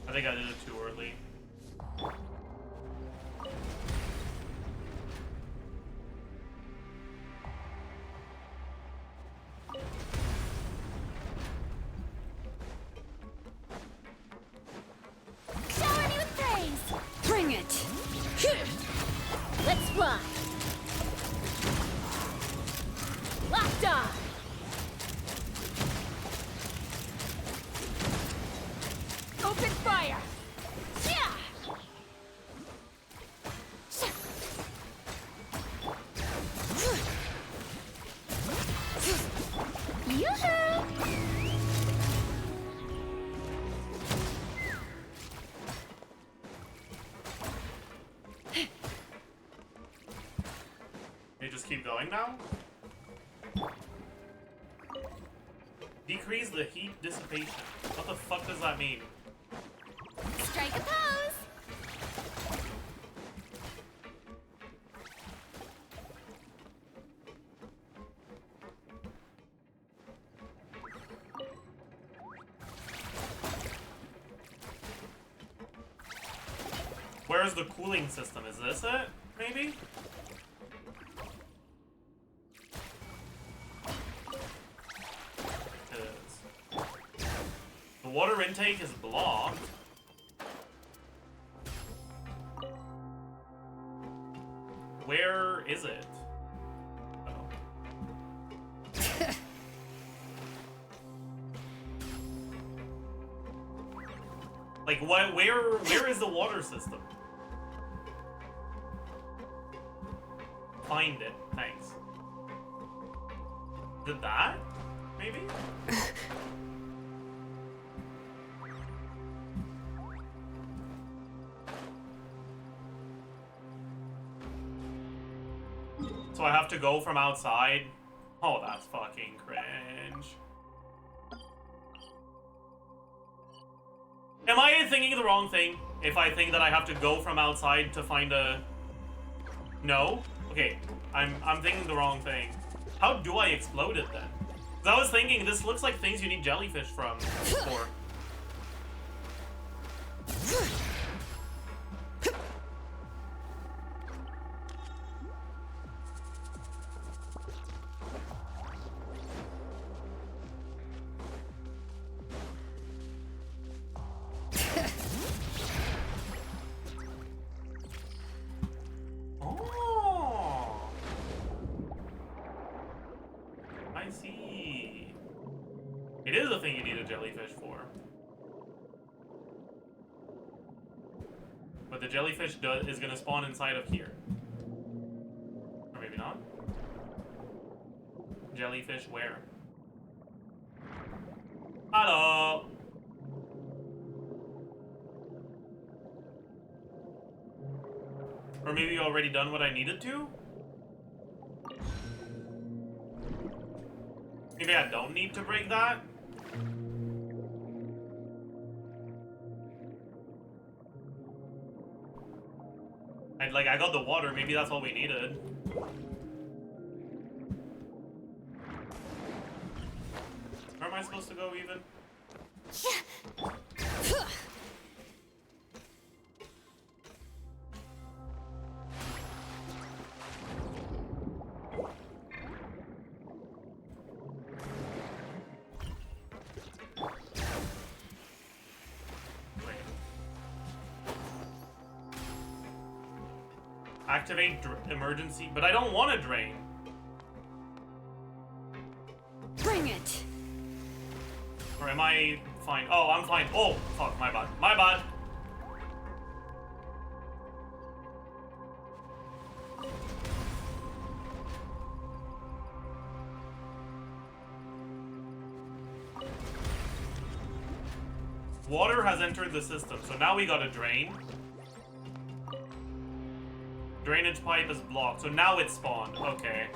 I think I did it too early. Shower me with praise. Bring it! Let's run. Locked on. Open fire. Yeah. Yoo-hoo! You just keep going now? Decrease the heat dissipation. What the fuck does that mean? Strike a pose. Where's the cooling system? Is this it? Maybe? It is. The water intake is blocked. Where is it? Oh. Like what? Where is the water system? Find it. Thanks. Did that? Maybe? So I have to go from outside? Oh, that's fucking cringe. Am I thinking the wrong thing if I think that I have to go from outside to find a... No? Okay, I'm thinking the wrong thing. How do I explode it then? 'Cause I was thinking this looks like things you need jellyfish for. Oh, I see. It is a thing you need a jellyfish for. But the jellyfish is gonna spawn inside of here. Or maybe not. Jellyfish where? Hello! Or maybe you already done what I needed to? Maybe I don't need to break that? I got the water, maybe that's all we needed. Where am I supposed to go even? Activate emergency, but I don't want to drain. Bring it! Or am I fine? Oh, I'm fine. Oh, fuck, my bad. My bad. Water has entered the system, so now we gotta drain. Drainage pipe is blocked, so now it's spawned. Okay.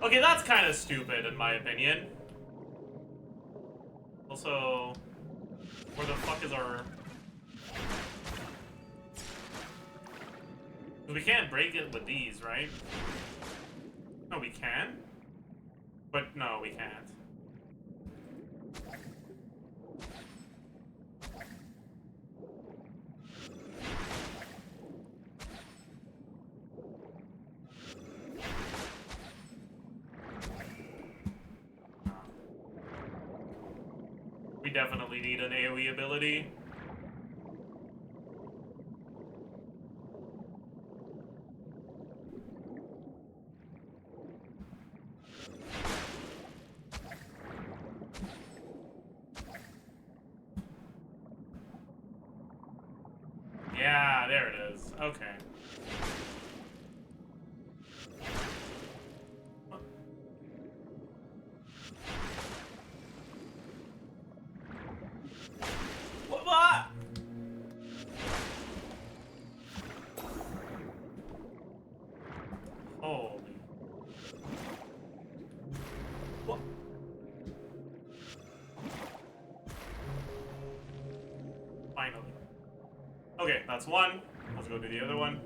Okay, that's kind of stupid in my opinion. Also, where the fuck is our... We can't break it with these, right? No, we can? But no, we can't. We definitely need an AoE ability. Yeah, there it is. Okay. What? Holy. What? Finally. Okay, that's one. Let's go do the other one.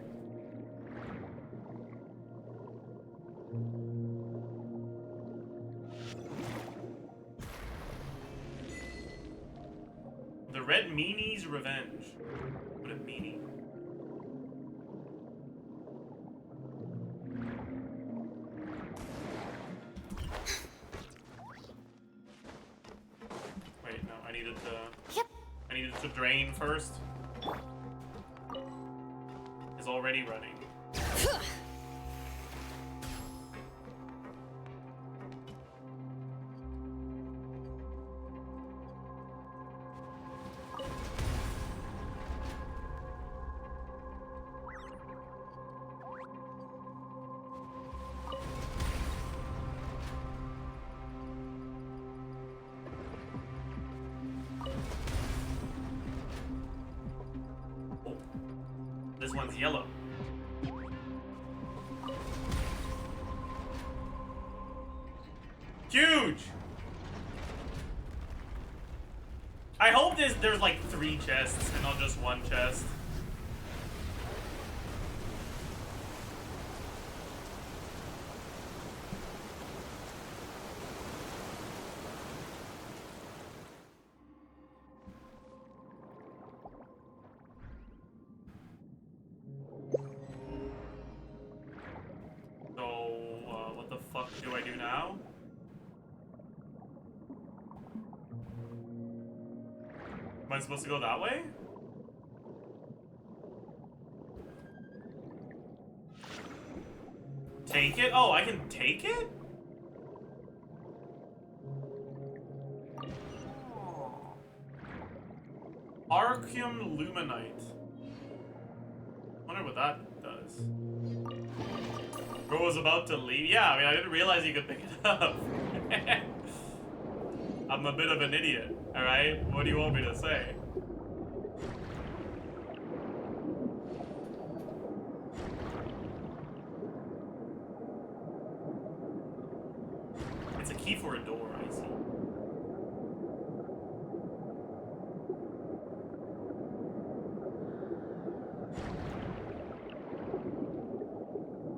The Red Meanie's Revenge. What a meanie. Wait, no, I needed to... Yep. I needed to drain first. It's already running. Oh, this one's yellow. Huge! there's like 3 chests and not just 1 chest. What the fuck do I do now? Am I supposed to go that way? Take it? Oh, I can take it? Archium Luminite. Wonder what that does. Bro was about to leave. Yeah, I mean, I didn't realize you could pick it up. I'm a bit of an idiot, alright? What do you want me to say? It's a key for a door, I see.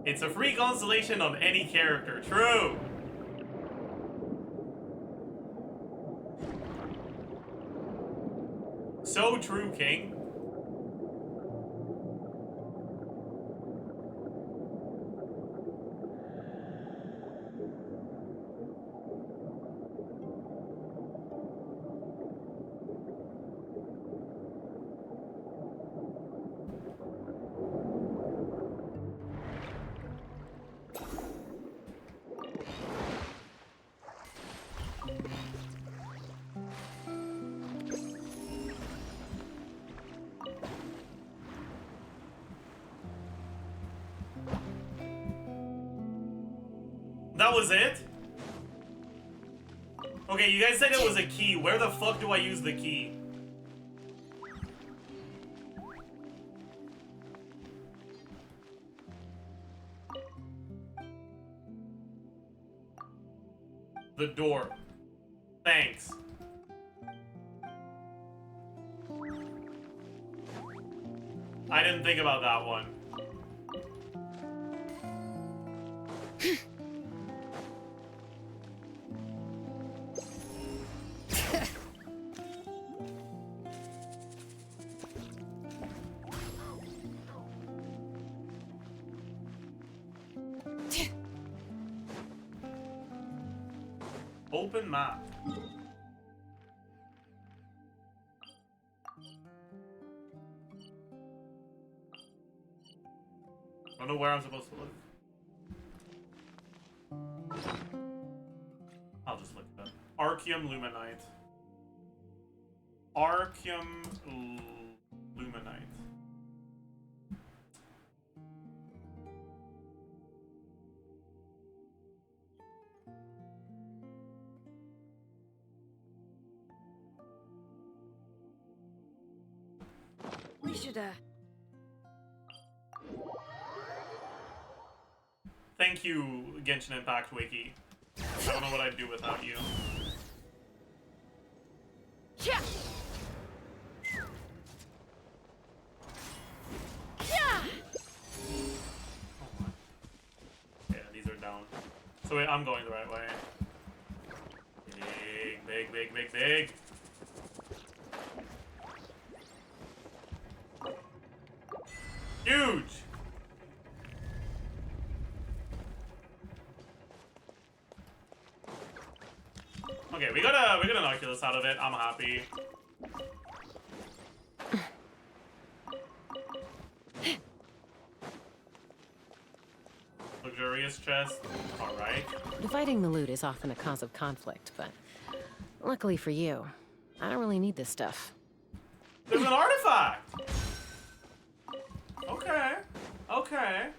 It's a free constellation of any character. True! So true, King. That was it? Okay, you guys said it was a key. Where the fuck do I use the key? The door. Thanks. I didn't think about that one. Open map. I don't know where I'm supposed to look. I'll just look it up. Archium Luminite. Archium Luminite. We should, Thank you, Genshin Impact Wiki. I don't know what I'd do without you. Yeah. Yeah. Yeah, these are down. So wait, I'm going the right way. Big, big, big, big, big. Huge! Okay, we got an Oculus out of it. I'm happy. Luxurious chest. Alright. Dividing the loot is often a cause of conflict, but luckily for you, I don't really need this stuff. There's an artifact! Okay. Okay.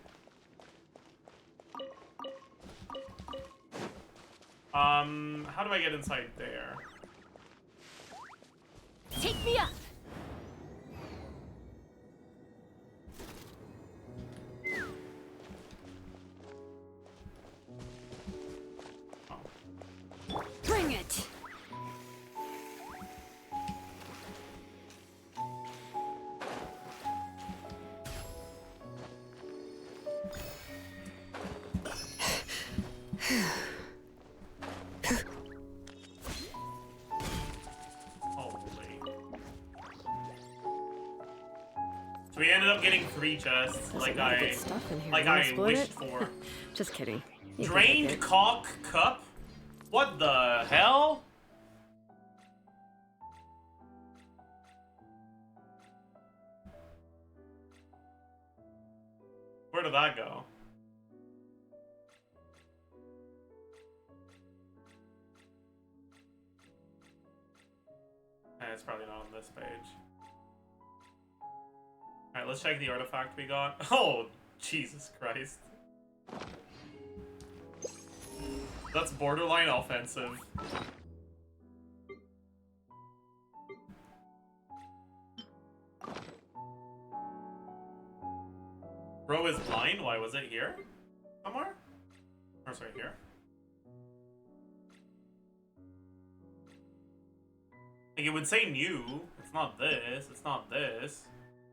How do I get inside there? Take me up. bring it. up getting 3 chests, There's like a lot of I good stuff in here. like Wanna I exploit wished it? for. Just kidding. You can Drained take it. cock cup? What the hell? Where did that go? It's probably not on this page. Alright, let's check the artifact we got. Oh, Jesus Christ. That's borderline offensive. Bro is blind? Why was it here? Somewhere? Or sorry, here? Like, it would say new. It's not this. It's not this.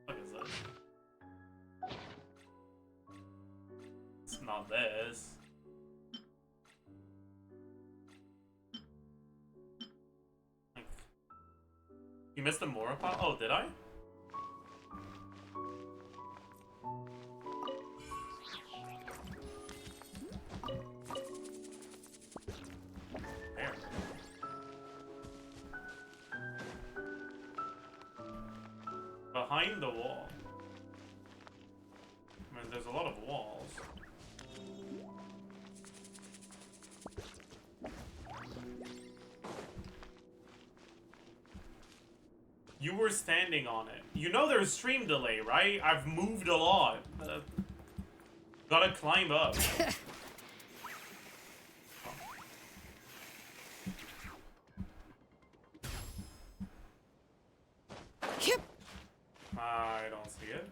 What is this? It's not this. Like, you missed the Mora pile? Oh, did I? There. Behind the wall. I mean, there's a lot of walls. You were standing on it. You know there's stream delay, right? I've moved a lot. Gotta climb up. I don't see it.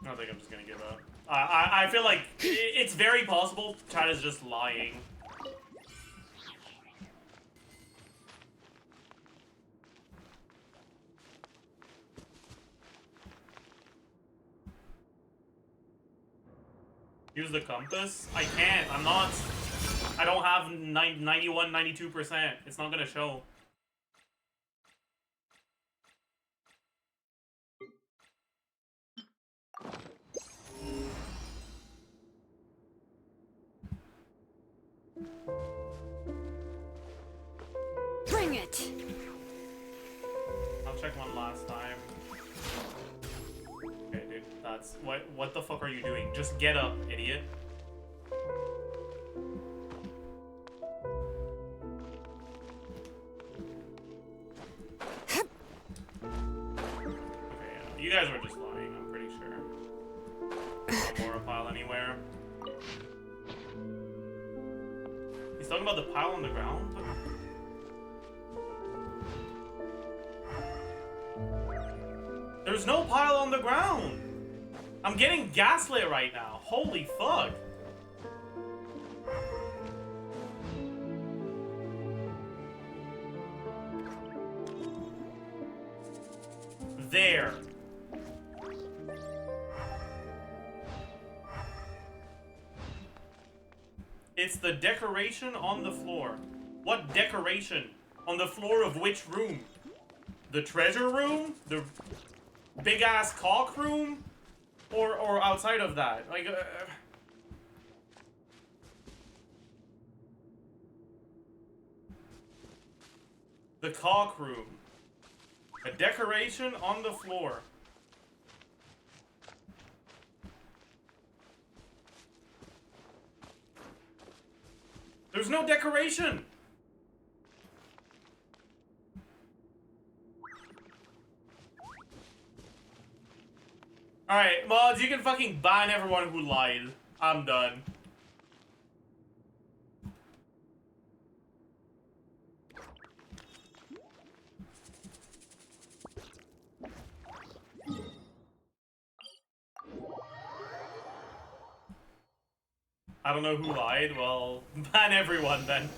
I think I'm just gonna give up. I feel like it's very possible Chad is just lying. Use the compass? I can't. I'm not. I don't have 91, 92%. It's not gonna show. Bring it! I'll check one last time. Okay, dude, that's what the fuck are you doing? Just get up, idiot. Okay, yeah, you guys were just lying, I'm pretty sure. No more pile anywhere. He's talking about the pile on the ground? There's no pile on the ground! I'm getting gaslit right now. Holy fuck. There. It's the decoration on the floor. What decoration? On the floor of which room? The treasure room? The big ass cock room? Or outside of that? Like, the cock room. A decoration on the floor. There's no decoration! Alright, mods, you can fucking ban everyone who lied. I'm done. I don't know who lied. Well, ban everyone then.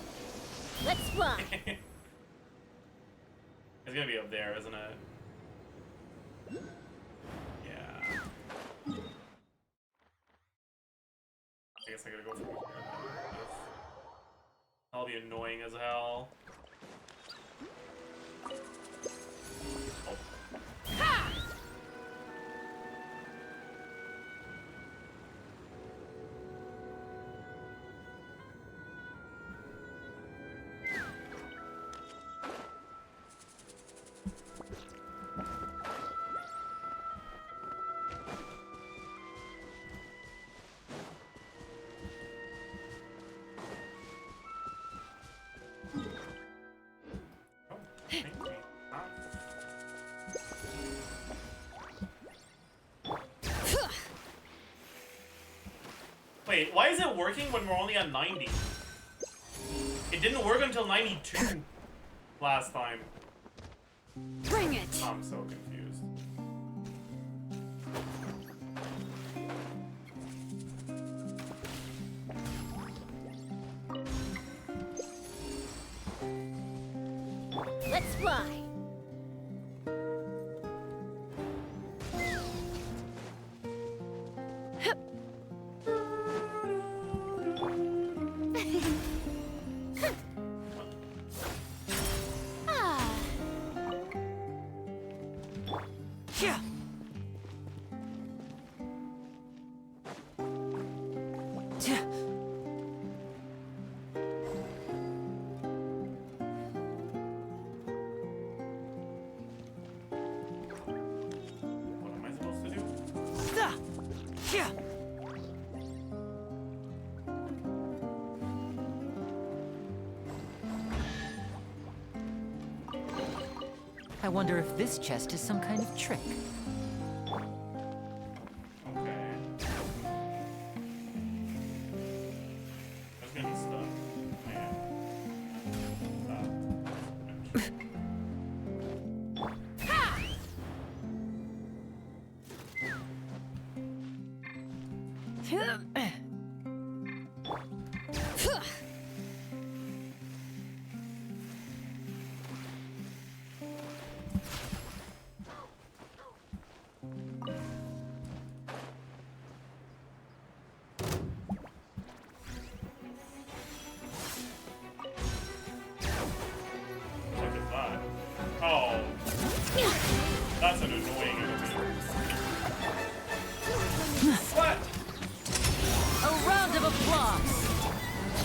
Let's run. It's gonna be up there, isn't it? Yeah. guess I gotta go from here. That'll be annoying as hell. Oh. Wait, why is it working when we're only at 90? It didn't work until 92 last time. Bring it! I'm so confused. Let's fly. Ah. Yeah. What am I supposed to do? Yeah. I wonder if this chest is some kind of trick. Okay. There's gonna be stuff. Man. What is that? Oh. That's an annoying enemy. What? A round of applause.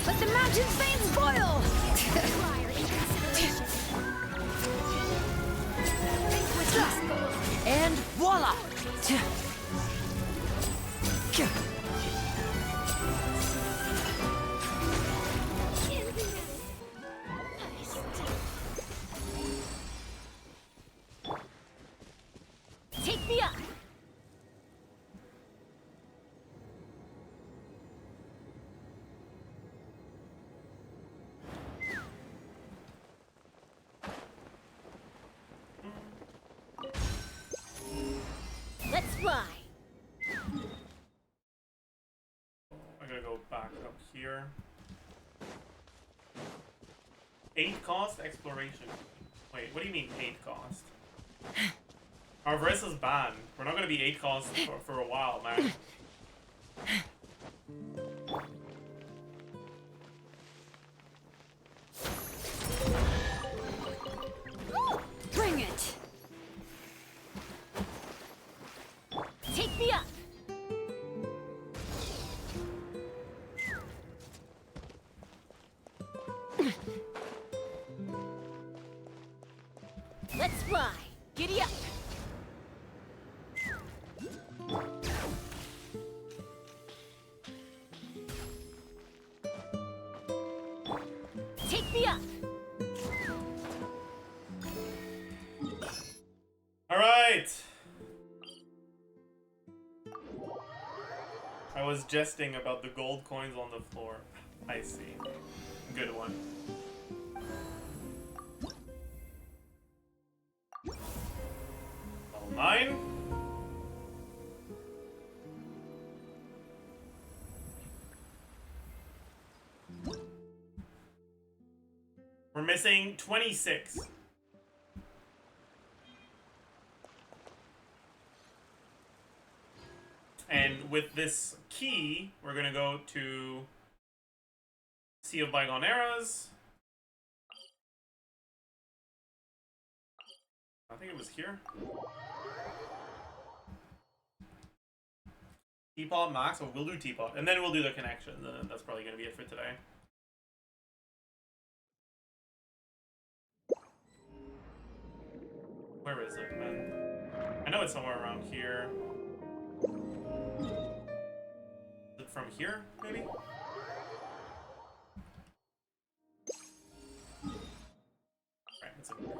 Let the mountain veins boil! Fire in consideration. Think with us. And voila! Take me up. Let's fly. I gotta go back up here. 8 cost exploration. Wait, what do you mean 8 cost? Our Varesa's banned. We're not gonna be 8 cost for a while, man. Bring it! Take me up. Let's fly. Giddy up. Take me up. All right. I was jesting about the gold coins on the floor. I see. Good one. Level 9. We're missing 26. And with this key, we're gonna go to Sea of Bygone Eras. I think it was here. Teapot max, so we'll do Teapot, and then we'll do the connections, and then that's probably gonna be it for today. Where is it, man? I know it's somewhere around here. Is it from here, maybe? Right, it's in here.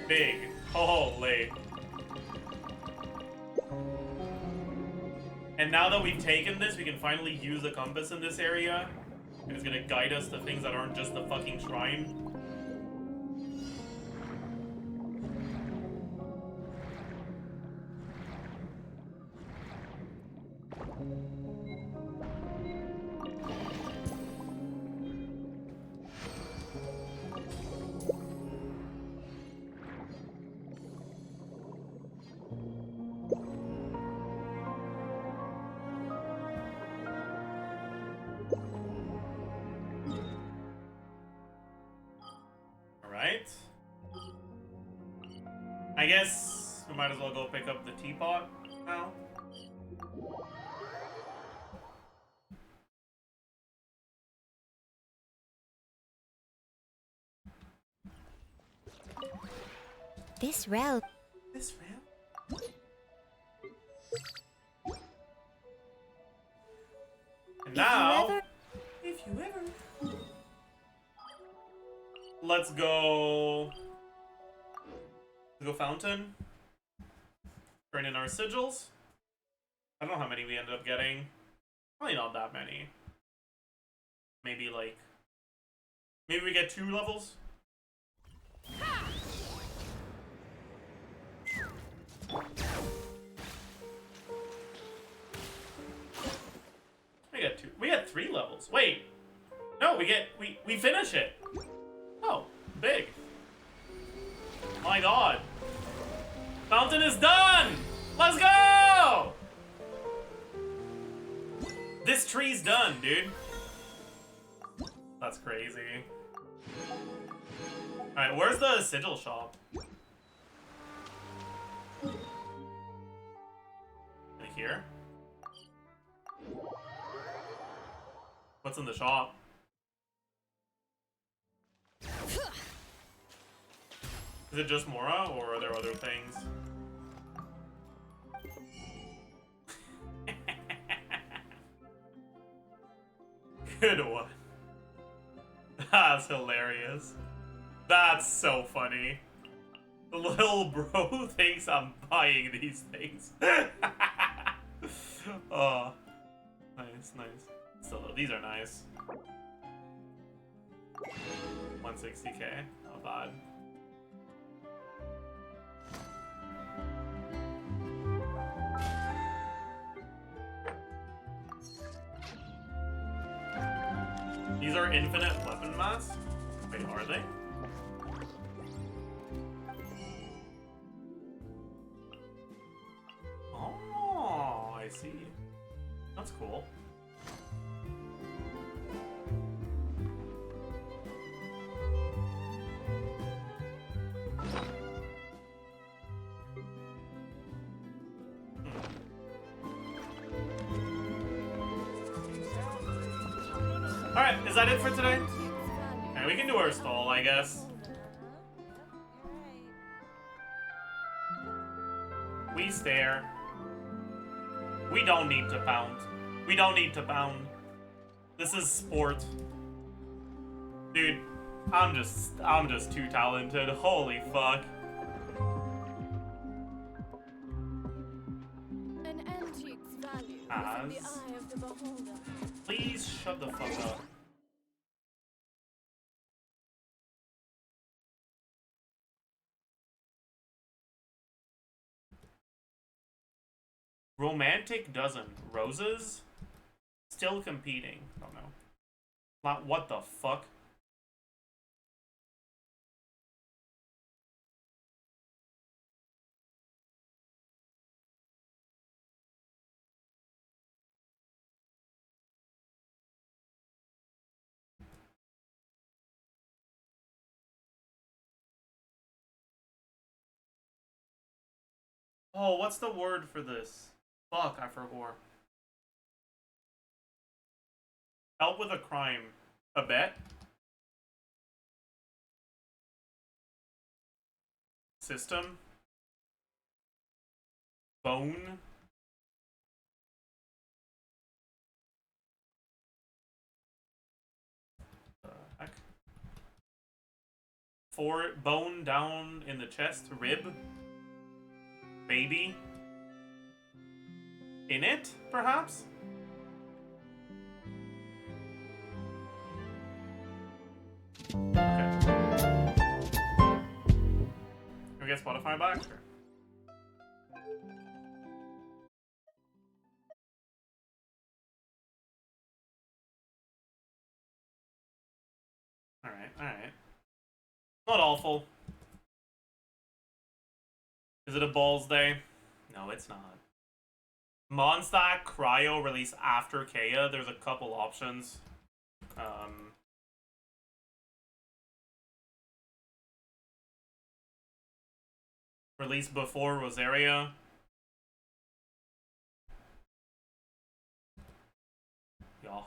Big. Holy. And now that we've taken this, we can finally use the compass in this area. And it's gonna guide us to things that aren't just the fucking shrine. Alright. I guess we might as well go pick up the teapot now. This route. This rail? And now, if you ever... Let's go fountain. Turn in our sigils. I don't know how many we ended up getting. Probably not that many. Maybe like... Maybe we get 2 levels? We got 2. We got 3 levels. Wait. No, we finish it. Oh, big. My god. Fountain is done! Let's go! This tree's done, dude. That's crazy. Alright, where's the sigil shop? Like here? What's in the shop? Is it just Mora, or are there other things? Good one. That's hilarious. That's so funny. The little bro thinks I'm buying these things. Oh, nice, nice. Still, these are nice. 160k, not bad. These are infinite weapon masks? Wait, are they? Oh, I see. That's cool. Alright, is that it for today? And we can do our stall, I guess. We stare. We don't need to pound. We don't need to pound. This is sport. Dude, I'm just too talented. Holy fuck. An antique's value is in the eye of the beholder. Please shut the fuck up. Romantic dozen. Roses? Still competing. Don't know. Not what the fuck? Oh, what's the word for this? Fuck, I forgot. Help with a crime. A bet? System? Bone? Heck? Bone down in the chest? Rib? Baby? In it, perhaps? Okay. Can we get Spotify back? Sure. Alright, alright. Not awful. Is it a balls day? No, it's not. Mondstack Cryo release after Kea. There's a couple options. Release before Rosaria. Yeah.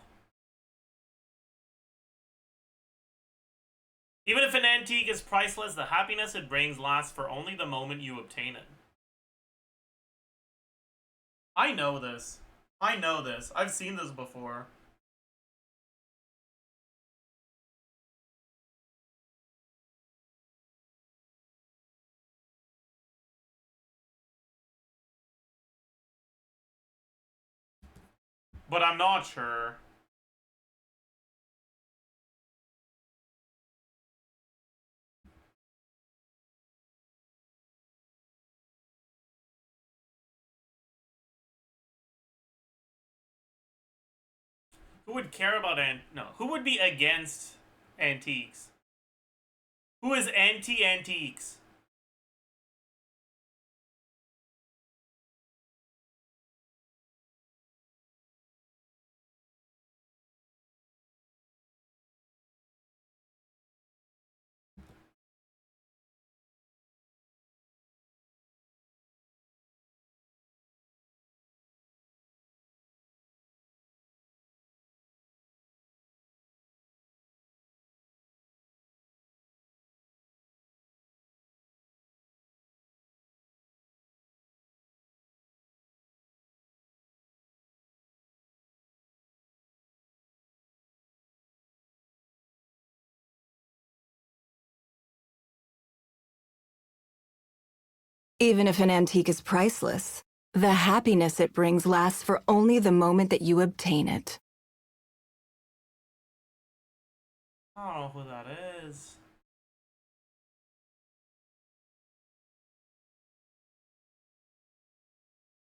Even if an antique is priceless, the happiness it brings lasts for only the moment you obtain it. I know this. I know this. I've seen this before. But I'm not sure. Who would care about who would be against antiques? Who is anti-antiques? Even if an antique is priceless, the happiness it brings lasts for only the moment that you obtain it. I don't know who that is.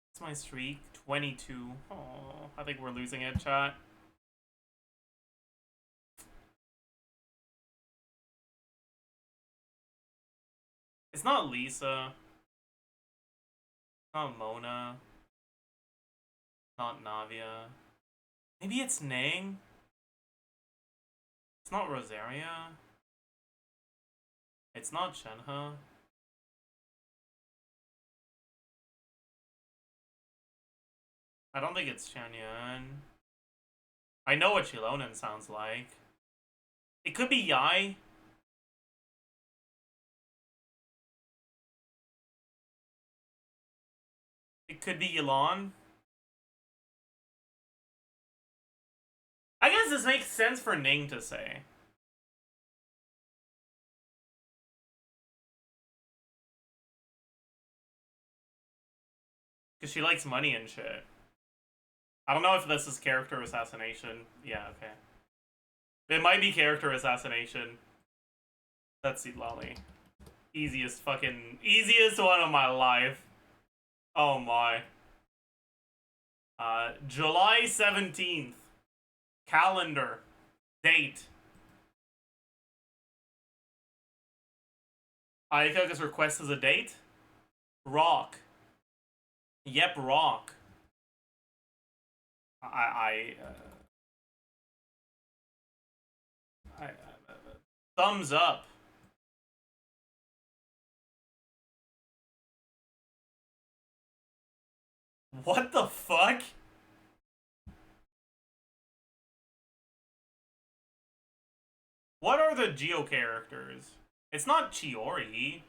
What's my streak? 22. Oh, I think we're losing it, chat. It's not Lisa. Not Mona. Not Navia. Maybe it's Nang? It's not Rosaria. It's not Shenhe. I don't think it's Shanyan. I know what Chilonan sounds like. It could be Yai. It could be Yulon. I guess this makes sense for Ning to say. Because she likes money and shit. I don't know if this is character assassination. Yeah, okay. It might be character assassination. Let's see, Lolly. Easiest one of my life. Oh my. July 17th. Calendar. Date. Ayaka's request as a date. Rock. Yep, rock. Thumbs up. What the fuck? What are the Geo characters? It's not Chiori.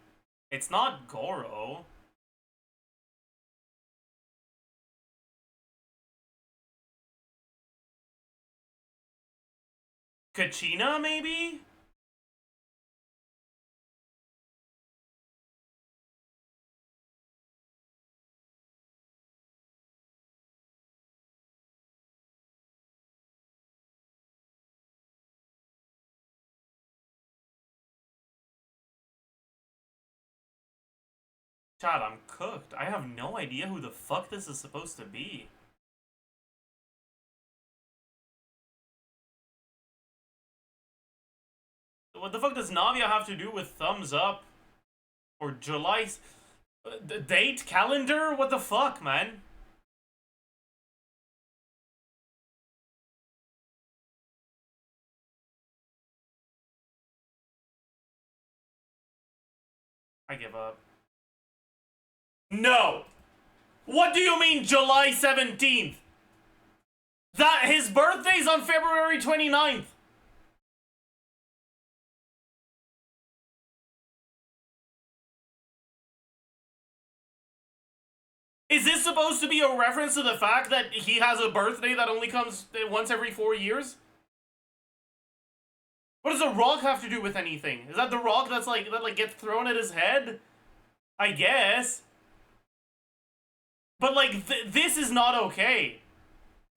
It's not Goro. Kachina, maybe? Chad, I'm cooked. I have no idea who the fuck this is supposed to be. What the fuck does Navia have to do with thumbs up? Or July... date? Calendar? What the fuck, man? I give up. No! What do you mean July 17th? That his birthday's on February 29th. Is this supposed to be a reference to the fact that he has a birthday that only comes once every 4 years? What does the rock have to do with anything? Is that the rock that's like that gets thrown at his head? I guess. But like this is not okay.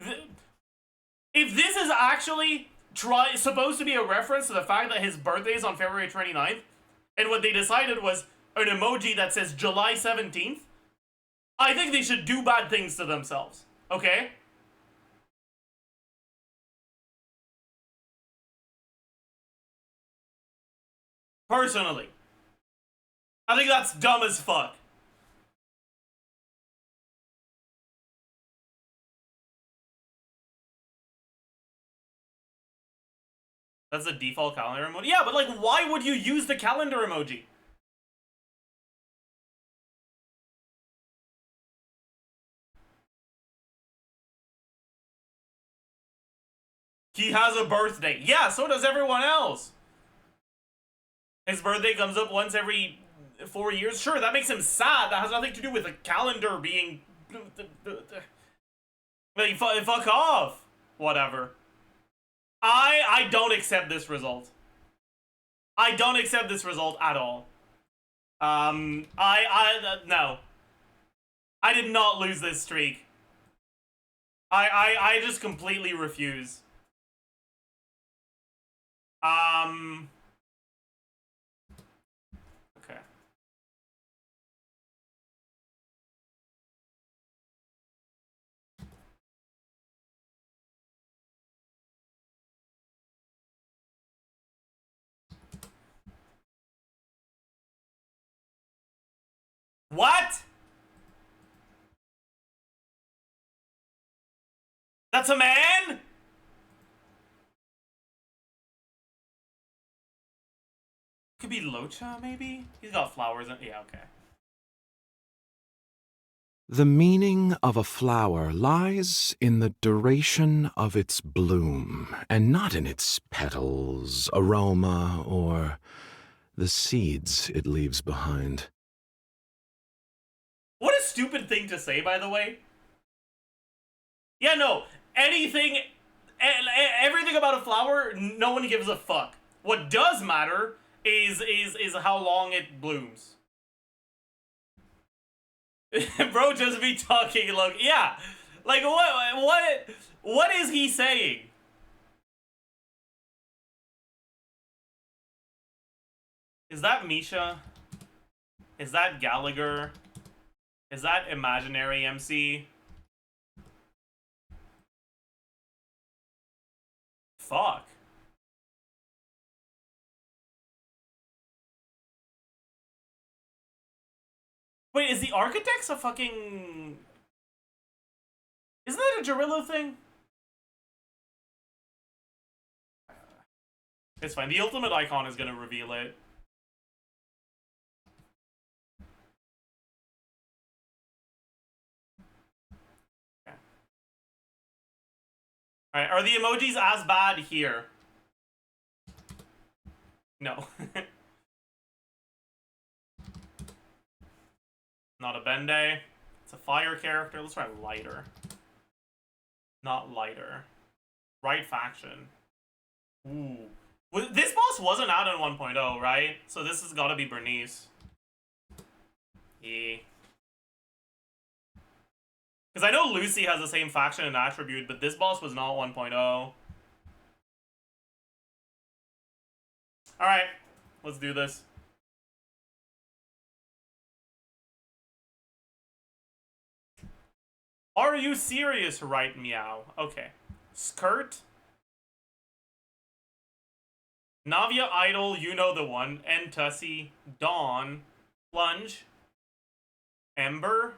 If this is actually supposed to be a reference to the fact that his birthday is on February 29th, and what they decided was an emoji that says July 17th, I think they should do bad things to themselves. Okay? Personally. I think that's dumb as fuck. That's the default calendar emoji? Yeah, but like, why would you use the calendar emoji? He has a birthday. Yeah, so does everyone else. His birthday comes up once every 4 years. Sure, that makes him sad. That has nothing to do with the calendar being... Like, fuck off. Whatever. I don't accept this result. I don't accept this result at all. No. I did not lose this streak. I just completely refuse. Okay. What? That's a man? Could be Locha, maybe? He's got flowers in... Yeah, okay. The meaning of a flower lies in the duration of its bloom, and not in its petals, aroma, or the seeds it leaves behind. What a stupid thing to say, by the way. Yeah, no. Anything... Everything about a flower, no one gives a fuck. What does matter is how long it blooms. Bro, just be talking, look. Yeah. Like, what is he saying? Is that Misha? Is that Gallagher? Is that Imaginary MC? Fuck. Wait, is the Architects a fucking... Isn't that a Gerillo thing? It's fine. The ultimate icon is gonna reveal it. Okay. Alright, are the emojis as bad here? No. Not a Bende. It's a fire character. Let's try lighter. Not lighter. Right faction. Ooh. This boss wasn't out in 1.0, right? So this has got to be Bernice. Yeah. Because I know Lucy has the same faction and attribute, but this boss was not 1.0. Alright. Let's do this. Are you serious, right, meow? Okay. Skirt. Navia Idol, you know the one. Entussi. Dawn. Plunge. Ember.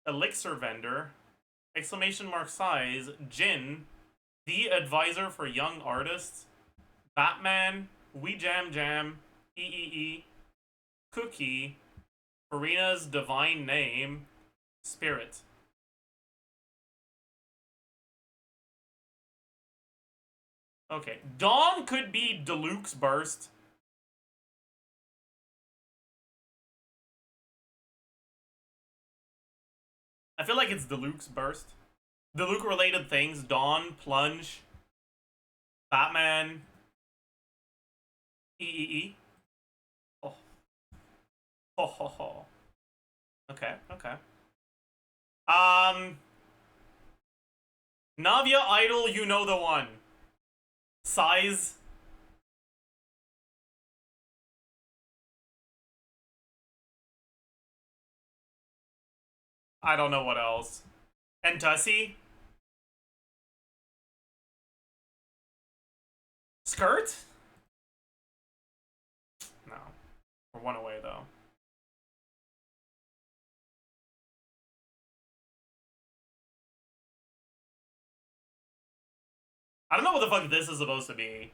Elixir Vendor. Exclamation mark size. Jin. The Advisor for Young Artists. Batman. We Jam Jam. EEE. Cookie. Farina's Divine Name. Spirit. Okay. Dawn could be Deluxe Burst. I feel like it's Deluxe Burst. Deluxe related things. Dawn, Plunge, Batman, EEE. Oh. Ho ho ho. Okay, okay. Navia Idol, you know the one. Size. I don't know what else. Entussi? Skirt? No. We're one away, though. I don't know what the fuck this is supposed to be.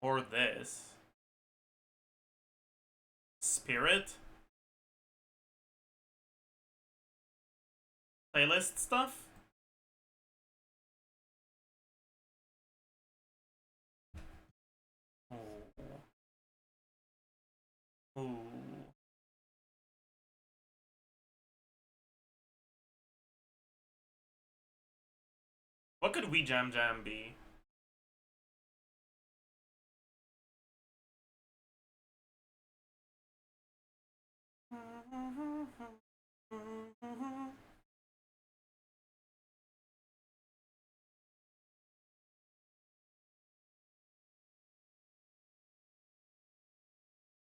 Or this. Spirit? Playlist stuff? Ooh. Ooh. What could We Jam Jam be?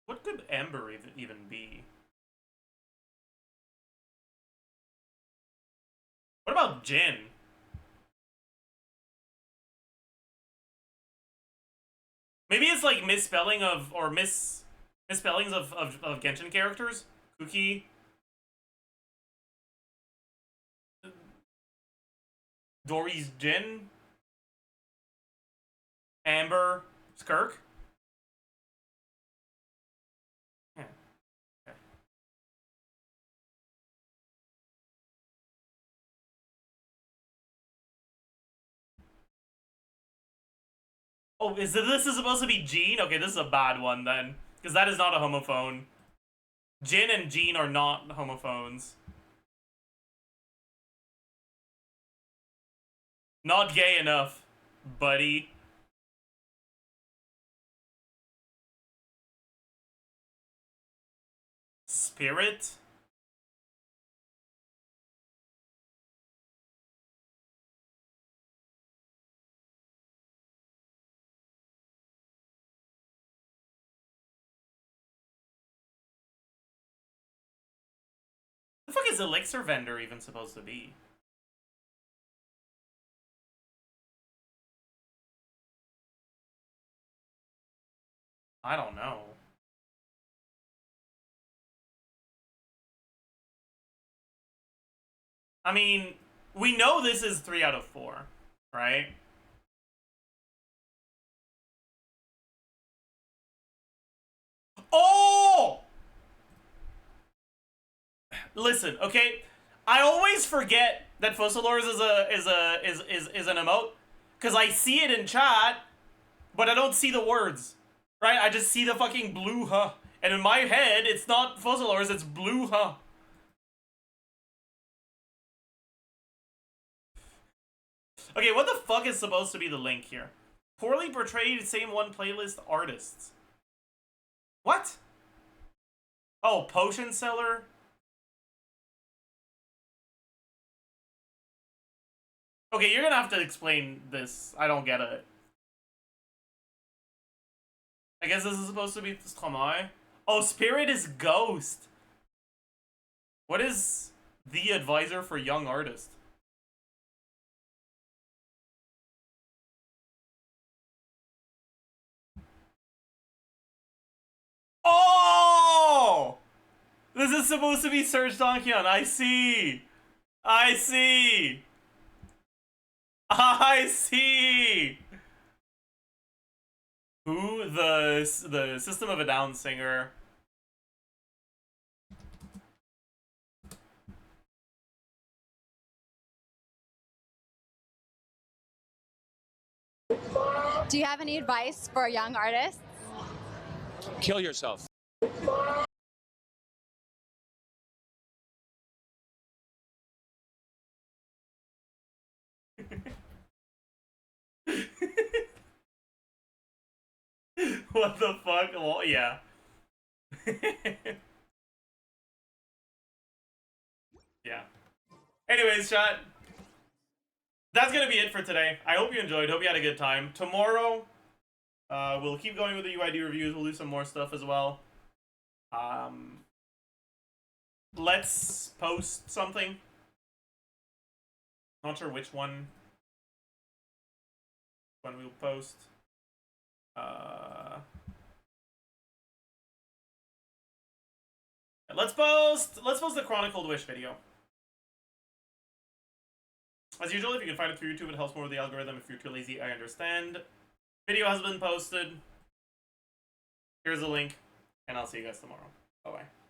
What could Amber even be? What about Jin? Maybe it's like misspelling of, or misspellings of Genshin characters? Kuki? Dory's Jin? Amber? Skirk? Yeah. Okay. Oh, this is supposed to be Jean? Okay, this is a bad one then. Because that is not a homophone. Jin and Jean are not homophones. Not gay enough, buddy. Spirit? is Elixir Vendor even supposed to be? I don't know. I mean, we know this is 3 out of 4, right? Oh! Listen, okay? I always forget that Fussilors is an emote, because I see it in chat, but I don't see the words, right? I just see the fucking blue huh. And in my head, it's not Fussilors, it's blue huh. Okay, what the fuck is supposed to be the link here? Poorly portrayed same one playlist artists. What? Oh, potion seller? Okay, you're gonna have to explain this. I don't get it. I guess this is supposed to be Stromae. Oh, Spirit is Ghost. What is the advisor for young artists? Oh! This is supposed to be Serge Donkian. I see. I see. I see. Who the System of a Down singer? Do you have any advice for young artists? Kill yourself. What the fuck? Well, yeah. Yeah. Anyways, chat. That's gonna be it for today. I hope you enjoyed. Hope you had a good time. Tomorrow, we'll keep going with the UID reviews. We'll do some more stuff as well. Let's post something. Not sure which one. When we'll post. Let's post the Chronicled Wish video. As usual, if you can find it through YouTube, it helps more with the algorithm. If you're too lazy, I understand. Video has been posted. Here's a link, and I'll see you guys tomorrow. Bye-bye.